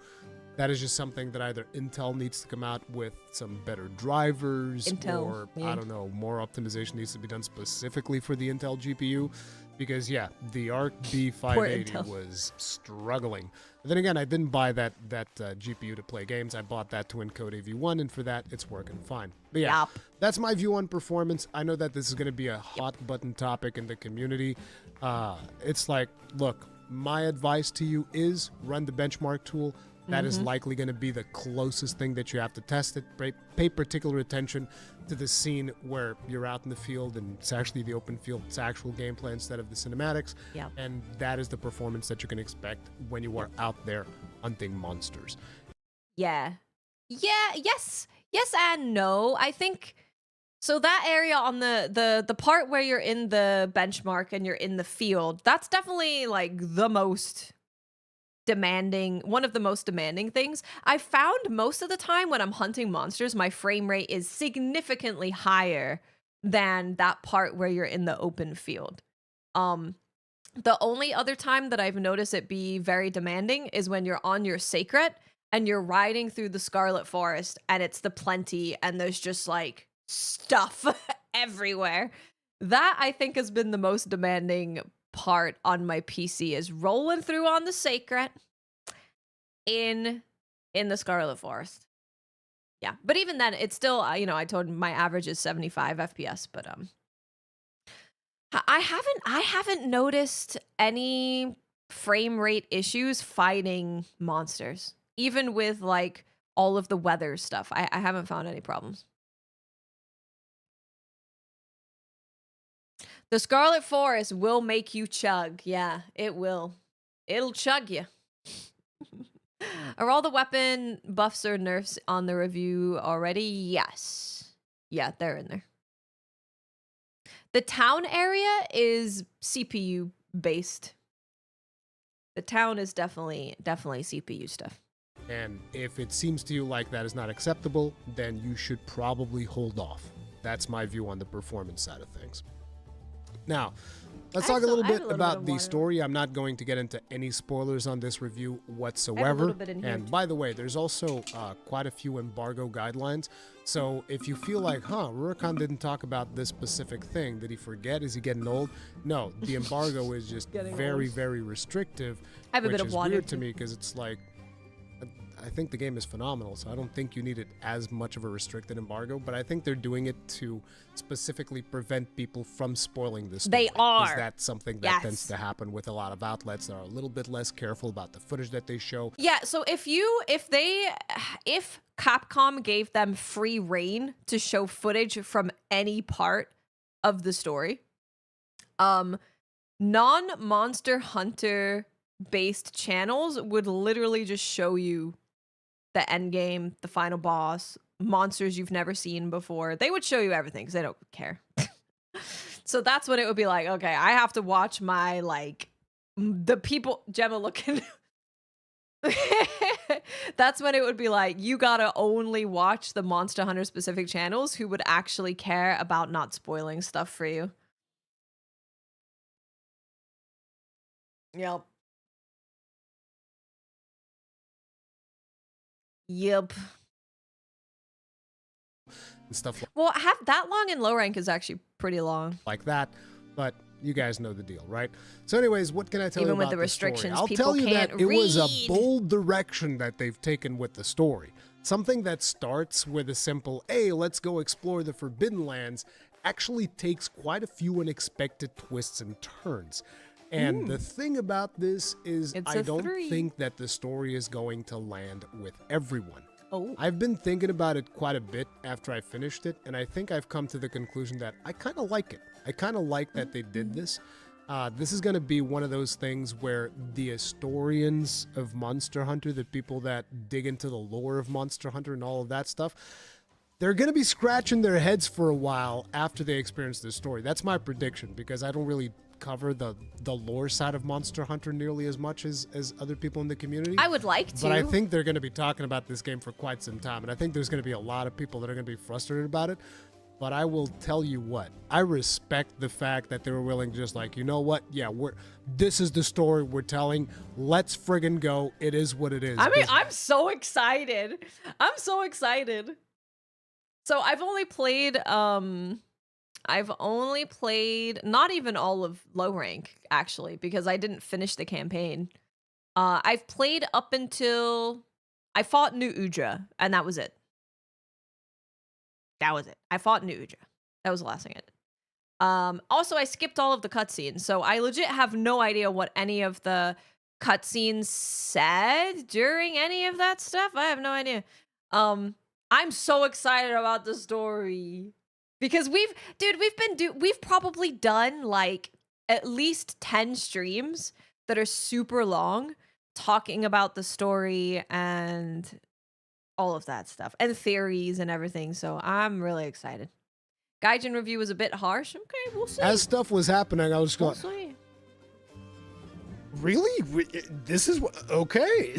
that is just something that either Intel needs to come out with some better drivers, Intel, or yeah. I don't know, more optimization needs to be done specifically for the Intel GPU. Because yeah, the Arc B580 Intel. was struggling. But then again, I didn't buy that GPU to play games. I bought that to encode AV1, and for that, it's working fine. But yeah, that's my view on performance. I know that this is going to be a hot button topic in the community. It's like, look, my advice to you is run the benchmark tool. That is likely going to be the closest thing that you have to test it. Pay particular attention to the scene where you're out in the field and it's actually the open field, it's actual gameplay instead of the cinematics. Yep. And that is the performance that you can expect when you are out there hunting monsters. Yeah. Yeah, yes. Yes and no. I think so that area on the part where you're in the benchmark and you're in the field, that's definitely like the most demanding, one of the most demanding things. I found most of the time when I'm hunting monsters, my frame rate is significantly higher than that part where you're in the open field. The only other time that I've noticed it be very demanding is when you're on your Sacred and you're riding through the Scarlet Forest and it's the plenty and there's just like stuff everywhere. That I think has been the most demanding part on my PC, is rolling through on the Sacred in the Scarlet Forest. Yeah, but even then, it's still, you know, I told my average is 75 FPS, but I haven't noticed any frame rate issues fighting monsters, even with like all of the weather stuff. I haven't found any problems. The Scarlet Forest will make you chug. Yeah, it will. It'll chug you. Are all the weapon buffs or nerfs on the review already? Yes. Yeah, they're in there. The town area is CPU based. The town is definitely CPU stuff. And if it seems to you like that is not acceptable, then you should probably hold off. That's my view on the performance side of things. Now, let's talk a little bit about the story. I'm not going to get into any spoilers on this review whatsoever. And by the way, there's also quite a few embargo guidelines. So if you feel like, Rurikhan didn't talk about this specific thing, did he forget? Is he getting old? No, the embargo is just very, very restrictive. I have a which bit of is water weird to too. me because it's like, I think the game is phenomenal, so I don't think you need it as much of a restricted embargo, but I think they're doing it to specifically prevent people from spoiling this. They are. Because that's something that tends to happen with a lot of outlets that are a little bit less careful about the footage that they show. Yeah, so if Capcom gave them free reign to show footage from any part of the story, non-Monster Hunter based channels would literally just show you the end game, the final boss, monsters you've never seen before. They would show you everything because they don't care. So that's when it would be like, okay, I have to watch my, like, the people, Gemma looking. That's when it would be like, you gotta only watch the Monster Hunter specific channels who would actually care about not spoiling stuff for you. Yep. Yep. and stuff Well, have that long in low rank is actually pretty long. like that. But you guys know the deal, right? So anyways, what can I tell you Even with about the the story? restrictions, I'll people tell you that can't it was a read. bold direction that they've taken with the story. Something that starts with a simple, hey, let's go explore the Forbidden Lands, actually takes quite a few unexpected twists and turns. And the thing about this is I don't think that the story is going to land with everyone. Oh. I've been thinking about it quite a bit after I finished it, and I think I've come to the conclusion that I kind of like it. I kind of like that they did this. This is going to be one of those things where the historians of Monster Hunter, the people that dig into the lore of Monster Hunter and all of that stuff, they're going to be scratching their heads for a while after they experience this story. That's my prediction, because I don't really cover the lore side of Monster Hunter nearly as much as other people in the community. I would like to. But I think they're going to be talking about this game for quite some time, and I think there's going to be a lot of people that are going to be frustrated about it. But I will tell you what, I respect the fact that they were willing to just like, you know what? Yeah, this is the story we're telling. Let's friggin' go. It is what it is. I mean, I'm so excited. I'm so excited. So I've only played not even all of low rank, actually, because I didn't finish the campaign. I've played up until I fought New Udra, and that was it. That was it. I fought New Udra. That was the last thing I did. Also, I skipped all of the cutscenes, so I legit have no idea what any of the cutscenes said during any of that stuff. I have no idea. I'm so excited about the story because we've probably done like at least 10 streams that are super long talking about the story and all of that stuff and theories and everything. So I'm really excited. Gaijin review was a bit harsh. Okay, we'll see. As stuff was happening, I was going, We'll see. really? This is okay.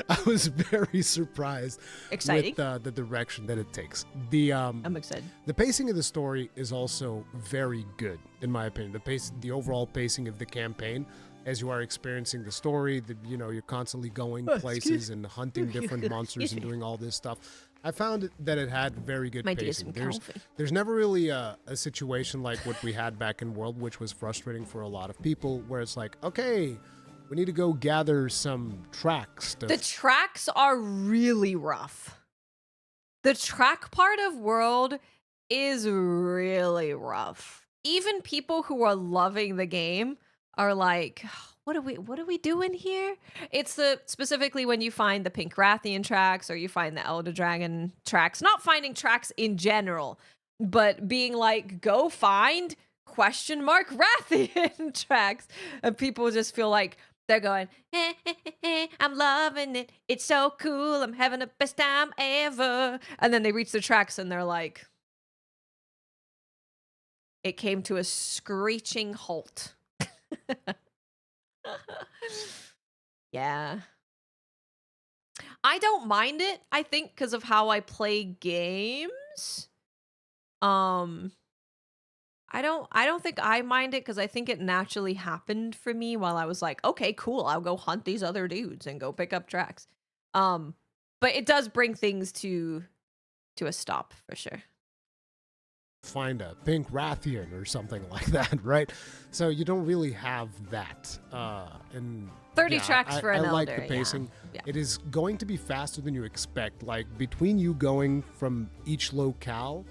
I was very surprised Exciting. with the direction that it takes. I'm excited. The pacing of the story is also very good, in my opinion. The overall pacing of the campaign, as you are experiencing the story, you're constantly going places and hunting different monsters and doing all this stuff. I found that it had very good pacing. There's never really a situation like what we had back in World, which was frustrating for a lot of people, where it's like, okay, we need to go gather some tracks. The tracks are really rough. The track part of World is really rough. Even people who are loving the game are like, what are we doing here? It's specifically when you find the Pink Rathian tracks or you find the Elder Dragon tracks, not finding tracks in general, but being like, go find ? Rathian tracks. And people just feel like they're going, I'm loving it. It's so cool. I'm having the best time ever. And then they reach the tracks and they're like, it came to a screeching halt. Yeah. I don't mind it, I think, because of how I play games. I don't think I mind it because I think it naturally happened for me while I was like, okay, cool, I'll go hunt these other dudes and go pick up tracks. But it does bring things to a stop for sure. Find a Pink Rathian or something like that, right? So you don't really have that. And 30 tracks for an I like elder, the pacing. yeah. It is going to be faster than you expect. Like between you going from each locale,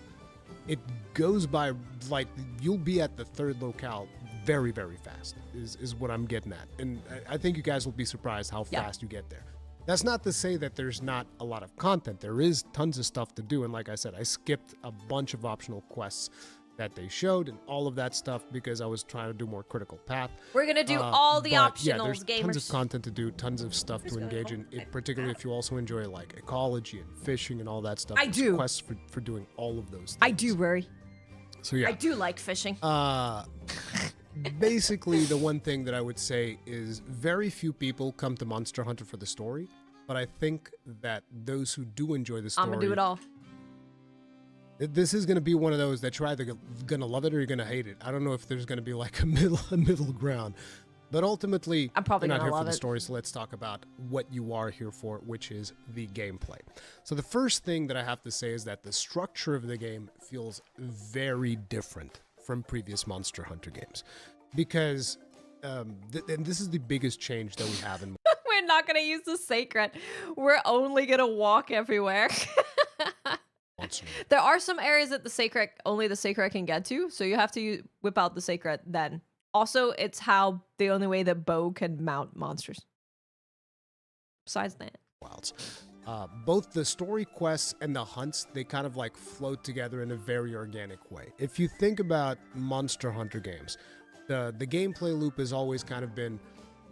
it goes by like you'll be at the third locale very, very fast is what I'm getting at. And I think you guys will be surprised how fast you get there. That's not to say that there's not a lot of content. There is tons of stuff to do. And like I said, I skipped a bunch of optional quests that they showed and all of that stuff because I was trying to do more critical path. We're going to do all the optionals, yeah, there's gamers. Tons of content to do, tons of stuff to engage in, particularly if you also enjoy like ecology and fishing and all that stuff. I do. Quests for doing all of those things. I do, Rory. So yeah. I do like fishing. Basically, the one thing that I would say is very few people come to Monster Hunter for the story, but I think that those who do enjoy the story... I'm going to do it all. This is going to be one of those that you're either going to love it or you're going to hate it. I don't know if there's going to be like a middle ground. But ultimately, I'm probably you're not gonna here for love the it. story, so let's talk about what you are here for, which is the gameplay. So the first thing that I have to say is that the structure of the game feels very different from previous Monster Hunter games. Because, and this is the biggest change that we have in We're not gonna use the sacred. We're only gonna walk everywhere. Monster Hunter. There are some areas that only the sacred can get to, so you have to whip out the sacred then. Also, it's the only way that Bo can mount monsters. Besides that. Wilds. Both the story quests and the hunts, they kind of like float together in a very organic way. If you think about Monster Hunter games, the gameplay loop has always kind of been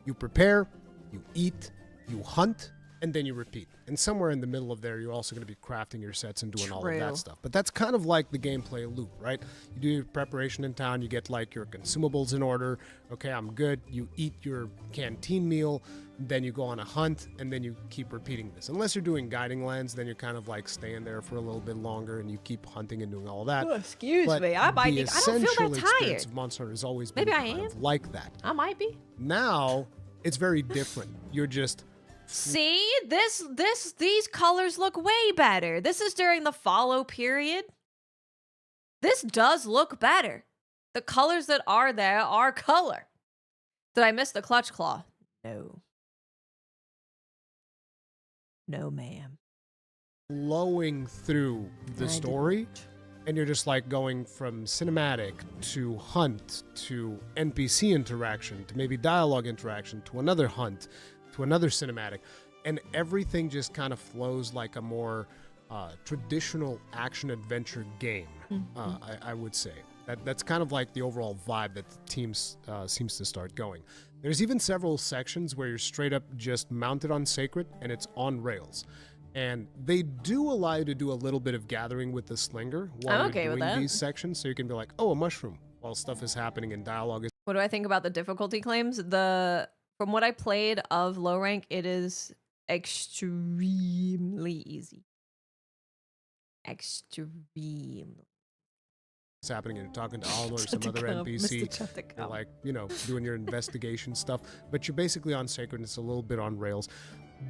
you prepare, you eat, you hunt, and then you repeat. And somewhere in the middle of there, you're also going to be crafting your sets and doing all of that stuff. But that's kind of like the gameplay loop, right? You do your preparation in town, you get like your consumables in order. Okay, I'm good. You eat your canteen meal, then you go on a hunt, and then you keep repeating this. Unless you're doing guiding lands, then you're kind of like staying there for a little bit longer and you keep hunting and doing all that. Oh, excuse But me, the I don't feel essential that experience tired. of Monster Hunter has always been Maybe I kind am. of like that. I might be. Now, it's very different. You're just See, these colors look way better. This is during the follow period. This does look better. The colors that are there are color. Did I miss the clutch claw? No. No, ma'am. flowing through the story, and you're just like going from cinematic to hunt to NPC interaction to maybe dialogue interaction to another hunt to another cinematic, and everything just kind of flows like a more traditional action adventure game. I would say that's kind of like the overall vibe that the team seems to start going. There's even several sections where you're straight up just mounted on Sacred and it's on rails. And they do allow you to do a little bit of gathering with the slinger while I'm okay you're with doing that. these sections, so you can be like, oh, a mushroom, while stuff is happening and dialogue is. What do I think about the difficulty claims? From what I played of low rank, it is extremely easy. Extremely. It's happening and you're talking to Oliver or some Shut other the cup, NPC. Mr. Shut the You're cup. like, doing your investigation stuff, but you're basically on Sacred and it's a little bit on rails.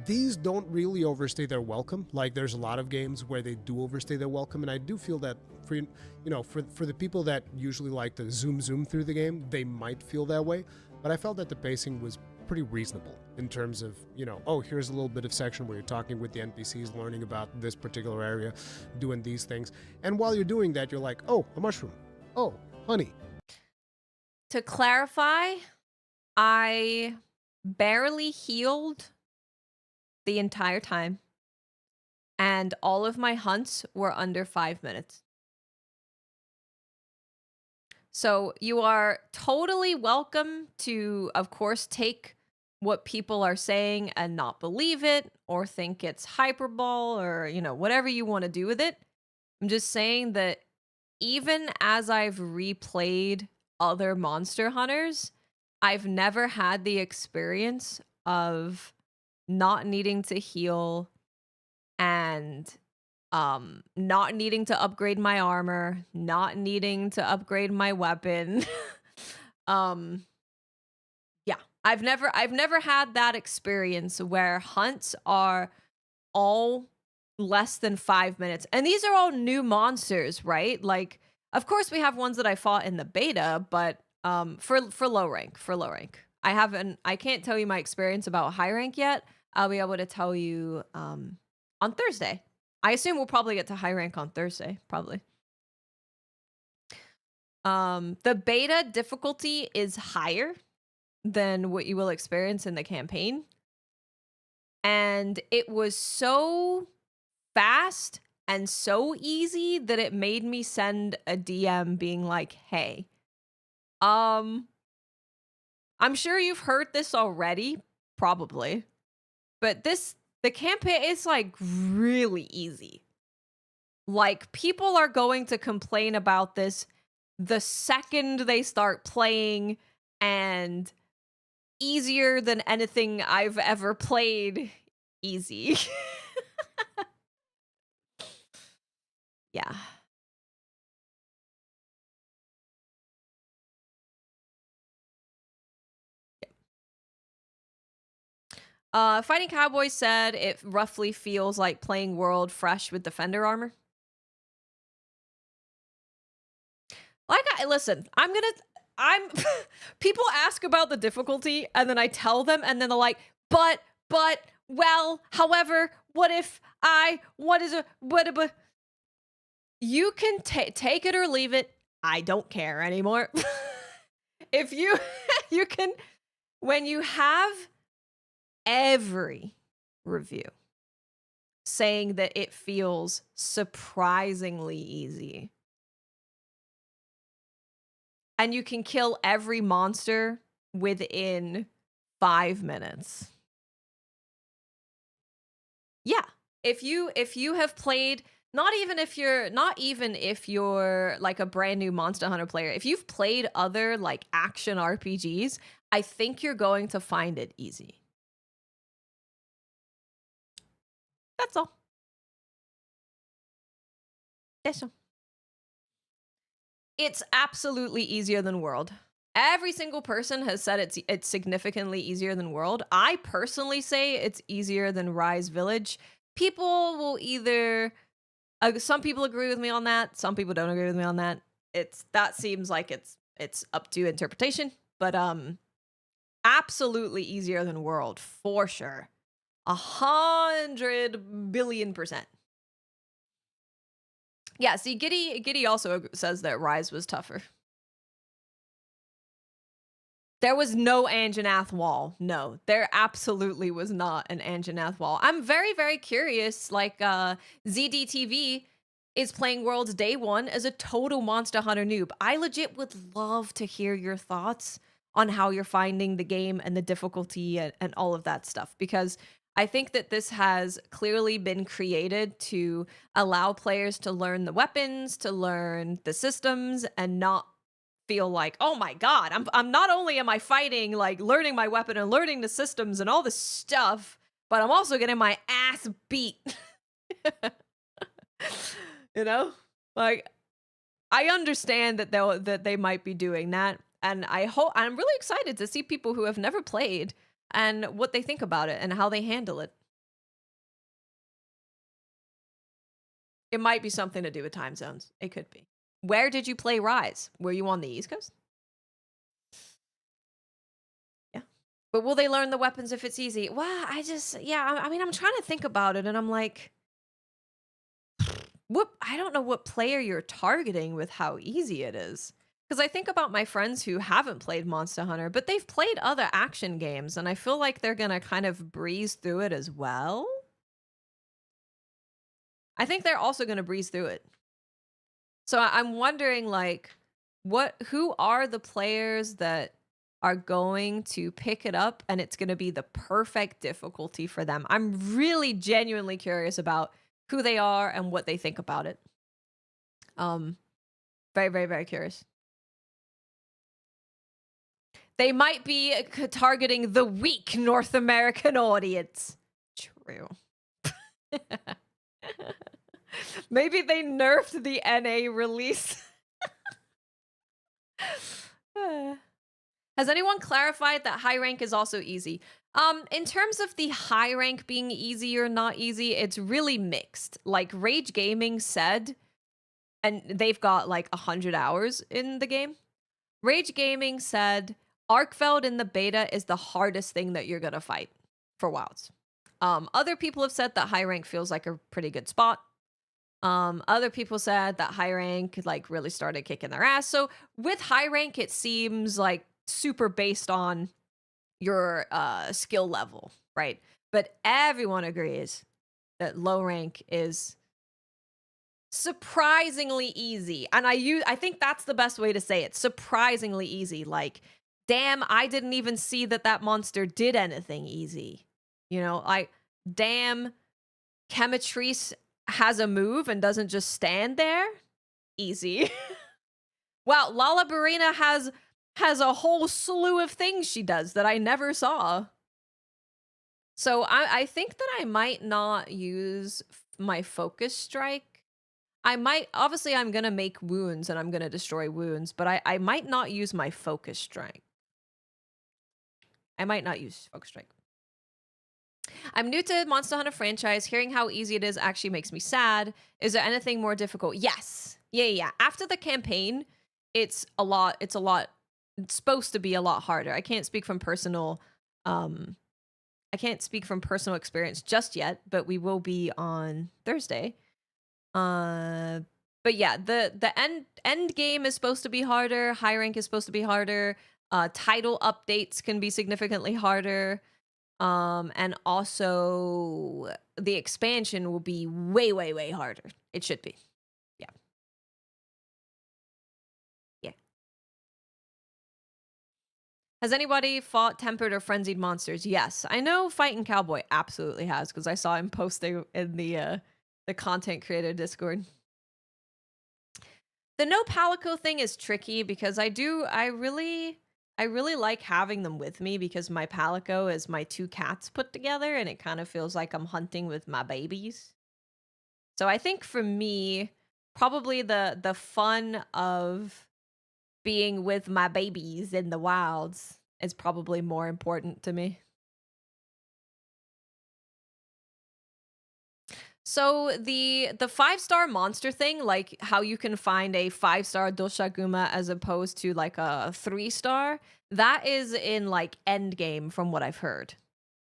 These don't really overstay their welcome. Like there's a lot of games where they do overstay their welcome, and I do feel that for the people that usually like to zoom through the game, they might feel that way. But I felt that the pacing was pretty reasonable in terms of, oh, here's a little bit of section where you're talking with the NPCs, learning about this particular area, doing these things. And while you're doing that, you're like, oh, a mushroom. Oh, honey. To clarify, I barely healed the entire time, and all of my hunts were under 5 minutes. So you are totally welcome to, of course, take what people are saying and not believe it or think it's hyperbole or, whatever you want to do with it. I'm just saying that even as I've replayed other Monster Hunters, I've never had the experience of not needing to heal and not needing to upgrade my armor, not needing to upgrade my weapon. Yeah, I've never had that experience where hunts are all less than 5 minutes. And these are all new monsters, right? Like, of course we have ones that I fought in the beta, but for low rank. I can't tell you my experience about high rank yet. I'll be able to tell you on Thursday. I assume we'll probably get to high rank on Thursday, probably. The beta difficulty is higher than what you will experience in the campaign. And it was so fast and so easy that it made me send a DM being like, hey, I'm sure you've heard this already, probably, but the campaign is like really easy. Like people are going to complain about this the second they start playing, and easier than anything I've ever played. Easy. Yeah. Fighting Cowboy said it roughly feels like playing World fresh with Defender armor. Listen, people ask about the difficulty and then I tell them and then they're like, but, well, however, what if you can take it or leave it. I don't care anymore. If you can, when you have every review saying that it feels surprisingly easy, and you can kill every monster within 5 minutes. Yeah, if you have played, not even if you're like a brand new Monster Hunter player, if you've played other like action RPGs, I think you're going to find it easy. That's all. That's all. It's absolutely easier than World. Every single person has said it's significantly easier than World. I personally say it's easier than Rise Village. People will either some people agree with me on that, some people don't agree with me on that. That seems like it's up to interpretation, but absolutely easier than World for sure. 100 billion%. Yeah, see, Giddy also says that Rise was tougher. There was no Anjanath wall. No, there absolutely was not an Anjanath wall. I'm very, very curious. Like, ZDTV is playing Worlds Day 1 as a total Monster Hunter noob. I legit would love to hear your thoughts on how you're finding the game and the difficulty and all of that stuff, because I think that this has clearly been created to allow players to learn the weapons, to learn the systems, and not feel like, oh my god, I'm not only am I fighting, like learning my weapon and learning the systems and all this stuff, but I'm also getting my ass beat. You know? Like, I understand that they might be doing that, and I'm really excited to see people who have never played and what they think about it and how they handle it. It might be something to do with time zones. It could be. Where did you play Rise? Were you on the East Coast? Yeah. But will they learn the weapons if it's easy? Well, I mean, I'm trying to think about it, and I'm like, I don't know what player you're targeting with how easy it is. Because I think about my friends who haven't played Monster Hunter, but they've played other action games, and I feel like they're going to kind of breeze through it as well. I think they're also going to breeze through it. So I'm wondering, like, who are the players that are going to pick it up and it's going to be the perfect difficulty for them? I'm really genuinely curious about who they are and what they think about it. Very, very, very curious. They might be targeting the weak North American audience. True. Maybe they nerfed the NA release. Has anyone clarified that high rank is also easy? In terms of the high rank being easy or not easy, it's really mixed. Like Rage Gaming said, and they've got like 100 hours in the game. Rage Gaming said Arkfeld in the beta is the hardest thing that you're gonna fight for Wilds. Other people have said that high rank feels like a pretty good spot. Other people said that high rank like really started kicking their ass. So with high rank, it seems like super based on your skill level, right? But everyone agrees that low rank is surprisingly easy. And I think that's the best way to say it. Surprisingly easy. Like, damn, I didn't even see that monster did anything easy. You know, like, damn, Chemitrice has a move and doesn't just stand there. Easy. Wow, Lala Barina has a whole slew of things she does that I never saw. So I think that I might not use my focus strike. I might, obviously I'm gonna make wounds and I'm gonna destroy wounds, but I might not use my focus strike. I might not use focus strike. I'm new to Monster Hunter franchise. Hearing how easy it is actually makes me sad. Is there anything more difficult? Yes. Yeah. After the campaign, it's supposed to be a lot harder. I can't speak from personal experience just yet, but we will be on Thursday. But yeah, the end game is supposed to be harder. High rank is supposed to be harder. Title updates can be significantly harder. And also the expansion will be way, way, way harder. It should be. Yeah. Yeah. Has anybody fought tempered or frenzied monsters? Yes. I know Fighting Cowboy absolutely has, because I saw him posting in the content creator Discord. The no palico thing is tricky because I really like having them with me, because my palico is my 2 cats put together, and it kind of feels like I'm hunting with my babies. So I think for me, probably the fun of being with my babies in the wilds is probably more important to me. So the 5-star monster thing, like how you can find a 5-star Doshaguma as opposed to like a 3-star, that is in like end game from what I've heard.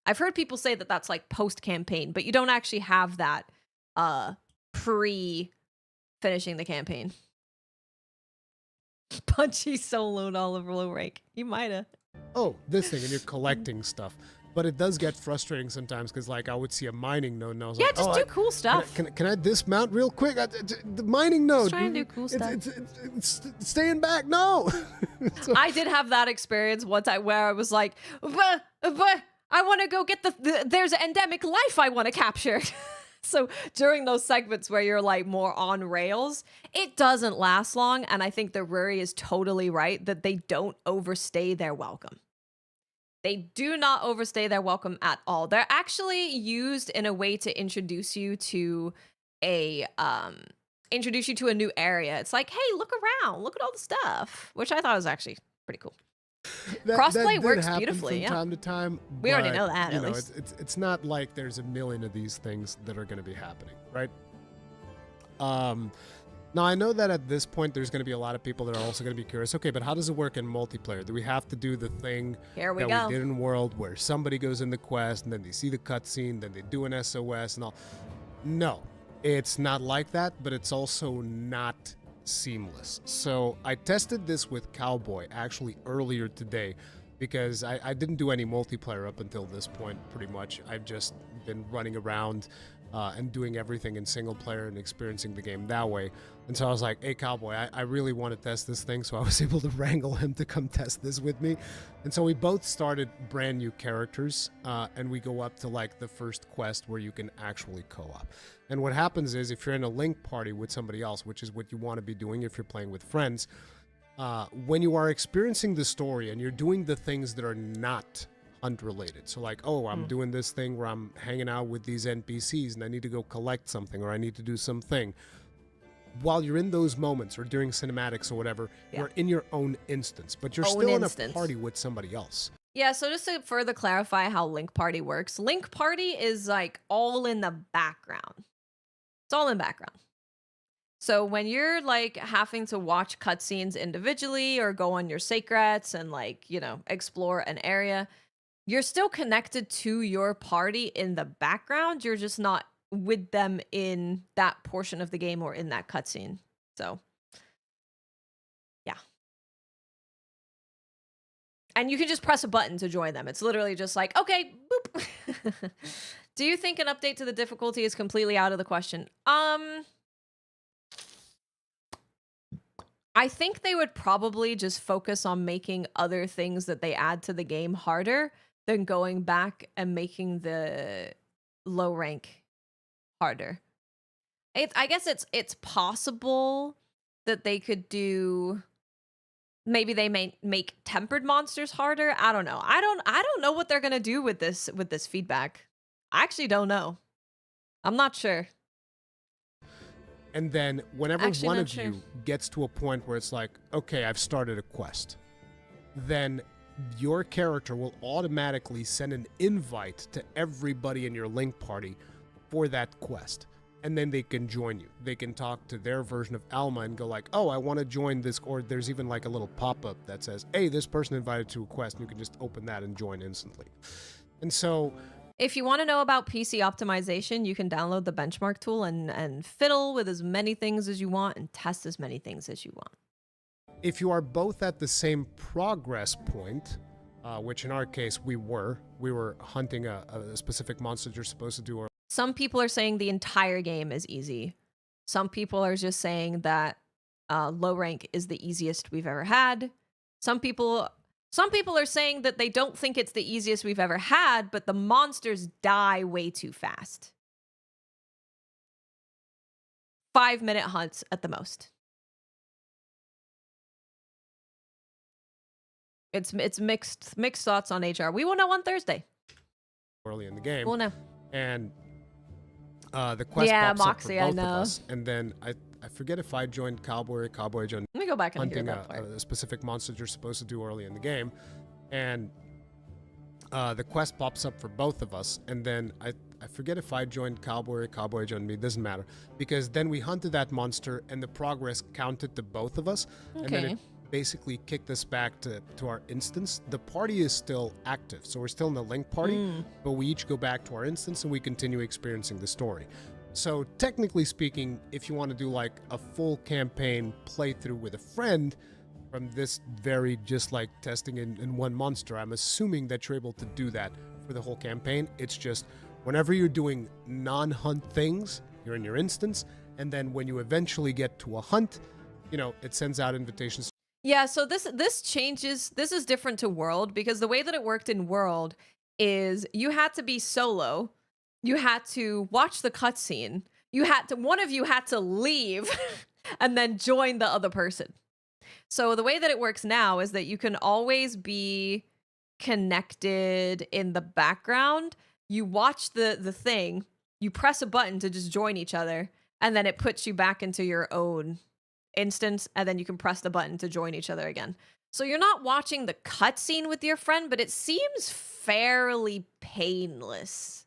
I've heard people say that that's like post campaign, but you don't actually have that pre finishing the campaign. Punchy soloed all over low rank. You might have. Oh, this thing, and you're collecting stuff. But it does get frustrating sometimes because, like, I would see a mining node and I was like, just do cool stuff. Can I dismount real quick? The mining node. Just try and do cool stuff. It's staying back. No. So, I did have that experience once where I was like, but I want to go get there's an endemic life I want to capture. So during those segments where you're like more on rails, it doesn't last long. And I think the Ruri is totally right that they don't overstay their welcome. They do not overstay their welcome at all. They're actually used in a way to introduce you to a new area. It's like, hey, look around, look at all the stuff, which I thought was actually pretty cool. Crossplay works beautifully. From time to time. We already know that. You at know, least it's not like there's a million of these things that are going to be happening, right? Now, I know that at this point, there's going to be a lot of people that are also going to be curious, okay, but how does it work in multiplayer? Do we have to do the thing that we did in World where somebody goes in the quest and then they see the cutscene, then they do an SOS and all? No, it's not like that, but it's also not seamless. So I tested this with Cowboy actually earlier today because I didn't do any multiplayer up until this point, pretty much. I've just been running around and doing everything in single player and experiencing the game that way. And so I was like, hey, Cowboy, I really want to test this thing. So I was able to wrangle him to come test this with me. And so we both started brand new characters, and we go up to like the first quest where you can actually co-op. And what happens is if you're in a link party with somebody else, which is what you want to be doing if you're playing with friends, when you are experiencing the story and you're doing the things that are not unrelated. So like, oh, I'm doing this thing where I'm hanging out with these NPCs and I need to go collect something or I need to do something. While you're in those moments or during cinematics or whatever, you're in your own instance, but you're still in a party with somebody else. Yeah, so just to further clarify how Link Party works, Link Party is like all in the background. It's all in background. So when you're like having to watch cutscenes individually or go on your secrets and like, you know, explore an area, you're still connected to your party in the background. You're just not with them in that portion of the game or in that cutscene. So, yeah. And you can just press a button to join them. It's literally just like, okay, boop. Do you think an update to the difficulty is completely out of the question? I think they would probably just focus on making other things that they add to the game harder than going back and making the low rank harder. I guess it's possible that they could do, maybe they may make tempered monsters harder. I don't know. I don't know what they're gonna do with this feedback. I actually don't know. I'm not sure. And then whenever one of you gets to a point where it's like, okay, I've started a quest, then your character will automatically send an invite to everybody in your link party for that quest. And then they can join you. They can talk to their version of Alma and go like, oh, I want to join this. Or there's even like a little pop-up that says, hey, this person invited to a quest. And you can just open that and join instantly. And so... if you want to know about PC optimization, you can download the benchmark tool and fiddle with as many things as you want and test as many things as you want. If you are both at the same progress point, which in our case we were hunting a specific monster you're supposed to do. Or some people are saying the entire game is easy. Some people are just saying that low rank is the easiest we've ever had. Some people are saying that they don't think it's the easiest we've ever had, but the monsters die way too fast. 5-minute hunts at the most. It's mixed thoughts on HR. We will know on Thursday. Early in the game. We'll know. And the quest pops Moxie, up for both I know. of us. And then I forget if I joined Cowboy joined Let me go back and hear hunting that part. a specific monster you're supposed to do early in the game. And the quest pops up for both of us. And then I forget if I joined Cowboy joined me. It doesn't matter. Because then we hunted that monster and the progress counted to both of us. Okay. And then it basically kicked us back to our instance. The party is still active, so we're still in the link party, but we each go back to our instance and we continue experiencing the story. So technically speaking, if you want to do like a full campaign playthrough with a friend from this very just like testing in one monster, I'm assuming that you're able to do that for the whole campaign. It's just whenever you're doing non-hunt things, you're in your instance, and then when you eventually get to a hunt, you know, it sends out invitations. Yeah, so this changes. This is different to World because the way that it worked in World is you had to be solo. You had to watch the cutscene. One of you had to leave and then join the other person. So the way that it works now is that you can always be connected in the background. You watch the thing, you press a button to just join each other, and then it puts you back into your own instance, and then you can press the button to join each other again. So you're not watching the cutscene with your friend, but it seems fairly painless.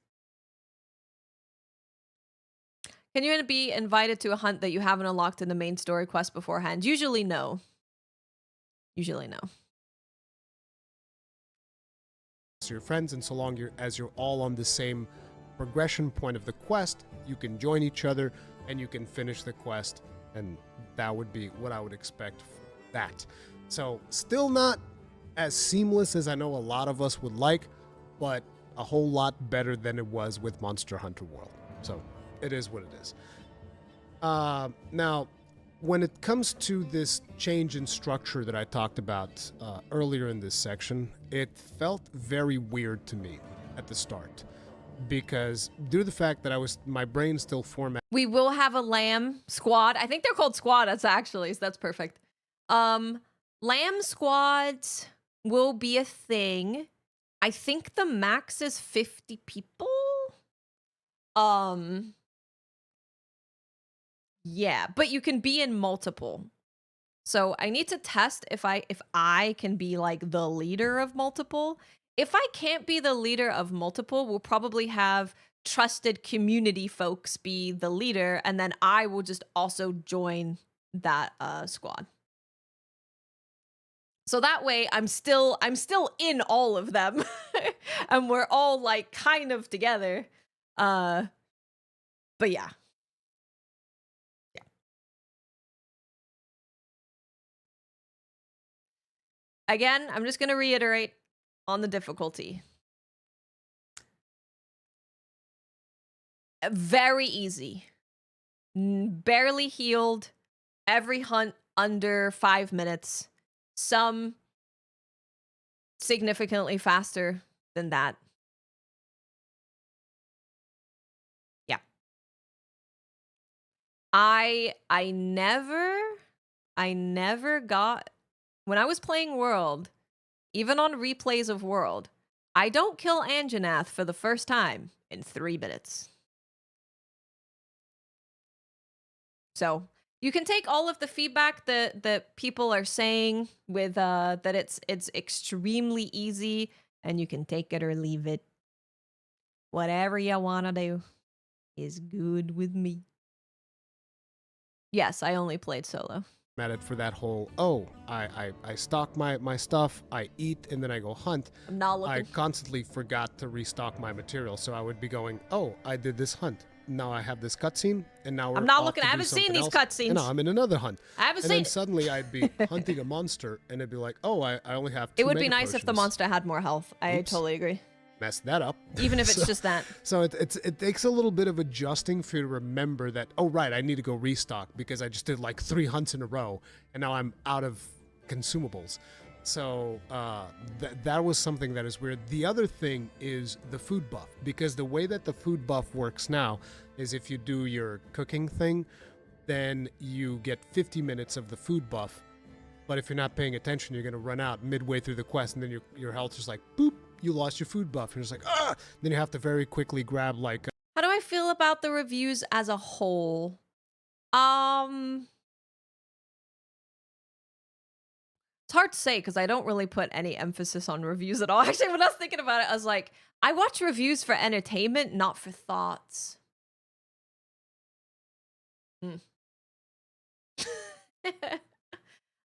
Can you be invited to a hunt that you haven't unlocked in the main story quest beforehand? Usually no. Usually no. Your friends, and so long as you're all on the same progression point of the quest, you can join each other and you can finish the quest, and that would be what I would expect for that. So still not as seamless as I know a lot of us would like, but a whole lot better than it was with Monster Hunter World. So it is what it is. Now, when it comes to this change in structure that I talked about earlier in this section, it felt very weird to me at the start, because due to the fact that my brain still formatted. We will have a lamb squad. I think they're called squads actually, so that's perfect. Lamb squads will be a thing. I think the max is 50 people. Yeah, but you can be in multiple. So I need to test if I can be like the leader of multiple. If I can't be the leader of multiple, we'll probably have trusted community folks be the leader, and then I will just also join that squad. So that way I'm still in all of them and we're all like kind of together. But yeah. Again, I'm just going to reiterate on the difficulty. Very easy. Barely healed. Every hunt under 5 minutes. Some significantly faster than that. Yeah. I never got, when I was playing World, even on replays of World, I don't kill Anjanath for the first time in 3 minutes. So You can take all of the feedback that people are saying with that it's extremely easy, and you can take it or leave it. Whatever you want to do is good with me. Yes, I only played solo. At it for that whole, I stock my stuff, I eat, and then I go hunt. I'm not looking. I constantly forgot to restock my material, so I would be going, I did this hunt. Now I have this cutscene, and now I'm not looking. I haven't seen these cutscenes. And now I'm in another hunt. I haven't and seen. then suddenly I'd be hunting a monster, and it'd be like, I only have 2 It would be mega nice if the potions. monster had more health. I Oops. totally agree. Mess that up. Even if it's just that. So it takes a little bit of adjusting for you to remember that, right, I need to go restock because I just did like 3 hunts in a row, and now I'm out of consumables. So that was something that is weird. The other thing is the food buff, because the way that the food buff works now is if you do your cooking thing, then you get 50 minutes of the food buff. But if you're not paying attention, you're going to run out midway through the quest, and then your health is like, boop, you lost your food buff. And it's like, then you have to very quickly grab like... How do I feel about the reviews as a whole? It's hard to say because I don't really put any emphasis on reviews at all. Actually, when I was thinking about it, I was like, I watch reviews for entertainment, not for thoughts.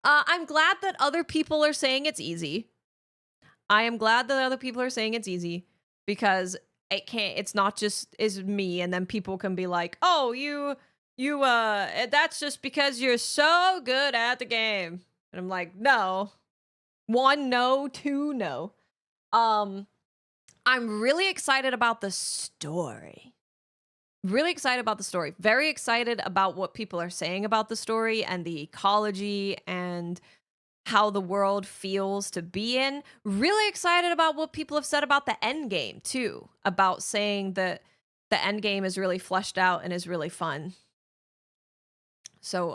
I'm glad that other people are saying it's easy. I am glad that other people are saying it's easy because it's not just is me, and then people can be like, oh, you that's just because you're so good at the game. And I'm like, no. 1, no. 2, no. I'm really excited about the story. Really excited about the story. Very excited about what people are saying about the story and the ecology and how the world feels to be in. Really excited about what people have said about the end game too, about saying that the end game is really fleshed out and is really fun. So,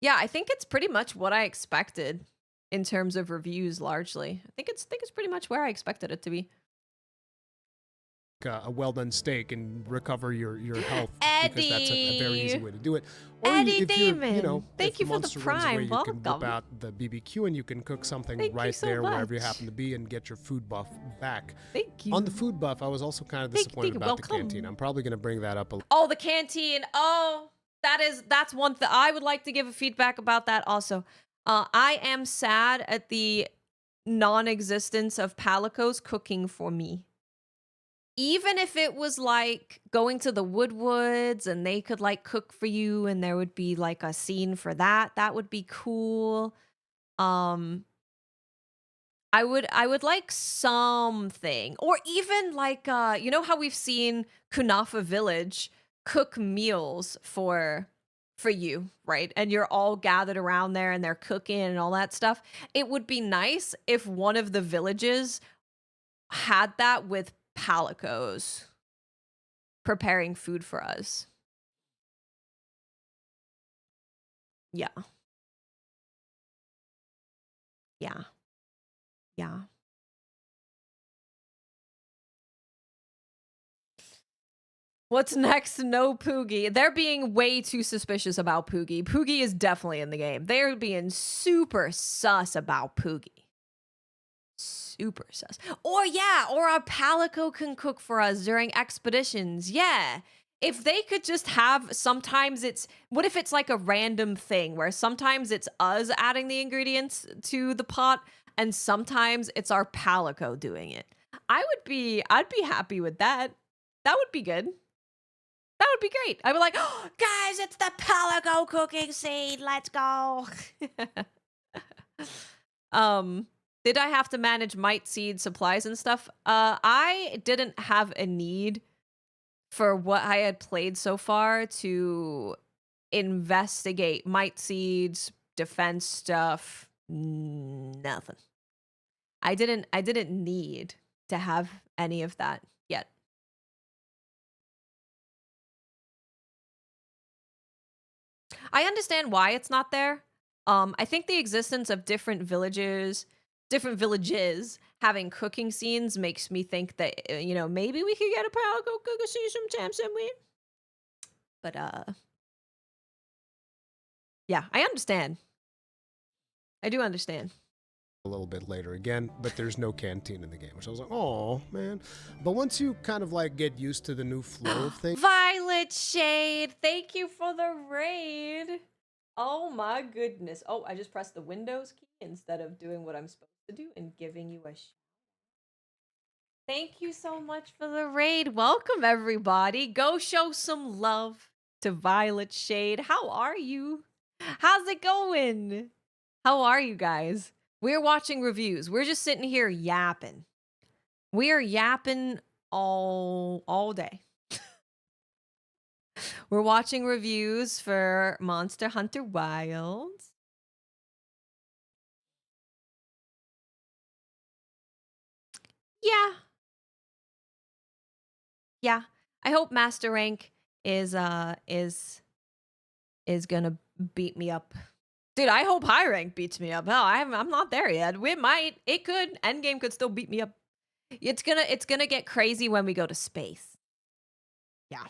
yeah, I think it's pretty much what I expected in terms of reviews largely. I think it's pretty much where I expected it to be. A well-done steak and recover your health, Eddie. because that's a very easy way to do it. Eddie if you're, Damon, thank you for the monster runs away, prime. you can whip Welcome. out the BBQ and you can cook something Thank you right so there wherever you much. happen to be and get your food buff back. Thank you. On the food buff, I was also kind of Thank you, disappointed about the welcome. canteen. I'm probably going to bring that up a Oh, the canteen. Oh, that's one thing I would like to give a feedback about that also. I am sad at the non-existence of Palico's cooking for me. Even if it was like going to the Woodwoods and they could like cook for you and there would be like a scene for that, that would be cool. I would like something, or even like you know how we've seen Kunafa Village cook meals for you, right? And you're all gathered around there and they're cooking and all that stuff. It would be nice if one of the villages had that with Palicos preparing food for us. Yeah. Yeah. Yeah. What's next? No Poogie. They're being way too suspicious about Poogie. Poogie is definitely in the game. They're being super sus about Poogie. Super sus. Or yeah, or our Palico can cook for us during expeditions. Yeah. If they could just have, sometimes it's, what if it's like a random thing where sometimes it's us adding the ingredients to the pot and sometimes it's our Palico doing it. I'd be happy with that. That would be good. That would be great. I'd be like, oh, guys, it's the Palico cooking scene. Let's go. Did I have to manage mite seed supplies and stuff? I didn't have a need for what I had played so far to investigate mite seeds, defense stuff, nothing. I didn't need to have any of that yet. I understand why it's not there. I think the existence of different villages having cooking scenes makes me think that, you know, maybe we could get a Palico cooking scene sometime somewhere. But Yeah, I understand. I do understand. A little bit later again, but there's no canteen in the game, which I was like, oh man. But once you kind of like get used to the new flow of things. Violet Shade, thank you for the raid. Oh my goodness. Oh, I just pressed the Windows key instead of doing what I'm supposed to do and giving you a Thank you so much for the raid. Welcome everybody. Go show some love to Violet Shade. How are you? How's it going? How are you guys? We're watching reviews. We're just sitting here yapping. We are yapping all day. We're watching reviews for Monster Hunter Wilds. Yeah. Yeah. I hope Master Rank is gonna beat me up. Dude, I hope high rank beats me up. Hell, I'm not there yet. It could. Endgame could still beat me up. It's gonna get crazy when we go to space. Yeah.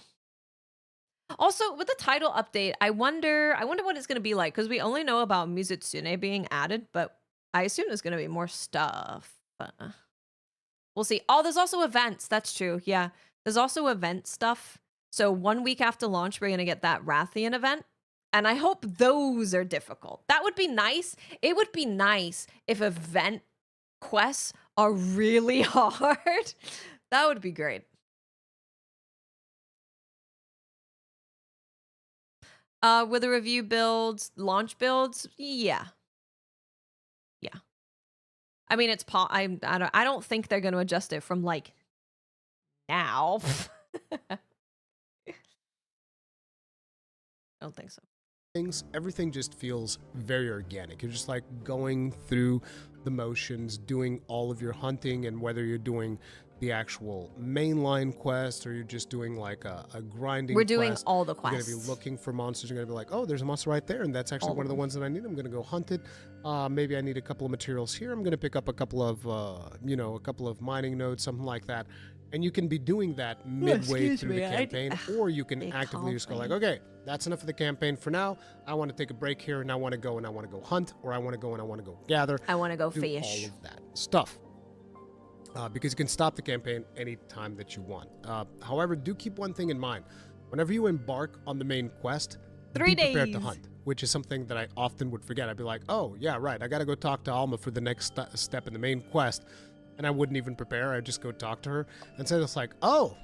Also, with the title update, I wonder what it's gonna be like, because we only know about Mizutsune being added, but I assume there's gonna be more stuff. We'll see. Oh, there's also events. That's true. Yeah. There's also event stuff. So 1 week after launch, we're gonna get that Rathian event. And I hope those are difficult. That would be nice. It would be nice if event quests are really hard. That would be great. With the review builds, launch builds, yeah. Yeah. I mean, I don't think they're going to adjust it from like now. I don't think so. Everything just feels very organic. You're just like going through the motions, doing all of your hunting, and whether you're doing the actual mainline quest or you're just doing like a grinding We're doing quest, all the you're quests. going to be looking for monsters. You're going to be like, oh, there's a monster right there, and that's actually one of the ones that I need. I'm going to go hunt it. Maybe I need a couple of materials here. I'm going to pick up a couple of, a couple of mining nodes, something like that. And you can be doing that midway through the campaign, or you can actively just go like, okay, that's enough of the campaign for now. I want to take a break here, and I want to go hunt, or I want to go and I want to go gather. I want to go do fish. all of that stuff. Because you can stop the campaign anytime that you want. However, do keep one thing in mind. Whenever you embark on the main quest, 3 be prepared days. to hunt, which is something that I often would forget. I'd be like, oh, yeah, right, I got to go talk to Alma for the next step in the main quest. And I wouldn't even prepare. I'd just go talk to her. And so it's like, oh,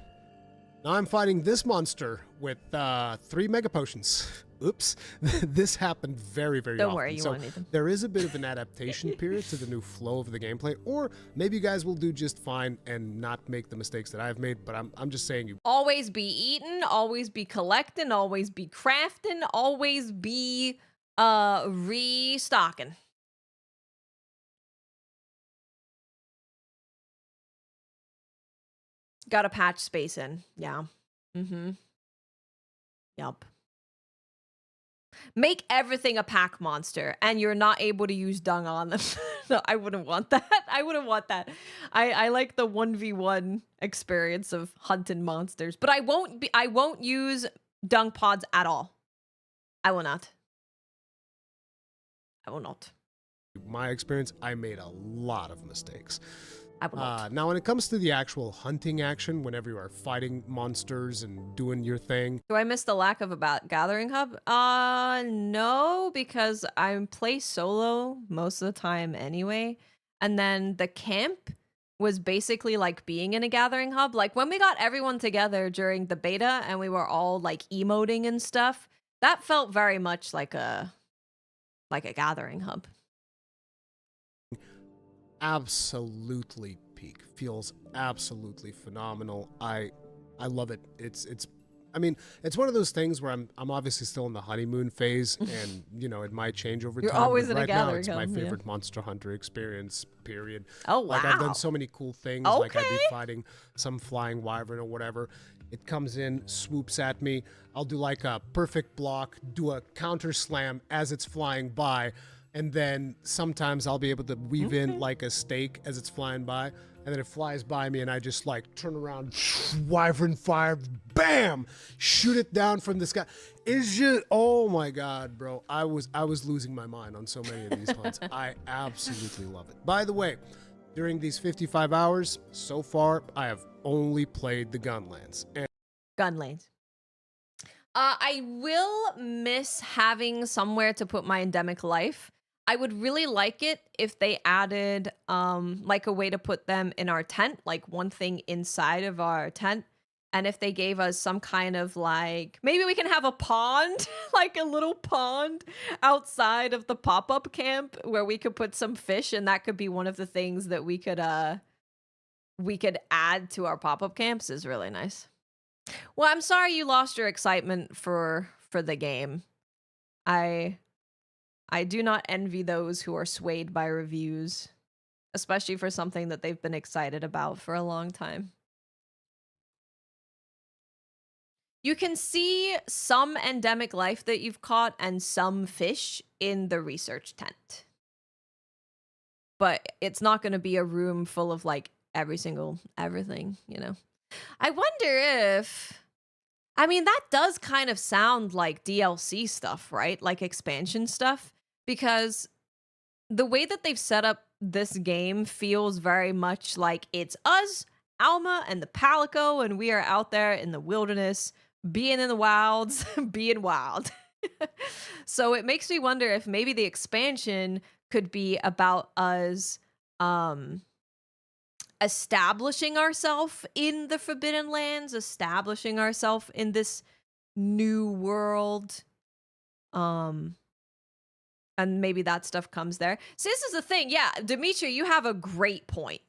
now I'm fighting this monster with 3 mega potions. Oops. This happened very, very often. Don't worry, you so won't need them. there is a bit of an adaptation period to the new flow of the gameplay. Or maybe you guys will do just fine and not make the mistakes that I've made. But I'm just saying you. Always be eating, always be collecting, always be crafting, always be restocking. Gotta patch space in. Yeah. Mm-hmm. Yup. Make everything a pack monster, and you're not able to use dung on them. No, I wouldn't want that. I wouldn't want that. I like the 1v1 experience of hunting monsters, but I won't use dung pods at all. I will not. I will not. My experience, I made a lot of mistakes. I will not. Now, when it comes to the actual hunting action, whenever you are fighting monsters and doing your thing. Do I miss the lack of a gathering hub? No, because I play solo most of the time anyway. And then the camp was basically like being in a gathering hub. Like when we got everyone together during the beta and we were all like emoting and stuff, that felt very much like a gathering hub. Absolutely peak. Feels absolutely phenomenal. I love it. I mean, it's one of those things where I'm obviously still in the honeymoon phase, and it might change over You're time. always but in a right now, gathering it's my hub, yeah. favorite Monster Hunter experience. Period. Oh wow! Like I've done so many cool things. Okay. Like I'd be fighting some flying wyvern or whatever. It comes in, swoops at me. I'll do like a perfect block, do a counter slam as it's flying by. And then sometimes I'll be able to weave in like a steak as it's flying by, and then it flies by me and I just like turn around, wyvern fire, bam, shoot it down from the sky. It's just, oh my God, bro. I was losing my mind on so many of these hunts. I absolutely love it. By the way, during these 55 hours, so far, I have only played the Gunlands. Gunlands. I will miss having somewhere to put my endemic life. I would really like it if they added like a way to put them in our tent, like one thing inside of our tent. And if they gave us some kind of like, maybe we can have a pond, like a little pond outside of the pop-up camp where we could put some fish, and that could be one of the things that we could add to our pop-up camps is really nice. Well, I'm sorry you lost your excitement for the game. I do not envy those who are swayed by reviews, especially for something that they've been excited about for a long time. You can see some endemic life that you've caught and some fish in the research tent. But it's not going to be a room full of like everything, you know. I wonder if, I mean, that does kind of sound like DLC stuff, right? Like expansion stuff, because the way that they've set up this game feels very much like it's us, Alma, and the Palico, and we are out there in the wilderness, being in the wilds, being wild. So it makes me wonder if maybe the expansion could be about us establishing ourselves in the Forbidden Lands, establishing ourselves in this new world. And maybe that stuff comes there. So this is the thing. Yeah, Dimitri, you have a great point.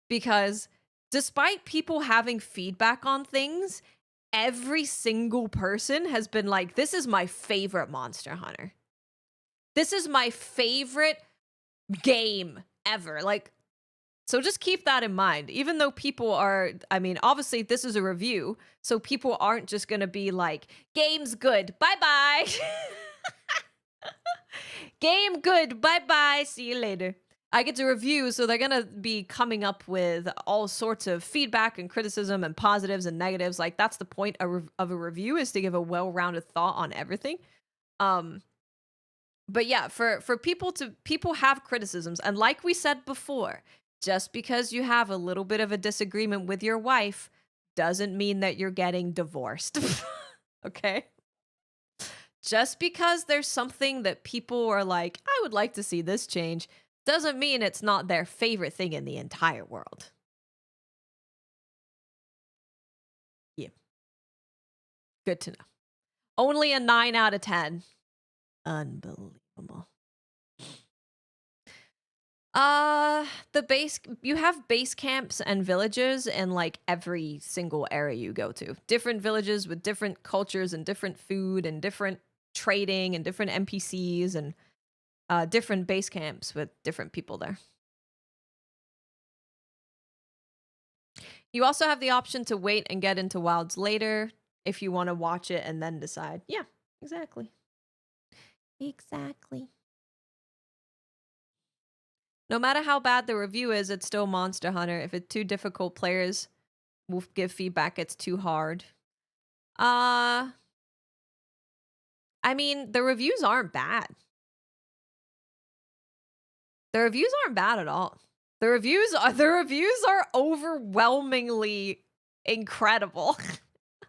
Because despite people having feedback on things, every single person has been like, this is my favorite Monster Hunter. This is my favorite game ever. Like, so just keep that in mind. Even though people are, I mean, obviously this is a review, so people aren't just going to be like, game's good, bye-bye. Game good, bye-bye, see you later. I get to review, so they're going to be coming up with all sorts of feedback and criticism and positives and negatives. Like, that's the point of a review, is to give a well-rounded thought on everything. But yeah, for people have criticisms. And like we said before, just because you have a little bit of a disagreement with your wife doesn't mean that you're getting divorced. Okay? Just because there's something that people are like, I would like to see this change, doesn't mean it's not their favorite thing in the entire world. Yeah. Good to know. Only a 9 out of 10. Unbelievable. You have base camps and villages in like every single area you go to. Different villages with different cultures and different food and different trading and different NPCs and different base camps with different people there. You also have the option to wait and get into wilds later if you want to watch it and then decide. Yeah, exactly. Exactly. No matter how bad the review is, it's still Monster Hunter. If it's too difficult, players will give feedback it's too hard. I mean, the reviews aren't bad. The reviews aren't bad at all. The reviews are overwhelmingly incredible.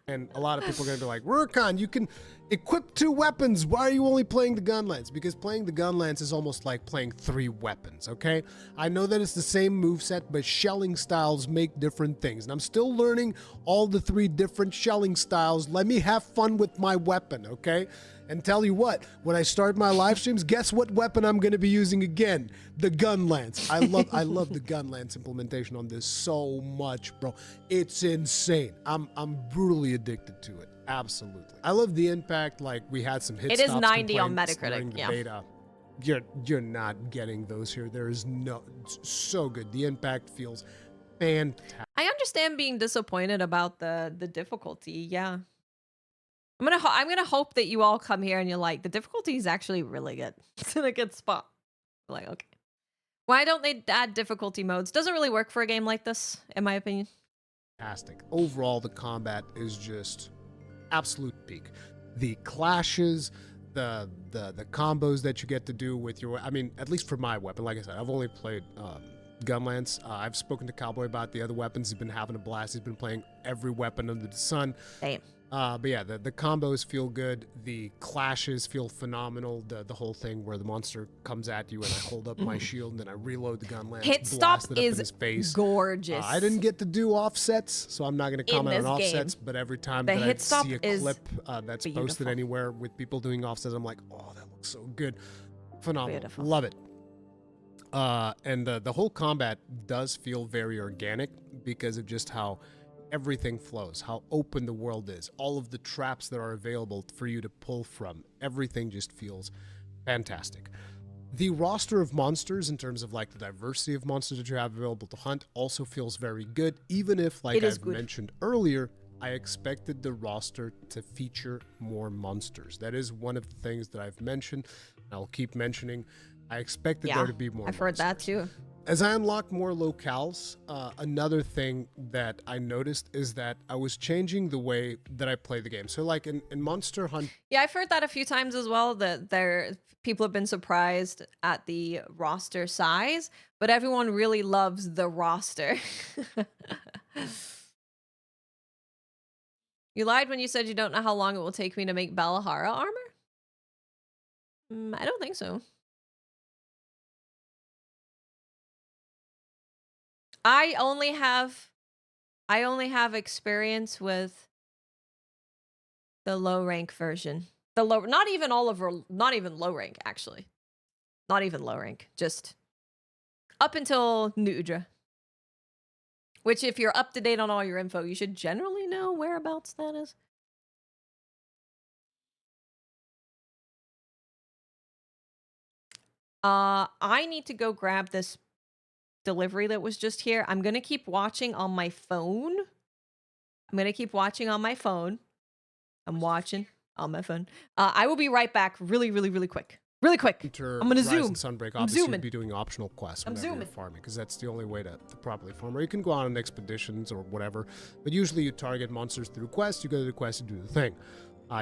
And a lot of people are going to be like, Rurkon, you can equip 2 weapons. Why are you only playing the Gunlance? Because playing the Gunlance is almost like playing 3 weapons, okay? I know that it's the same moveset, but shelling styles make different things. And I'm still learning all the 3 different shelling styles. Let me have fun with my weapon, okay? And tell you what, when I start my live streams, guess what weapon I'm going to be using again? The Gunlance. I love the Gunlance implementation on this so much, bro. It's insane. I'm brutally addicted to it. Absolutely. I love the impact. Like, we had some hit It is 90 on Metacritic. Yeah. Beta. You're not getting those here. There is no, it's so good. The impact feels fantastic. I understand being disappointed about the difficulty. Yeah. I'm gonna hope that you all come here and you're like, the difficulty is actually really good. It's in a good spot. Like, okay. Why don't they add difficulty modes? Doesn't really work for a game like this, in my opinion. Fantastic. Overall, the combat is just absolute peak. The clashes, the combos that you get to do with your, I mean, at least for my weapon, like I said, I've only played Gunlance. I've spoken to Cowboy about the other weapons. He's been having a blast. He's been playing every weapon under the sun. Same. But yeah, the combos feel good. The clashes feel phenomenal. The whole thing where the monster comes at you and I hold up my shield and then I reload the gun lance, Hit stop blast it up in his is face. gorgeous. I didn't get to do offsets, so I'm not going to comment on this offsets. game. But every time The that I hit stop see a is clip that's posted beautiful. anywhere with people doing offsets, I'm like, oh, that looks so good. Phenomenal. Beautiful. Love it. And the whole combat does feel very organic because of just how everything flows, how open the world is, all of the traps that are available for you to pull from. Everything just feels fantastic. The roster of monsters, in terms of like the diversity of monsters that you have available to hunt, also feels very good, even if, like I've mentioned earlier, I expected the roster to feature more monsters. That is one of the things that I've mentioned, and I'll keep mentioning. I expected there to be more I've heard that too. As I unlocked more locales, another thing that I noticed is that I was changing the way that I play the game. So like in Monster Hunt... Yeah, I've heard that a few times as well, that people have been surprised at the roster size, but everyone really loves the roster. You lied when you said you don't know how long it will take me to make Balahara armor? I don't think so. I only have experience with the low rank version. Not even low rank, actually. Not even low rank. Just up until Nudra. Which, if you're up to date on all your info, you should generally know whereabouts that is. I need to go grab this delivery that was just here. I'm gonna keep watching on my phone. I'm watching on my phone. I will be right back really quick. Really quick. I'm gonna zoom. Sunbreak, I'm obviously, zooming. you'd be doing optional quests whenever zooming. you're farming, because that's the only way to properly farm. Or you can go out on expeditions or whatever, but usually you target monsters through quests. You go to the quest to do the thing.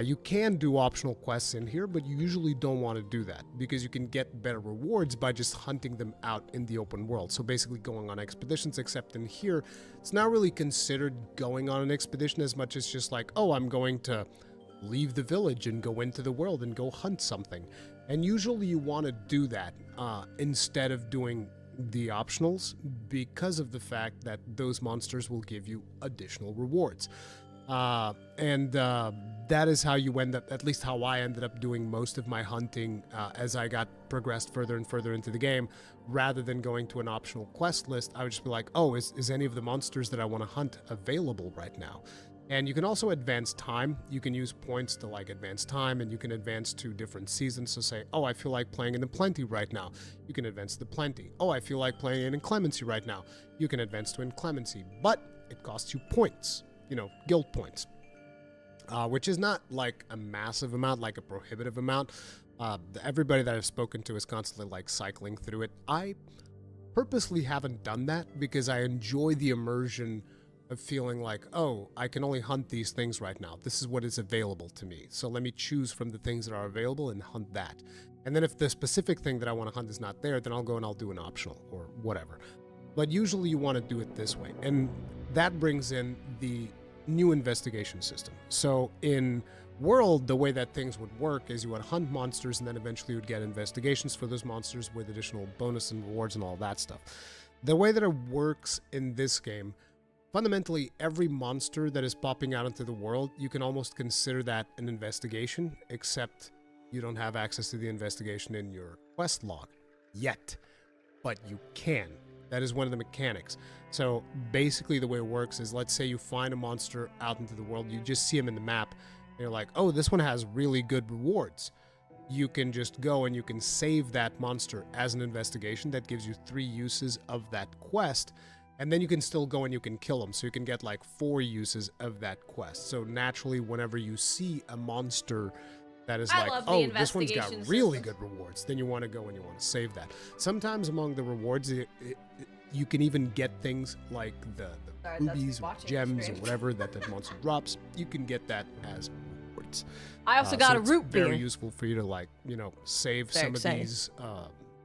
You can do optional quests in here, but you usually don't want to do that because you can get better rewards by just hunting them out in the open world. So basically going on expeditions, except in here, it's not really considered going on an expedition as much as just like, oh, I'm going to leave the village and go into the world and go hunt something. And usually you want to do that instead of doing the optionals because of the fact that those monsters will give you additional rewards. That is how you end up, at least how I ended up doing most of my hunting as I got progressed further and further into the game. Rather than going to an optional quest list, I would just be like, oh, is any of the monsters that I want to hunt available right now? And you can also advance time. You can use points to like advance time, and you can advance to different seasons. So say, oh, I feel like playing in the Plenty right now. You can advance to the Plenty. Oh, I feel like playing in Inclemency right now. You can advance to Inclemency, but it costs you points. You know, guild points, which is not like a massive amount, like a prohibitive amount. Everybody that I've spoken to is constantly like cycling through it. I purposely haven't done that because I enjoy the immersion of feeling like, oh, I can only hunt these things right now. This is what is available to me. So let me choose from the things that are available and hunt that. And then if the specific thing that I want to hunt is not there, then I'll go and I'll do an optional or whatever. But usually you want to do it this way. And that brings in the new investigation system. So in World, the way that things would work is you would hunt monsters and then eventually you would get investigations for those monsters with additional bonus and rewards and all that stuff. The way that it works in this game, fundamentally every monster that is popping out into the world, you can almost consider that an investigation, except you don't have access to the investigation in your quest log yet, but you can. That is one of the mechanics. So basically the way it works is, let's say you find a monster out into the world, you just see him in the map, and you're like, oh, this one has really good rewards. You can just go and you can save that monster as an investigation. That gives you 3 uses of that quest. And then you can still go and you can kill them. So you can get like 4 uses of that quest. So naturally, whenever you see a monster that is like, oh, this one's got really good rewards, then you want to go and you want to save that. Sometimes among the rewards, you can even get things like the rubies or gems or whatever that the monster drops. You can get that as rewards. I also got a root beer. Very useful for you to, like, you know, save some of these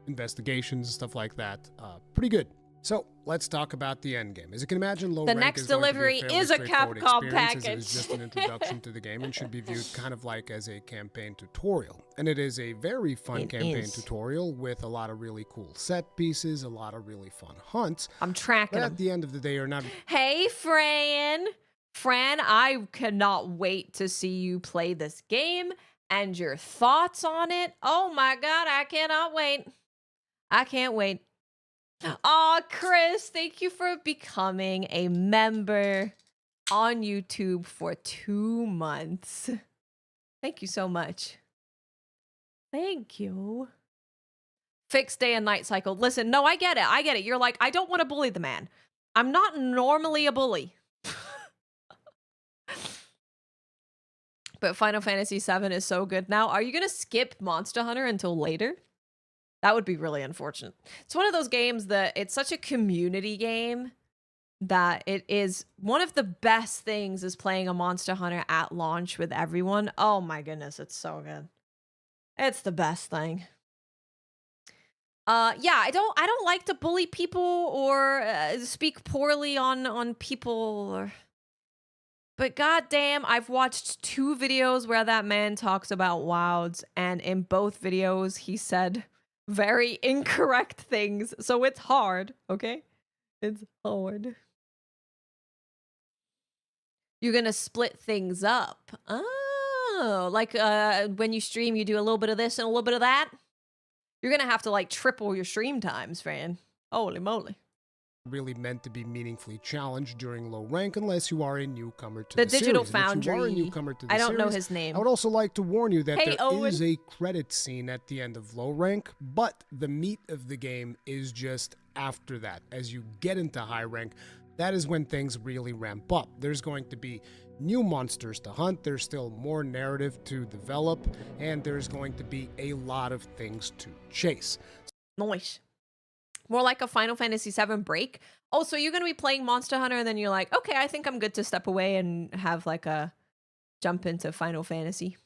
investigations and stuff like that. Pretty good. So let's talk about the end game. As you can imagine, low the rank next is delivery going to be a is a fairly Capcom experience, package. as it is just an introduction to the game and should be viewed kind of like as a campaign tutorial. And it is a very fun campaign tutorial with a lot of really cool set pieces, a lot of really fun hunts. I'm tracking But at them. the end of the day, you're not. Hey, Fran. Fran, I cannot wait to see you play this game and your thoughts on it. Oh my God, I cannot wait. I can't wait. Aw, Chris, thank you for becoming a member on YouTube for 2 months. Thank you so much. Thank you. Fixed day and night cycle. Listen, no, I get it. I get it. You're like, I don't want to bully the man. I'm not normally a bully. But Final Fantasy VII is so good now. Are you going to skip Monster Hunter until later? That would be really unfortunate. It's one of those games that it's such a community game that it is one of the best things is playing a Monster Hunter at launch with everyone. Oh my goodness, it's so good. It's the best thing. Yeah, I don't like to bully people or speak poorly on people or... But goddamn, I've watched 2 videos where that man talks about WoWs, and in both videos he said very incorrect things. So it's hard, okay? It's hard. You're gonna split things up. Oh, like when you stream, you do a little bit of this and a little bit of that. You're gonna have to like triple your stream times, Fran. Holy moly. Really meant to be meaningfully challenged during low rank unless you are a newcomer to The the Digital series. And if you are a Foundry. newcomer to the I don't know series, his name. I would also like to warn you that Hey, there is Owen. a credit scene at the end of low rank, but the meat of the game is just after that. As you get into high rank, that is when things really ramp up. There's going to be new monsters to hunt, there's still more narrative to develop, and there's going to be a lot of things to chase. Nice. More like a Final Fantasy VII break. Oh, so you're going to be playing Monster Hunter and then you're like, okay, I think I'm good to step away and have like a jump into Final Fantasy.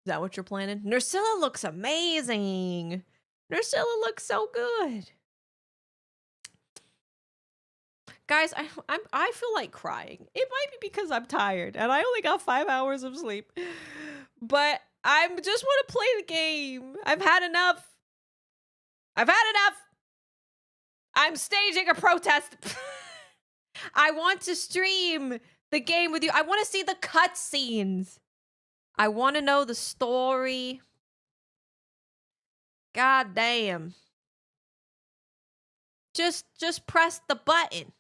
Is that what you're planning? Nursilla looks amazing. Nursilla looks so good. Guys, I feel like crying. It might be because I'm tired and I only got 5 hours of sleep. But I just want to play the game. I've had enough. I've had enough. I'm staging a protest. I want to stream the game with you. I want to see the cutscenes. I want to know the story. God damn. Just press the button.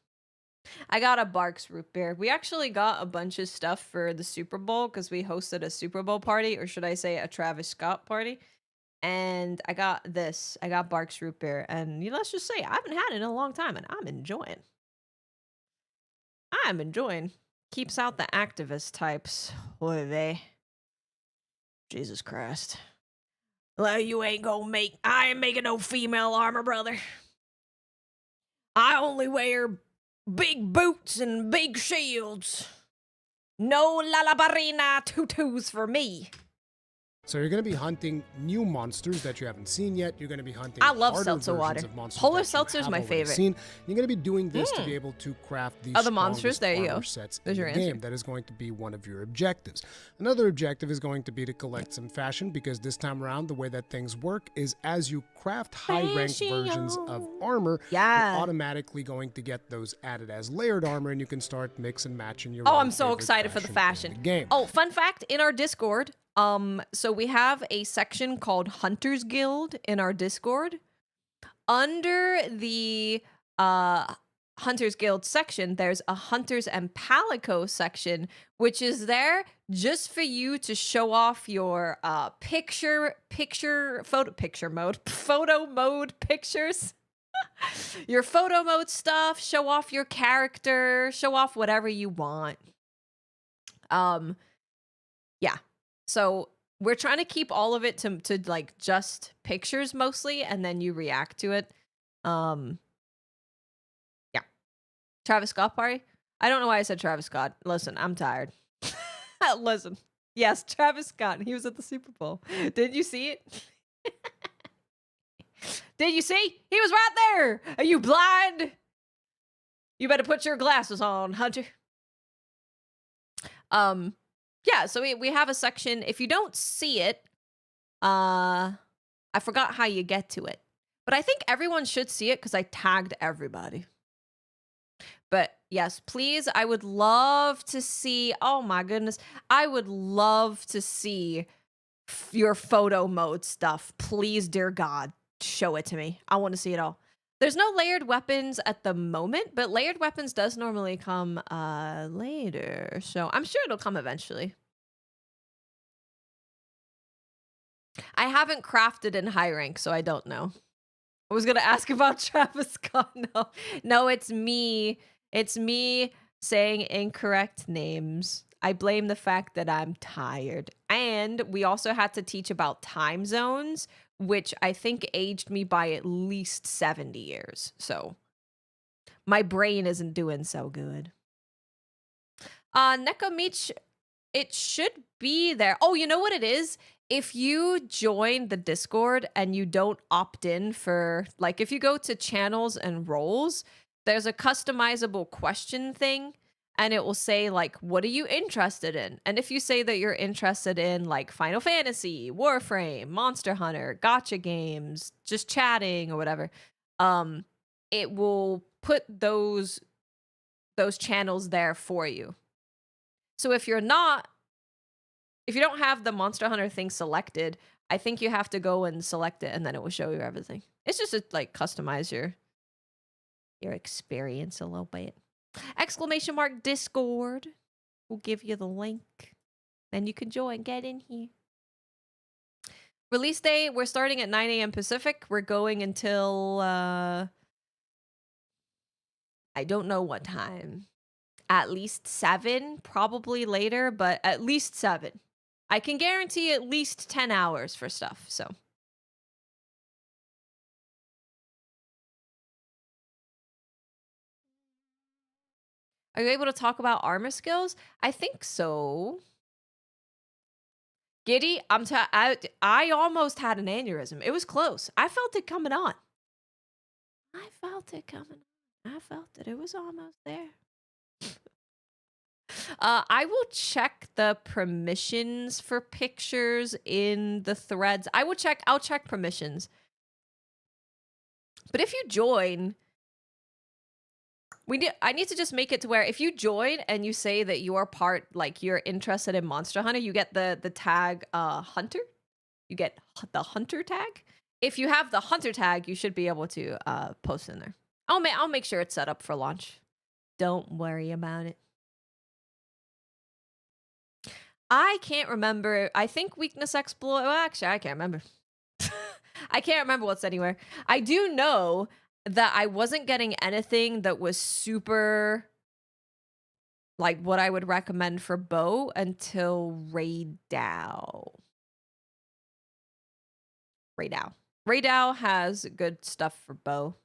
I got a Barks root beer. We actually got a bunch of stuff for the Super Bowl because we hosted a Super Bowl party, or should I say a Travis Scott party. And I got this. I got Barks root beer. And let's just say, I haven't had it in a long time, and I'm enjoying. I'm enjoying. Keeps out the activist types. Boy, they. Jesus Christ. Well, you ain't gonna make... I ain't making no female armor, brother. I only wear big boots and big shields. No lalabarina tutus for me. So you're going to be hunting new monsters that you haven't seen yet. You're going to be hunting I love harder seltzer versions water. of monsters Polar that you seltzer is have my already favorite. Seen. You're going to be doing this to be able to craft the Other monsters, strongest there you armor go. sets There's in your the answer. game. That is going to be one of your objectives. Another objective is going to be to collect some fashion, because this time around, the way that things work is as you craft high-ranked versions of armor, you're automatically going to get those added as layered armor, and you can start mix and matching your Oh, own I'm so favorite excited for the fashion. in the game. Oh, fun fact, in our Discord, so we have a section called Hunters Guild in our Discord. Under the Hunters Guild section, there's a Hunters and Palico section, which is there just for you to show off your photo mode pictures. your photo mode stuff, show off your character, show off whatever you want. Yeah. So we're trying to keep all of it to like just pictures mostly, and then you react to it. Yeah. Travis Scott party? I don't know why I said Travis Scott. Listen, I'm tired. Listen. Yes, Travis Scott. He was at the Super Bowl. Did you see it? Did you see? He was right there. Are you blind? You better put your glasses on, Hunter. Yeah, so we have a section. If you don't see it, I forgot how you get to it. But I think everyone should see it because I tagged everybody. But yes, please, I would love to see, oh my goodness, I would love to see your photo mode stuff. Please, dear God, show it to me. I want to see it all. There's no layered weapons at the moment, but layered weapons does normally come later. So I'm sure it'll come eventually. I haven't crafted in high rank, so I don't know. I was going to ask about Travis Scott. No, it's me. It's me saying incorrect names. I blame the fact that I'm tired. And we also had to teach about time zones, which I think aged me by at least 70 years. So my brain isn't doing so good. Nekomich, it should be there. Oh, you know what it is? If you join the Discord and you don't opt in for, like, if you go to channels and roles, there's a customizable question thing, and it will say, like, what are you interested in? And if you say that you're interested in, like, Final Fantasy, Warframe, Monster Hunter, gacha games, just chatting or whatever, it will put those channels there for you. So if you don't have the Monster Hunter thing selected, I think you have to go and select it, and then it will show you everything. It's just to, like, customize your experience a little bit. ! Discord. We'll give you the link. Then you can join. Get in here. Release day, we're starting at 9 a.m. Pacific. We're going until, I don't know what time. At least 7, probably later, but at least 7. I can guarantee at least 10 hours for stuff, so. Are you able to talk about armor skills? I think so. Giddy, I almost had an aneurysm. It was close. I felt it coming on. I felt it. It was almost there. I will check the permissions for pictures in the threads. I'll check permissions. But if you join, I need to just make it to where if you join and you say that you are you're interested in Monster Hunter, you get the tag Hunter. You get the Hunter tag. If you have the Hunter tag, you should be able to post in there. I'll make sure it's set up for launch. Don't worry about it. I can't remember. I think weakness exploit. Well, actually, I can't remember. I can't remember what's anywhere. I do know that I wasn't getting anything that was super like what I would recommend for bow until Raidao. Raidao has good stuff for bow.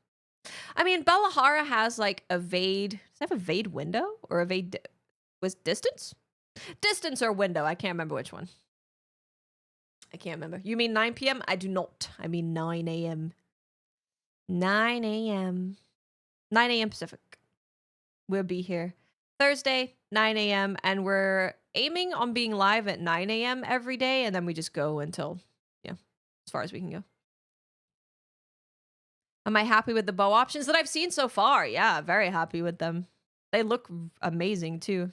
I mean, Bellahara has like evade. Does it have evade window or evade was distance? Distance or window. I can't remember which one. I can't remember. You mean 9 p.m.? I do not. I mean 9 a.m. 9 a.m. 9 a.m. Pacific. We'll be here Thursday, 9 a.m. And we're aiming on being live at 9 a.m. every day. And then we just go until, as far as we can go. Am I happy with the bow options that I've seen so far? Yeah, very happy with them. They look amazing too.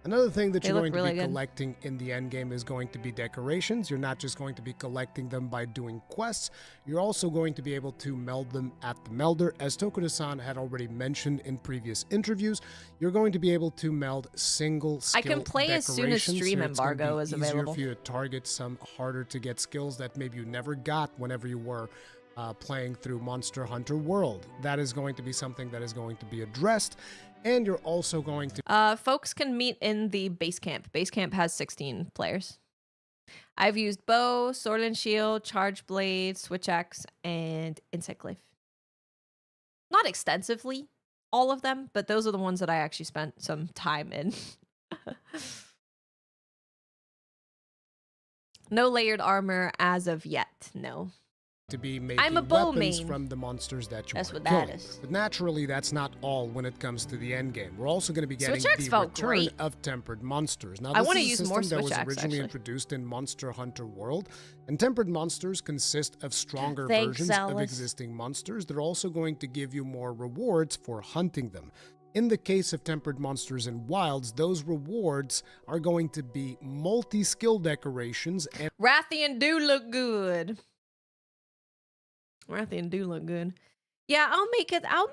Another thing that you're going to be collecting in the end game is going to be decorations. You're not just going to be collecting them by doing quests. You're also going to be able to meld them at the melder. As Tokuda-san had already mentioned in previous interviews, you're going to be able to meld single skill I can play as soon as stream embargo is available. It's easier for you to target some harder to get skills that maybe you never got whenever you were playing through Monster Hunter World. That is going to be something that is going to be addressed, and you're also going to... Folks can meet in the base camp. Base camp has 16 players. I've used bow, sword and shield, charge blade, switch axe, and insect glaive. Not extensively, all of them, but those are the ones that I actually spent some time in. No layered armor as of yet, no. To be making I'm a bow weapons main. from the monsters that you That's are what that killing. is. But naturally, that's not all when it comes to the end game. We're also going to be getting Switch axe the felt return great. of tempered monsters. Now, I this wanna is a use system more that was switch axe, originally actually. introduced in Monster Hunter World, and tempered monsters consist of stronger Thanks, versions of Alice. existing monsters. They're also going to give you more rewards for hunting them. In the case of tempered monsters in wilds, those rewards are going to be multi-skill decorations and Rathian do look good. Rathian do look good. Yeah, I'll make it. I'll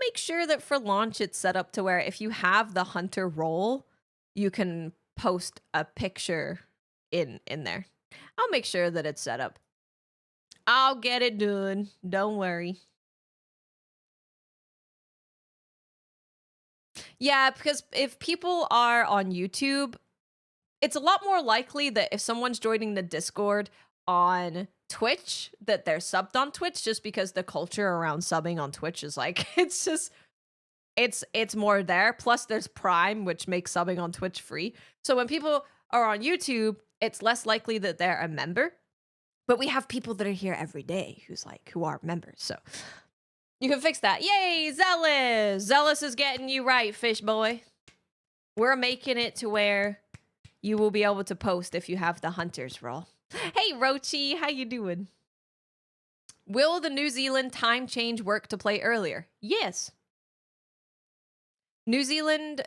make sure that for launch it's set up to where if you have the hunter role, you can post a picture in there. I'll make sure that it's set up. I'll get it done. Don't worry. Yeah, because if people are on YouTube, it's a lot more likely that if someone's joining the Discord on Twitch, that they're subbed on Twitch, just because the culture around subbing on Twitch is like, it's more there. Plus there's Prime, which makes subbing on Twitch free. So when people are on YouTube, it's less likely that they're a member. But we have people that are here every day who are members. So you can fix that. Yay, Zealous! Zealous is getting you right, fish boy. We're making it to where you will be able to post if you have the hunter's role. Hey, Rochi, how you doing? Will the New Zealand time change work to play earlier? Yes. New Zealand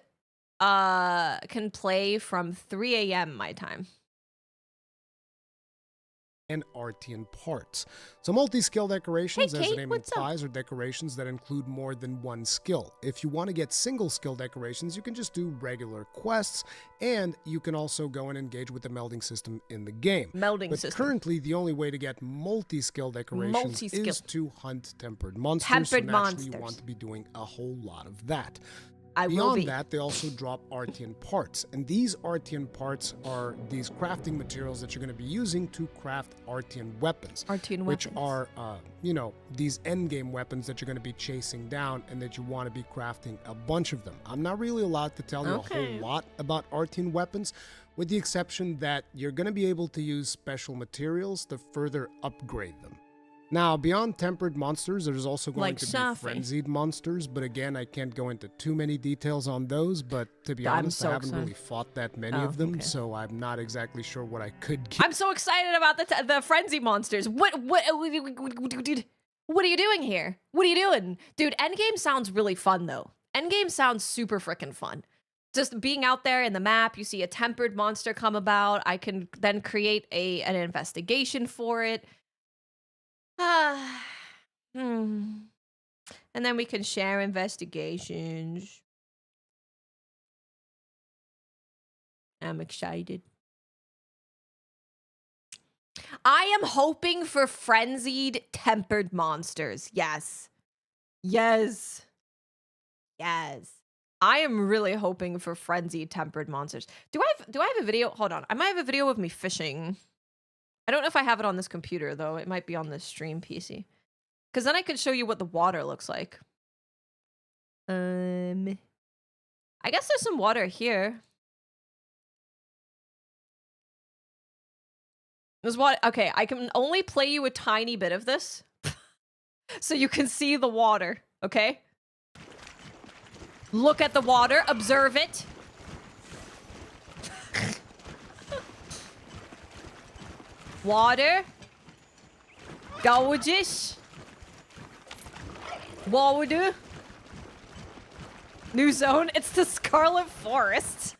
can play from 3 a.m. my time. and Artian parts. So multi-skill decorations, Hey, as the Kate, name what's up? implies, are decorations that include more than one skill. If you want to get single skill decorations, you can just do regular quests, and you can also go and engage with the melding system in the game. Melding but system. currently, the only way to get multi-skill decorations Multi-skill. is to hunt tempered monsters. Tempered so naturally, monsters. you want to be doing a whole lot of that. I will Beyond be. that, they also drop Artian parts. And these Artian parts are these crafting materials that you're going to be using to craft Artian weapons. Artian which weapons. are, these endgame weapons that you're going to be chasing down and that you want to be crafting a bunch of them. I'm not really allowed to tell you a Okay. whole lot about Artian weapons, with the exception that you're going to be able to use special materials to further upgrade them. Now, beyond tempered monsters, there's also going Like to be Safi. frenzied monsters, but again, I can't go into too many details on those, but to be I'm honest, so I haven't excited. really fought that many Oh, of them, okay. so I'm not exactly sure what I could get. I'm so excited about the frenzy monsters. What are you doing here? What are you doing? Dude, Endgame sounds really fun though. Endgame sounds super freaking fun. Just being out there in the map, you see a tempered monster come about. I can then create an investigation for it. And then we can share investigations. I'm excited. I am hoping for frenzied tempered monsters. Yes. Yes. Yes. I am really hoping for frenzied tempered monsters. Do I have a video? Hold on. I might have a video of me fishing. I don't know if I have it on this computer though. It might be on this stream PC. Cuz then I could show you what the water looks like. I guess there's some water here. There's water. Okay, I can only play you a tiny bit of this. So you can see the water, okay? Look at the water, observe it. Water. Gorgeous. Water. New zone. It's the Scarlet Forest.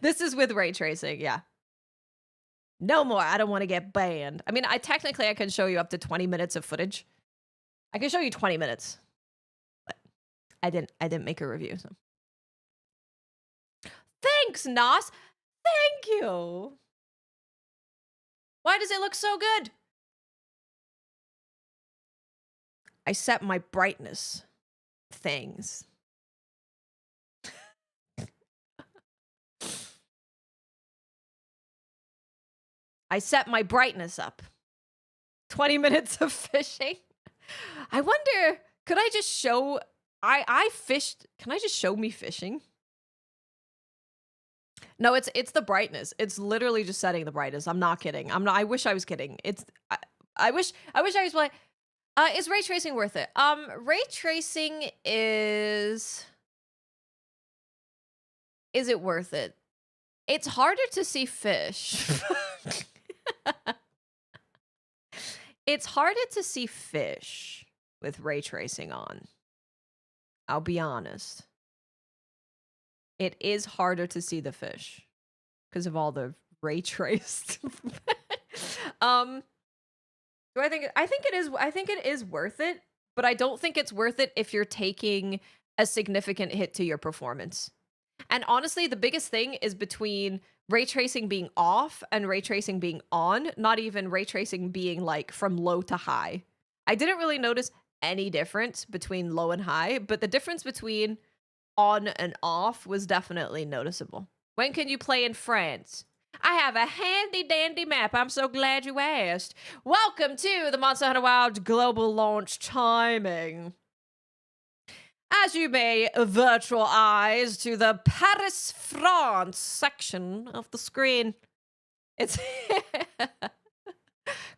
This is with ray tracing, yeah. No more. I don't want to get banned. I mean, I can show you up to 20 minutes of footage. I can show you 20 minutes. But I didn't make a review, so. Thanks, Nos. Thank you. Why does it look so good? I set my brightness things. I set my brightness up. 20 minutes of fishing. I wonder, could I just show, I fished, can I just show me fishing? No, it's the brightness. It's literally just setting the brightness. I'm not kidding. I wish I was kidding. I wish I was like, is ray tracing worth it? Ray tracing is it worth it? It's harder to see fish. It's harder to see fish with ray tracing on. I'll be honest. It is harder to see the fish because of all the ray traced. Do I think it is worth it, but I don't think it's worth it if you're taking a significant hit to your performance. And honestly, the biggest thing is between ray tracing being off and ray tracing being on, not even ray tracing being like from low to high. I didn't really notice any difference between low and high, but the difference between on and off was definitely noticeable. When can you play in France? I have a handy dandy map. I'm so glad you asked. Welcome to the Monster Hunter Wilds global launch timing. As you may virtual eyes to the Paris, France section of the screen, it's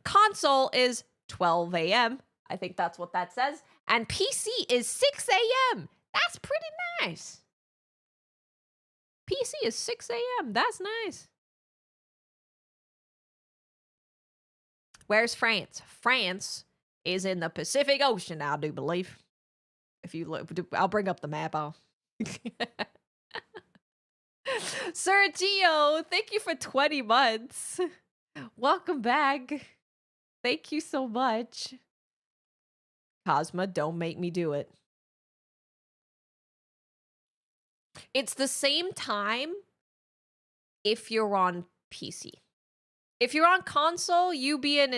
console is 12 a.m. I think that's what that says. And PC is 6 a.m. That's pretty nice. PC is 6 a.m. That's nice. Where's France? France is in the Pacific Ocean, I do believe. If you look, I'll bring up the map. Sergio, thank you for 20 months. Welcome back. Thank you so much. Cosma, don't make me do it. It's the same time if you're on PC. If you're on console, you be in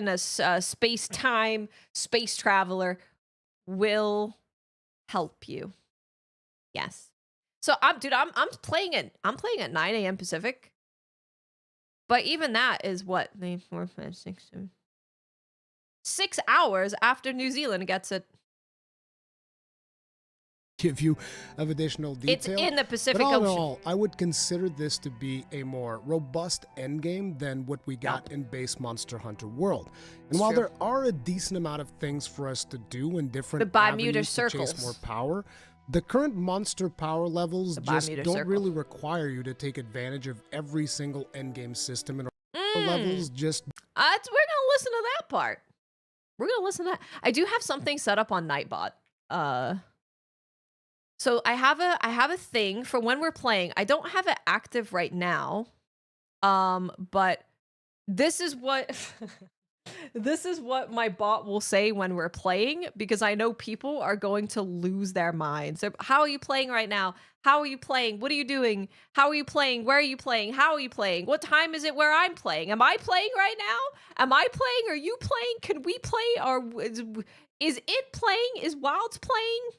a space-time space traveler will help you. Yes. So I'm playing at 9 a.m. Pacific. But even that is what 4, 5, 6, 7. 6 hours after New Zealand gets it. Give you of additional detail. It's in the Pacific Ocean. Ocean. All, I would consider this to be a more robust endgame than what we got in base Monster Hunter World. And while there are a decent amount of things for us to do in different avenues to chase more power, the current monster power levels just don't really require you to take advantage of every single endgame system. And levels just... we're going to listen to that part. We're going to listen to that. I do have something set up on Nightbot. So I have a thing for when we're playing. I don't have it active right now. But this is what this is what my bot will say when we're playing, because I know people are going to lose their minds. So, how are you playing right now? How are you playing? What are you doing? How are you playing? Where are you playing? How are you playing? What time is it where I'm playing? Am I playing right now? Am I playing? Are you playing? Can we play? Or is it playing? Is Wilds playing?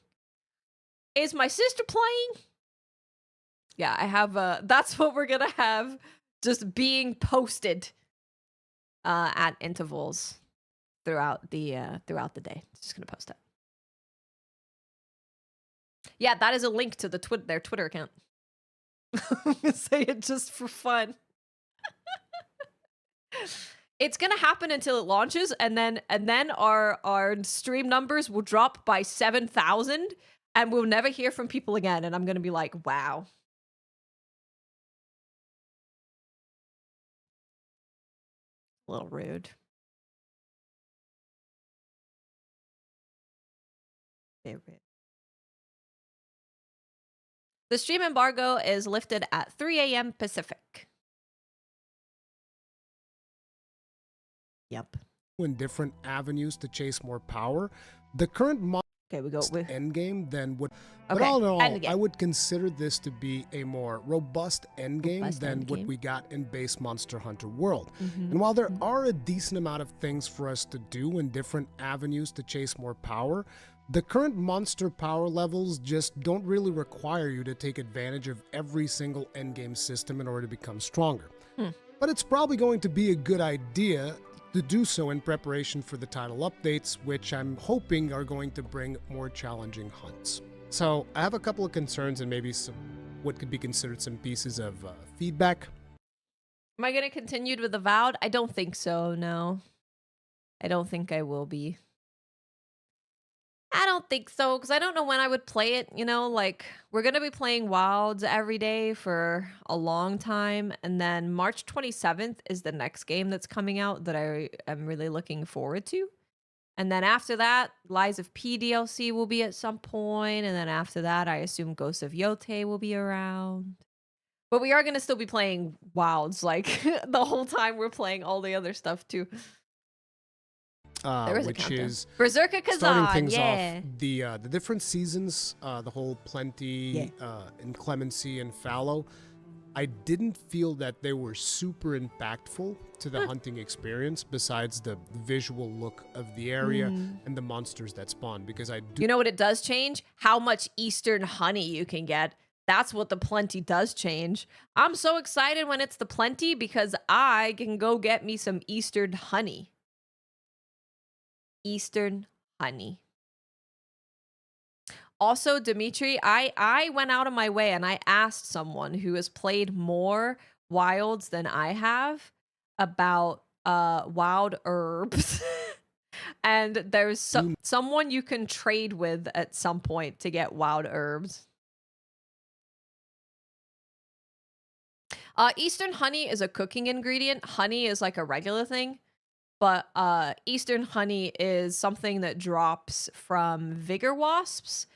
Is my sister playing? Yeah, I have that's what we're gonna have just being posted at intervals throughout the day. Just gonna post it. Yeah, that is a link to the their Twitter account. I'm gonna say it just for fun. It's gonna happen until it launches, and then our stream numbers will drop by 7,000. And we'll never hear from people again. And I'm going to be like, wow. A little rude. Very rude. The stream embargo is lifted at 3 a.m. Pacific. Yep. In different avenues to chase more power. The current Okay, we go with end game than what. Okay, But all in all, endgame. I would consider this to be a more robust end game than what endgame. we got in base Monster Hunter World. Mhm, And while there are a decent amount of things for us to do and different avenues to chase more power, the current monster power levels just don't really require you to take advantage of every single endgame system in order to become stronger. But it's probably going to be a good idea to do so in preparation for the title updates, which I'm hoping are going to bring more challenging hunts. So I have a couple of concerns and maybe some what could be considered some pieces of feedback. Am I going to continue with Avowed? I don't think so, no. I don't think I will be. I don't think so, because I don't know when I would play it, you know, like, we're going to be playing Wilds every day for a long time, and then March 27th is the next game that's coming out that I am really looking forward to. And then after that, Lies of P DLC will be at some point, and then after that, I assume Ghosts of Yote will be around. But we are going to still be playing Wilds, like, the whole time we're playing all the other stuff, too. There is a Which countdown. is Berserker Kazan, starting things yeah. off the different seasons, the whole Plenty, Inclemency, and Fallow. I didn't feel that they were super impactful to the hunting experience besides the visual look of the area and the monsters that spawn, because I do. You know what it does change? How much Eastern honey you can get. That's what the Plenty does change. I'm so excited when it's the Plenty because I can go get me some Eastern honey. Eastern honey. Also, Dimitri, I went out of my way and I asked someone who has played more Wilds than I have about wild herbs. And there's someone you can trade with at some point to get wild herbs. Eastern honey is a cooking ingredient. Honey is like a regular thing. But Eastern honey is something that drops from vigor wasps.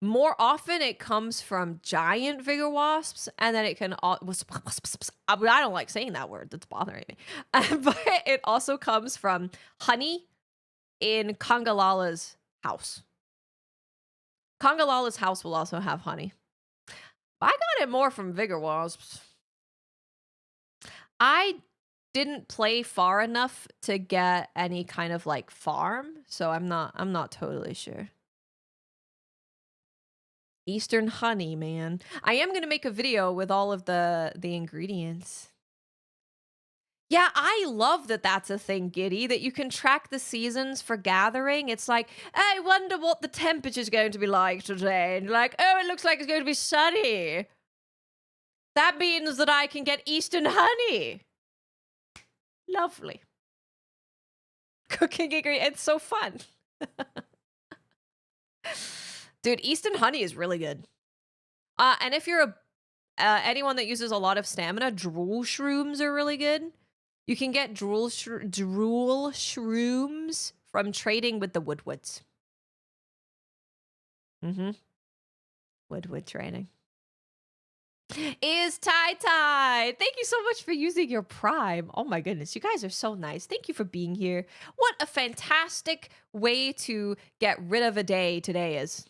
More often, it comes from giant vigor wasps, and then it can... I don't like saying that word. That's bothering me. But it also comes from honey in Kangalala's house. Kangalala's house will also have honey. I got it more from vigor wasps. I didn't play far enough to get any kind of like farm, so I'm not totally sure. Eastern honey, man. I am gonna make a video with all of the ingredients. Yeah, I love that that's a thing, Giddy, that you can track the seasons for gathering. It's like, I wonder what the temperature's going to be like today. And like, oh, it looks like it's going to be sunny. That means that I can get Eastern honey. Lovely. Cooking ingredient. It's so fun. Dude, Eastern honey is really good. And if you're anyone that uses a lot of stamina, drool shrooms are really good. You can get drool shrooms from trading with the Woodwoods. Woodwood trading. Is Tai. Thank you so much for using your Prime. Oh my goodness, you guys are so nice. Thank you for being here. What a fantastic way to get rid of a day today is.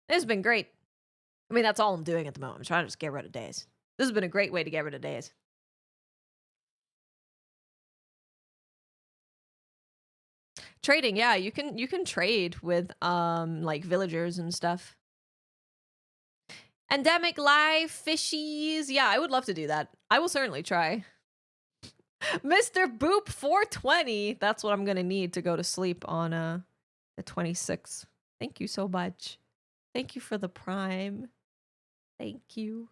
This has been great. I mean, that's all I'm doing at the moment. I'm trying to just get rid of days. This has been a great way to get rid of days. Trading, yeah, you can trade with like villagers and stuff. Endemic live fishies. Yeah, I would love to do that. I will certainly try. Mr. Boop 420. That's what I'm going to need to go to sleep on the 26th. Thank you so much. Thank you for the Prime. Thank you.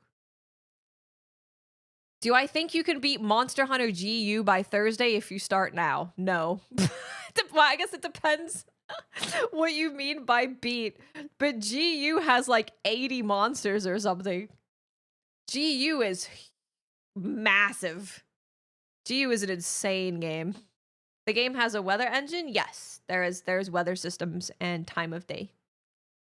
Do I think you can beat Monster Hunter GU by Thursday if you start now? No. Well, I guess it depends what you mean by beat. But GU has like 80 monsters or something. GU is massive. GU is an insane game. The game has a weather engine? Yes. There's weather systems and time of day.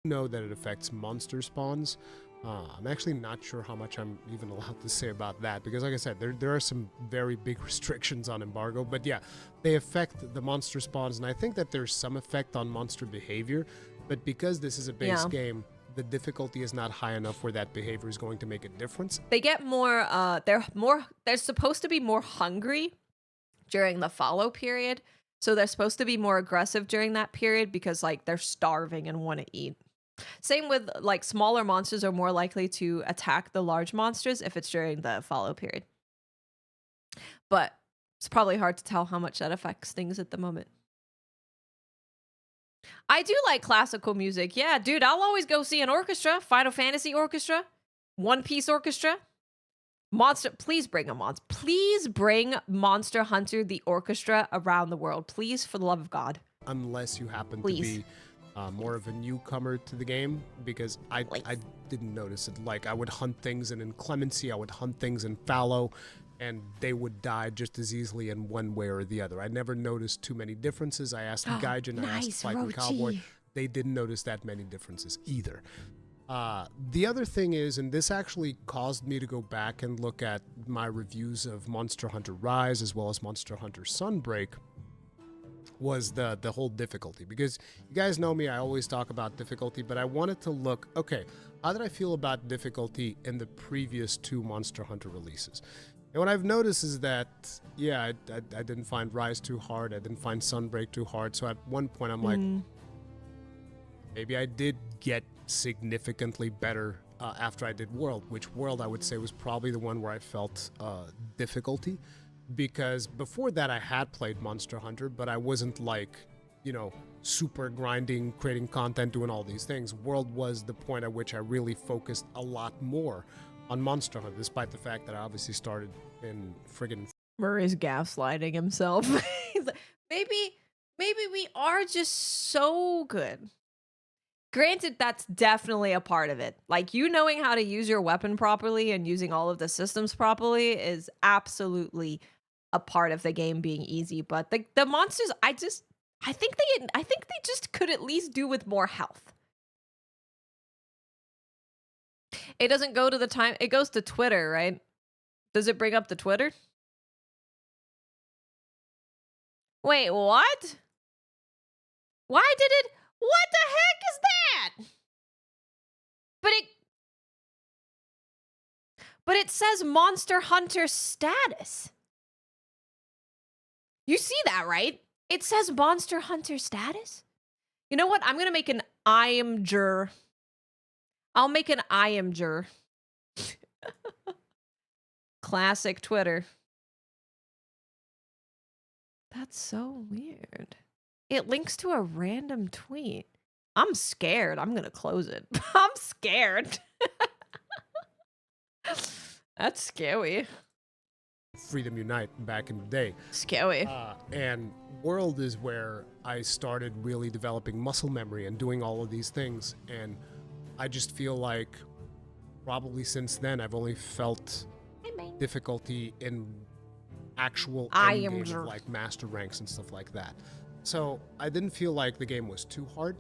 Know that it affects monster spawns. I'm actually not sure how much I'm even allowed to say about that, because like I said, there are some very big restrictions on embargo, but yeah, they affect the monster spawns, and I think that there's some effect on monster behavior, But because this is a base game, the difficulty is not high enough where that behavior is going to make a difference. They get more, they're supposed to be more hungry during the follow period. So they're supposed to be more aggressive during that period because like they're starving and want to eat. Same with like smaller monsters are more likely to attack the large monsters if it's during the follow period. But it's probably hard to tell how much that affects things at the moment. I do like classical music. Yeah, dude, I'll always go see an orchestra, Final Fantasy orchestra, One Piece orchestra. Please bring a monster. Please bring Monster Hunter the orchestra around the world. Please, for the love of God. Unless you happen to be more of a newcomer to the game, because I didn't notice it. Like, I would hunt things in Inclemency, I would hunt things in Fallow, and they would die just as easily in one way or the other. I never noticed too many differences. I asked Gaijin, I asked Viking Cowboy. They didn't notice that many differences either. The other thing is, and this actually caused me to go back and look at my reviews of Monster Hunter Rise as well as Monster Hunter Sunbreak, was the whole difficulty. Because you guys know me, I always talk about difficulty, but I wanted to look, okay, how did I feel about difficulty in the previous 2 Monster Hunter releases? And what I've noticed is that, yeah, I didn't find Rise too hard, I didn't find Sunbreak too hard, so at one point I'm like, maybe I did get significantly better after I did World, which World I would say was probably the one where I felt difficulty, because before that I had played Monster Hunter, but I wasn't like, you know, super grinding, creating content, doing all these things. World was the point at which I really focused a lot more on Monster Hunter, despite the fact that I obviously started in friggin' Murray's gaslighting himself. He's like, maybe we are just so good. Granted, that's definitely a part of it. Like, you knowing how to use your weapon properly and using all of the systems properly is absolutely a part of the game being easy. But the monsters, I think they just could at least do with more health. It doesn't go to the time, it goes to Twitter, right? Does it bring up the Twitter? Wait, what? Why did it? What the heck is that? But it says Monster Hunter status. You see that, right? It says Monster Hunter status. You know what? I'm going to make an IMgur. I'll make an IMgur. Classic Twitter. That's so weird. It links to a random tweet. I'm scared. I'm going to close it. I'm scared. That's scary. Freedom Unite back in the day. Scary. And World is where I started really developing muscle memory and doing all of these things. And I just feel like probably since then I've only felt difficulty in actual endgame of like master ranks and stuff like that. So I didn't feel like the game was too hard.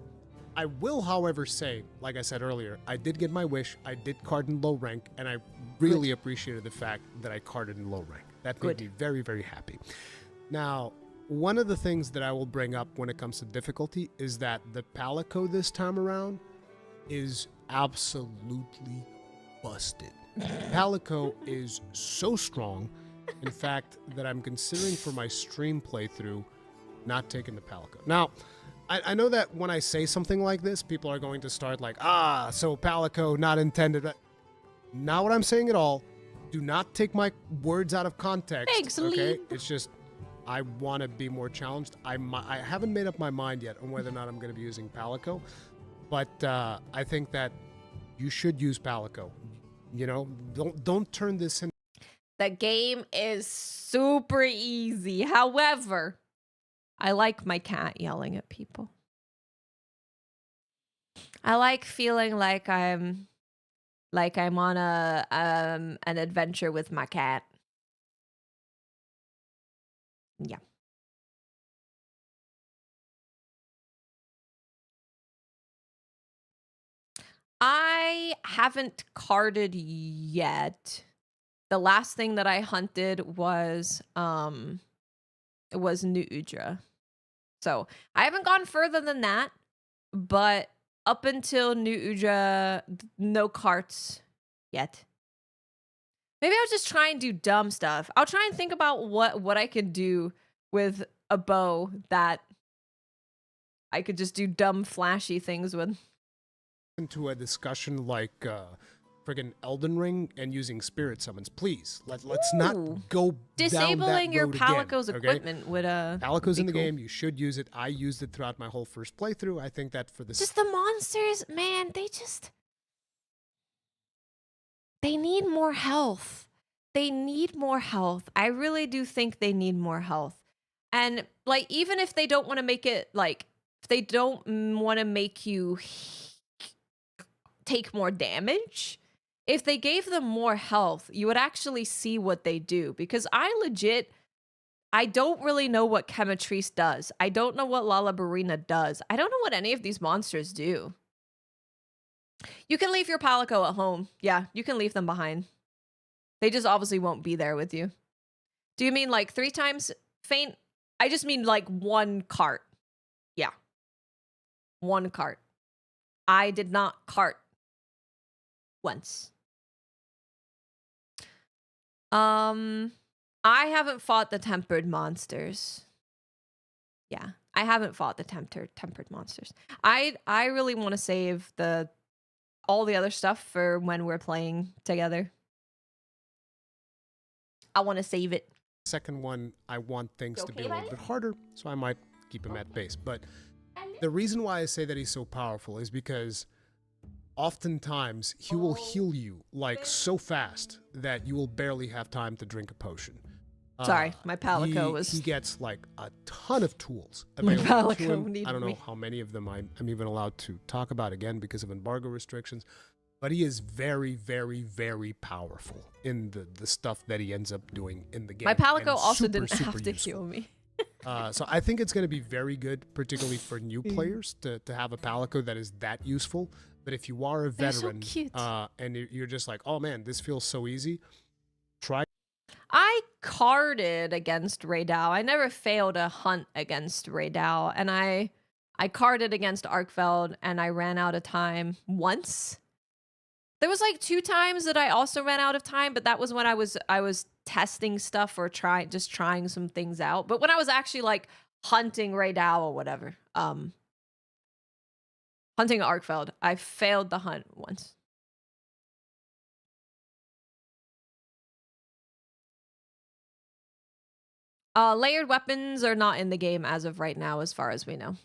I will, however, say, like I said earlier, I did get my wish. I did card in low rank, and I really appreciated the fact that I carded in low rank. That made me very, very happy. Now, one of the things that I will bring up when it comes to difficulty is that the Palico this time around is absolutely busted. Palico is so strong, in fact, that I'm considering for my stream playthrough not taking the Palico. Now, I know that when I say something like this, people are going to start like, so Palico not intended. Not what I'm saying at all. Do not take my words out of context. Thanks, okay? It's just, I want to be more challenged. I haven't made up my mind yet on whether or not I'm going to be using Palico, but I think that you should use Palico. You know, don't turn this in. The game is super easy. However, I like my cat yelling at people. I like feeling like I'm on an adventure with my cat. Yeah. I haven't carded yet. The last thing that I hunted was Nuudra. So I haven't gone further than that. but up until New Udra, no carts yet. Maybe I'll just try and do dumb stuff. I'll try and think about what I could do with a bow that I could just do dumb, flashy things with. Into a discussion like friggin' Elden Ring and using spirit summons, please. Let's not go disabling down that your road Palico's again, okay? equipment would Palico's in the cool. game. You should use it. I used it throughout my whole first playthrough. I think that for the just the monsters, man, they need more health. They need more health. I really do think they need more health. And like, even if they don't want to make it like, if they don't want to make you take more damage, if they gave them more health, you would actually see what they do. Because I don't really know what Chematrice does. I don't know what Lalabarina does. I don't know what any of these monsters do. You can leave your Palico at home. Yeah, you can leave them behind. They just obviously won't be there with you. Do you mean like 3 times faint? I just mean like 1 cart. Yeah. 1 cart. I did not cart once. I haven't fought the tempered monsters. Yeah, I haven't fought the tempered monsters. I really want to save all the other stuff for when we're playing together. I want to save it. second one, I want things to be a little bit harder, so I might keep him at base. But the reason why I say that he's so powerful is because oftentimes he will heal you like so fast that you will barely have time to drink a potion. Sorry, my Palico He gets like a ton of tools My available to Palico him. needed I don't know me. how many of them I'm even allowed to talk about again because of embargo restrictions. But he is very, very, very powerful in the stuff that he ends up doing in the game. My Palico and also super, didn't super have to useful. heal me. So I think it's going to be very good, particularly for new players, to have a Palico that is that useful. But if you are a They're so veteran cute. and you're just like, oh man, this feels so easy, try. I carded against Raydal. I never failed a hunt against Raydal, and I carded against Arkfeld, and I ran out of time once. There was like 2 times that I also ran out of time, but that was when I was testing stuff or just trying some things out. But when I was actually like hunting Raydal or whatever, hunting Arkfeld, I failed the hunt once. Layered weapons are not in the game as of right now, as far as we know.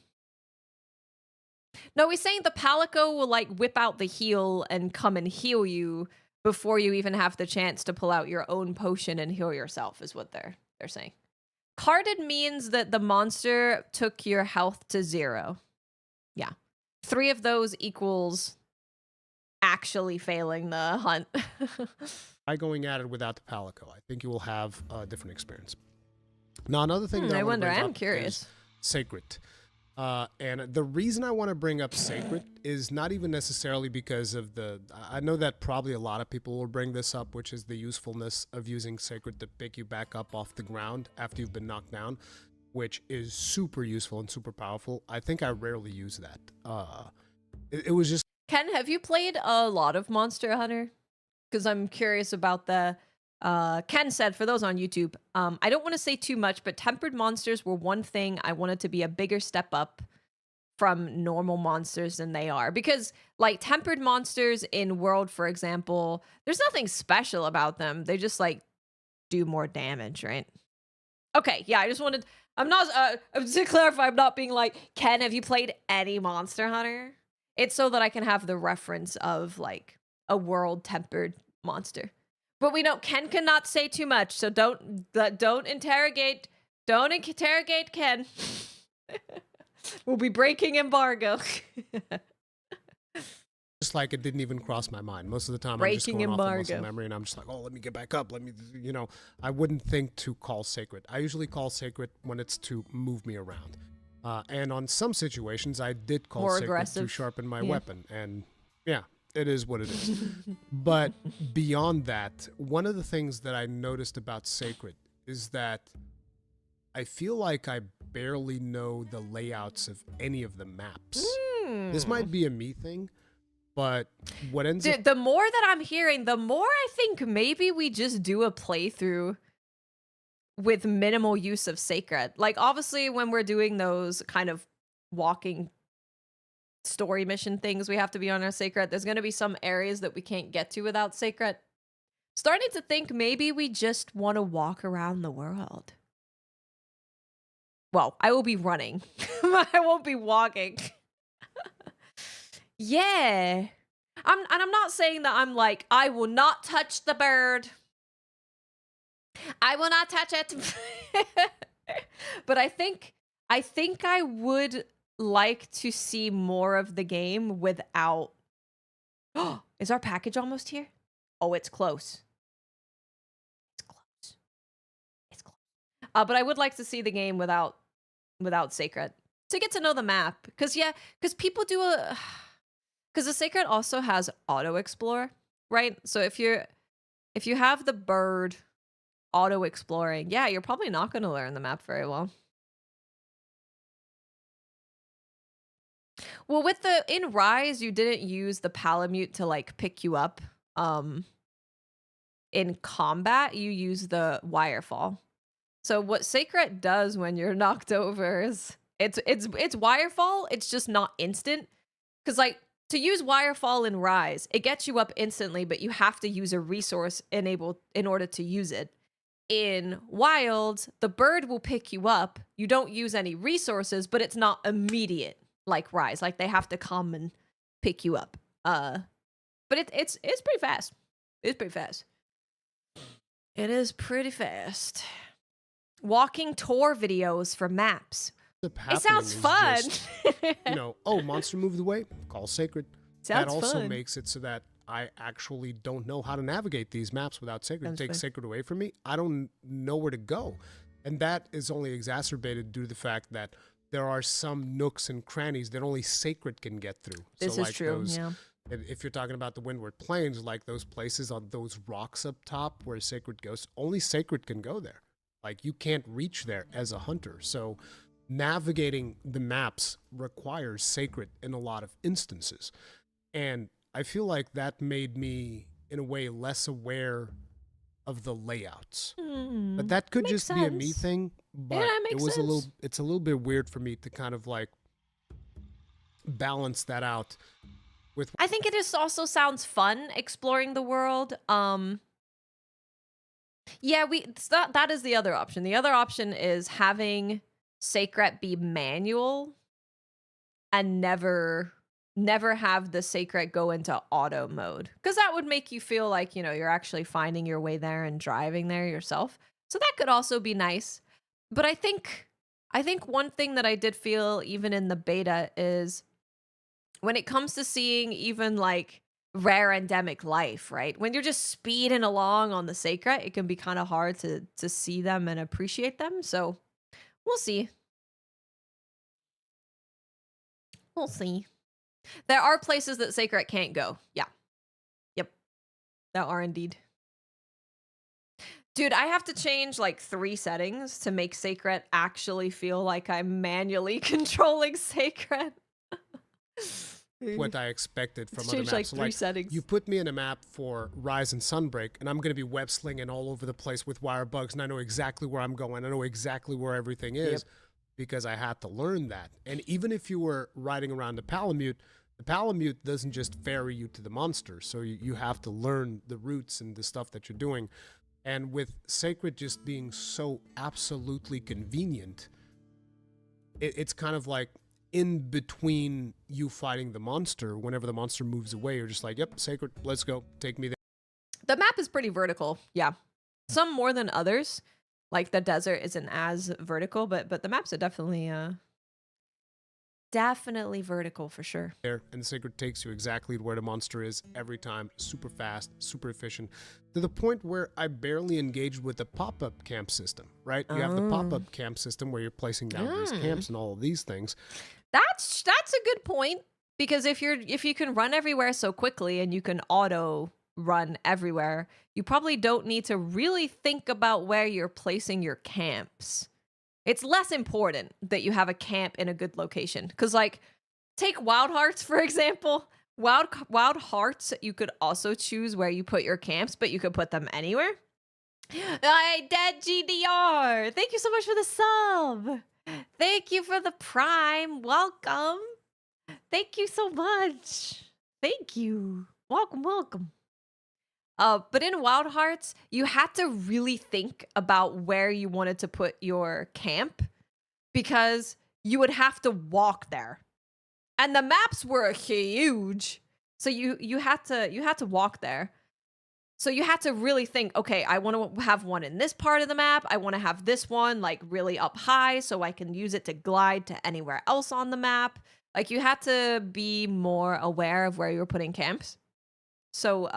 No, he's saying the Palico will like whip out the heal and come and heal you before you even have the chance to pull out your own potion and heal yourself, is what they're saying. Carded means that the monster took your health to 0. Yeah. 3 of those equals actually failing the hunt. Try going at it without the Palico. I think you will have a different experience. Now, another thing that I wonder, bring I'm up curious. is Sacred. And the reason I want to bring up Sacred is not even necessarily because of I know that probably a lot of people will bring this up, which is the usefulness of using Sacred to pick you back up off the ground after you've been knocked down, which is super useful and super powerful. I think I rarely use that. It was just... Ken, have you played a lot of Monster Hunter? Because I'm curious about the... Ken said, for those on YouTube, I don't want to say too much, but tempered monsters were one thing I wanted to be a bigger step up from normal monsters than they are. Because, like, tempered monsters in World, for example, there's nothing special about them. They just, like, do more damage, right? Okay, yeah, I just wanted... I'm not... to clarify, I'm not being like, Ken, have you played any Monster Hunter? It's so that I can have the reference of, like, a World tempered monster. But we know Ken cannot say too much, so don't interrogate. Don't interrogate Ken. We'll be breaking embargo. Just like it didn't even cross my mind. Most of the time, Breaking I'm just going off of embargo. muscle memory, and I'm just like, oh, let me get back up. Let me, I wouldn't think to call Sacred. I usually call Sacred when it's to move me around. And on some situations, I did call More Sacred aggressive. to sharpen my Yeah. weapon. And yeah, it is what it is. But beyond that, one of the things that I noticed about Sacred is that I feel like I barely know the layouts of any of the maps. This might be a me thing, but what ends Dude, up... the more that I'm hearing, the more I think maybe we just do a playthrough with minimal use of Sacred. Like, obviously, when we're doing those kind of walking story mission things, we have to be on our Sacred. There's going to be some areas that we can't get to without Sacred. Starting to think maybe we just want to walk around the world. Well, I will be running. I won't be walking. Yeah. I'm not saying that I'm like, I will not touch the bird. I will not touch it. But I think I would like to see more of the game without... Is our package almost here? Oh, it's close. It's close. But I would like to see the game without Sacred to get to know the map. Because people do because the Sacred also has auto explore, right? So if you have the bird auto exploring, yeah, you're probably not going to learn the map very well. Well, in Rise, you didn't use the Palamute to like pick you up. In combat, you use the Wirefall. So what Sacred does when you're knocked over is it's Wirefall. It's just not instant. Because like to use Wirefall in Rise, it gets you up instantly, but you have to use a resource in order to use it. In Wilds, the bird will pick you up. You don't use any resources, but it's not immediate like Rise. Like they have to come and pick you up. But it's pretty fast. It's pretty fast. It is pretty fast. Walking tour videos for maps. It sounds fun. Just, oh, monster moved away. Call Sacred. Sounds that also fun. makes it so that I actually don't know how to navigate these maps without Sacred. Take Sacred away from me, I don't know where to go. And that is only exacerbated due to the fact that there are some nooks and crannies that only Sacred can get through. This is true, yeah. If you're talking about the Windward Plains, like those places on those rocks up top where Sacred goes, only Sacred can go there. Like, you can't reach there as a hunter. So navigating the maps requires Sacred in a lot of instances. And I feel like that made me, in a way, less aware of the layouts. But that could just be a me thing. But it's a little bit weird for me to kind of like balance that out with. I think it just also sounds fun exploring the world. Yeah, that is the other option. The other option is having Sacred be manual and never have the Sacred go into auto mode, because that would make you feel like, you're actually finding your way there and driving there yourself. So that could also be nice. But I think one thing that I did feel even in the beta is when it comes to seeing even like rare endemic life, right? When you're just speeding along on the Sacred, it can be kind of hard to see them and appreciate them. So we'll see. We'll see. There are places that Sacred can't go. Yeah. Yep. There are indeed. Dude, I have to change like 3 settings to make Sacred actually feel like I'm manually controlling Sacred. What I expected from other change maps. like 3 settings. You put me in a map for Rise and Sunbreak, and I'm going to be web slinging all over the place with wire bugs, and I know exactly where I'm going. I know exactly where everything is because I had to learn that. And even if you were riding around the Palamute doesn't just ferry you to the monster, so you have to learn the routes and the stuff that you're doing. And with Sacred just being so absolutely convenient, it's kind of like in between you fighting the monster, whenever the monster moves away, you're just like, yep, Sacred, let's go, take me there. The map is pretty vertical, yeah. Some more than others. Like the desert isn't as vertical, but the maps are definitely vertical for sure. There, and Sacred takes you exactly where the monster is every time, super fast, super efficient, to the point where I barely engaged with the pop-up camp system, right? You have the pop-up camp system where you're placing down these camps and all of these things. That's a good point, because if you can run everywhere so quickly and you can auto run everywhere, you probably don't need to really think about where you're placing your camps. It's less important that you have a camp in a good location, because like Take Wild Hearts, for example. Wild Hearts, you could also choose where you put your camps, but you could put them anywhere. Hi, Dead GDR. Thank you so much for the sub. Thank you for the Prime. Welcome. Thank you so much. Thank you. Welcome, welcome. But in Wild Hearts, you had to really think about where you wanted to put your camp because you would have to walk there. And the maps were huge. So you had to walk there. So you had to really think, okay, I want to have one in this part of the map. I want to have this one like really up high so I can use it to glide to anywhere else on the map. Like you had to be more aware of where you were putting camps. So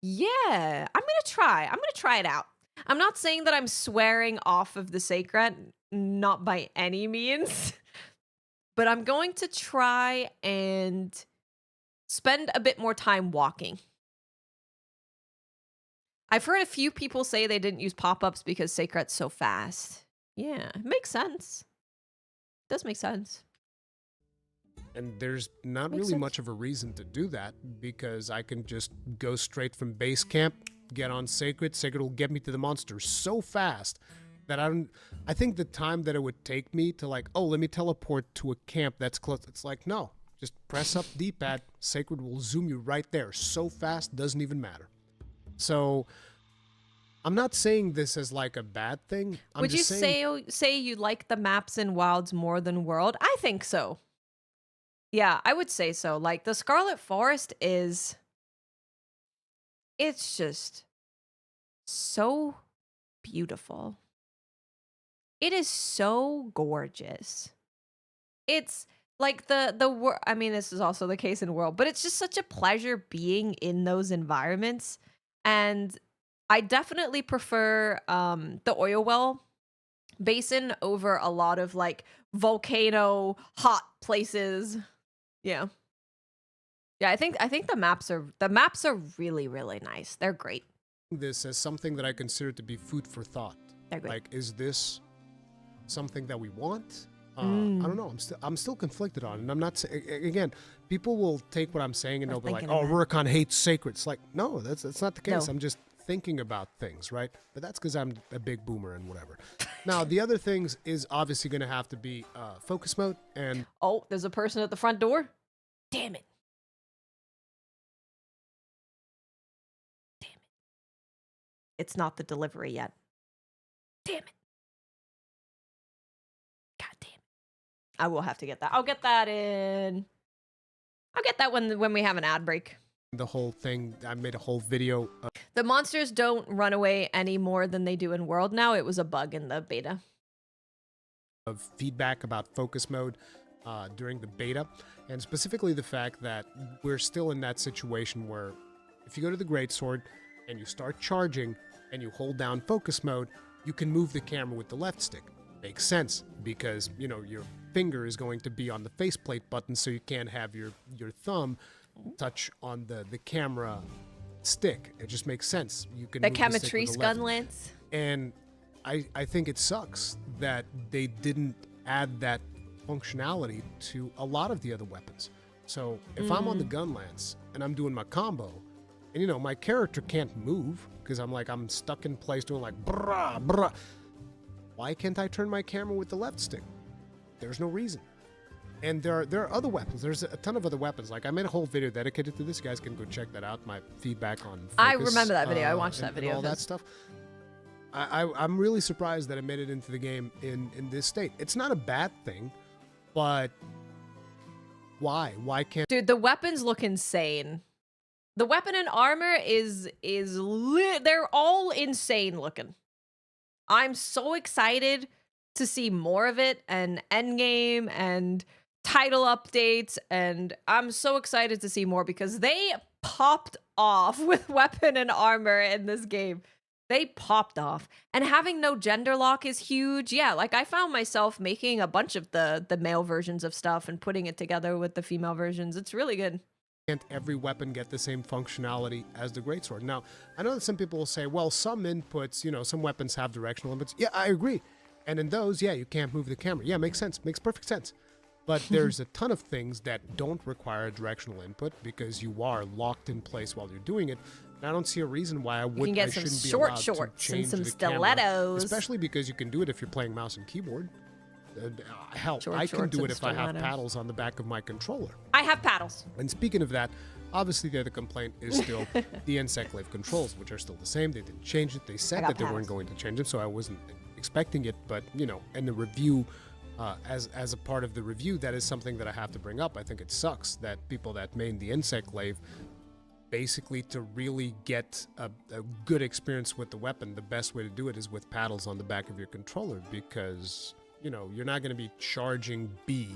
yeah, I'm going to try it out. I'm not saying that I'm swearing off of the Sacred, not by any means. But I'm going to try and spend a bit more time walking. I've heard a few people say they didn't use pop-ups because Sacred's so fast. Yeah, it makes sense. It does make sense. And there's not really much of a reason to do that because I can just go straight from base camp, get on Sacred. Sacred will get me to the monster so fast that I think the time that it would take me to like, oh, let me teleport to a camp that's close. It's like, no, just press up D-pad. Sacred will zoom you right there so fast, doesn't even matter. So I'm not saying this as like a bad thing. Would you say you like the maps in Wilds more than World? I think so. Yeah, I would say so. Like the Scarlet Forest it's just so beautiful. It is so gorgeous. It's like I mean, this is also the case in World, but it's just such a pleasure being in those environments. And I definitely prefer the oil well basin over a lot of like volcano hot places. Yeah. Yeah, I think the maps are really, really nice. They're great. This as something that I consider to be food for thought. They're great. Like, is this something that we want? I don't know. I'm still conflicted on it. And I'm not again, people will take what I'm saying and they'll be like, "Oh, Rurikon hates Sacred." It's like, no, that's not the case. No. I'm just thinking about things, right? But that's because I'm a big boomer and whatever. Now, the other things is obviously going to have to be focus mode and. Oh, there's a person at the front door. Damn it. It's not the delivery yet. Damn it. God damn it. I will have to get that. I'll get that in. I'll get that when we have an ad break. The whole thing, I made a whole video. The monsters don't run away any more than they do in World now. It was a bug in the beta. Of feedback about focus mode during the beta, and specifically the fact that we're still in that situation where if you go to the Greatsword and you start charging and you hold down focus mode, you can move the camera with the left stick. Makes sense because, you know, your finger is going to be on the faceplate button, so you can't have your thumb touch on the camera stick. It just makes sense. You can the move the stick with Camatrice the gun left. lance. And I think it sucks that they didn't add that functionality to a lot of the other weapons. So if I'm on the gun lance and I'm doing my combo, and you know my character can't move because I'm stuck in place doing like brah brah. Why can't I turn my camera with the left stick? There's no reason. And there are other weapons. There's a ton of other weapons. Like I made a whole video dedicated to this. You guys can go check that out. My feedback on focus, I remember that video. I watched that video. And all that stuff. I'm really surprised that it made it into the game in this state. It's not a bad thing, but why? Why can't? Dude, the weapons look insane. The weapon and armor they're all insane looking. I'm so excited to see more of it and endgame and title updates, and I'm so excited to see more because they popped off with weapon and armor in this game. They popped off. And having no gender lock is huge. Yeah, like I found myself making a bunch of the male versions of stuff and putting it together with the female versions. It's really good. Can't every weapon get the same functionality as the Greatsword? Now, I know that some people will say, well, some inputs, you know, some weapons have directional inputs. Yeah, I agree. And in those, yeah, you can't move the camera. Yeah, makes sense. Makes perfect sense. But there's a ton of things that don't require directional input because you are locked in place while you're doing it. And I don't see a reason why I can get some shouldn't be short allowed shorts to and change some the camera, stilettos. especially because you can do it if you're playing mouse and keyboard. Hell, Short I can shorts do and it if I have stilettos. paddles on the back of my controller. I have paddles. And speaking of that, obviously the other complaint is still the NSEC controls, which are still the same. They didn't change it. They said that they weren't going to change them, so I wasn't expecting it. But, you know, in the review, as a part of the review, that is something that I have to bring up. I think it sucks that people that made the NSEC lave, basically to really get a good experience with the weapon, the best way to do it is with paddles on the back of your controller because, you know, you're not going to be charging B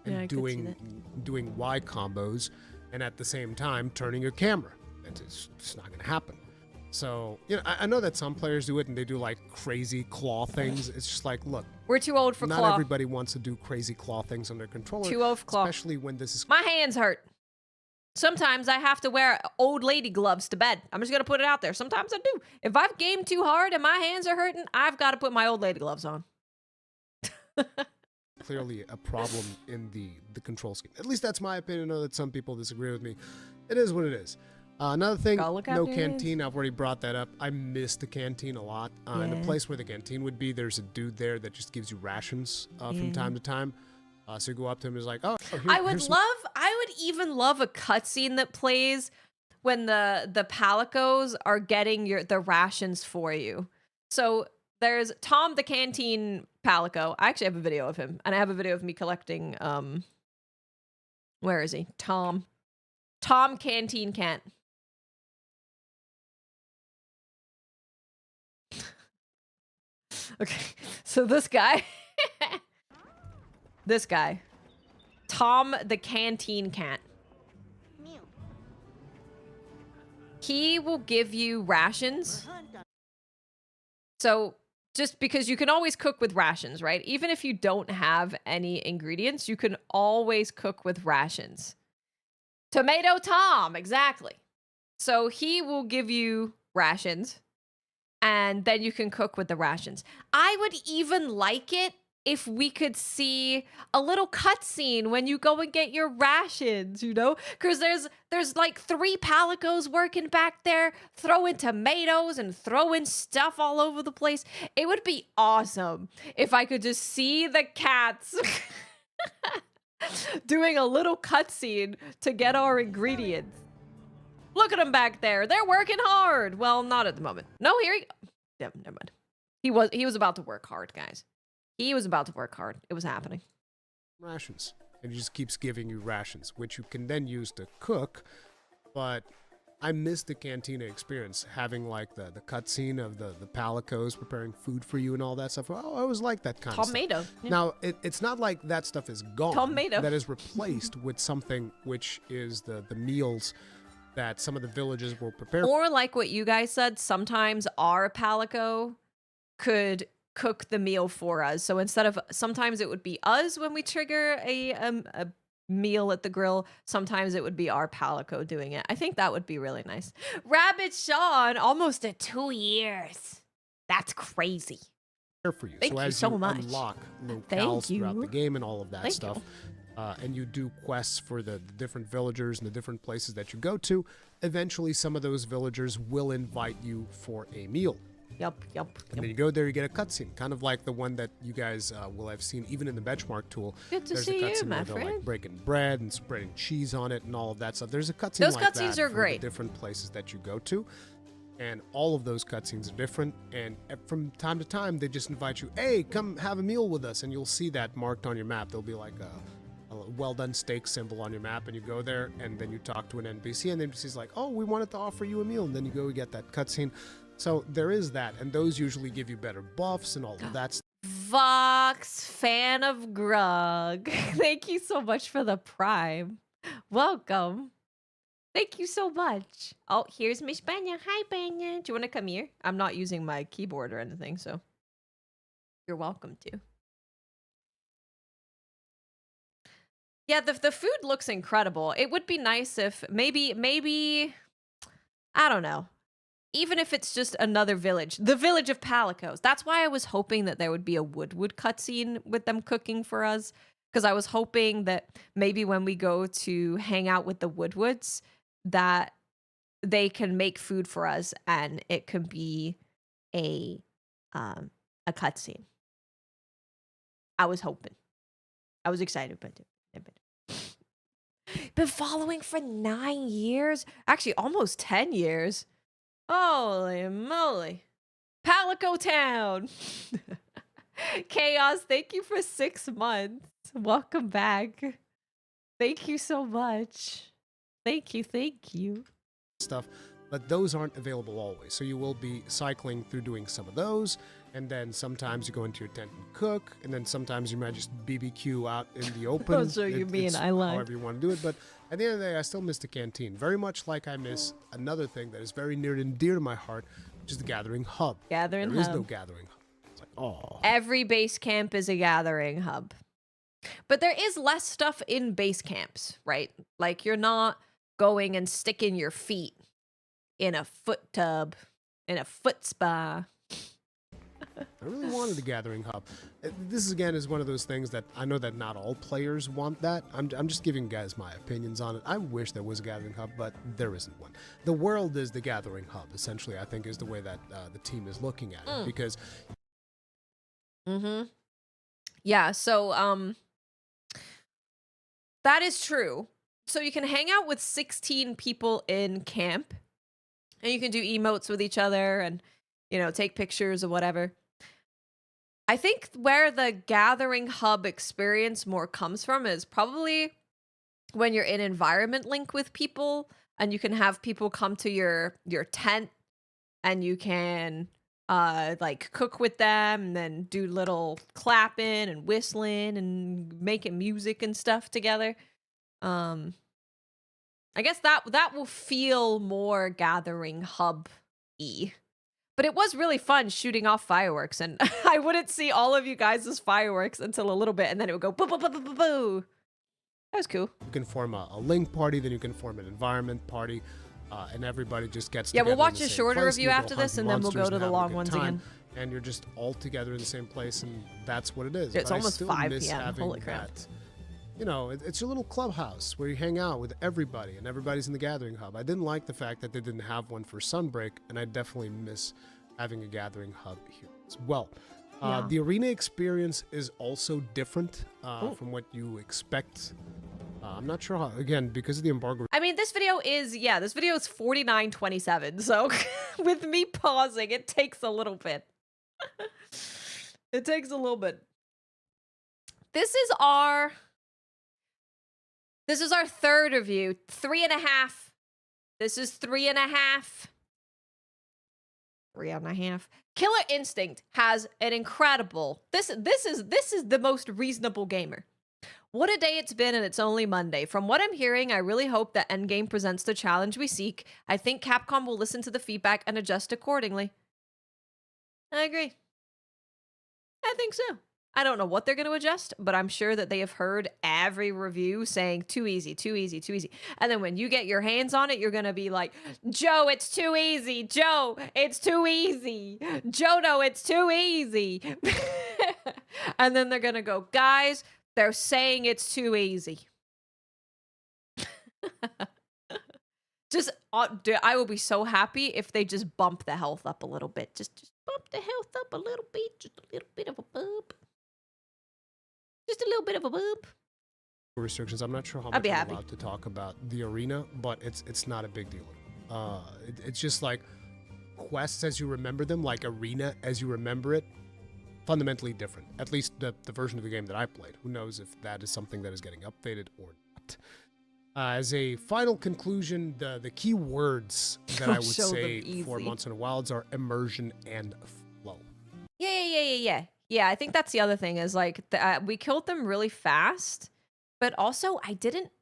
and doing Y combos and at the same time turning your camera. It's just not going to happen. So, you know, I know that some players do it and they do like crazy claw things. It's just like, look, we're too old for not claw. Not everybody wants to do crazy claw things on their controller. Too old for claw. Especially when this is... My hands hurt. Sometimes I have to wear old lady gloves to bed. I'm just going to put it out there. Sometimes I do. If I've gamed too hard and my hands are hurting, I've got to put my old lady gloves on. Clearly a problem in the control scheme. At least that's my opinion. I know that some people disagree with me. It is what it is. Another thing, no canteen. I've already brought that up. I miss the canteen a lot. In the place where the canteen would be, there's a dude there that just gives you rations from time to time. So you go up to him and he's like, oh, I would even love a cutscene that plays when the palicos are getting the rations for you. So there's Tom the canteen palico. I actually have a video of him, and I have a video of me collecting where is he? Tom Canteen Kent. Okay, so this guy, Tom the Canteen Cat. He will give you rations. So just because you can always cook with rations, right? Even if you don't have any ingredients, you can always cook with rations. Tomato Tom, exactly. So he will give you rations. And then you can cook with the rations. I would even like it if we could see a little cutscene when you go and get your rations, you know? Because there's like 3 palicos working back there, throwing tomatoes and throwing stuff all over the place. It would be awesome if I could just see the cats doing a little cutscene to get our ingredients. Look at him back there. They're working hard. Well, not at the moment. No, here he go. Yeah, never mind. He was about to work hard, guys. He was about to work hard. It was happening. Rations. And he just keeps giving you rations, which you can then use to cook. But I miss the cantina experience, having like the cutscene of the palicos preparing food for you and all that stuff. Oh, I always like that kind of stuff. Yeah. Now, it's not like that stuff is gone. Tomato. That is replaced with something which is the meals that some of the villages will prepare. Or like what you guys said, sometimes our palico could cook the meal for us. So instead of, sometimes it would be us when we trigger a meal at the grill, sometimes it would be our palico doing it. I think that would be really nice. Rabbit Sean, almost at 2 years. That's crazy. For you. Thank so you as so you much. unlock locales throughout the game and all of that Thank stuff, you. and you do quests for the different villagers and the different places that you go to, eventually some of those villagers will invite you for a meal. Yep. And then you go there, you get a cutscene, kind of like the one that you guys will have seen even in the benchmark tool. Good to There's see a you, cutscene my where they're friend. like breaking bread and spreading cheese on it and all of that stuff. There's a cutscene Those like cutscenes that are for great. the different places that you go to. And all of those cutscenes are different. And from time to time, they just invite you, hey, come have a meal with us. And you'll see that marked on your map. There'll be like a well-done steak symbol on your map. And you go there, and then you talk to an NPC. And the NPC's like, oh, we wanted to offer you a meal. And then you go get that cutscene. So there is that. And those usually give you better buffs and all of that stuff. Vox, fan of Grug. Thank you so much for the prime. Welcome. Thank you so much. Oh, here's Miss Banya. Hi, Banya. Do you want to come here? I'm not using my keyboard or anything, so you're welcome to. Yeah, the food looks incredible. It would be nice if maybe, I don't know. Even if it's just another village, the village of Palicos. That's why I was hoping that there would be a Woodwood cutscene with them cooking for us. because I was hoping that maybe when we go to hang out with the Woodwoods, that they can make food for us and it could be a cutscene. I was hoping. I was excited, but been following for 9 years, actually almost 10 years. Holy moly. Palico Town. Chaos, thank you for 6 months. Welcome back. Thank you so much. Thank you. Stuff, but those aren't available always. So you will be cycling through doing some of those, and then sometimes you go into your tent and cook, and then sometimes you might just BBQ out in the open. Oh, so you mean I lied. However you want to do it, but at the end of the day, I still miss the canteen. Very much like I miss another thing that is very near and dear to my heart, which is the Gathering Hub. There is no Gathering Hub. It's like, oh. Every base camp is a gathering hub. But there is less stuff in base camps, right? Like you're not going and sticking your feet in a foot tub, in a foot spa. I really wanted the Gathering Hub. This again is one of those things that I know that not all players want that. I'm just giving guys my opinions on it. I wish there was a Gathering Hub, but there isn't one. The world is the Gathering Hub, essentially, I think is the way that the team is looking at it. Because yeah, so that is true. So you can hang out with 16 people in camp, and you can do emotes with each other and, you know, take pictures or whatever. I think where the Gathering Hub experience more comes from is probably when you're in environment link with people and you can have people come to your tent and you can like cook with them and then do little clapping and whistling and making music and stuff together. I guess that will feel more Gathering Hub-y. But it was really fun shooting off fireworks, and I wouldn't see all of you guys as fireworks until a little bit, and then it would go boo boo boo boo boo boo. That was cool. You can form a link party, then you can form an environment party, and everybody just gets Yeah, together. we'll watch in a the same shorter place, review you go after this, hunting and then we'll go monsters to and the have a long good ones time, again. And you're just all together in the same place, and that's what it is. It's But I almost still 5 miss p.m. having Holy crap. that, you know, it's your little clubhouse where you hang out with everybody, and everybody's in the Gathering Hub. I didn't like the fact that they didn't have one for Sunbreak, and I definitely miss having a Gathering Hub here as well. The arena experience is also different from what you expect. I'm not sure how, again, because of the embargo. I mean, this video is 49:27, so with me pausing, it takes a little bit. It takes a little bit. This is our third review. 3.5. This is 3.5. 3.5. Killer Instinct has an incredible. This is the most reasonable gamer. What a day it's been, and it's only Monday. From what I'm hearing, I really hope that Endgame presents the challenge we seek. I think Capcom will listen to the feedback and adjust accordingly. I agree. I think so. I don't know what they're going to adjust, but I'm sure that they have heard every review saying too easy, too easy, too easy. And then when you get your hands on it, you're going to be like, Joe, it's too easy. Joe, it's too easy. Joe, no, it's too easy. And then they're going to go, guys, they're saying it's too easy. Just, dude, I will be so happy if they just bump the health up a little bit. Just bump the health up a little bit. Just a little bit of a bump. Just a little bit of a bump. Restrictions. I'm not sure how much I'm allowed to talk about the arena, but it's not a big deal. It's just like quests as you remember them, like arena as you remember it. Fundamentally different. At least the version of the game that I played. Who knows if that is something that is getting updated or not. As a final conclusion, the key words that I would say for Monster Hunter Wilds are immersion and flow. Yeah, I think that's the other thing is like we killed them really fast, but also I didn't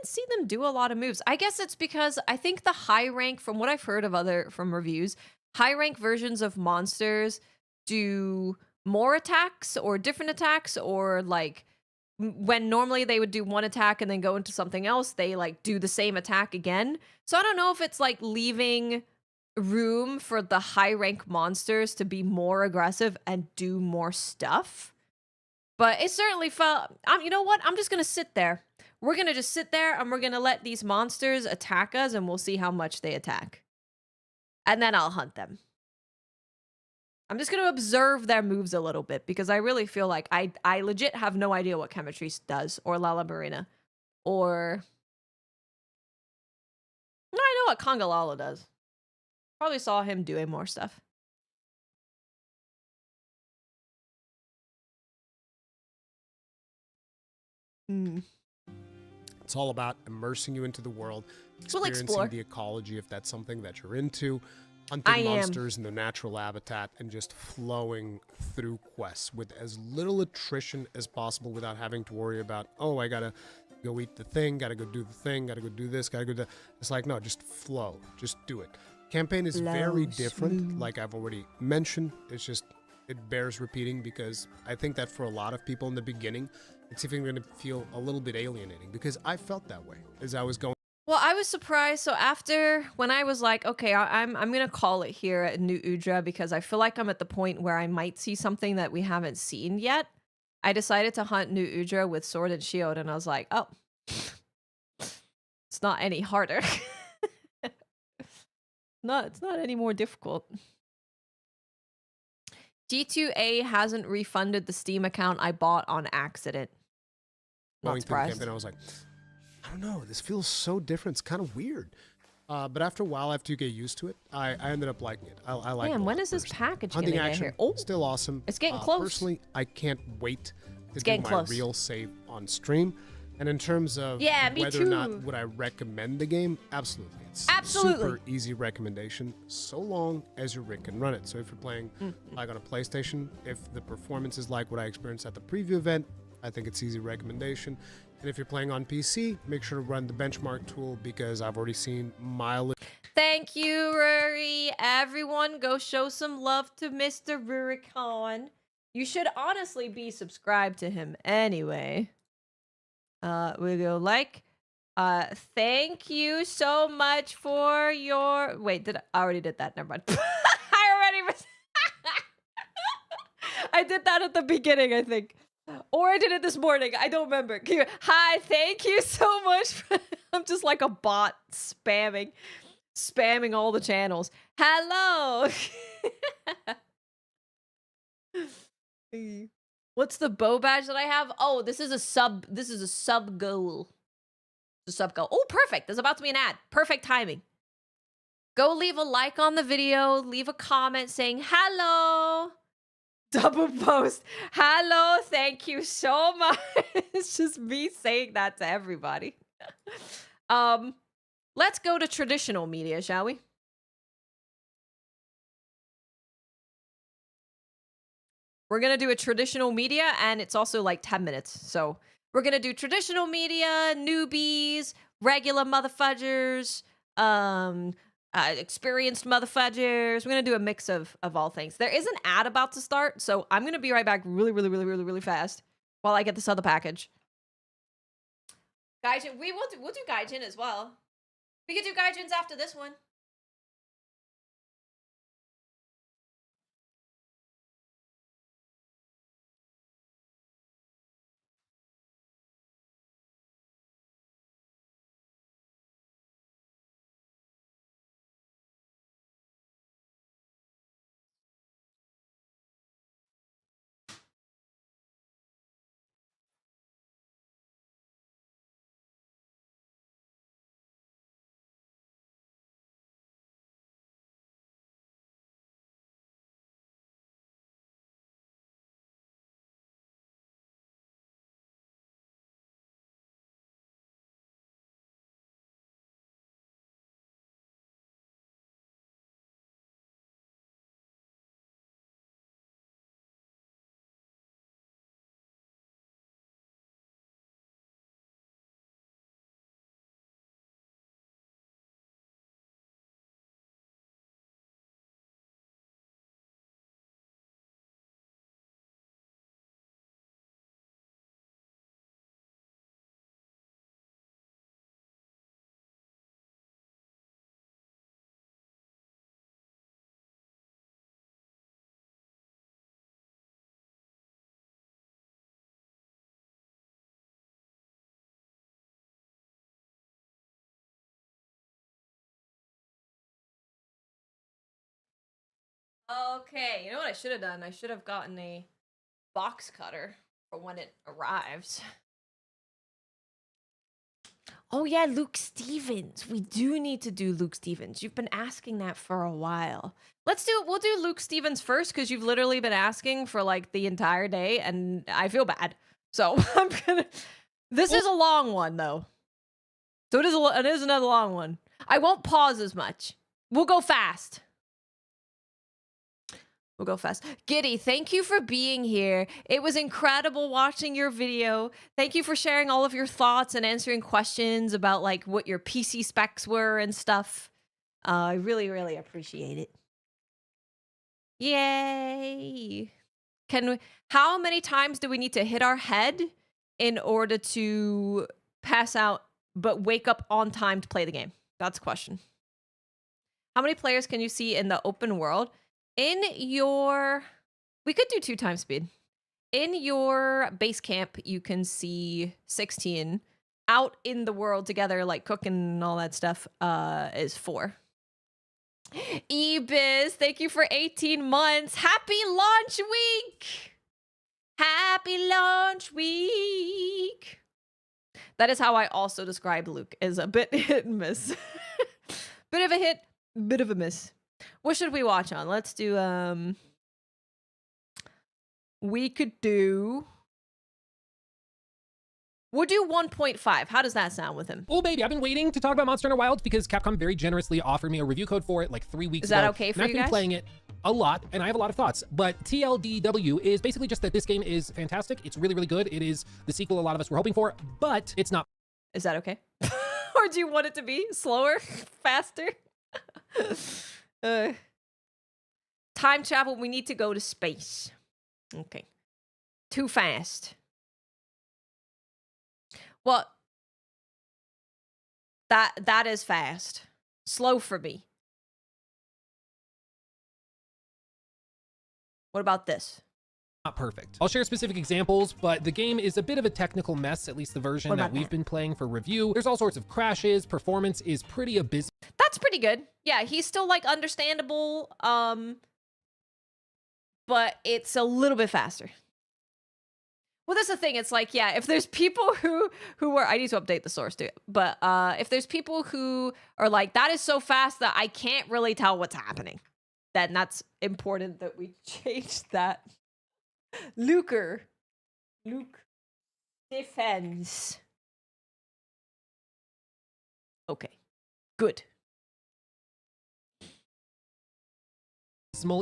see them do a lot of moves. I guess it's because I think the high rank, from what I've heard of from reviews, high rank versions of monsters do more attacks or different attacks, or like when normally they would do one attack and then go into something else, they like do the same attack again. So I don't know if it's like leaving room for the high rank monsters to be more aggressive and do more stuff. But it certainly felt, you know what? I'm just going to sit there. We're going to just sit there and we're going to let these monsters attack us and we'll see how much they attack. And then I'll hunt them. I'm just going to observe their moves a little bit because I really feel like I legit have no idea what Chemistry does or Lala Marina or... No, I know what Conga Lala does. Probably saw him doing more stuff. It's all about immersing you into the world, experiencing the ecology if that's something that you're into, hunting monsters in their natural habitat, and just flowing through quests with as little attrition as possible without having to worry about, oh, I gotta go eat the thing, gotta go do the thing, gotta go do this, gotta go do that. It's like, no, just flow, just do it. Campaign is very different, like I've already mentioned. It's just, it bears repeating because I think that for a lot of people in the beginning, it's even going to feel a little bit alienating because I felt that way as I was going. Well, I was surprised. So after, when I was like, okay, I'm going to call it here at New Udra because I feel like I'm at the point where I might see something that we haven't seen yet. I decided to hunt New Udra with Sword and Shield and I was like, oh, it's not any harder. It's not any more difficult. G2A hasn't refunded the Steam account I bought on accident. Not surprised. Campaign, I was like, I don't know, this feels so different. It's kind of weird. But after a while, after you get used to it, I ended up liking it. I like it. Man, when is this package Hunting gonna get action, here? Oh, still awesome. It's getting close. Personally, I can't wait to do getting my close. real save on stream. And in terms of whether or not would I recommend the game, absolutely. It's super easy recommendation, so long as your rig can run it. So if you're playing like on a PlayStation, if the performance is like what I experienced at the preview event, I think it's easy recommendation. And if you're playing on PC, make sure to run the benchmark tool because I've already seen mileage. Thank you, Rory. Everyone go show some love to Mr. Rurikon. You should honestly be subscribed to him anyway. We go like, thank you so much for your, wait, I already did that, never mind. I did that at the beginning, I think. Or I did it this morning, I don't remember. Hi, thank you so much. I'm just like a bot spamming all the channels. Hello. What's the bow badge that I have? Oh, this is a sub goal. The sub goal. Oh, perfect. There's about to be an ad. Perfect timing. Go leave a like on the video. Leave a comment saying hello. Double post. Hello. Thank you so much. It's just me saying that to everybody. Let's go to traditional media, shall we? We're going to do a traditional media, and it's also like 10 minutes. So we're going to do traditional media, newbies, regular motherfudgers, experienced motherfudgers. We're going to do a mix of all things. There is an ad about to start, so I'm going to be right back really fast while I get this other package. Gaijin, we'll do Gaijin as well. We could do Gaijins after this one. Okay, you know what I should have done? I should have gotten a box cutter for when it arrives. Oh yeah, Luke Stevens. We do need to do Luke Stevens. You've been asking that for a while. We'll do Luke Stevens first because you've literally been asking for like the entire day and I feel bad. So this is a long one though. So it is another long one. I won't pause as much. We'll go fast. We'll go fast. Giddy, thank you for being here. It was incredible watching your video. Thank you for sharing all of your thoughts and answering questions about like what your PC specs were and stuff. I really, really appreciate it. Yay. How many times do we need to hit our head in order to pass out but wake up on time to play the game? That's a question. How many players can you see in the open world? We could do 2 times speed. In your base camp, you can see 16. Out in the world together, like cooking and all that stuff, is 4. Ebis, thank you for 18 months. Happy launch week! Happy launch week! That is how I also describe Luke, as a bit hit and miss. Bit of a hit, bit of a miss. What should we watch on? Let's do, we'll do 1.5. How does that sound with him? Oh, baby, I've been waiting to talk about Monster Hunter Wilds because Capcom very generously offered me a review code for it like 3 weeks ago. Is that okay for you guys? I've been playing it a lot, and I have a lot of thoughts. But TLDW is basically just that this game is fantastic. It's really, really good. It is the sequel a lot of us were hoping for, but it's not. Is that okay? Or do you want it to be slower? Faster? Time travel, we need to go to space. Okay. Too fast. Well, that is fast. Slow for me. What about this? Not perfect. I'll share specific examples, but the game is a bit of a technical mess, at least the version that we've been playing for review. There's all sorts of crashes. Performance is pretty abysmal. That's pretty good. Yeah, he's still like understandable, but it's a little bit faster. Well, that's the thing. It's like, yeah, if there's people who are, I need to update the source too, but if there's people who are like, that is so fast that I can't really tell what's happening, then that's important that we change that. Luke defends. Okay, good.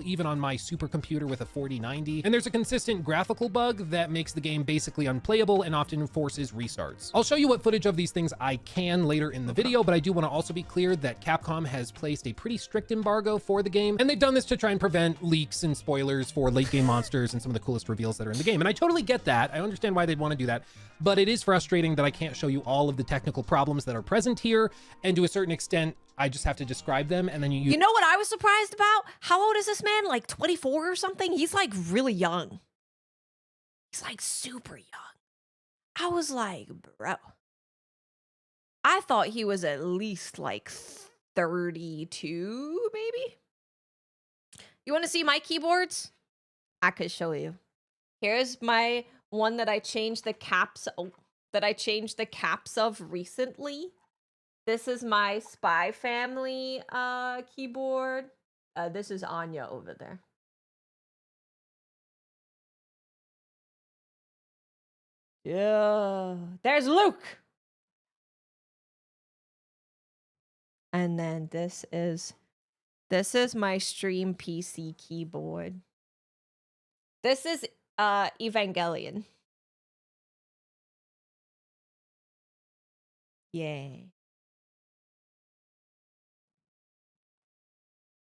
Even on my supercomputer with a 4090, and there's a consistent graphical bug that makes the game basically unplayable and often forces restarts. I'll show you what footage of these things I can later in the video, but I do want to also be clear that Capcom has placed a pretty strict embargo for the game, and they've done this to try and prevent leaks and spoilers for late game monsters and some of the coolest reveals that are in the game. And I totally get that. I understand why they'd want to do that, but it is frustrating that I can't show you all of the technical problems that are present here, and to a certain extent, I just have to describe them, and then you know what I was surprised about? How old is this man? Like 24 or something? He's like really young. He's like super young. I was like, bro. I thought he was at least like 32, maybe? You want to see my keyboards? I could show you. Here's my one that I changed the caps of recently. This is my Spy Family keyboard. This is Anya over there. Yeah. There's Luke. And then this is my Stream PC keyboard. This is Evangelion. Yay.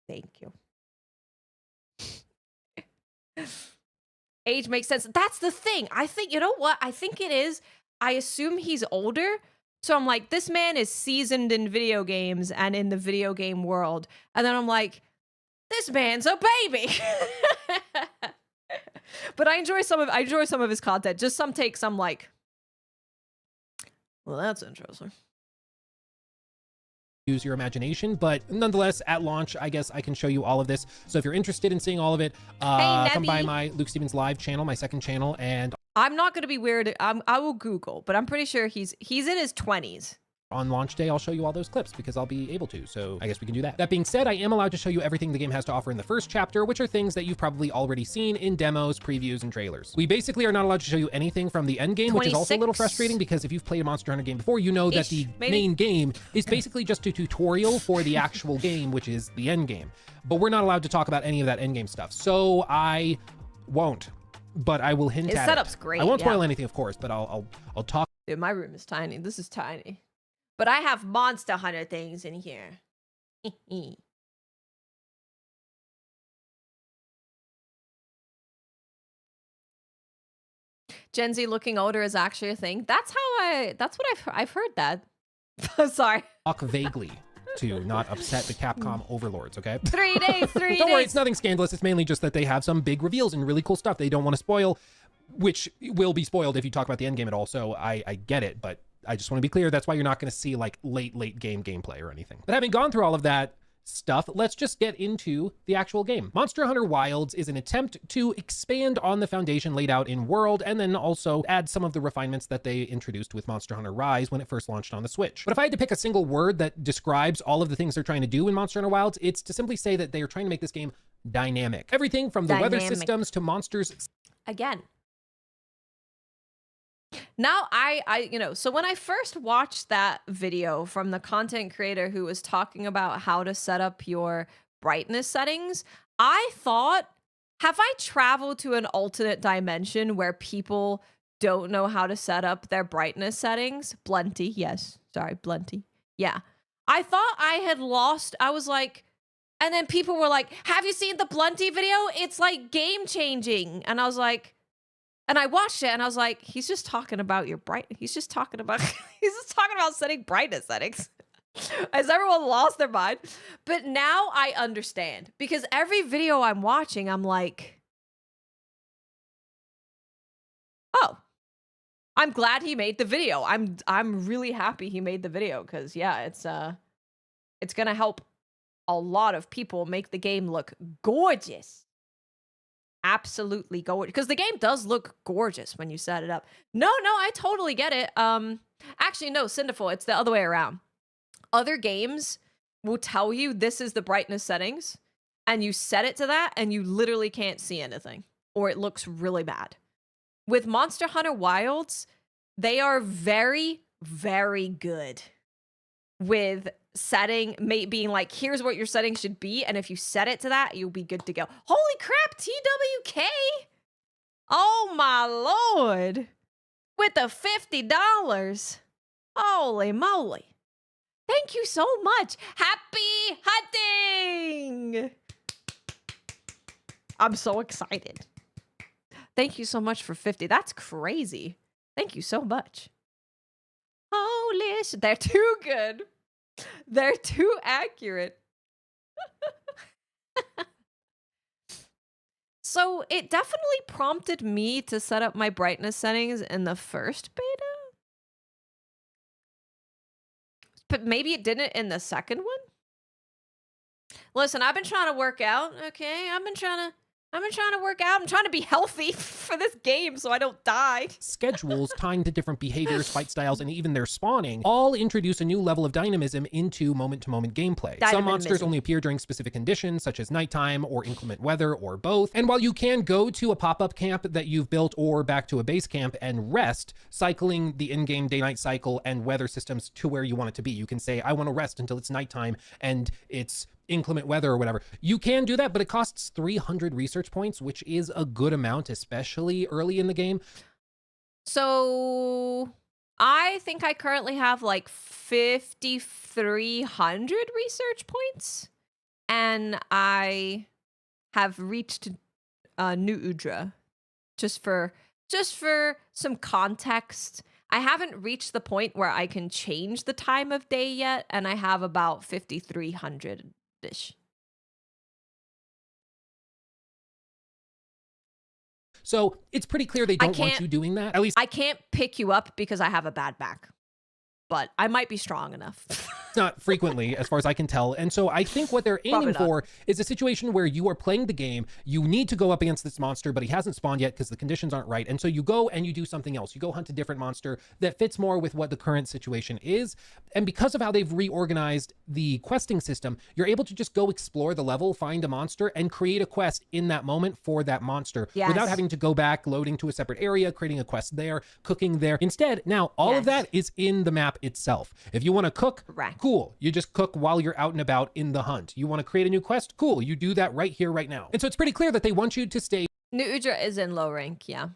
Thank you. Age makes sense. That's the thing. I think, you know what? I think it is. I assume he's older. So I'm like, this man is seasoned in video games and in the video game world. And then I'm like, this man's a baby. But I enjoy some of his content. Just some takes I'm like, well, that's interesting. use your imagination, but nonetheless, at launch, I guess I can show you all of this. So if you're interested in seeing all of it, come by my Luke Stevens live channel, my second channel, and I'm not gonna be weird. I will Google, but I'm pretty sure he's in his 20s. on launch day, I'll show you all those clips because I'll be able to. So I guess we can do that. That being said, I am allowed to show you everything the game has to offer in the first chapter, which are things that you've probably already seen in demos, previews, and trailers. We basically are not allowed to show you anything from the end game, which is also a little frustrating because if you've played a Monster Hunter game before, you know that the main game is basically just a tutorial for the actual game, which is the end game. But we're not allowed to talk about any of that end game stuff. So I won't, but I will hint His at it. setup's great. I won't spoil yeah. anything, of course, but I'll talk. Dude, my room is tiny. This is tiny. But I have Monster Hunter things in here. Gen Z looking older is actually a thing. That's what I've heard that. Sorry. Talk vaguely to not upset the Capcom overlords, okay? 3 days, 3 days. Don't worry, it's nothing scandalous. It's mainly just that they have some big reveals and really cool stuff they don't want to spoil, which will be spoiled if you talk about the end game at all. So I get it, but I just want to be clear. That's why you're not going to see like late game gameplay or anything. But having gone through all of that stuff, let's just get into the actual game. Monster Hunter Wilds is an attempt to expand on the foundation laid out in World and then also add some of the refinements that they introduced with Monster Hunter Rise when it first launched on the Switch. But if I had to pick a single word that describes all of the things they're trying to do in Monster Hunter Wilds, it's to simply say that they are trying to make this game dynamic. Everything from the weather systems to monsters. Again. Now so when I first watched that video from the content creator who was talking about how to set up your brightness settings, I thought, have I traveled to an alternate dimension where people don't know how to set up their brightness settings? Blunty, yes. Sorry, Blunty. Yeah. I thought I had lost, I was like, and then people were like, have you seen the Blunty video? It's like game changing. And I was like, and I watched it and I was like, he's just talking about your he's just talking about setting brightness settings. Has everyone lost their mind? But now I understand because every video I'm watching, I'm like, oh, I'm glad he made the video. I'm really happy he made the video because yeah, it's gonna help a lot of people make the game look gorgeous. Absolutely gorgeous, because the game does look gorgeous when you set it up. No, I totally get it. Actually, no, Cinderful, it's the other way around. Other games will tell you this is the brightness settings, and you set it to that, and you literally can't see anything, or it looks really bad. With Monster Hunter Wilds, they are very, very good with being like, here's what your settings should be, and if you set it to that, you'll be good to go. Holy crap, TWK! Oh my lord! With the $50! Holy moly! Thank you so much! Happy hunting! I'm so excited. Thank you so much for 50. That's crazy. Thank you so much. Holy shit, they're too good. They're too accurate. So it definitely prompted me to set up my brightness settings in the first beta. But maybe it didn't in the second one. Listen, I've been trying to work out, okay? I've been trying to work out. I'm trying to be healthy for this game so I don't die. Schedules tying to different behaviors, fight styles, and even their spawning all introduce a new level of dynamism into moment-to-moment gameplay. Some monsters only appear during specific conditions, such as nighttime or inclement weather or both. And while you can go to a pop-up camp that you've built or back to a base camp and rest, cycling the in-game day-night cycle and weather systems to where you want it to be. You can say, I want to rest until it's nighttime and it's inclement weather or whatever. You can do that, but it costs 300 research points, which is a good amount, especially early in the game. So I think I currently have like 5,300 research points, and I have reached New Udra. Just for some context, I haven't reached the point where I can change the time of day yet, and I have about 5,300 ish. So it's pretty clear they don't want you doing that. At least I can't pick you up because I have a bad back, but I might be strong enough. not frequently, as far as I can tell. And so I think what they're aiming for is a situation where you are playing the game, you need to go up against this monster, but he hasn't spawned yet because the conditions aren't right. And so you go and you do something else. You go hunt a different monster that fits more with what the current situation is. And because of how they've reorganized the questing system, you're able to just go explore the level, find a monster, and create a quest in that moment for that monster without having to go back, loading to a separate area, creating a quest there, cooking there. Instead, now all of that is in the map itself. If you want to cook, cool. You just cook while you're out and about in the hunt. You want to create a new quest? Cool. You do that right here, right now. And so it's pretty clear that they want you to stay. New Udra is in low rank, yeah.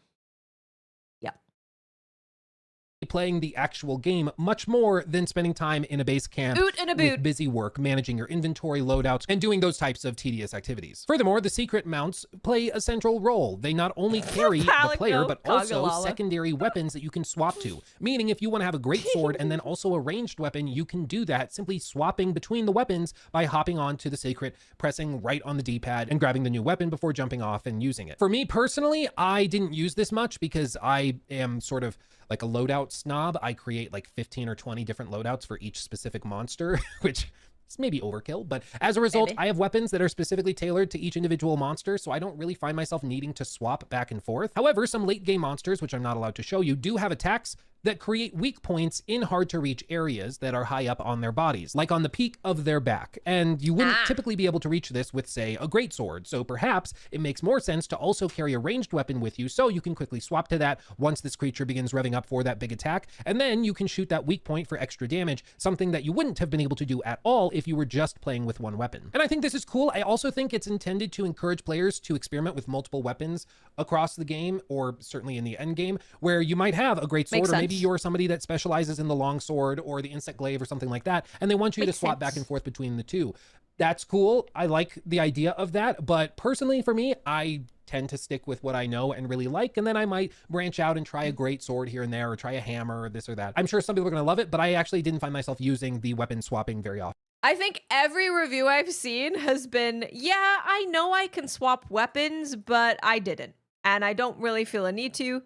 Playing the actual game much more than spending time in a base camp with busy work, managing your inventory loadouts, and doing those types of tedious activities. Furthermore, the secret mounts play a central role. They not only carry the player, but also secondary weapons that you can swap to. Meaning if you want to have a great sword and then also a ranged weapon, you can do that simply swapping between the weapons by hopping on to the secret, pressing right on the D-pad, and grabbing the new weapon before jumping off and using it. For me personally, I didn't use this much because I am sort of like a loadout snob. I create like 15 or 20 different loadouts for each specific monster, which is maybe overkill, but as a result, I have weapons that are specifically tailored to each individual monster, so I don't really find myself needing to swap back and forth. However, some late game monsters, which I'm not allowed to show you, do have attacks that create weak points in hard to reach areas that are high up on their bodies, like on the peak of their back. And you wouldn't typically be able to reach this with, say, a greatsword. So perhaps it makes more sense to also carry a ranged weapon with you so you can quickly swap to that once this creature begins revving up for that big attack. And then you can shoot that weak point for extra damage, something that you wouldn't have been able to do at all if you were just playing with one weapon. And I think this is cool. I also think it's intended to encourage players to experiment with multiple weapons across the game, or certainly in the end game, where you might have a great sword, or maybe you're somebody that specializes in the long sword or the insect glaive or something like that, and they want you to swap back and forth between the two. That's cool. I like the idea of that, but personally for me, I tend to stick with what I know and really like, and then I might branch out and try a great sword here and there, or try a hammer or this or that. I'm sure some people are going to love it, but I actually didn't find myself using the weapon swapping very often. I think every review I've seen has been, yeah, I know I can swap weapons, but I didn't. And I don't really feel a need to,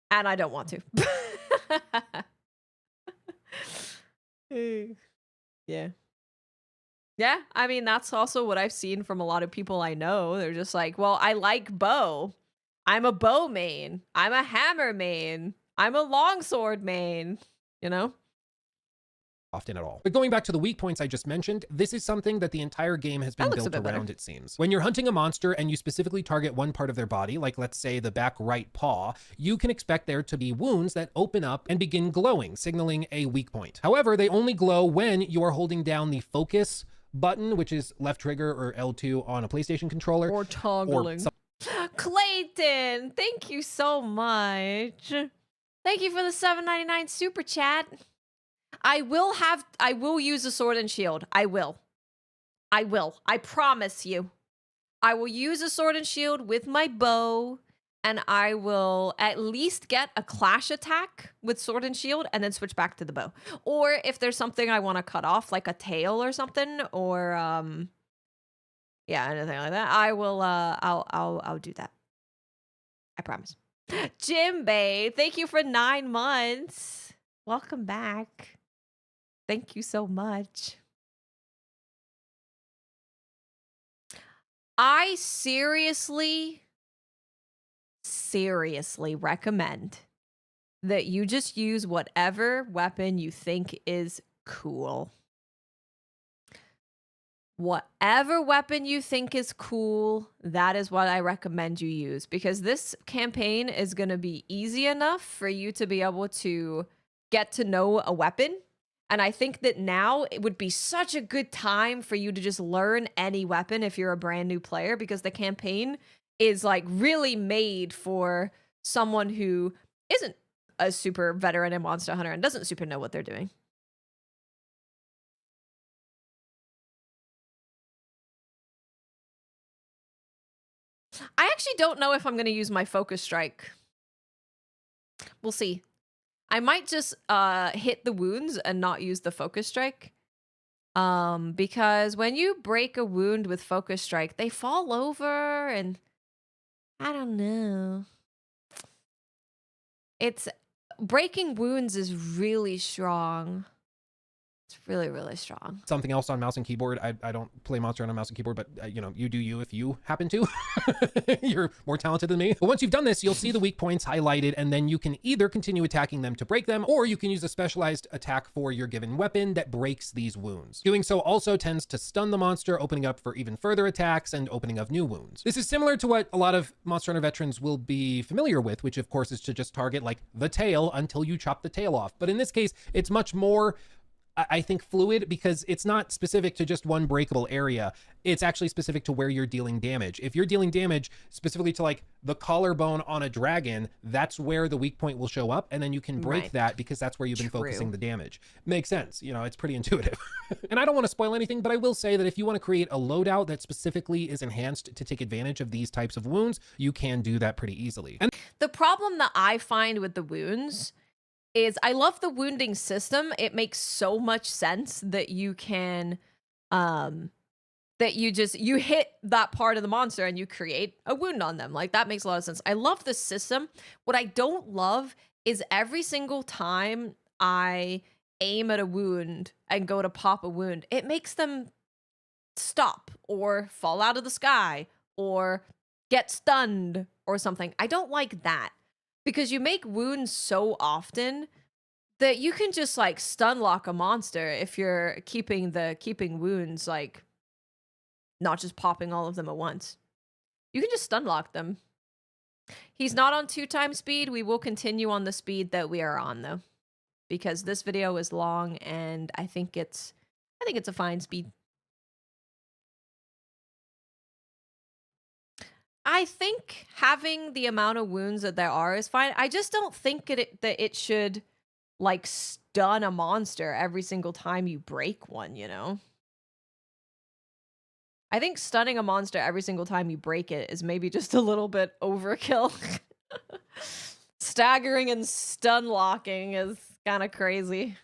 and I don't want to. Yeah. Yeah, I mean, that's also what I've seen from a lot of people I know. They're just like, well, I like bow. I'm a bow main. I'm a hammer main. I'm a longsword main, you know? Often at all. But going back to the weak points I just mentioned, this is something that the entire game has been built around, it seems. When you're hunting a monster and you specifically target one part of their body, like let's say the back right paw, you can expect there to be wounds that open up and begin glowing, signaling a weak point. However, they only glow when you are holding down the focus button, which is left trigger or L2 on a PlayStation controller. Or toggling. Clayton, thank you so much. Thank you for the $7.99 super chat. I will use a sword and shield. I will. I promise you. I will use a sword and shield with my bow, and I will at least get a clash attack with sword and shield and then switch back to the bow. Or if there's something I want to cut off, like a tail or something, or yeah, anything like that, I will I'll do that. I promise. Jimbei, thank you for 9 months. Welcome back. Thank you so much. I seriously recommend that you just use whatever weapon you think is cool. Whatever weapon you think is cool, that is what I recommend you use, because this campaign is going to be easy enough for you to be able to get to know a weapon. And I think that now it would be such a good time for you to just learn any weapon if you're a brand new player, because the campaign is like really made for someone who isn't a super veteran in Monster Hunter and doesn't super know what they're doing. I actually don't know if I'm going to use my focus strike. We'll see. I might just hit the wounds and not use the focus strike. Because when you break a wound with focus strike, they fall over, and I don't know. Breaking wounds is really strong. It's really, really strong. Something else on mouse and keyboard. I don't play Monster Hunter on mouse and keyboard, but you know, you do you if you happen to. You're more talented than me. But once you've done this, you'll see the weak points highlighted, and then you can either continue attacking them to break them, or you can use a specialized attack for your given weapon that breaks these wounds. Doing so also tends to stun the monster, opening up for even further attacks and opening of new wounds. This is similar to what a lot of Monster Hunter veterans will be familiar with, which of course is to just target like the tail until you chop the tail off. But in this case, it's much more, I think, fluid, because it's not specific to just one breakable area. It's actually specific to where you're dealing damage. If you're dealing damage specifically to like the collarbone on a dragon, that's where the weak point will show up, and then you can break that because that's where you've been focusing the damage. Makes sense. You know, it's pretty intuitive. And I don't want to spoil anything, but I will say that if you want to create a loadout that specifically is enhanced to take advantage of these types of wounds, you can do that pretty easily. And the problem that I find with the wounds is I love the wounding system. It makes so much sense that you can that you hit that part of the monster and you create a wound on them. Like, that makes a lot of sense. I love the system. What I don't love is every single time I aim at a wound and go to pop a wound, it makes them stop or fall out of the sky or get stunned or something. I don't like that, because you make wounds so often that you can just like stun lock a monster if you're keeping wounds, like not just popping all of them at once. You can just stun lock them. He's not on 2x speed. We will continue on the speed that we are on though, because this video is long and I think it's a fine speed. I think having the amount of wounds that there are is fine. I just don't think that it should like stun a monster every single time you break one, you know? I think stunning a monster every single time you break it is maybe just a little bit overkill. Staggering and stun locking is kind of crazy.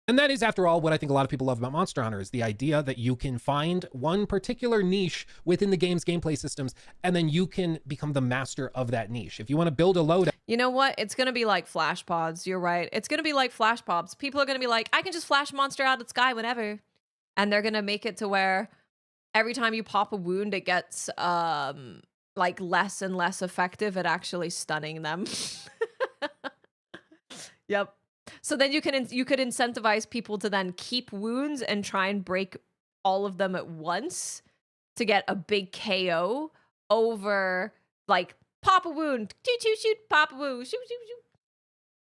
And that is, after all, what I think a lot of people love about Monster Hunter, is the idea that you can find one particular niche within the game's gameplay systems, and then you can become the master of that niche. If you want to build a loadout... You know what? It's going to be like flash pods. You're right. It's going to be like flash pods. People are going to be like, I can just flash monster out of the sky whenever. And they're going to make it to where every time you pop a wound, it gets like less and less effective at actually stunning them. Yep. So then you could incentivize people to then keep wounds and try and break all of them at once to get a big KO over like pop a wound, shoot, pop a wound, shoot.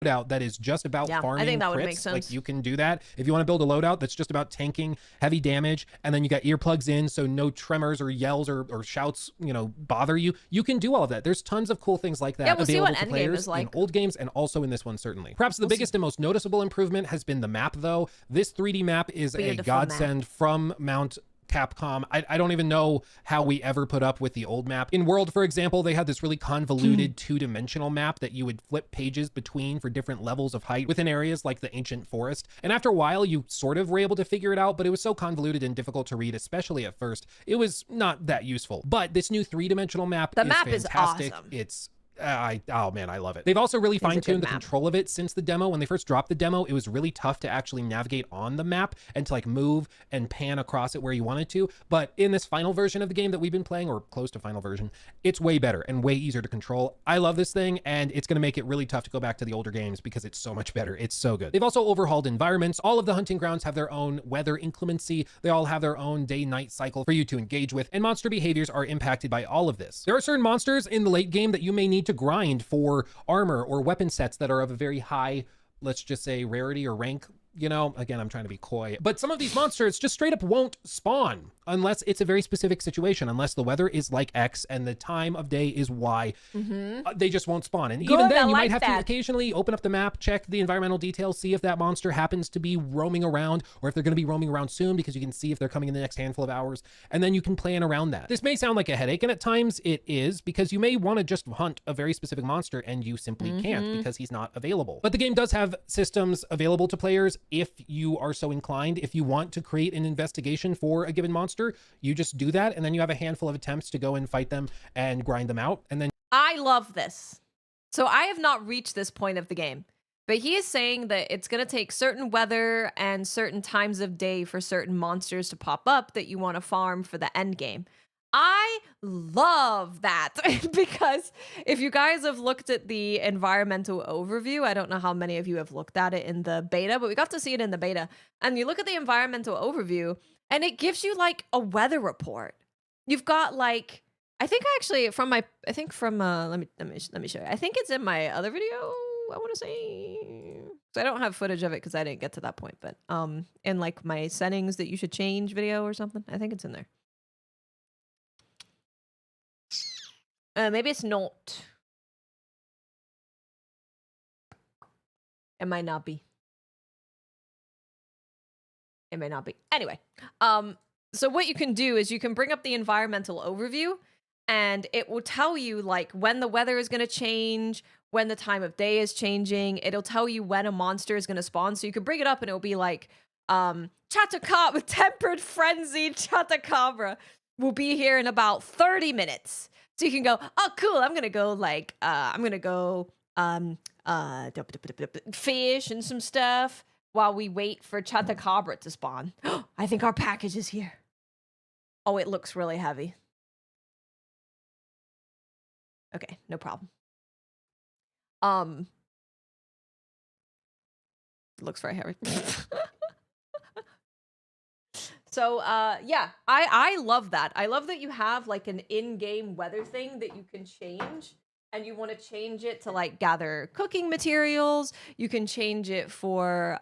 Loadout that is just about farming I think that crits. would make sense. Like, you can do that if you want to build a loadout that's just about tanking heavy damage, and then you got earplugs in so no tremors or yells or shouts, you know, bother you. You can do all of that. There's tons of cool things like that Yeah, we'll see available what to endgame players is like. in old games and also in this one, certainly. Perhaps the biggest and most noticeable improvement has been the map, though. This 3D map is a godsend from Mount Capcom. I don't even know how we ever put up with the old map. In World, for example, they had this really convoluted two-dimensional map that you would flip pages between for different levels of height within areas like the ancient forest. And after a while, you sort of were able to figure it out, but it was so convoluted and difficult to read, especially at first. It was not that useful. But this new three-dimensional map is fantastic. Is awesome. It's oh man, I love it. They've also really fine-tuned the control of it since the demo. When they first dropped the demo, it was really tough to actually navigate on the map and to like move and pan across it where you wanted to. But in this final version of the game that we've been playing, or close to final version, it's way better and way easier to control. I love this thing, and it's going to make it really tough to go back to the older games because it's so much better. It's so good. They've also overhauled environments. All of the hunting grounds have their own weather inclemency. They all have their own day-night cycle for you to engage with, and monster behaviors are impacted by all of this. There are certain monsters in the late game that you may need to grind for armor or weapon sets that are of a very high, let's just say, rarity or rank. You know, again, I'm trying to be coy, but some of these monsters just straight up won't spawn unless it's a very specific situation, unless the weather is like X and the time of day is Y. They just won't spawn. And even then, you might have to occasionally open up the map, check the environmental details, see if that monster happens to be roaming around, or if they're going to be roaming around soon, because you can see if they're coming in the next handful of hours, and then you can plan around that. This may sound like a headache, and at times it is, because you may want to just hunt a very specific monster and you simply can't because he's not available. But the game does have systems available to players if you are so inclined. If you want to create an investigation for a given monster, you just do that, and then you have a handful of attempts to go and fight them and grind them out, and then I love this. So I have not reached this point of the game, but he is saying that it's going to take certain weather and certain times of day for certain monsters to pop up that you want to farm for the end game. I love that because if you guys have looked at the environmental overview, I don't know how many of you have looked at it in the beta, but we got to see it in the beta. And you look at the environmental overview and it gives you like a weather report. You've got like, I think actually from my, let me show you. I think it's in my other video, I want to say. So I don't have footage of it because I didn't get to that point, but in like my settings that you should change video or something, I think it's in there. Maybe it's not. It might not be. It may not be. Anyway, so what you can do is you can bring up the environmental overview and it will tell you like when the weather is going to change, when the time of day is changing. It'll tell you when a monster is going to spawn. So you can bring it up and it'll be like, Chatacabra, tempered frenzy Chatacabra will be here in about 30 minutes. So you can go, oh, cool. I'm going to go like, fish and some stuff while we wait for Chatacabra to spawn. I think our package is here. Oh, it looks really heavy. Okay, no problem. It looks very heavy. So, yeah, I love that. I love that you have like an in-game weather thing that you can change, and you want to change it to like gather cooking materials. You can change it for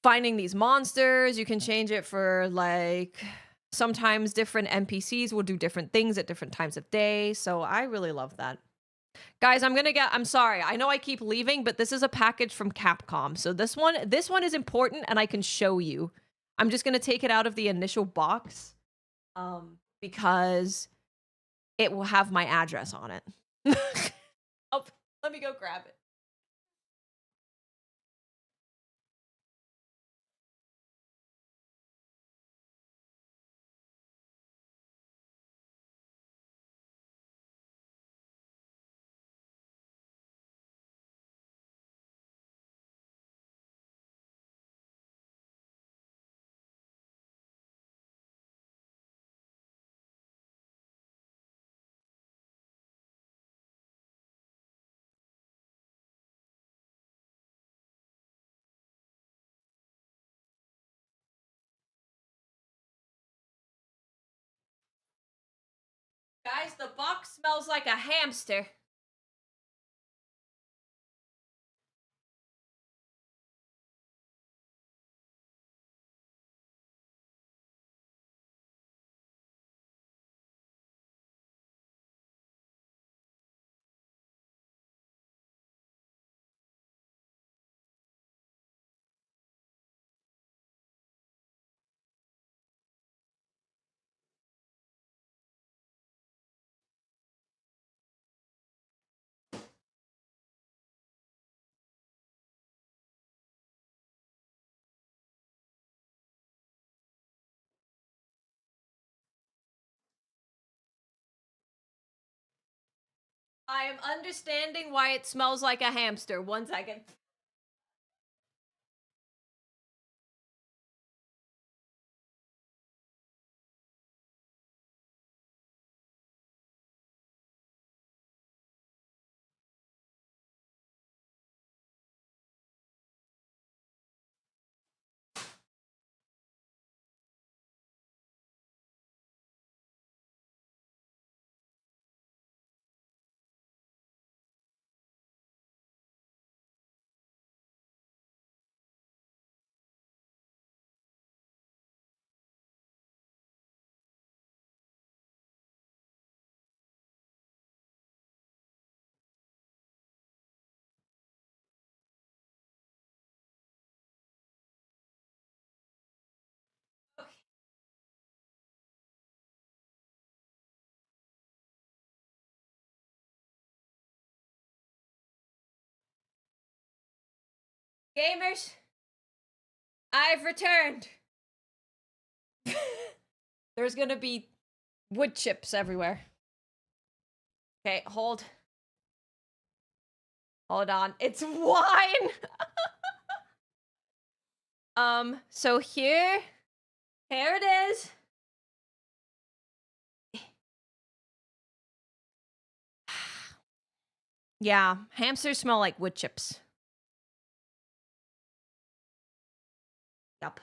finding these monsters. You can change it for like sometimes different NPCs will do different things at different times of day. So I really love that. Guys, I'm sorry. I know I keep leaving, but this is a package from Capcom. So this one is important and I can show you. I'm just going to take it out of the initial box because it will have my address on it. Oh, let me go grab it. Guys, the box smells like a hamster. I am understanding why it smells like a hamster. 1 second. Gamers, I've returned. There's gonna be wood chips everywhere. Okay, hold. Hold on. It's wine. So here it is. Yeah, hamsters smell like wood chips. Yep.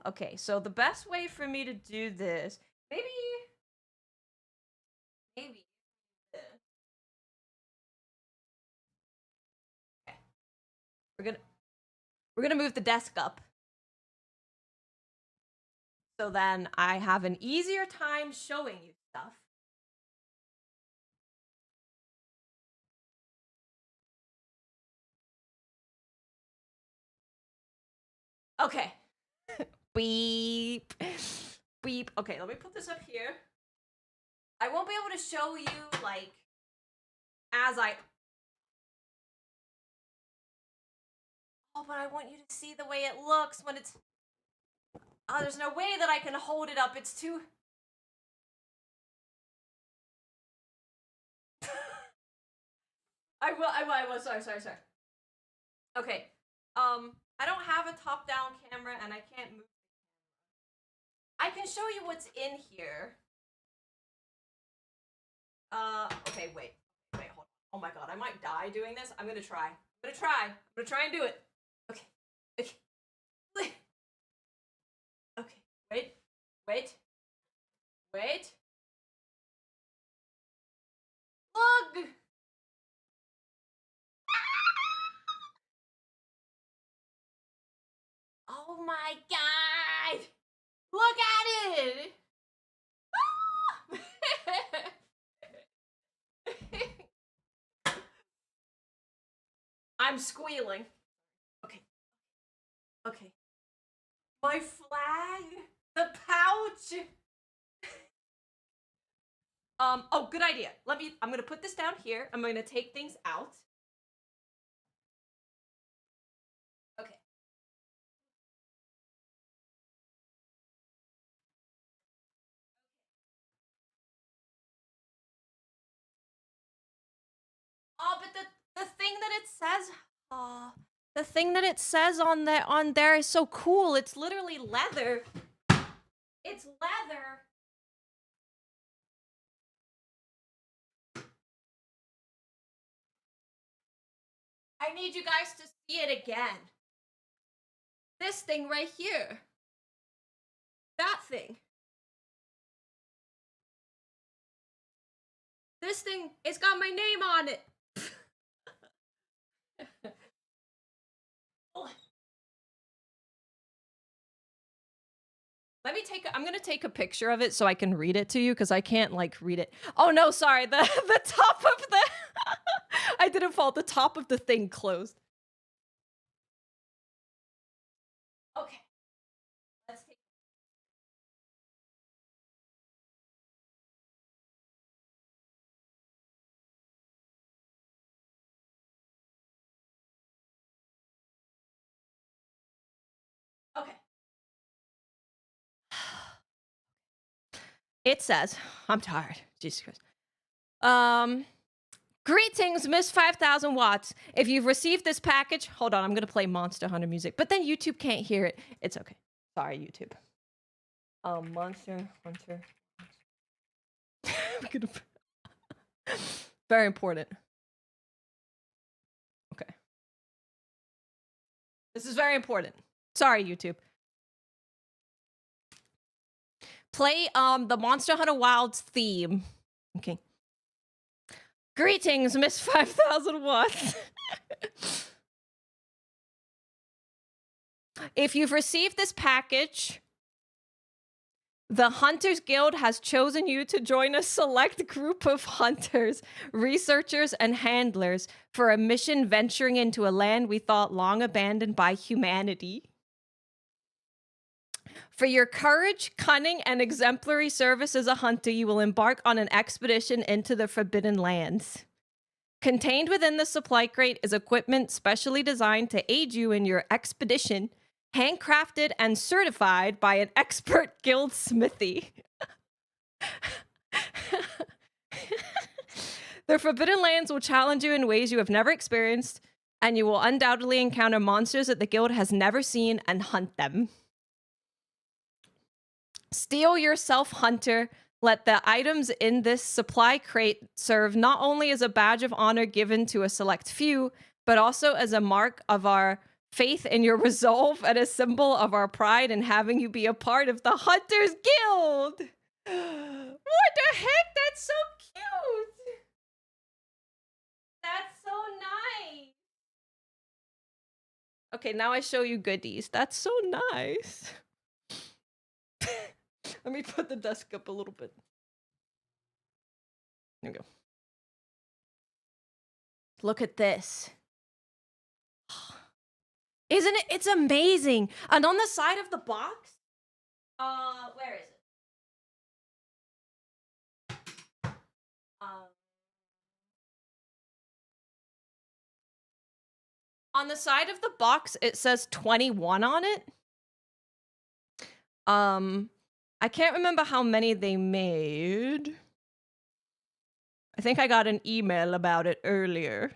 Okay, so the best way for me to do this, maybe. Okay. We're gonna move the desk up. So then I have an easier time showing you stuff. Okay. Beep. Beep. Okay, let me put this up here. I won't be able to show you, like, as I... Oh, but I want you to see the way it looks when it's... Oh, there's no way that I can hold it up. It's too... I will. Sorry. Okay. I don't have a top-down camera, and I can't move. I can show you what's in here. Okay, wait, hold on. Oh my god, I might die doing this. I'm gonna try. I'm gonna try and do it. Okay. Okay, wait. Look! Oh my god! Look at it! I'm squealing. Okay. My flag! The pouch! Oh, good idea. I'm gonna put this down here. I'm gonna take things out. Okay. Oh, but the thing that it says, the thing that it says on there is so cool. It's literally leather. It's leather. I need you guys to see it again. This thing right here. That thing. This thing, it's got my name on it. I'm gonna take a picture of it so I can read it to you because I can't like read it. Oh no, sorry, the top of the I didn't fall. The top of the thing closed. Okay. Let's take Okay. It says, I'm tired. Jesus Christ. Greetings, Miss 5000 Watts. If you've received this package, hold on, I'm gonna play Monster Hunter music, but then YouTube can't hear it. It's okay. Sorry, YouTube. Monster Hunter. Very important. Okay. This is very important. Sorry, YouTube. Play the Monster Hunter Wilds theme. Okay. Greetings, Miss 5000 Watts. If you've received this package, the Hunters Guild has chosen you to join a select group of hunters, researchers, and handlers for a mission venturing into a land we thought long abandoned by humanity. For your courage, cunning, and exemplary service as a hunter, you will embark on an expedition into the Forbidden Lands. Contained within the supply crate is equipment specially designed to aid you in your expedition, handcrafted and certified by an expert guild smithy. The Forbidden Lands will challenge you in ways you have never experienced, and you will undoubtedly encounter monsters that the guild has never seen and hunt them. Steel yourself, hunter. Let the items in this supply crate serve not only as a badge of honor given to a select few, but also as a mark of our faith in your resolve and a symbol of our pride in having you be a part of the Hunters Guild. What the heck? That's so cute. That's so nice. Okay, now I show you goodies. That's so nice. Let me put the desk up a little bit. There we go. Look at this. Isn't it? It's amazing. And on the side of the box, where is it? On the side of the box, it says 21 on it. I can't remember how many they made. I think I got an email about it earlier.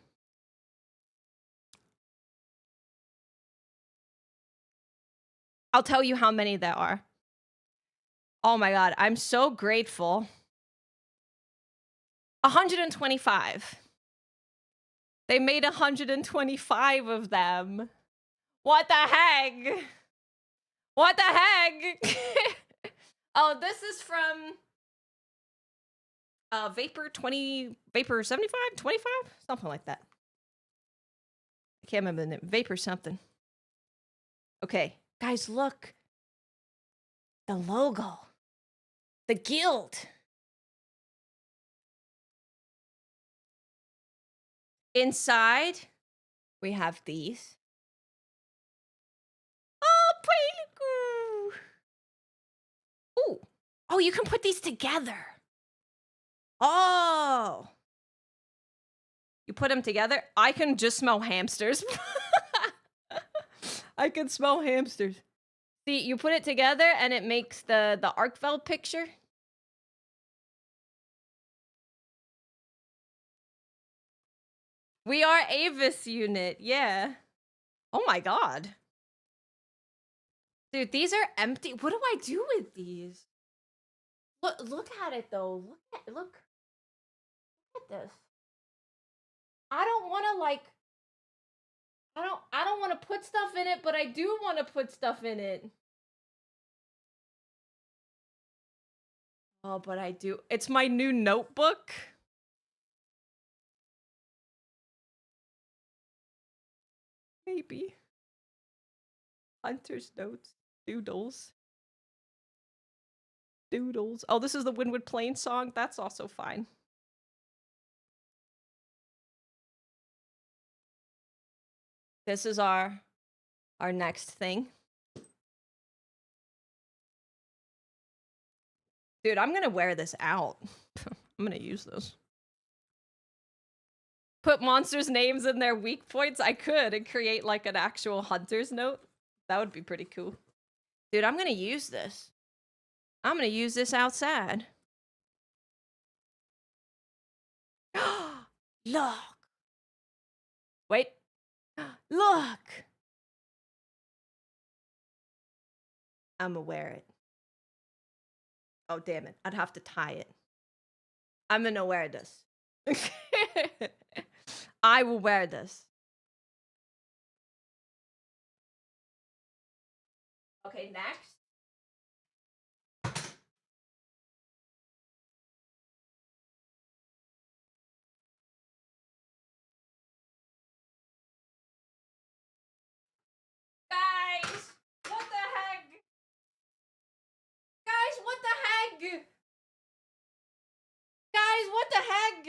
I'll tell you how many there are. Oh my god, I'm so grateful. 125. They made 125 of them. What the heck? What the heck? Oh, this is from Vapor 75, 25? Something like that. I can't remember the name. Vapor something. Okay, guys, look. The logo. The guild. Inside, we have these. Oh, pretty cool. Ooh. Oh, you can put these together. Oh. You put them together? I can just smell hamsters. I can smell hamsters. See, you put it together and it makes the Arkfeld picture. We are Avis unit, yeah. Oh my god. Dude, these are empty. What do I do with these? Look at it though. Look at this. I don't want to like I don't want to put stuff in it, but I do want to put stuff in it. Oh, but I do. It's my new notebook. Maybe. Hunter's notes. Doodles. Doodles. Oh, this is the Windward Plains song. That's also fine. This is our next thing. Dude, I'm gonna wear this out. I'm gonna use this. Put monsters' names in their weak points? I could and create like an actual hunter's note. That would be pretty cool. Dude, I'm gonna use this. I'm gonna use this outside. Look. Wait. Look. I'm gonna wear it. Oh, damn it. I'd have to tie it. I'm gonna wear this. I will wear this. Okay, next. Guys, what the heck? Guys, what the heck? Guys, what the heck?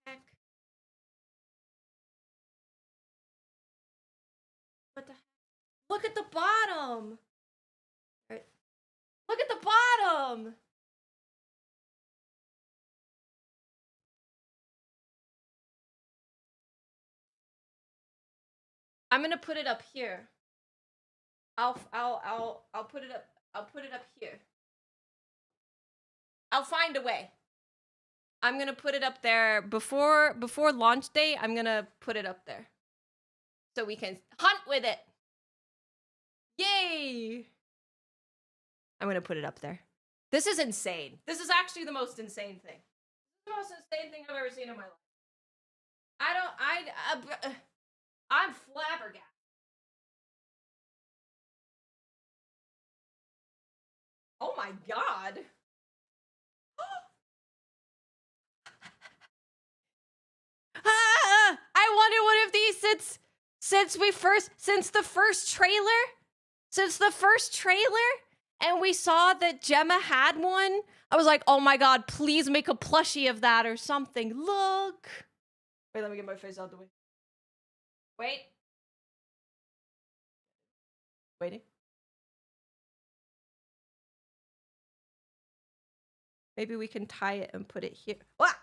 Heck? What the heck? Look at the bottom. Look at the bottom. I'm gonna put it up here. I'll put it up. I'll put it up here. I'll find a way. I'm gonna put it up there before launch day. I'm gonna put it up there so we can hunt with it. Yay! I'm gonna put it up there. This is insane. This is actually the most insane thing. This is the most insane thing I've ever seen in my life. I'm flabbergasted. Oh my god. I wonder what if these since the first trailer and we saw that Gemma had one, I was like, oh my god, please make a plushie of that or something. Look. Wait, let me get my face out the way. Wait. Waiting. Maybe we can tie it and put it here. Ah!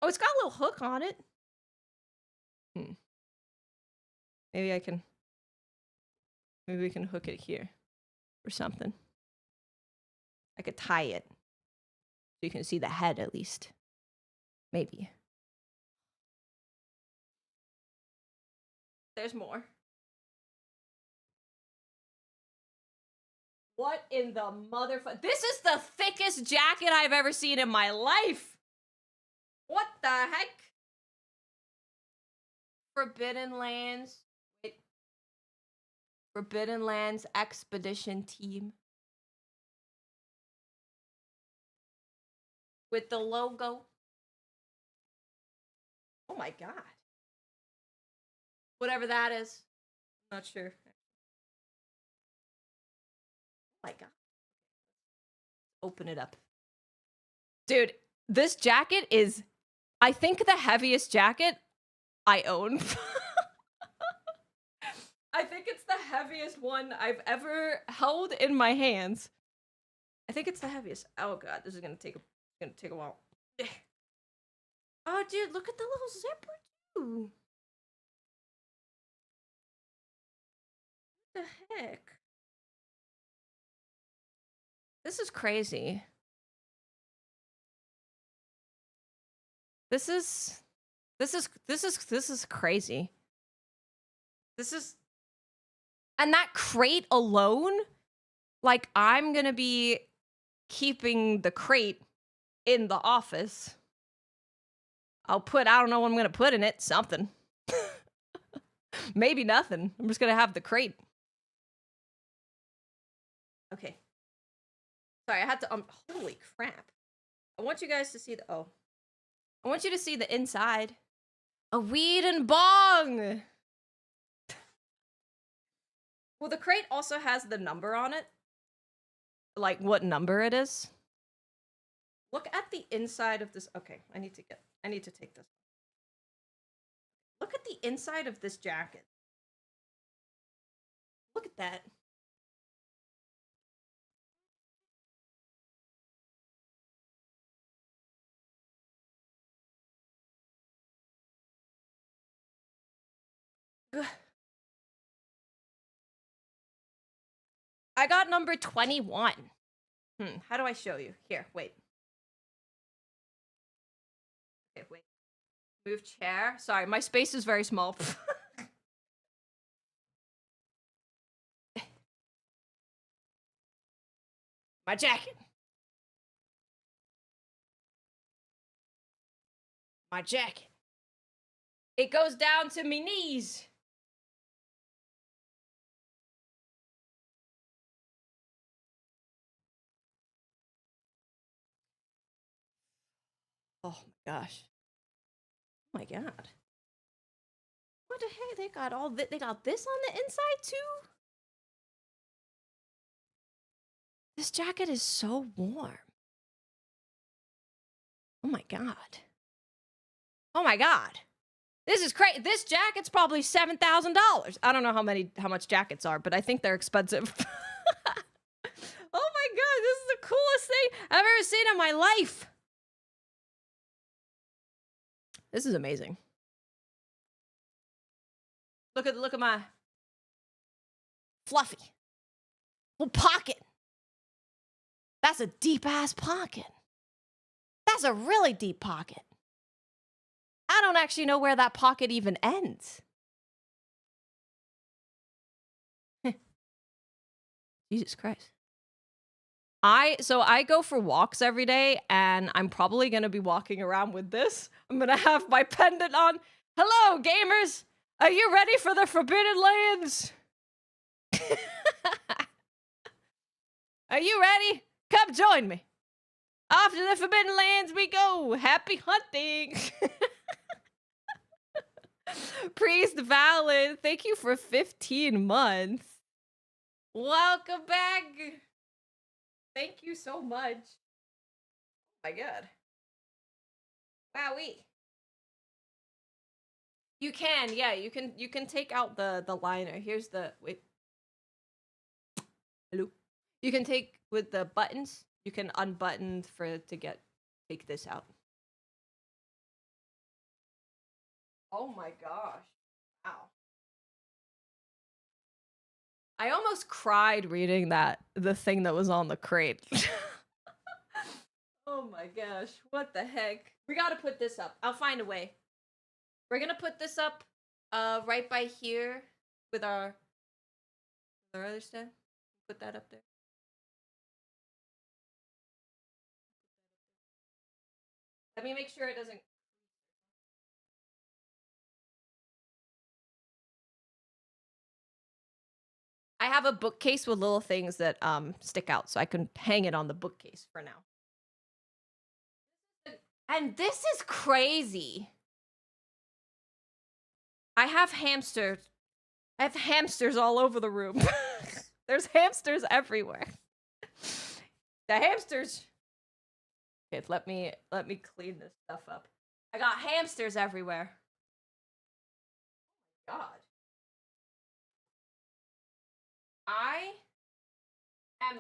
Oh, it's got a little hook on it. Maybe we can hook it here or something. I could tie it so you can see the head at least. Maybe. There's more. What in the motherfucker? This is the thickest jacket I've ever seen in my life. What the heck? Forbidden Lands. Wait. Forbidden Lands Expedition Team. With the logo. Oh my god. Whatever that is. I'm not sure. Oh my god. Open it up. Dude, this jacket is, I think, the heaviest jacket I own. I think it's the heaviest one I've ever held in my hands. I think it's the heaviest. Oh god, this is gonna take a while. Oh dude, look at the little zipper too. What the heck? This is crazy. This is crazy. And that crate alone, like, I'm gonna be keeping the crate in the office. I don't know what I'm gonna put in it. Something. Maybe nothing. I'm just gonna have the crate. Okay. Sorry, I had to, holy crap. I want you guys to see I want you to see the inside. A weed and bong! Well, the crate also has the number on it. Like, what number it is. Look at the inside of this. Okay, I need to take this. Look at the inside of this jacket. Look at that. I got number 21. How do I show you? Here, wait. Okay, wait. Move chair. Sorry, my space is very small. My jacket. My jacket. It goes down to me knees. Oh my gosh. Oh my god. What the heck? They got all this. They got this on the inside too? This jacket is so warm. Oh my god. Oh my god. This is crazy. This jacket's probably $7,000. I don't know how much jackets are, but I think they're expensive. Oh my god, this is the coolest thing I've ever seen in my life. This is amazing. Look at Fluffy. Well, pocket. That's a deep-ass pocket. That's a really deep pocket. I don't actually know where that pocket even ends. Jesus Christ. So I go for walks every day, and I'm probably going to be walking around with this. I'm going to have my pendant on. Hello, gamers! Are you ready for the Forbidden Lands? Are you ready? Come join me. Off to the Forbidden Lands we go. Happy hunting. Priest Valid, thank you for 15 months. Welcome back. Thank you so much. Oh my god. Wowee. You can, yeah, you can take out the liner. Here's the wait. Hello. You can take with the buttons. You can unbutton take this out. Oh my gosh. Wow. I almost cried reading the thing that was on the crate. Oh my gosh. What the heck? We gotta put this up. I'll find a way. We're gonna put this up right by here with our other stuff. Put that up there. Let me make sure it doesn't. I have a bookcase with little things that stick out, so I can hang it on the bookcase for now. And this is crazy. I have hamsters. I have hamsters all over the room. There's hamsters everywhere. The hamsters. Okay, let me clean this stuff up. I got hamsters everywhere. Oh my god. I am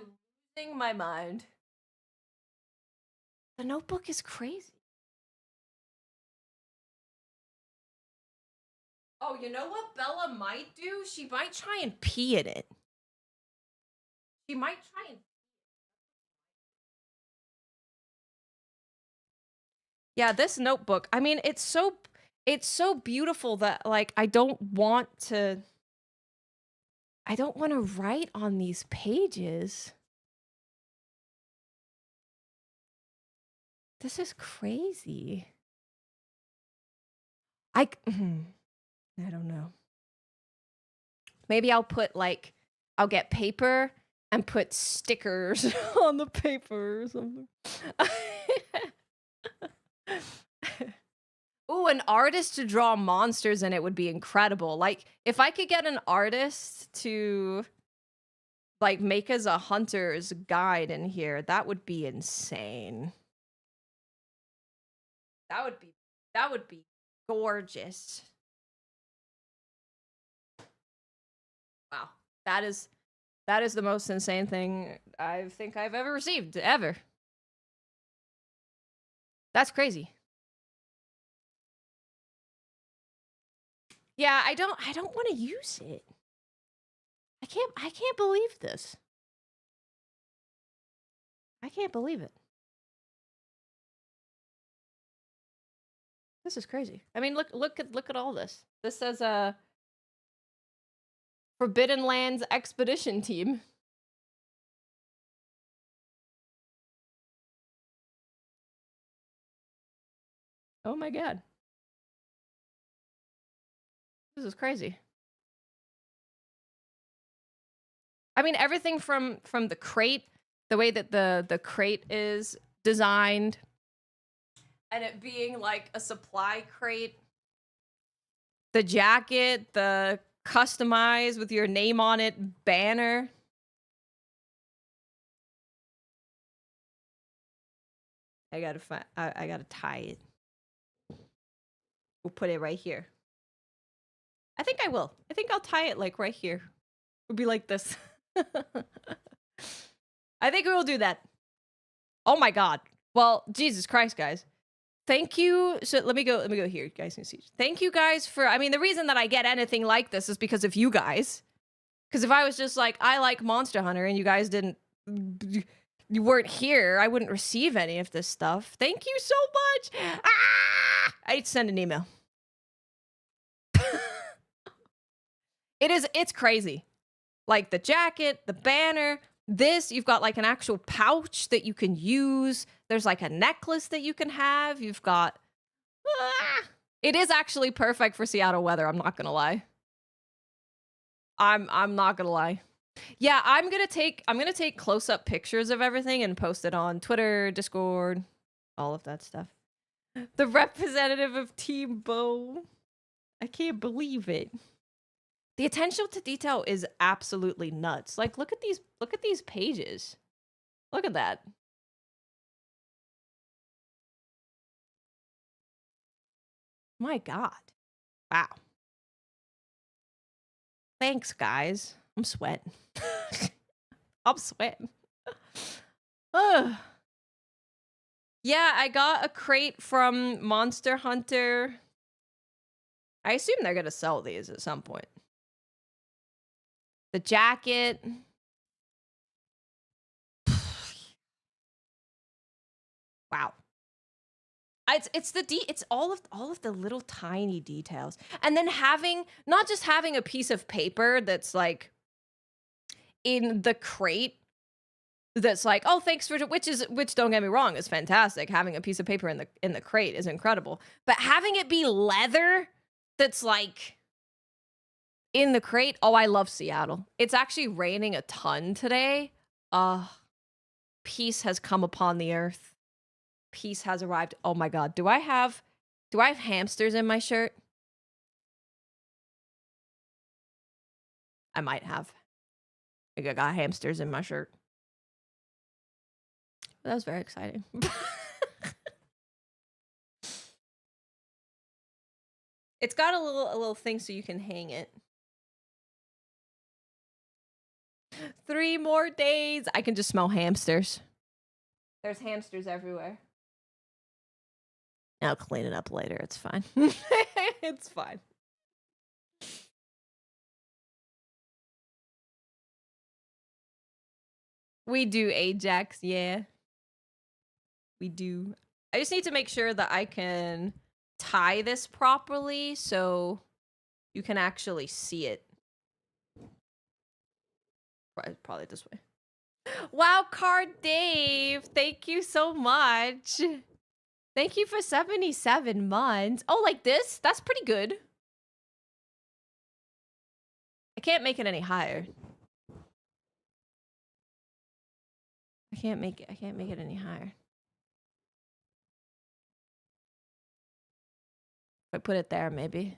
losing my mind. The Notebook is crazy. Oh, you know what Bella might do? She might try and pee in it. She might try and... Yeah, this notebook, I mean, it's so beautiful that, like, I don't want to write on these pages. This is crazy. I don't know. Maybe I'll I'll get paper and put stickers on the paper or something. Ooh, an artist to draw monsters in it would be incredible. Like, if I could get an artist to, like, make us a hunter's guide in here, that would be insane. That would be gorgeous. Wow. That is the most insane thing I think I've ever received, ever. That's crazy. Yeah, I don't want to use it. I can't believe this. I can't believe it. This is crazy. I mean, look at all this. This says Forbidden Lands Expedition Team. Oh my god. This is crazy. I mean, everything from the crate, the way that the crate is designed, and it being like a supply crate, the jacket, the customized with your name on it banner. I gotta tie it. We'll put it right here. I think I will. I think I'll tie it like right here. It'll be like this. I think we will do that. Oh my god. Well, Jesus Christ, guys. Thank you. So let me go here. You guys can see. Thank you guys for, I mean, the reason that I get anything like this is because of you guys. Because if I was just like, I like Monster Hunter and you guys didn't, you weren't here, I wouldn't receive any of this stuff. Thank you so much. Ah! I need to send an email. It's crazy. Like the jacket, the banner, this, you've got like an actual pouch that you can use. There's like a necklace that you can have. You've got, it is actually perfect for Seattle weather. I'm not gonna lie. I'm not gonna lie. Yeah, I'm gonna take close-up pictures of everything and post it on Twitter, Discord, all of that stuff. The representative of Team Bo. I can't believe it. The attention to detail is absolutely nuts. Like, look at these pages. Look at that. My God. Wow. Thanks, guys. I'm sweating. I'm sweating. Ugh. Yeah, I got a crate from Monster Hunter. I assume they're gonna sell these at some point. The jacket. Wow. It's all of the little tiny details. And then not just having a piece of paper that's like in the crate that's like, oh, thanks for, which don't get me wrong, is fantastic. Having a piece of paper in the crate is incredible. But having it be leather that's like in the crate. Oh, I love Seattle. It's actually raining a ton today. Peace has come upon the earth. Peace has arrived. Oh my God. Do I have hamsters in my shirt? I might have. I think I got hamsters in my shirt. That was very exciting. It's got a little thing so you can hang it. 3 more days. I can just smell hamsters. There's hamsters everywhere. I'll clean it up later. It's fine. It's fine. We do, Ajax. Yeah. We do. I just need to make sure that I can tie this properly so you can actually see it. Probably this way. Wow, Card Dave. Thank you so much. Thank you for 77 months. Oh, like this? That's pretty good. I can't make it any higher. I can't make it any higher. If I put it there, maybe.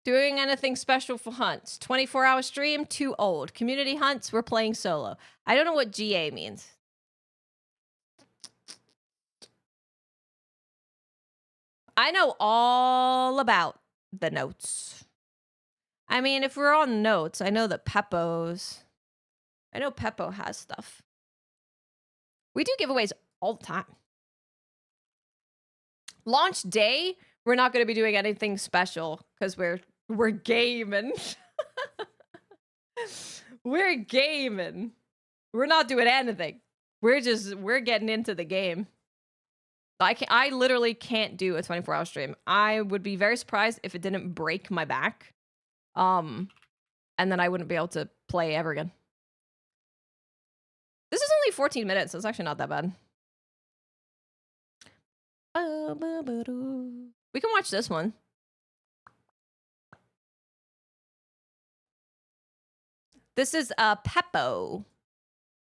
Doing anything special for hunts? 24-hour stream? Too old. Community hunts? We're playing solo. I don't know what GA means. I know all about the notes. I mean, if we're on notes, I know that Peppo's... I know Peppo has stuff. We do giveaways all the time. Launch day, we're not going to be doing anything special because we're gaming. We're gaming. We're not doing anything. We're getting into the game. I literally can't do a 24-hour stream. I would be very surprised if it didn't break my back. And then I wouldn't be able to play ever again. This is only 14 minutes, so it's actually not that bad. We can watch this one. This is Peppo.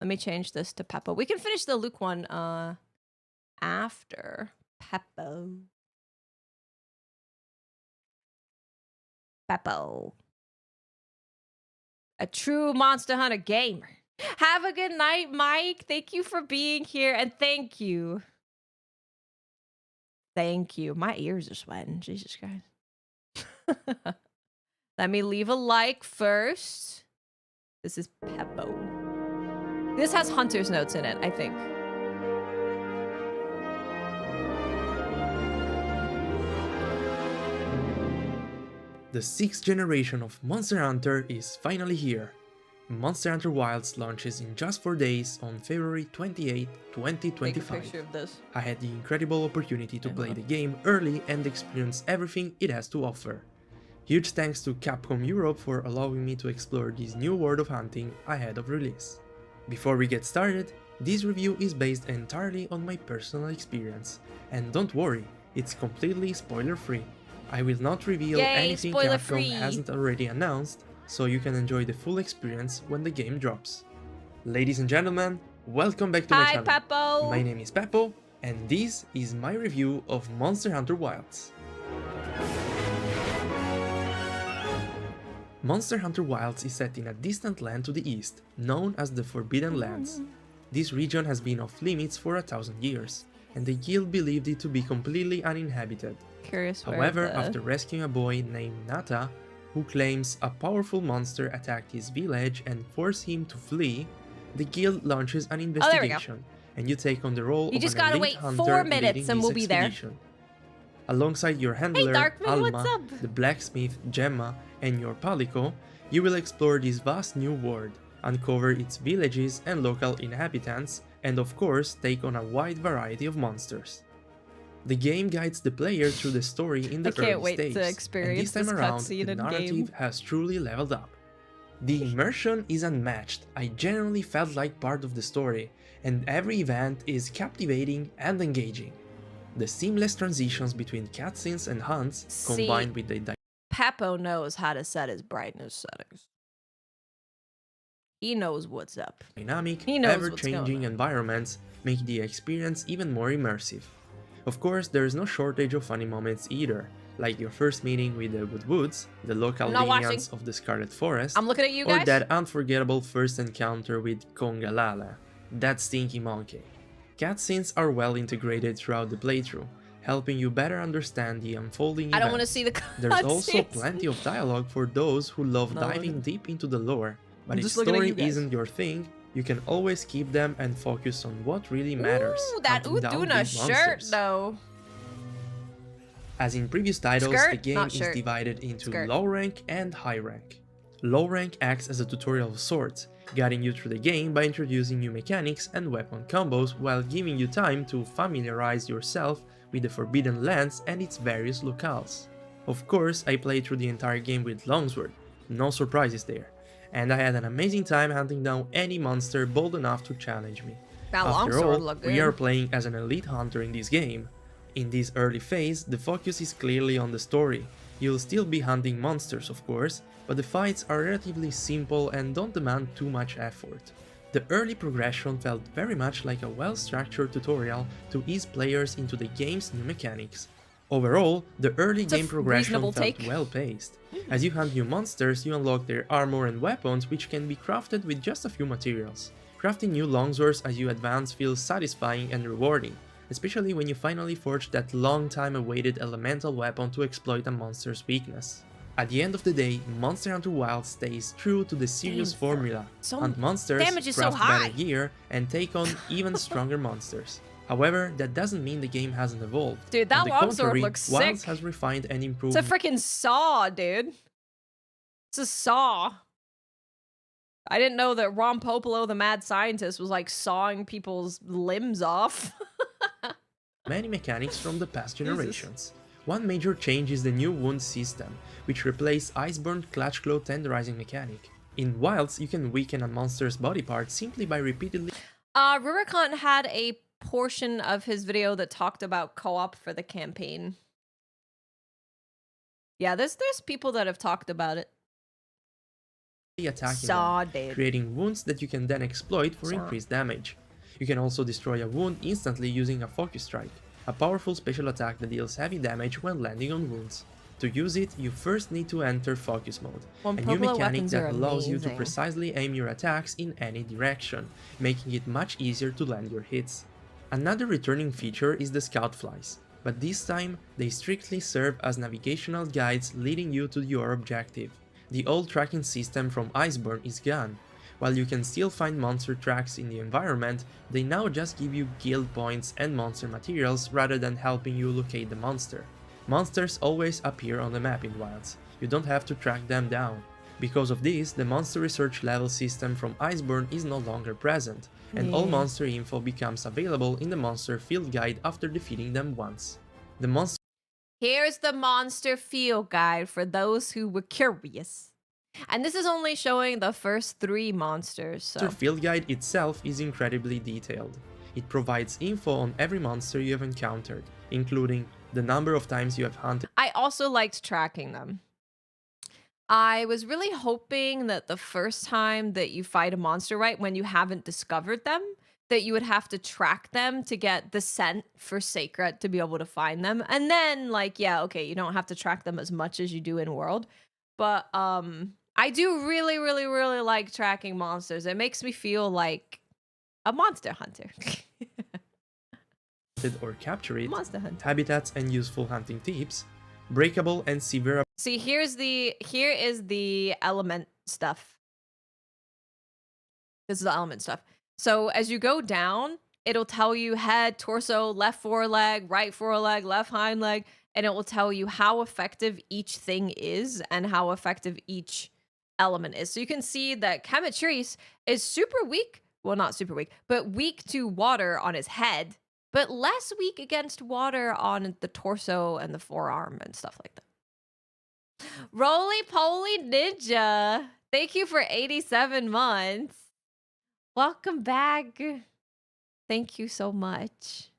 Let me change this to Peppo. We can finish the Luke one after Peppo. Peppo. A true Monster Hunter gamer. Have a good night, Mike. Thank you for being here, and thank you. Thank you. My ears are sweating. Jesus Christ. Let me leave a like first. This is Peppo. This has Hunter's notes in it, I think. The 6th generation of Monster Hunter is finally here. Monster Hunter Wilds launches in just 4 days on February 28, 2025. Take a picture of this. I had the incredible opportunity to play the game early and experience everything it has to offer. Huge thanks to Capcom Europe for allowing me to explore this new world of hunting ahead of release. Before we get started, this review is based entirely on my personal experience, and don't worry, it's completely spoiler-free. I will not reveal anything Capcom hasn't already announced, so you can enjoy the full experience when the game drops. Ladies and gentlemen, welcome back to my channel. Hi, Peppo! My name is Peppo, and this is my review of Monster Hunter Wilds. Monster Hunter Wilds is set in a distant land to the east, known as the Forbidden Lands. This region has been off limits for 1,000 years, and the guild believed it to be completely uninhabited. However, after rescuing a boy named Nata, who claims a powerful monster attacked his village and forced him to flee, the guild launches an investigation, and you take on the role of an elite hunter 4 minutes and leading we'll this be there. expedition. Alongside your handler, Darkman, what's Alma, up? the blacksmith, Gemma, and your Palico, you will explore this vast new world, uncover its villages and local inhabitants, and of course take on a wide variety of monsters. The game guides the player through the story in the early stage, and this time around the narrative has truly leveled up. The immersion is unmatched. I genuinely felt like part of the story, and every event is captivating and engaging. The seamless transitions between cutscenes and hunts, combined with the Peppo knows how to set his brightness settings. He knows what's up. Dynamic, He knows ever-changing environments make the experience even more immersive. Of course, there is no shortage of funny moments either, like your first meeting with the Woodwoods, the local Linians of the Scarlet Forest, I'm looking at you or guys. that unforgettable first encounter with Kongalala, that stinky monkey. Cutscenes are well integrated throughout the playthrough, helping you better understand the unfolding I don't want to events. see the cutscenes. There's also plenty of dialogue for those who love diving deep into the lore, but if story isn't your thing, you can always keep them and focus on what really matters. Ooh, that Uduna shirt though. As in previous titles, the game is divided into low rank and high rank. Low rank acts as a tutorial of sorts, guiding you through the game by introducing new mechanics and weapon combos while giving you time to familiarize yourself with the Forbidden Lands and its various locales. Of course, I played through the entire game with Longsword, no surprises there, and I had an amazing time hunting down any monster bold enough to challenge me. After all, we are playing as an elite hunter in this game. In this early phase, the focus is clearly on the story. You'll still be hunting monsters, of course, but the fights are relatively simple and don't demand too much effort. The early progression felt very much like a well-structured tutorial to ease players into the game's new mechanics. Overall, the early game progression felt well-paced. As you hunt new monsters, you unlock their armor and weapons, which can be crafted with just a few materials. Crafting new longswords as you advance feels satisfying and rewarding, especially when you finally forge that long-time-awaited elemental weapon to exploit a monster's weakness. At the end of the day, Monster Hunter Wilds stays true to the series formula, hunt monsters, craft better gear, and take on even stronger monsters. However, that doesn't mean the game hasn't evolved. Dude, that longsword looks Wilds sick. has refined and improved. It's a freaking saw, dude. It's a saw. I didn't know that Ron Popolo, the mad scientist, was like sawing people's limbs off. Many mechanics from the past generations. One major change is the new wound system, which replaced Iceborne Clutch Claw tenderizing mechanic. In Wilds, you can weaken a monster's body part simply by repeatedly... Rurikant had a portion of his video that talked about co-op for the campaign. Yeah, there's people that have talked about it. Attacking them, creating wounds that you can then exploit for increased damage. You can also destroy a wound instantly using a Focus Strike, a powerful special attack that deals heavy damage when landing on wounds. To use it, you first need to enter Focus Mode, a new mechanic that allows you to precisely aim your attacks in any direction, making it much easier to land your hits. Another returning feature is the Scout Flies, but this time they strictly serve as navigational guides leading you to your objective. The old tracking system from Iceborne is gone. While you can still find monster tracks in the environment, they now just give you guild points and monster materials rather than helping you locate the monster. Monsters always appear on the map in Wilds. you don't have to track them down. Because of this, the monster research level system from Iceborne is no longer present, and all monster info becomes available in the monster field guide after defeating them once. The monster Here's the monster field guide for those who were curious. And this is only showing the first 3 monsters, so... field guide itself is incredibly detailed. It provides info on every monster you have encountered, including the number of times you have hunted. I also liked tracking them. I was really hoping that the first time that you fight a monster, right, when you haven't discovered them, that you would have to track them to get the scent for Sacred to be able to find them. And then, like, yeah, okay, you don't have to track them as much as you do in World. But I do really, really, really like tracking monsters. It makes me feel like a monster hunter. Or capture it, Monster hunter. habitats and useful hunting tips, breakable and severe. See, here is the element stuff. This is the element stuff. So as you go down, it'll tell you head, torso, left foreleg, right foreleg, left hind leg, and it will tell you how effective each thing is and how effective each element is. So you can see that Camatrice is super weak. Well, not super weak, but weak to water on his head, but less weak against water on the torso and the forearm and stuff like that. Roly Poly Ninja, thank you for 87 months. Welcome back. Thank you so much.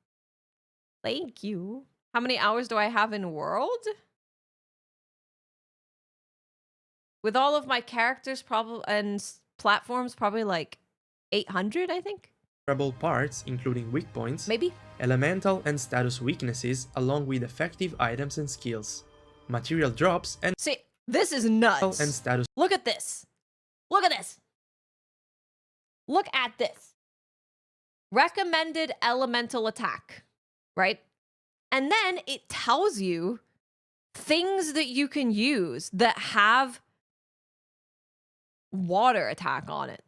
Thank you. How many hours do I have in World? With all of my characters probably and platforms, probably like 800, I think. Parts, including weak points, maybe, elemental and status weaknesses, along with effective items and skills, material drops, and see, this is nuts. And status. Look at this. Look at this. Look at this. Recommended elemental attack, right? And then it tells you things that you can use that have water attack on it.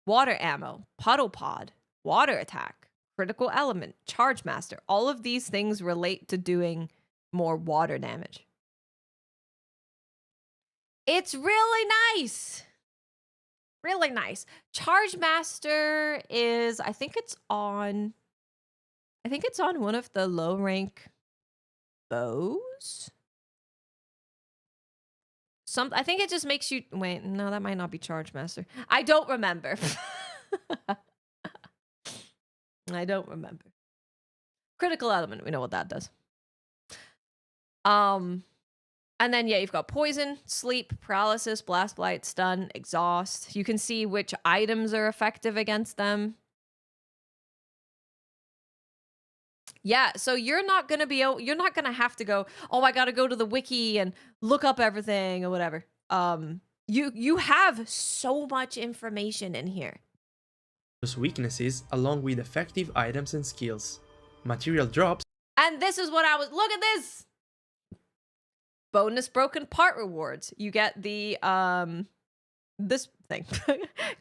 Water ammo, puddle pod, water attack, critical element, charge master. All of these things relate to doing more water damage. It's really nice. Really nice. Charge master is, I think it's on one of the low rank bows. I think it just makes you, wait, no, that might not be charge master. I don't remember. I don't remember. Critical element, we know what that does. And then, yeah, you've got poison, sleep, paralysis, blast, blight, stun, exhaust. You can see which items are effective against them. Yeah, so you're not going to have to go, oh, I got to go to the wiki and look up everything or whatever. You have so much information in here. Weaknesses, along with effective items and skills, material drops. And this is what look at this. Bonus broken part rewards. You get the this thing.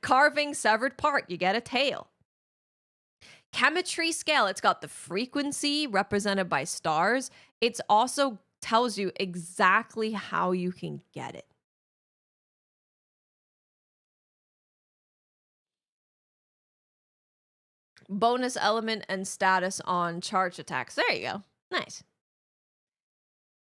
Carving severed part, you get a tail. Chemistry scale, it's got the frequency represented by stars. It also tells you exactly how you can get it. Bonus element and status on charge attacks. There you go. Nice.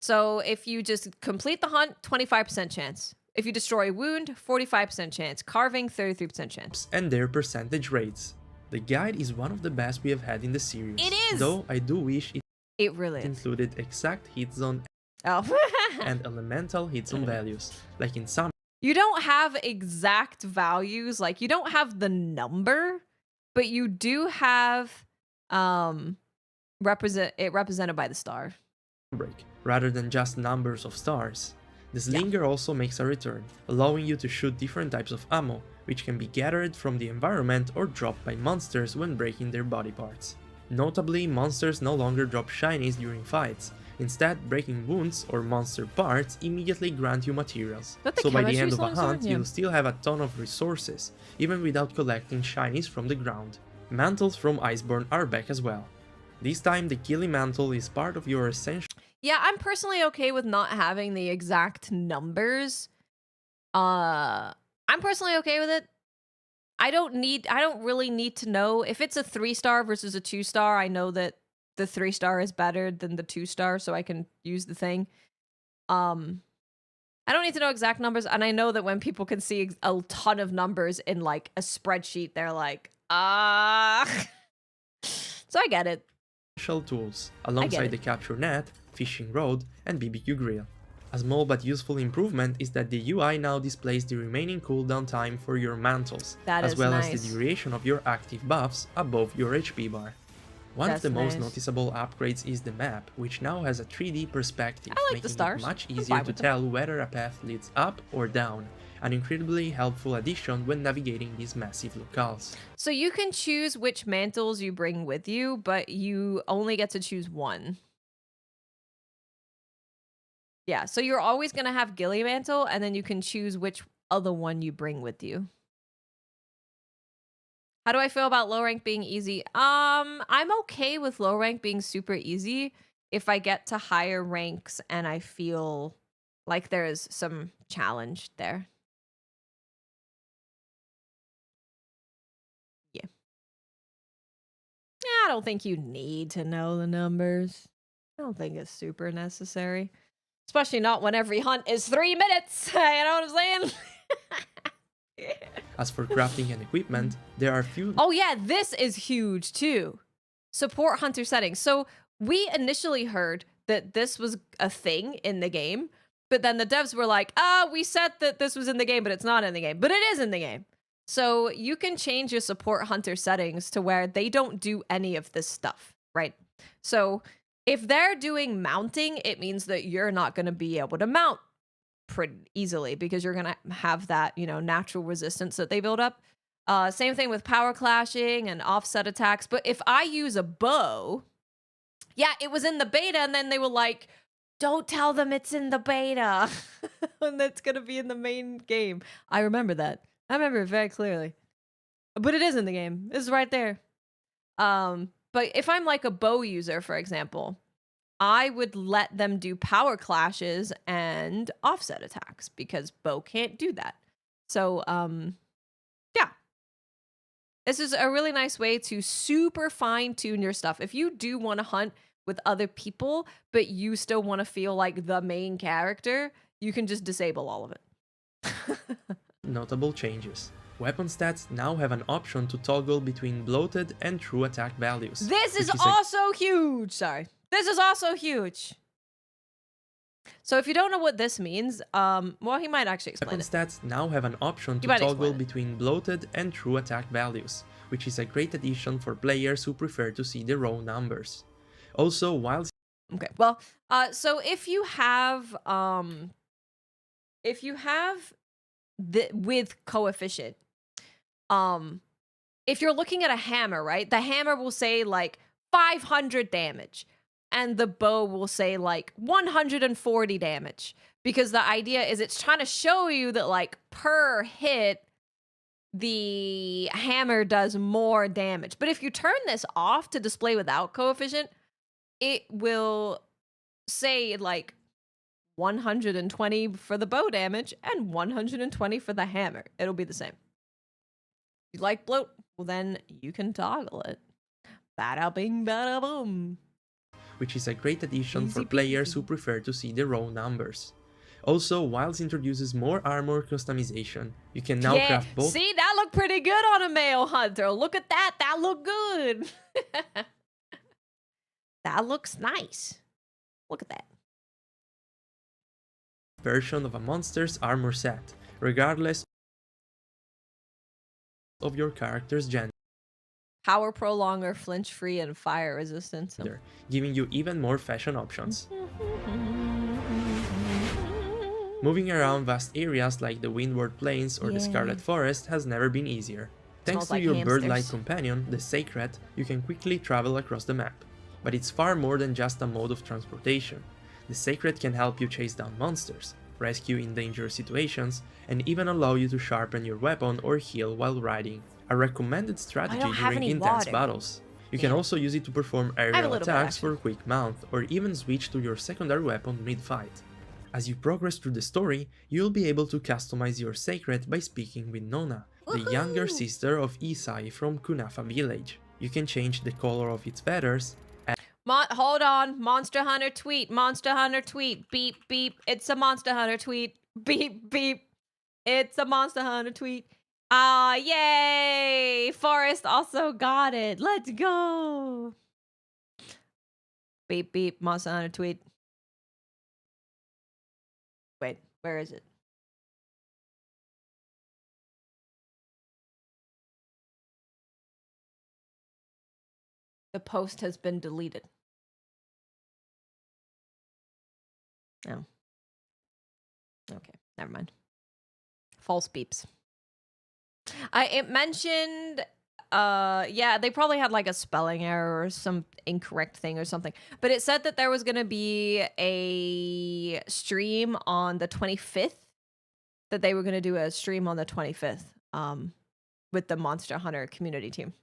So if you just complete the hunt, 25% chance. If you destroy a wound, 45% chance. Carving, 33% chance. And their percentage rates. The guide is one of the best we have had in the series. It is! Though I do wish it really included exact hit zone and elemental hit zone values, like in some. You don't have exact values, like you don't have the number, but you do have represented by the star. Rather than just numbers of stars. The Slinger also makes a return, allowing you to shoot different types of ammo, which can be gathered from the environment or dropped by monsters when breaking their body parts. Notably, monsters no longer drop shinies during fights. Instead, breaking wounds or monster parts immediately grant you materials. So by the end of a hunt, you'll still have a ton of resources, even without collecting shinies from the ground. Mantles from Iceborne are back as well. This time, the Killing Mantle is part of your essential. Yeah, I'm personally okay with not having the exact numbers. I'm personally okay with it. I don't really need to know if it's a 3-star versus a 2-star. I know that the 3-star is better than the 2-star, so I can use the thing. I don't need to know exact numbers, and I know that when people can see a ton of numbers in like a spreadsheet, they're like, So I get it. Special tools, alongside the capture net, fishing rod, and BBQ grill. A small but useful improvement is that the UI now displays the remaining cooldown time for your mantles, as well as the duration of your active buffs above your HP bar. One of the most noticeable upgrades is the map, which now has a 3D perspective, making it much easier to tell whether a path leads up or down, an incredibly helpful addition when navigating these massive locales. So you can choose which mantles you bring with you, but you only get to choose one. Yeah, so you're always going to have Ghillie Mantle, and then you can choose which other one you bring with you. How do I feel about low rank being easy? I'm okay with low rank being super easy if I get to higher ranks and I feel like there's some challenge there. Yeah. I don't think you need to know the numbers. I don't think it's super necessary. Especially not when every hunt is 3 minutes. You know what I'm saying? As for crafting and equipment, there are few... Oh yeah, this is huge too. Support hunter settings. So we initially heard that this was a thing in the game, but then the devs were like, we said that this was in the game, but it's not in the game. But it is in the game. So you can change your support hunter settings to where they don't do any of this stuff, right? So if they're doing mounting, it means that you're not going to be able to mount pretty easily because you're going to have that, you know, natural resistance that they build up. Same thing with power clashing and offset attacks. But if I use a bow, yeah, it was in the beta, and then they were like, don't tell them it's in the beta. And that's going to be in the main game. I remember that. I remember it very clearly. But it is in the game. It's right there. But if I'm like a bow user, for example, I would let them do power clashes and offset attacks because bow can't do that. So, yeah. This is a really nice way to super fine-tune your stuff. If you do want to hunt with other people, but you still want to feel like the main character, you can just disable all of it. Notable changes. Weapon stats now have an option to toggle between bloated and true attack values. This is also huge! Sorry. This is also huge. So if you don't know what this means, well, he might actually explain Weapon stats now have an option to toggle between bloated and true attack values, which is a great addition for players who prefer to see the raw numbers. Also, while... Okay, well, so if you have with coefficient, if you're looking at a hammer, right? The hammer will say like 500 damage. And the bow will say like 140 damage, because the idea is it's trying to show you that like per hit, the hammer does more damage. But if you turn this off to display without coefficient, it will say like 120 for the bow damage and 120 for the hammer. It'll be the same. If you like bloat, well then you can toggle it. Bada bing, bada boom. Which is a great addition for players who prefer to see the raw numbers. Also, whilst introduces more armor customization, you can now craft both... See, that looked pretty good on a male hunter. Look at that. That looked good. That looks nice. Look at that. ...version of a monster's armor set, regardless of your character's gender. Power prolonger, flinch free, and fire resistance. Giving you even more fashion options. Moving around vast areas like the Windward Plains or the Scarlet Forest has never been easier. Thanks to your bird-like companion, the Sacred, you can quickly travel across the map. But it's far more than just a mode of transportation. The Sacred can help you chase down monsters, rescue in dangerous situations, and even allow you to sharpen your weapon or heal while riding. A recommended strategy during intense battles. You can also use it to perform a aerial little bit, attacks for a quick mount, or even switch to your secondary weapon mid-fight. As you progress through the story, you'll be able to customize your secret by speaking with Nona, the younger sister of Isai from Kunafa village. You can change the color of its feathers. Hold on. Monster Hunter tweet. Monster Hunter tweet. Beep, beep. It's a Monster Hunter tweet. Beep, beep. It's a Monster Hunter tweet. Ah, yay! Forrest also got it. Let's go. Beep, beep. Monster Hunter tweet. Wait, where is it? The post has been deleted. Oh. Okay, never mind. False beeps. It mentioned, yeah, they probably had like a spelling error or some incorrect thing or something. But it said that there was going to be a stream on the 25th. That they were going to do a stream on the 25th with the Monster Hunter community team.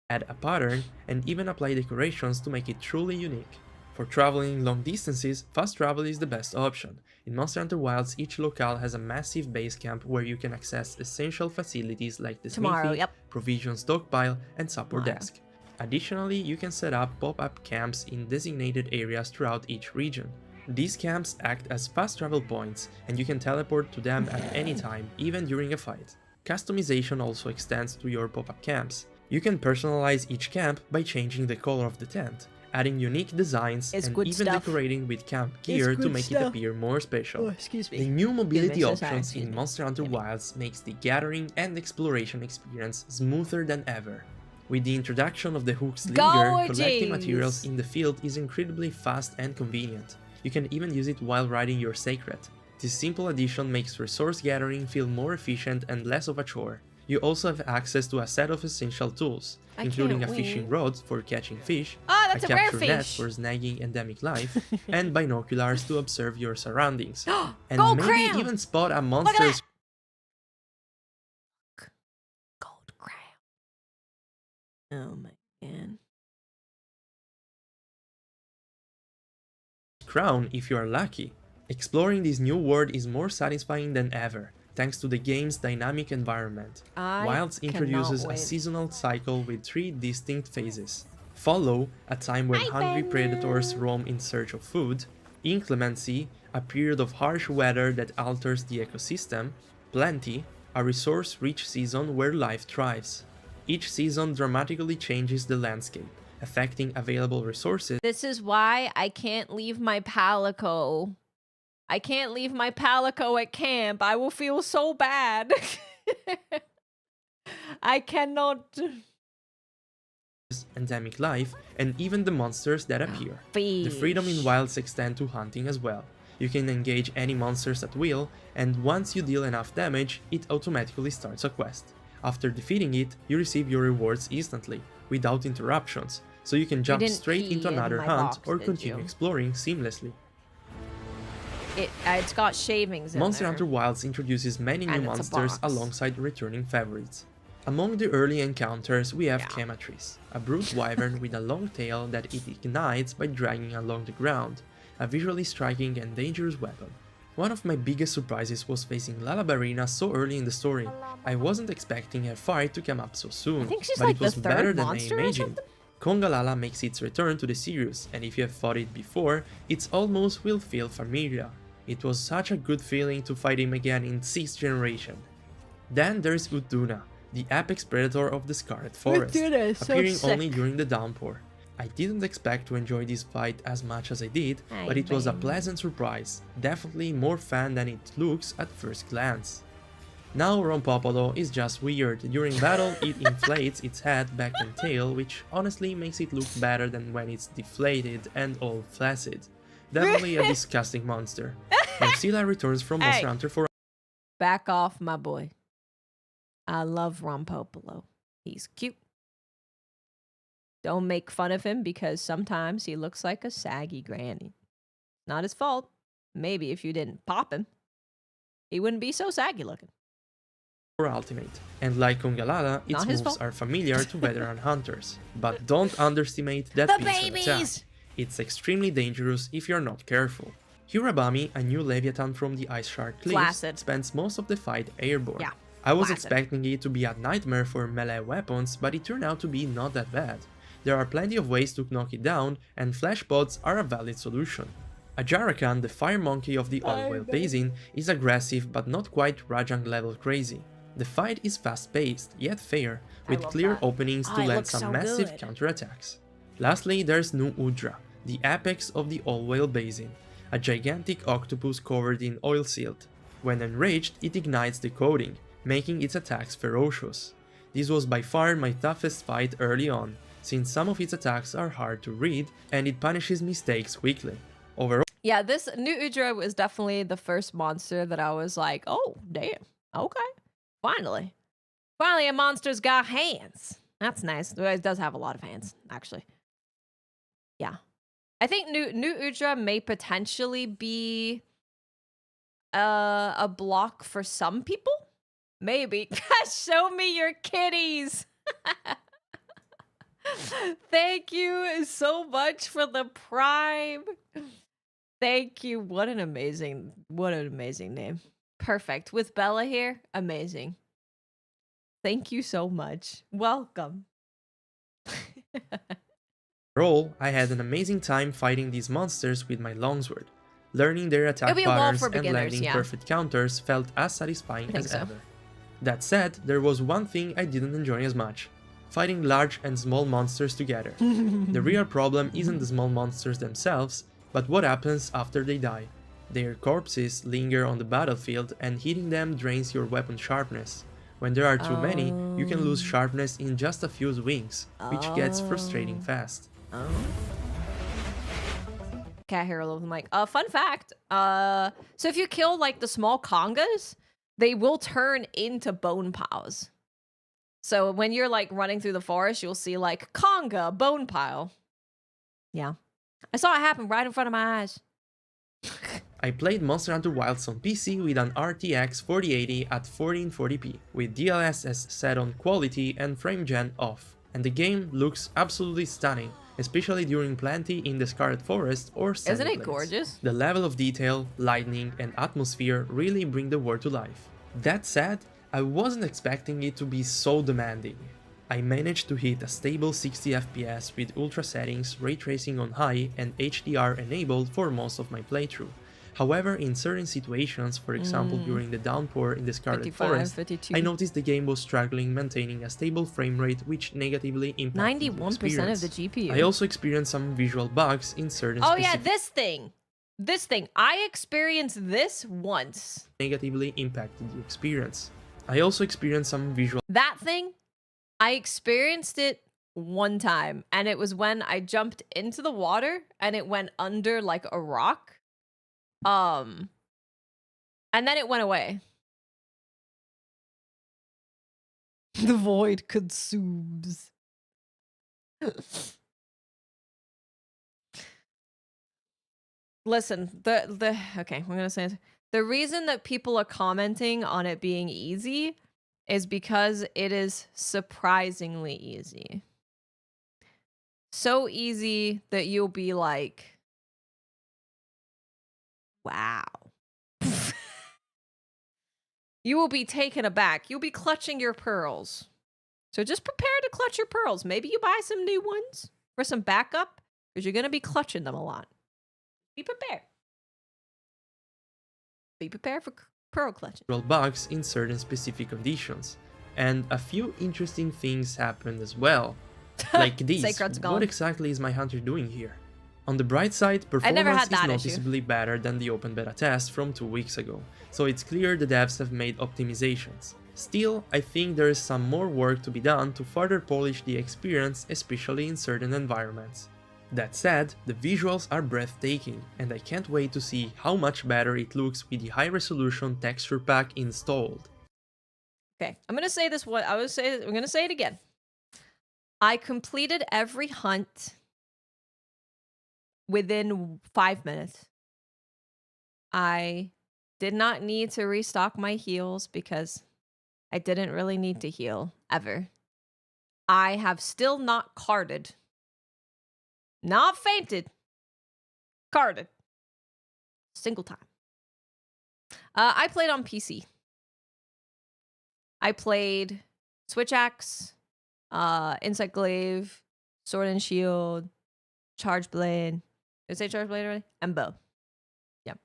Add a pattern, and even apply decorations to make it truly unique. For traveling long distances, fast travel is the best option. In Monster Hunter Wilds, each locale has a massive base camp where you can access essential facilities like the smithy, provision stockpile, and support desk. Additionally, you can set up pop-up camps in designated areas throughout each region. These camps act as fast travel points, and you can teleport to them at any time, even during a fight. Customization also extends to your pop-up camps. You can personalize each camp by changing the color of the tent, adding unique designs, and even decorating with camp gear to make it appear more special. The new mobility options in Monster Hunter Wilds makes the gathering and exploration experience smoother than ever. With the introduction of the Hook Slinger, collecting materials in the field is incredibly fast and convenient. You can even use it while riding your Sacred. This simple addition makes resource gathering feel more efficient and less of a chore. You also have access to a set of essential tools, including a fishing rod for catching fish, a capture net for snagging endemic life, and binoculars to observe your surroundings. And maybe even spot a monster's Gold crown. Oh my god. crown if you are lucky. Exploring this new world is more satisfying than ever, thanks to the game's dynamic environment. Wilds introduces a seasonal cycle with 3 distinct phases. Follow, a time when hungry predators roam in search of food. Inclemency, a period of harsh weather that alters the ecosystem. Plenty, a resource-rich season where life thrives. Each season dramatically changes the landscape, affecting available resources. This is why I can't leave my Palico. I can't leave my Palico at camp. I will feel so bad. I cannot. Endemic life, and even the monsters that appear. The freedom in Wilds extend to hunting as well. You can engage any monsters at will, and once you deal enough damage, it automatically starts a quest. After defeating it, you receive your rewards instantly, without interruptions, so you can jump straight into another hunt or continue exploring seamlessly. It's got shavings in Monster there. Hunter Wilds introduces many new monsters alongside returning favorites. Among the early encounters we have Chematris, a brute wyvern with a long tail that it ignites by dragging along the ground, a visually striking and dangerous weapon. One of my biggest surprises was facing Lalabarina so early in the story. I wasn't expecting her fight to come up so soon, but it was better than I imagined. Congalala makes its return to the series, and if you have fought it before, it almost will feel familiar. It was such a good feeling to fight him again in 6th generation. Then there's Uduna, the apex predator of the Scarlet Forest, appearing only during the downpour. I didn't expect to enjoy this fight as much as I did, but it was a pleasant surprise, definitely more fun than it looks at first glance. Now Rompopolo is just weird. During battle it inflates its head, back and tail, which honestly makes it look better than when it's deflated and all flaccid. Definitely a disgusting monster. Marcilla returns from Monster Hunter for Back off, my boy. I love Rompopolo. He's cute. Don't make fun of him because sometimes he looks like a saggy granny. Not his fault. Maybe if you didn't pop him, he wouldn't be so saggy looking. ultimate, and like Congalala, its moves are familiar to veteran hunters. But don't underestimate that piece of attack. It's extremely dangerous if you're not careful. Hirabami, a new Leviathan from the Ice Shard Cliffs, spends most of the fight airborne. Yeah. I was expecting it to be a nightmare for melee weapons, but it turned out to be not that bad. There are plenty of ways to knock it down, and flash pods are a valid solution. Ajarakan, the fire monkey of the Oil Whale Basin, is aggressive but not quite Rajang level crazy. The fight is fast-paced, yet fair, with clear openings to land some massive counterattacks. Lastly, there's Nu Udra, the apex of the Oil Whale Basin, a gigantic octopus covered in oil silt. When enraged, it ignites the coating, making its attacks ferocious. This was by far my toughest fight early on, since some of its attacks are hard to read and it punishes mistakes quickly. Overall, yeah, this new Udra was definitely the first monster that I was like, oh, damn, okay, finally. Finally, a monster's got hands. That's nice. It does have a lot of hands, actually. Yeah. I think new Udra may potentially be a block for some people. Maybe. Show me your kitties. Thank you so much for the prime. Thank you. What an amazing name. Perfect. With Bella here, amazing. Thank you so much. Welcome. Overall, I had an amazing time fighting these monsters with my longsword. Learning their attack patterns and landing perfect counters felt as satisfying as ever. That said, there was one thing I didn't enjoy as much. Fighting large and small monsters together. The real problem isn't the small monsters themselves, but what happens after they die. Their corpses linger on the battlefield and hitting them drains your weapon sharpness. When there are too many, you can lose sharpness in just a few swings, which gets frustrating fast. Cat hair all over the mic. Fun fact. So if you kill like the small congas, they will turn into bone piles. So when you're like running through the forest, you'll see like conga, bone pile. Yeah. I saw it happen right in front of my eyes. I played Monster Hunter Wilds on PC with an RTX 4080 at 1440p, with DLSS set on quality and frame gen off, and the game looks absolutely stunning, especially during plenty in the Scarlet Forest or Sandy Isn't it Plains. gorgeous? The level of detail, lighting, and atmosphere really bring the world to life. That said, I wasn't expecting it to be so demanding. I managed to hit a stable 60 FPS with ultra settings, ray tracing on high, and HDR enabled for most of my playthrough. However, in certain situations, for example during the downpour in the Scarlet Forest, 52. I noticed the game was struggling maintaining a stable frame rate, which negatively impacted 91% of the GPU. I also experienced some visual bugs in certain this thing. I experienced this once. Negatively impacted the experience. I also experienced some visual... That thing, I experienced it one time, and it was when I jumped into the water and it went under like a rock. And then it went away. The void consumes. Listen, okay, I'm gonna say it. The reason that people are commenting on it being easy is because it is surprisingly easy. So easy that you'll be like, wow. You will be taken aback. You'll be clutching your pearls. So just prepare to clutch your pearls. Maybe you buy some new ones for some backup, because you're going to be clutching them a lot. Be prepared. Be prepared for pearl clutching. Bugs in certain specific conditions. And a few interesting things happened as well. Like this. What exactly is my hunter doing here? On the bright side, performance is noticeably better than the open beta test from 2 weeks ago, so it's clear the devs have made optimizations. Still, I think there is some more work to be done to further polish the experience, especially in certain environments. That said, the visuals are breathtaking, and I can't wait to see how much better it looks with the high-resolution texture pack installed. Okay, I'm gonna say this. I'm gonna say it again. I completed every hunt within 5 minutes. I did not need to restock my heals because I didn't really need to heal ever. I have still not carded. Not fainted. Carded. Single time. I played on PC. I played Switch Axe, Insight Glaive, Sword and Shield, Charge Blade. Did I say Charge Blade already? And Bow. Yep.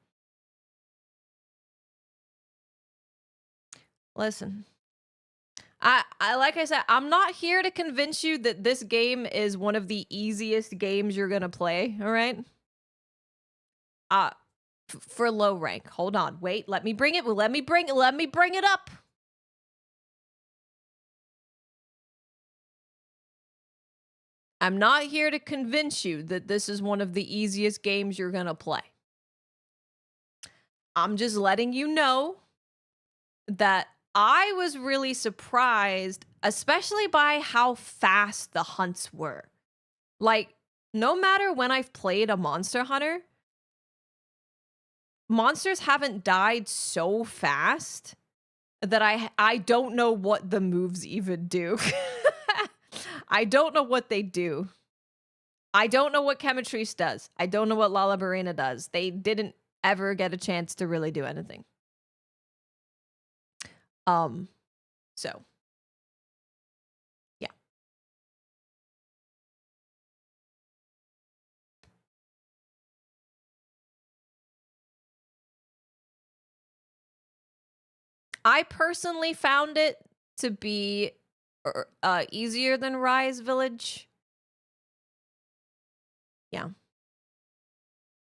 Listen. I like I said, I'm not here to convince you that this game is one of the easiest games you're gonna play, all right? For low rank. Hold on. Wait, let me bring it up. I'm not here to convince you that this is one of the easiest games you're gonna play. I'm just letting you know that I was really surprised, especially by how fast the hunts were. Like, no matter when I've played a Monster Hunter, monsters haven't died so fast that I don't know what the moves even do. I don't know what they do. I don't know what Chemitrese does. I don't know what Lalabarina does. They didn't ever get a chance to really do anything. So. Yeah. I personally found it to be easier than Rise Village. Yeah.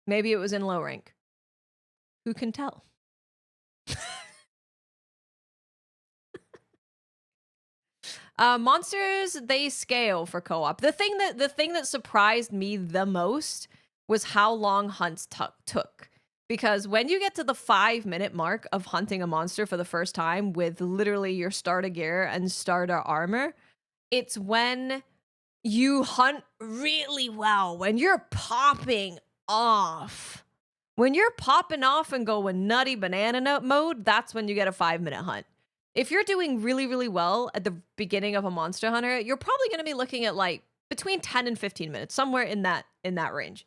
Maybe it was in low rank. Who can tell? Monsters, they scale for co-op. The thing that surprised me the most was how long hunts took. Because when you get to the 5-minute mark of hunting a monster for the first time with literally your starter gear and starter armor, it's when you hunt really well, when you're popping off. When you're popping off and going nutty banana mode, that's when you get a 5-minute hunt. If you're doing really, really well at the beginning of a Monster Hunter, you're probably going to be looking at like between 10 and 15 minutes, somewhere in that range.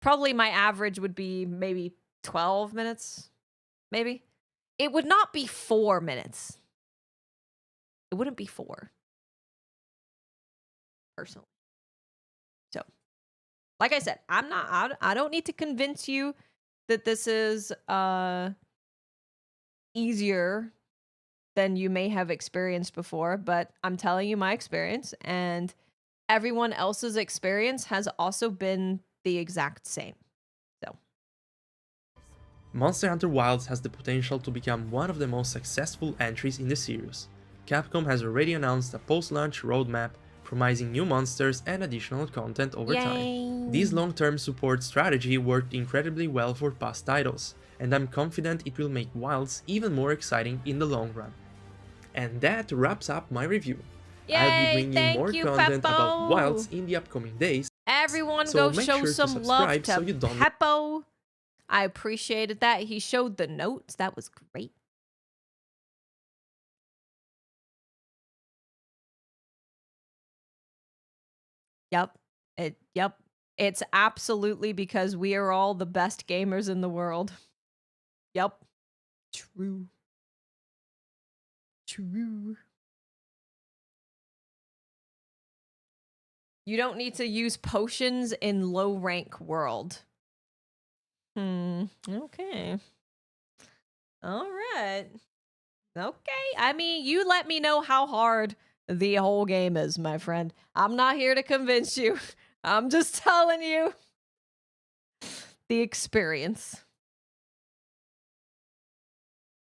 Probably my average would be maybe 12 minutes, maybe. It would not be 4 minutes. It wouldn't be 4. Personally. So, like I said, I don't need to convince you that this is easier than you may have experienced before, but I'm telling you my experience, and everyone else's experience has also been the exact same. So, Monster Hunter Wilds has the potential to become one of the most successful entries in the series. Capcom has already announced a post-launch roadmap promising new monsters and additional content over time. This long-term support strategy worked incredibly well for past titles, and I'm confident it will make Wilds even more exciting in the long run. And that wraps up my review. I'll be bringing more content about Wilds in the upcoming days. Everyone so go show some love to so you don't Peppo. I appreciated that. He showed the notes. That was great. Yep. It's absolutely because we are all the best gamers in the world. Yep. True. You don't need to use potions in low rank world. Okay. All right. Okay. I mean, you let me know how hard the whole game is, my friend. I'm not here to convince you. I'm just telling you the experience.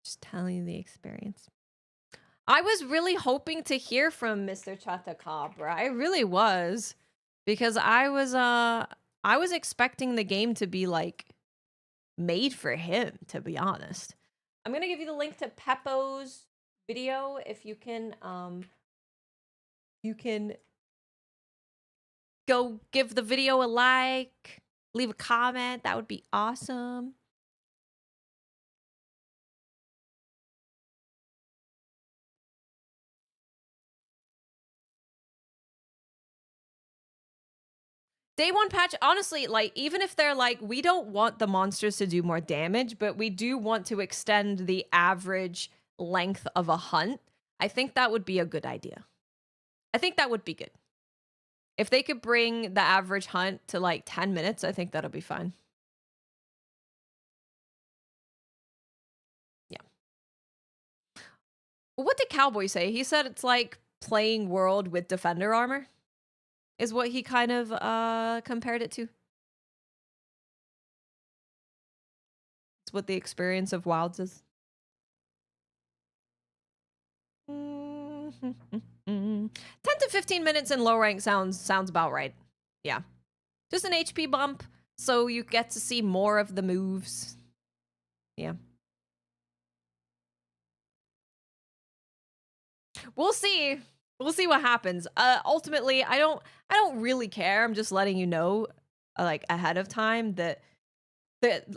Just telling you the experience. I was really hoping to hear from Mr. Chatakabra. I really was, because I was expecting the game to be like made for him, to be honest. I'm going to give you the link to Peppo's video if you can go give the video a like, leave a comment. That would be awesome. Day one patch, honestly, like, even if they're like, we don't want the monsters to do more damage, but we do want to extend the average length of a hunt, I think that would be a good idea. I think that would be good. If they could bring the average hunt to like 10 minutes, I think that'll be fine. Yeah. Well, what did Cowboy say? He said it's like playing World with Defender armor, is what he kind of compared it to. It's what the experience of Wilds is. 10 to 15 minutes in low rank sounds about right. Yeah. Just an HP bump, so you get to see more of the moves. Yeah. We'll see. We'll see what happens. Ultimately, I don't really care. I'm just letting you know, like, ahead of time that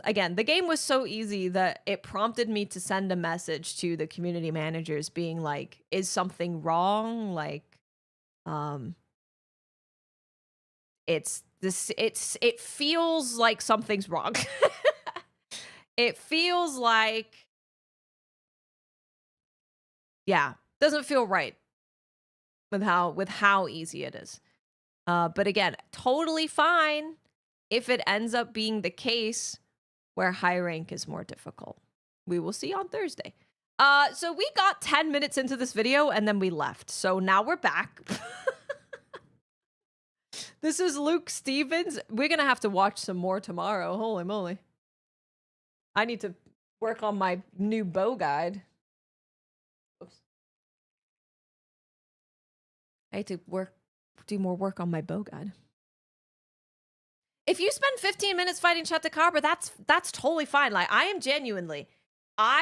again, the game was so easy that it prompted me to send a message to the community managers being like, is something wrong? Like, it feels like something's wrong. It feels like, yeah, doesn't feel right with how easy it is. But again, totally fine if it ends up being the case where high rank is more difficult. We will see on Thursday. So we got 10 minutes into this video and then we left. So now we're back. This is Luke Stevens. We're going to have to watch some more tomorrow. Holy moly. I need to work on my new bow guide. Oops. I need to do more work on my bow guide. If you spend 15 minutes fighting Chatakabra, that's totally fine. Like, I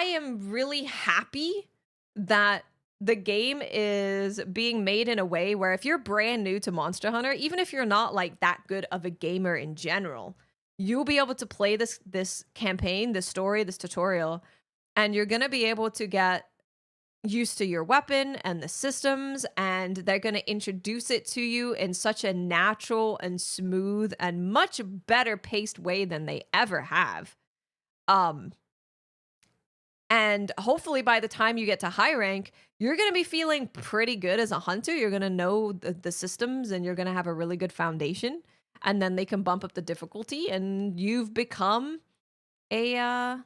am really happy that the game is being made in a way where if you're brand new to Monster Hunter, even if you're not like that good of a gamer in general, you'll be able to play this campaign, this story, this tutorial, and you're going to be able to get used to your weapon and the systems, and they're going to introduce it to you in such a natural and smooth and much better paced way than they ever have. And hopefully by the time you get to high rank, you're going to be feeling pretty good as a hunter. You're going to know the systems and you're going to have a really good foundation. And then they can bump up the difficulty and you've become a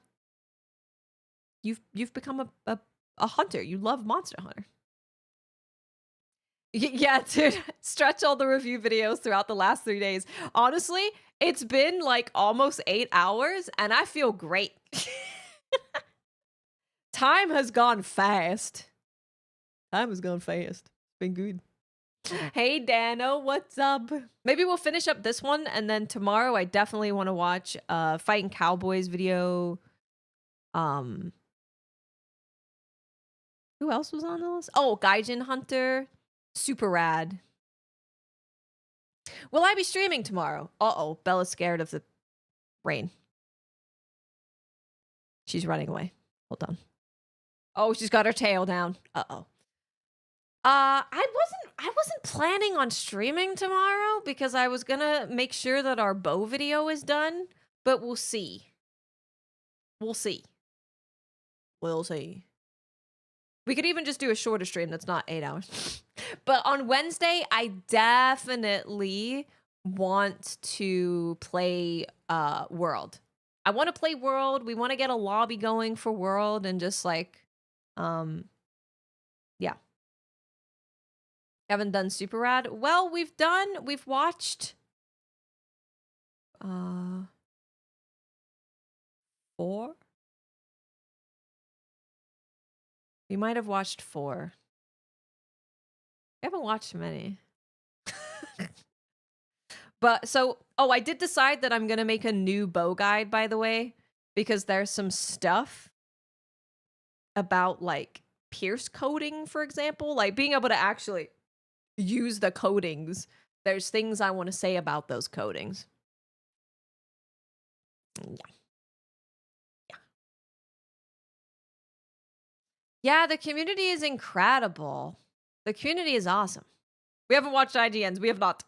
you've become a hunter. You love Monster Hunter. Yeah, dude, stretch all the review videos throughout the last 3 days. Honestly, it's been like almost 8 hours and I feel great. Time has gone fast. Time has gone fast. It's been good. Hey, Dano, what's up? Maybe we'll finish up this one, and then tomorrow I definitely want to watch Fighting Cowboys video. Who else was on the list? Oh, Gaijin Hunter. Super rad. Will I be streaming tomorrow? Uh-oh, Bella's scared of the rain. She's running away. Hold on. Oh, she's got her tail down. Uh-oh. I wasn't planning on streaming tomorrow because I was gonna make sure that our bow video is done, but we'll see. We'll see. We'll see. We could even just do a shorter stream that's not 8 hours. But on Wednesday, I definitely want to play World. I want to play World. We want to get a lobby going for World and just like yeah. Haven't done Super Rad. Well, we've watched 4. We might have watched 4. We haven't watched many. But so, oh, I did decide that I'm going to make a new bow guide, by the way, because there's some stuff about like pierce coding, for example, like being able to actually use the codings. There's things I want to say about those codings. Yeah, the community is incredible. The community is awesome. We haven't watched IGNs. We have not.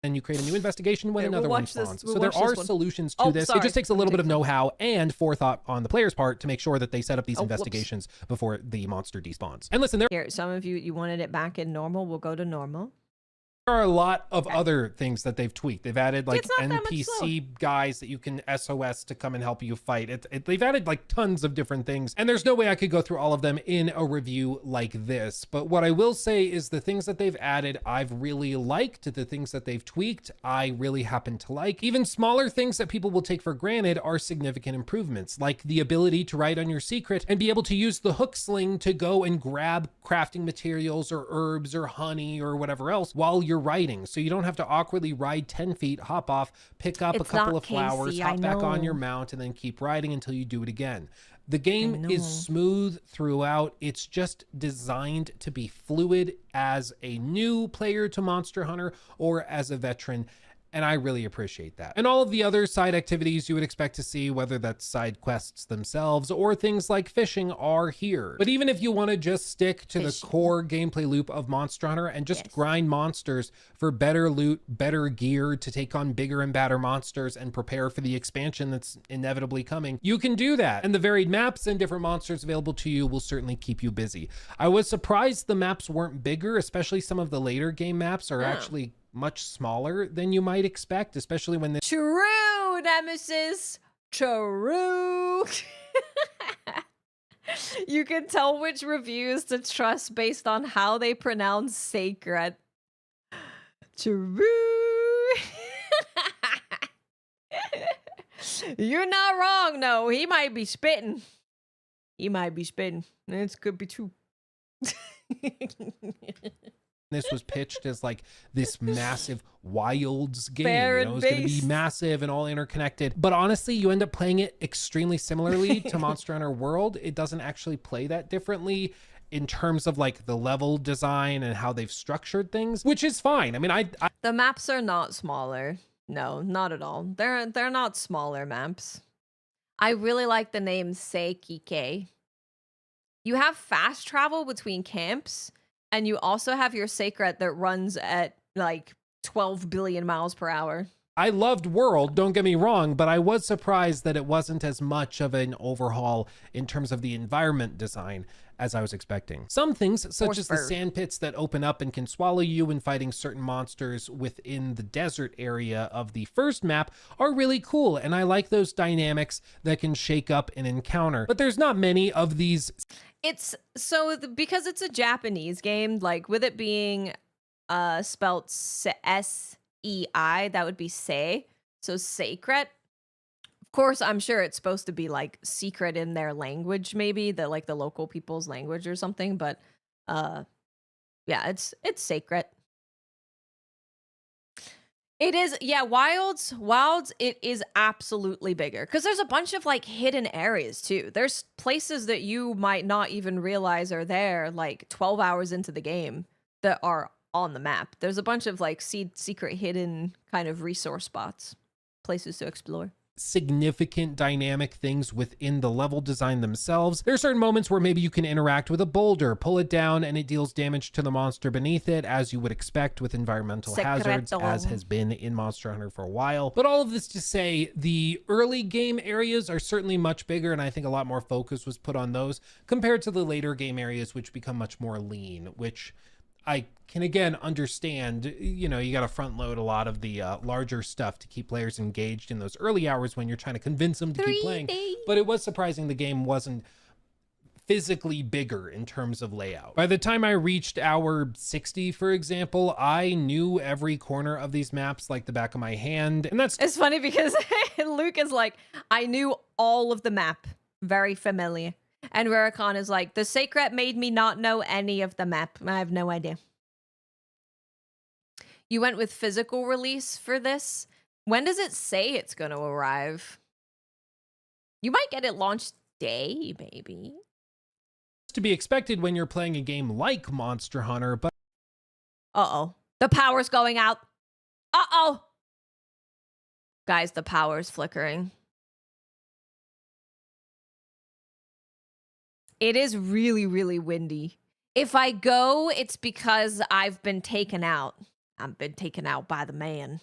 then you create a new investigation when Okay, another we'll one watch this- spawns. we'll So there watch this are one. solutions to Oh, this. sorry. It just takes a little bit of Ridiculous. know-how and forethought on the player's part to make sure that they set up these Oh, whoops. investigations before the monster despawns. And listen, there Here, some of you wanted it back in normal. We'll go to normal. are a lot of other things that they've tweaked. They've added like It's not that much NPC guys that you can SOS to come and help you fight. They've added like tons of different things, and there's no way I could go through all of them in a review like this. But what I will say is the things that they've added, I've really liked. The things that they've tweaked, I really happen to like. Even smaller things that people will take for granted are significant improvements, like the ability to write on your secret and be able to use the hook sling to go and grab crafting materials or herbs or honey or whatever else while you're writing, so you don't have to awkwardly ride 10 feet, hop off, pick up a couple of flowers, hop back on your mount, and then keep riding until you do it again. The game is smooth throughout. It's just designed to be fluid as a new player to Monster Hunter or as a veteran, and I really appreciate that. And all of the other side activities you would expect to see, whether that's side quests themselves or things like fishing, are here. But even if you want to just stick to the core gameplay loop of Monster Hunter and just grind monsters for better loot, better gear to take on bigger and badder monsters and prepare for the expansion that's inevitably coming, you can do that. And the varied maps and different monsters available to you will certainly keep you busy. I was surprised the maps weren't bigger, especially some of the later game maps are actually much smaller than you might expect, especially when the True, Nemesis. True. You can tell which reviews to trust based on how they pronounce sacred. True. You're not wrong, no. He might be spitting. He might be spitting. It could be true. this was pitched as like this massive wilds game, Fair you and know, it's going to be based. massive and all interconnected. But honestly, you end up playing it extremely similarly to Monster Hunter World. It doesn't actually play that differently in terms of like the level design and how they've structured things, which is fine. I mean, The maps are not smaller. No, not at all. They're not smaller maps. I really like the name Seikike. You have fast travel between camps, and you also have your sacred that runs at like 12 billion miles per hour. I loved World, don't get me wrong, but I was surprised that it wasn't as much of an overhaul in terms of the environment design as I was expecting. Some things, such as the sand pits that open up and can swallow you when fighting certain monsters within the desert area of the first map, are really cool, and I like those dynamics that can shake up an encounter. But there's not many of these. It's so because it's a Japanese game, like with it being spelt S-E-I, that would be say. So sacred. Of course, I'm sure it's supposed to be like secret in their language, maybe the like the local people's language or something, but yeah, it's sacred. It is, yeah, Wilds, it is absolutely bigger because there's a bunch of like hidden areas too. There's places that you might not even realize are there like 12 hours into the game that are on the map. There's a bunch of like secret hidden kind of resource spots, places to explore. Significant dynamic things within the level design themselves. There are certain moments where maybe you can interact with a boulder, pull it down, and it deals damage to the monster beneath it, as you would expect with environmental hazards, as has been in Monster Hunter for a while. But all of this to say, the early game areas are certainly much bigger, and I think a lot more focus was put on those compared to the later game areas, which become much more lean, which I can again understand. You know, you got to front load a lot of the larger stuff to keep players engaged in those early hours when you're trying to convince them to keep playing. But it was surprising the game wasn't physically bigger in terms of layout. By the time I reached hour 60, for example, I knew every corner of these maps like the back of my hand. And that's It's funny because Luke is like, I knew all of the map, very familiar. And Rurikon is like, the sacred made me not know any of the map. I have no idea. You went with physical release for this? When does it say it's going to arrive? You might get it launch day, maybe. to be expected when you're playing a game like Monster Hunter, but Uh-oh. The power's going out. Uh-oh. Guys, the power's flickering. It is really, really windy. If I go, it's because I've been taken out. I've been taken out by the man.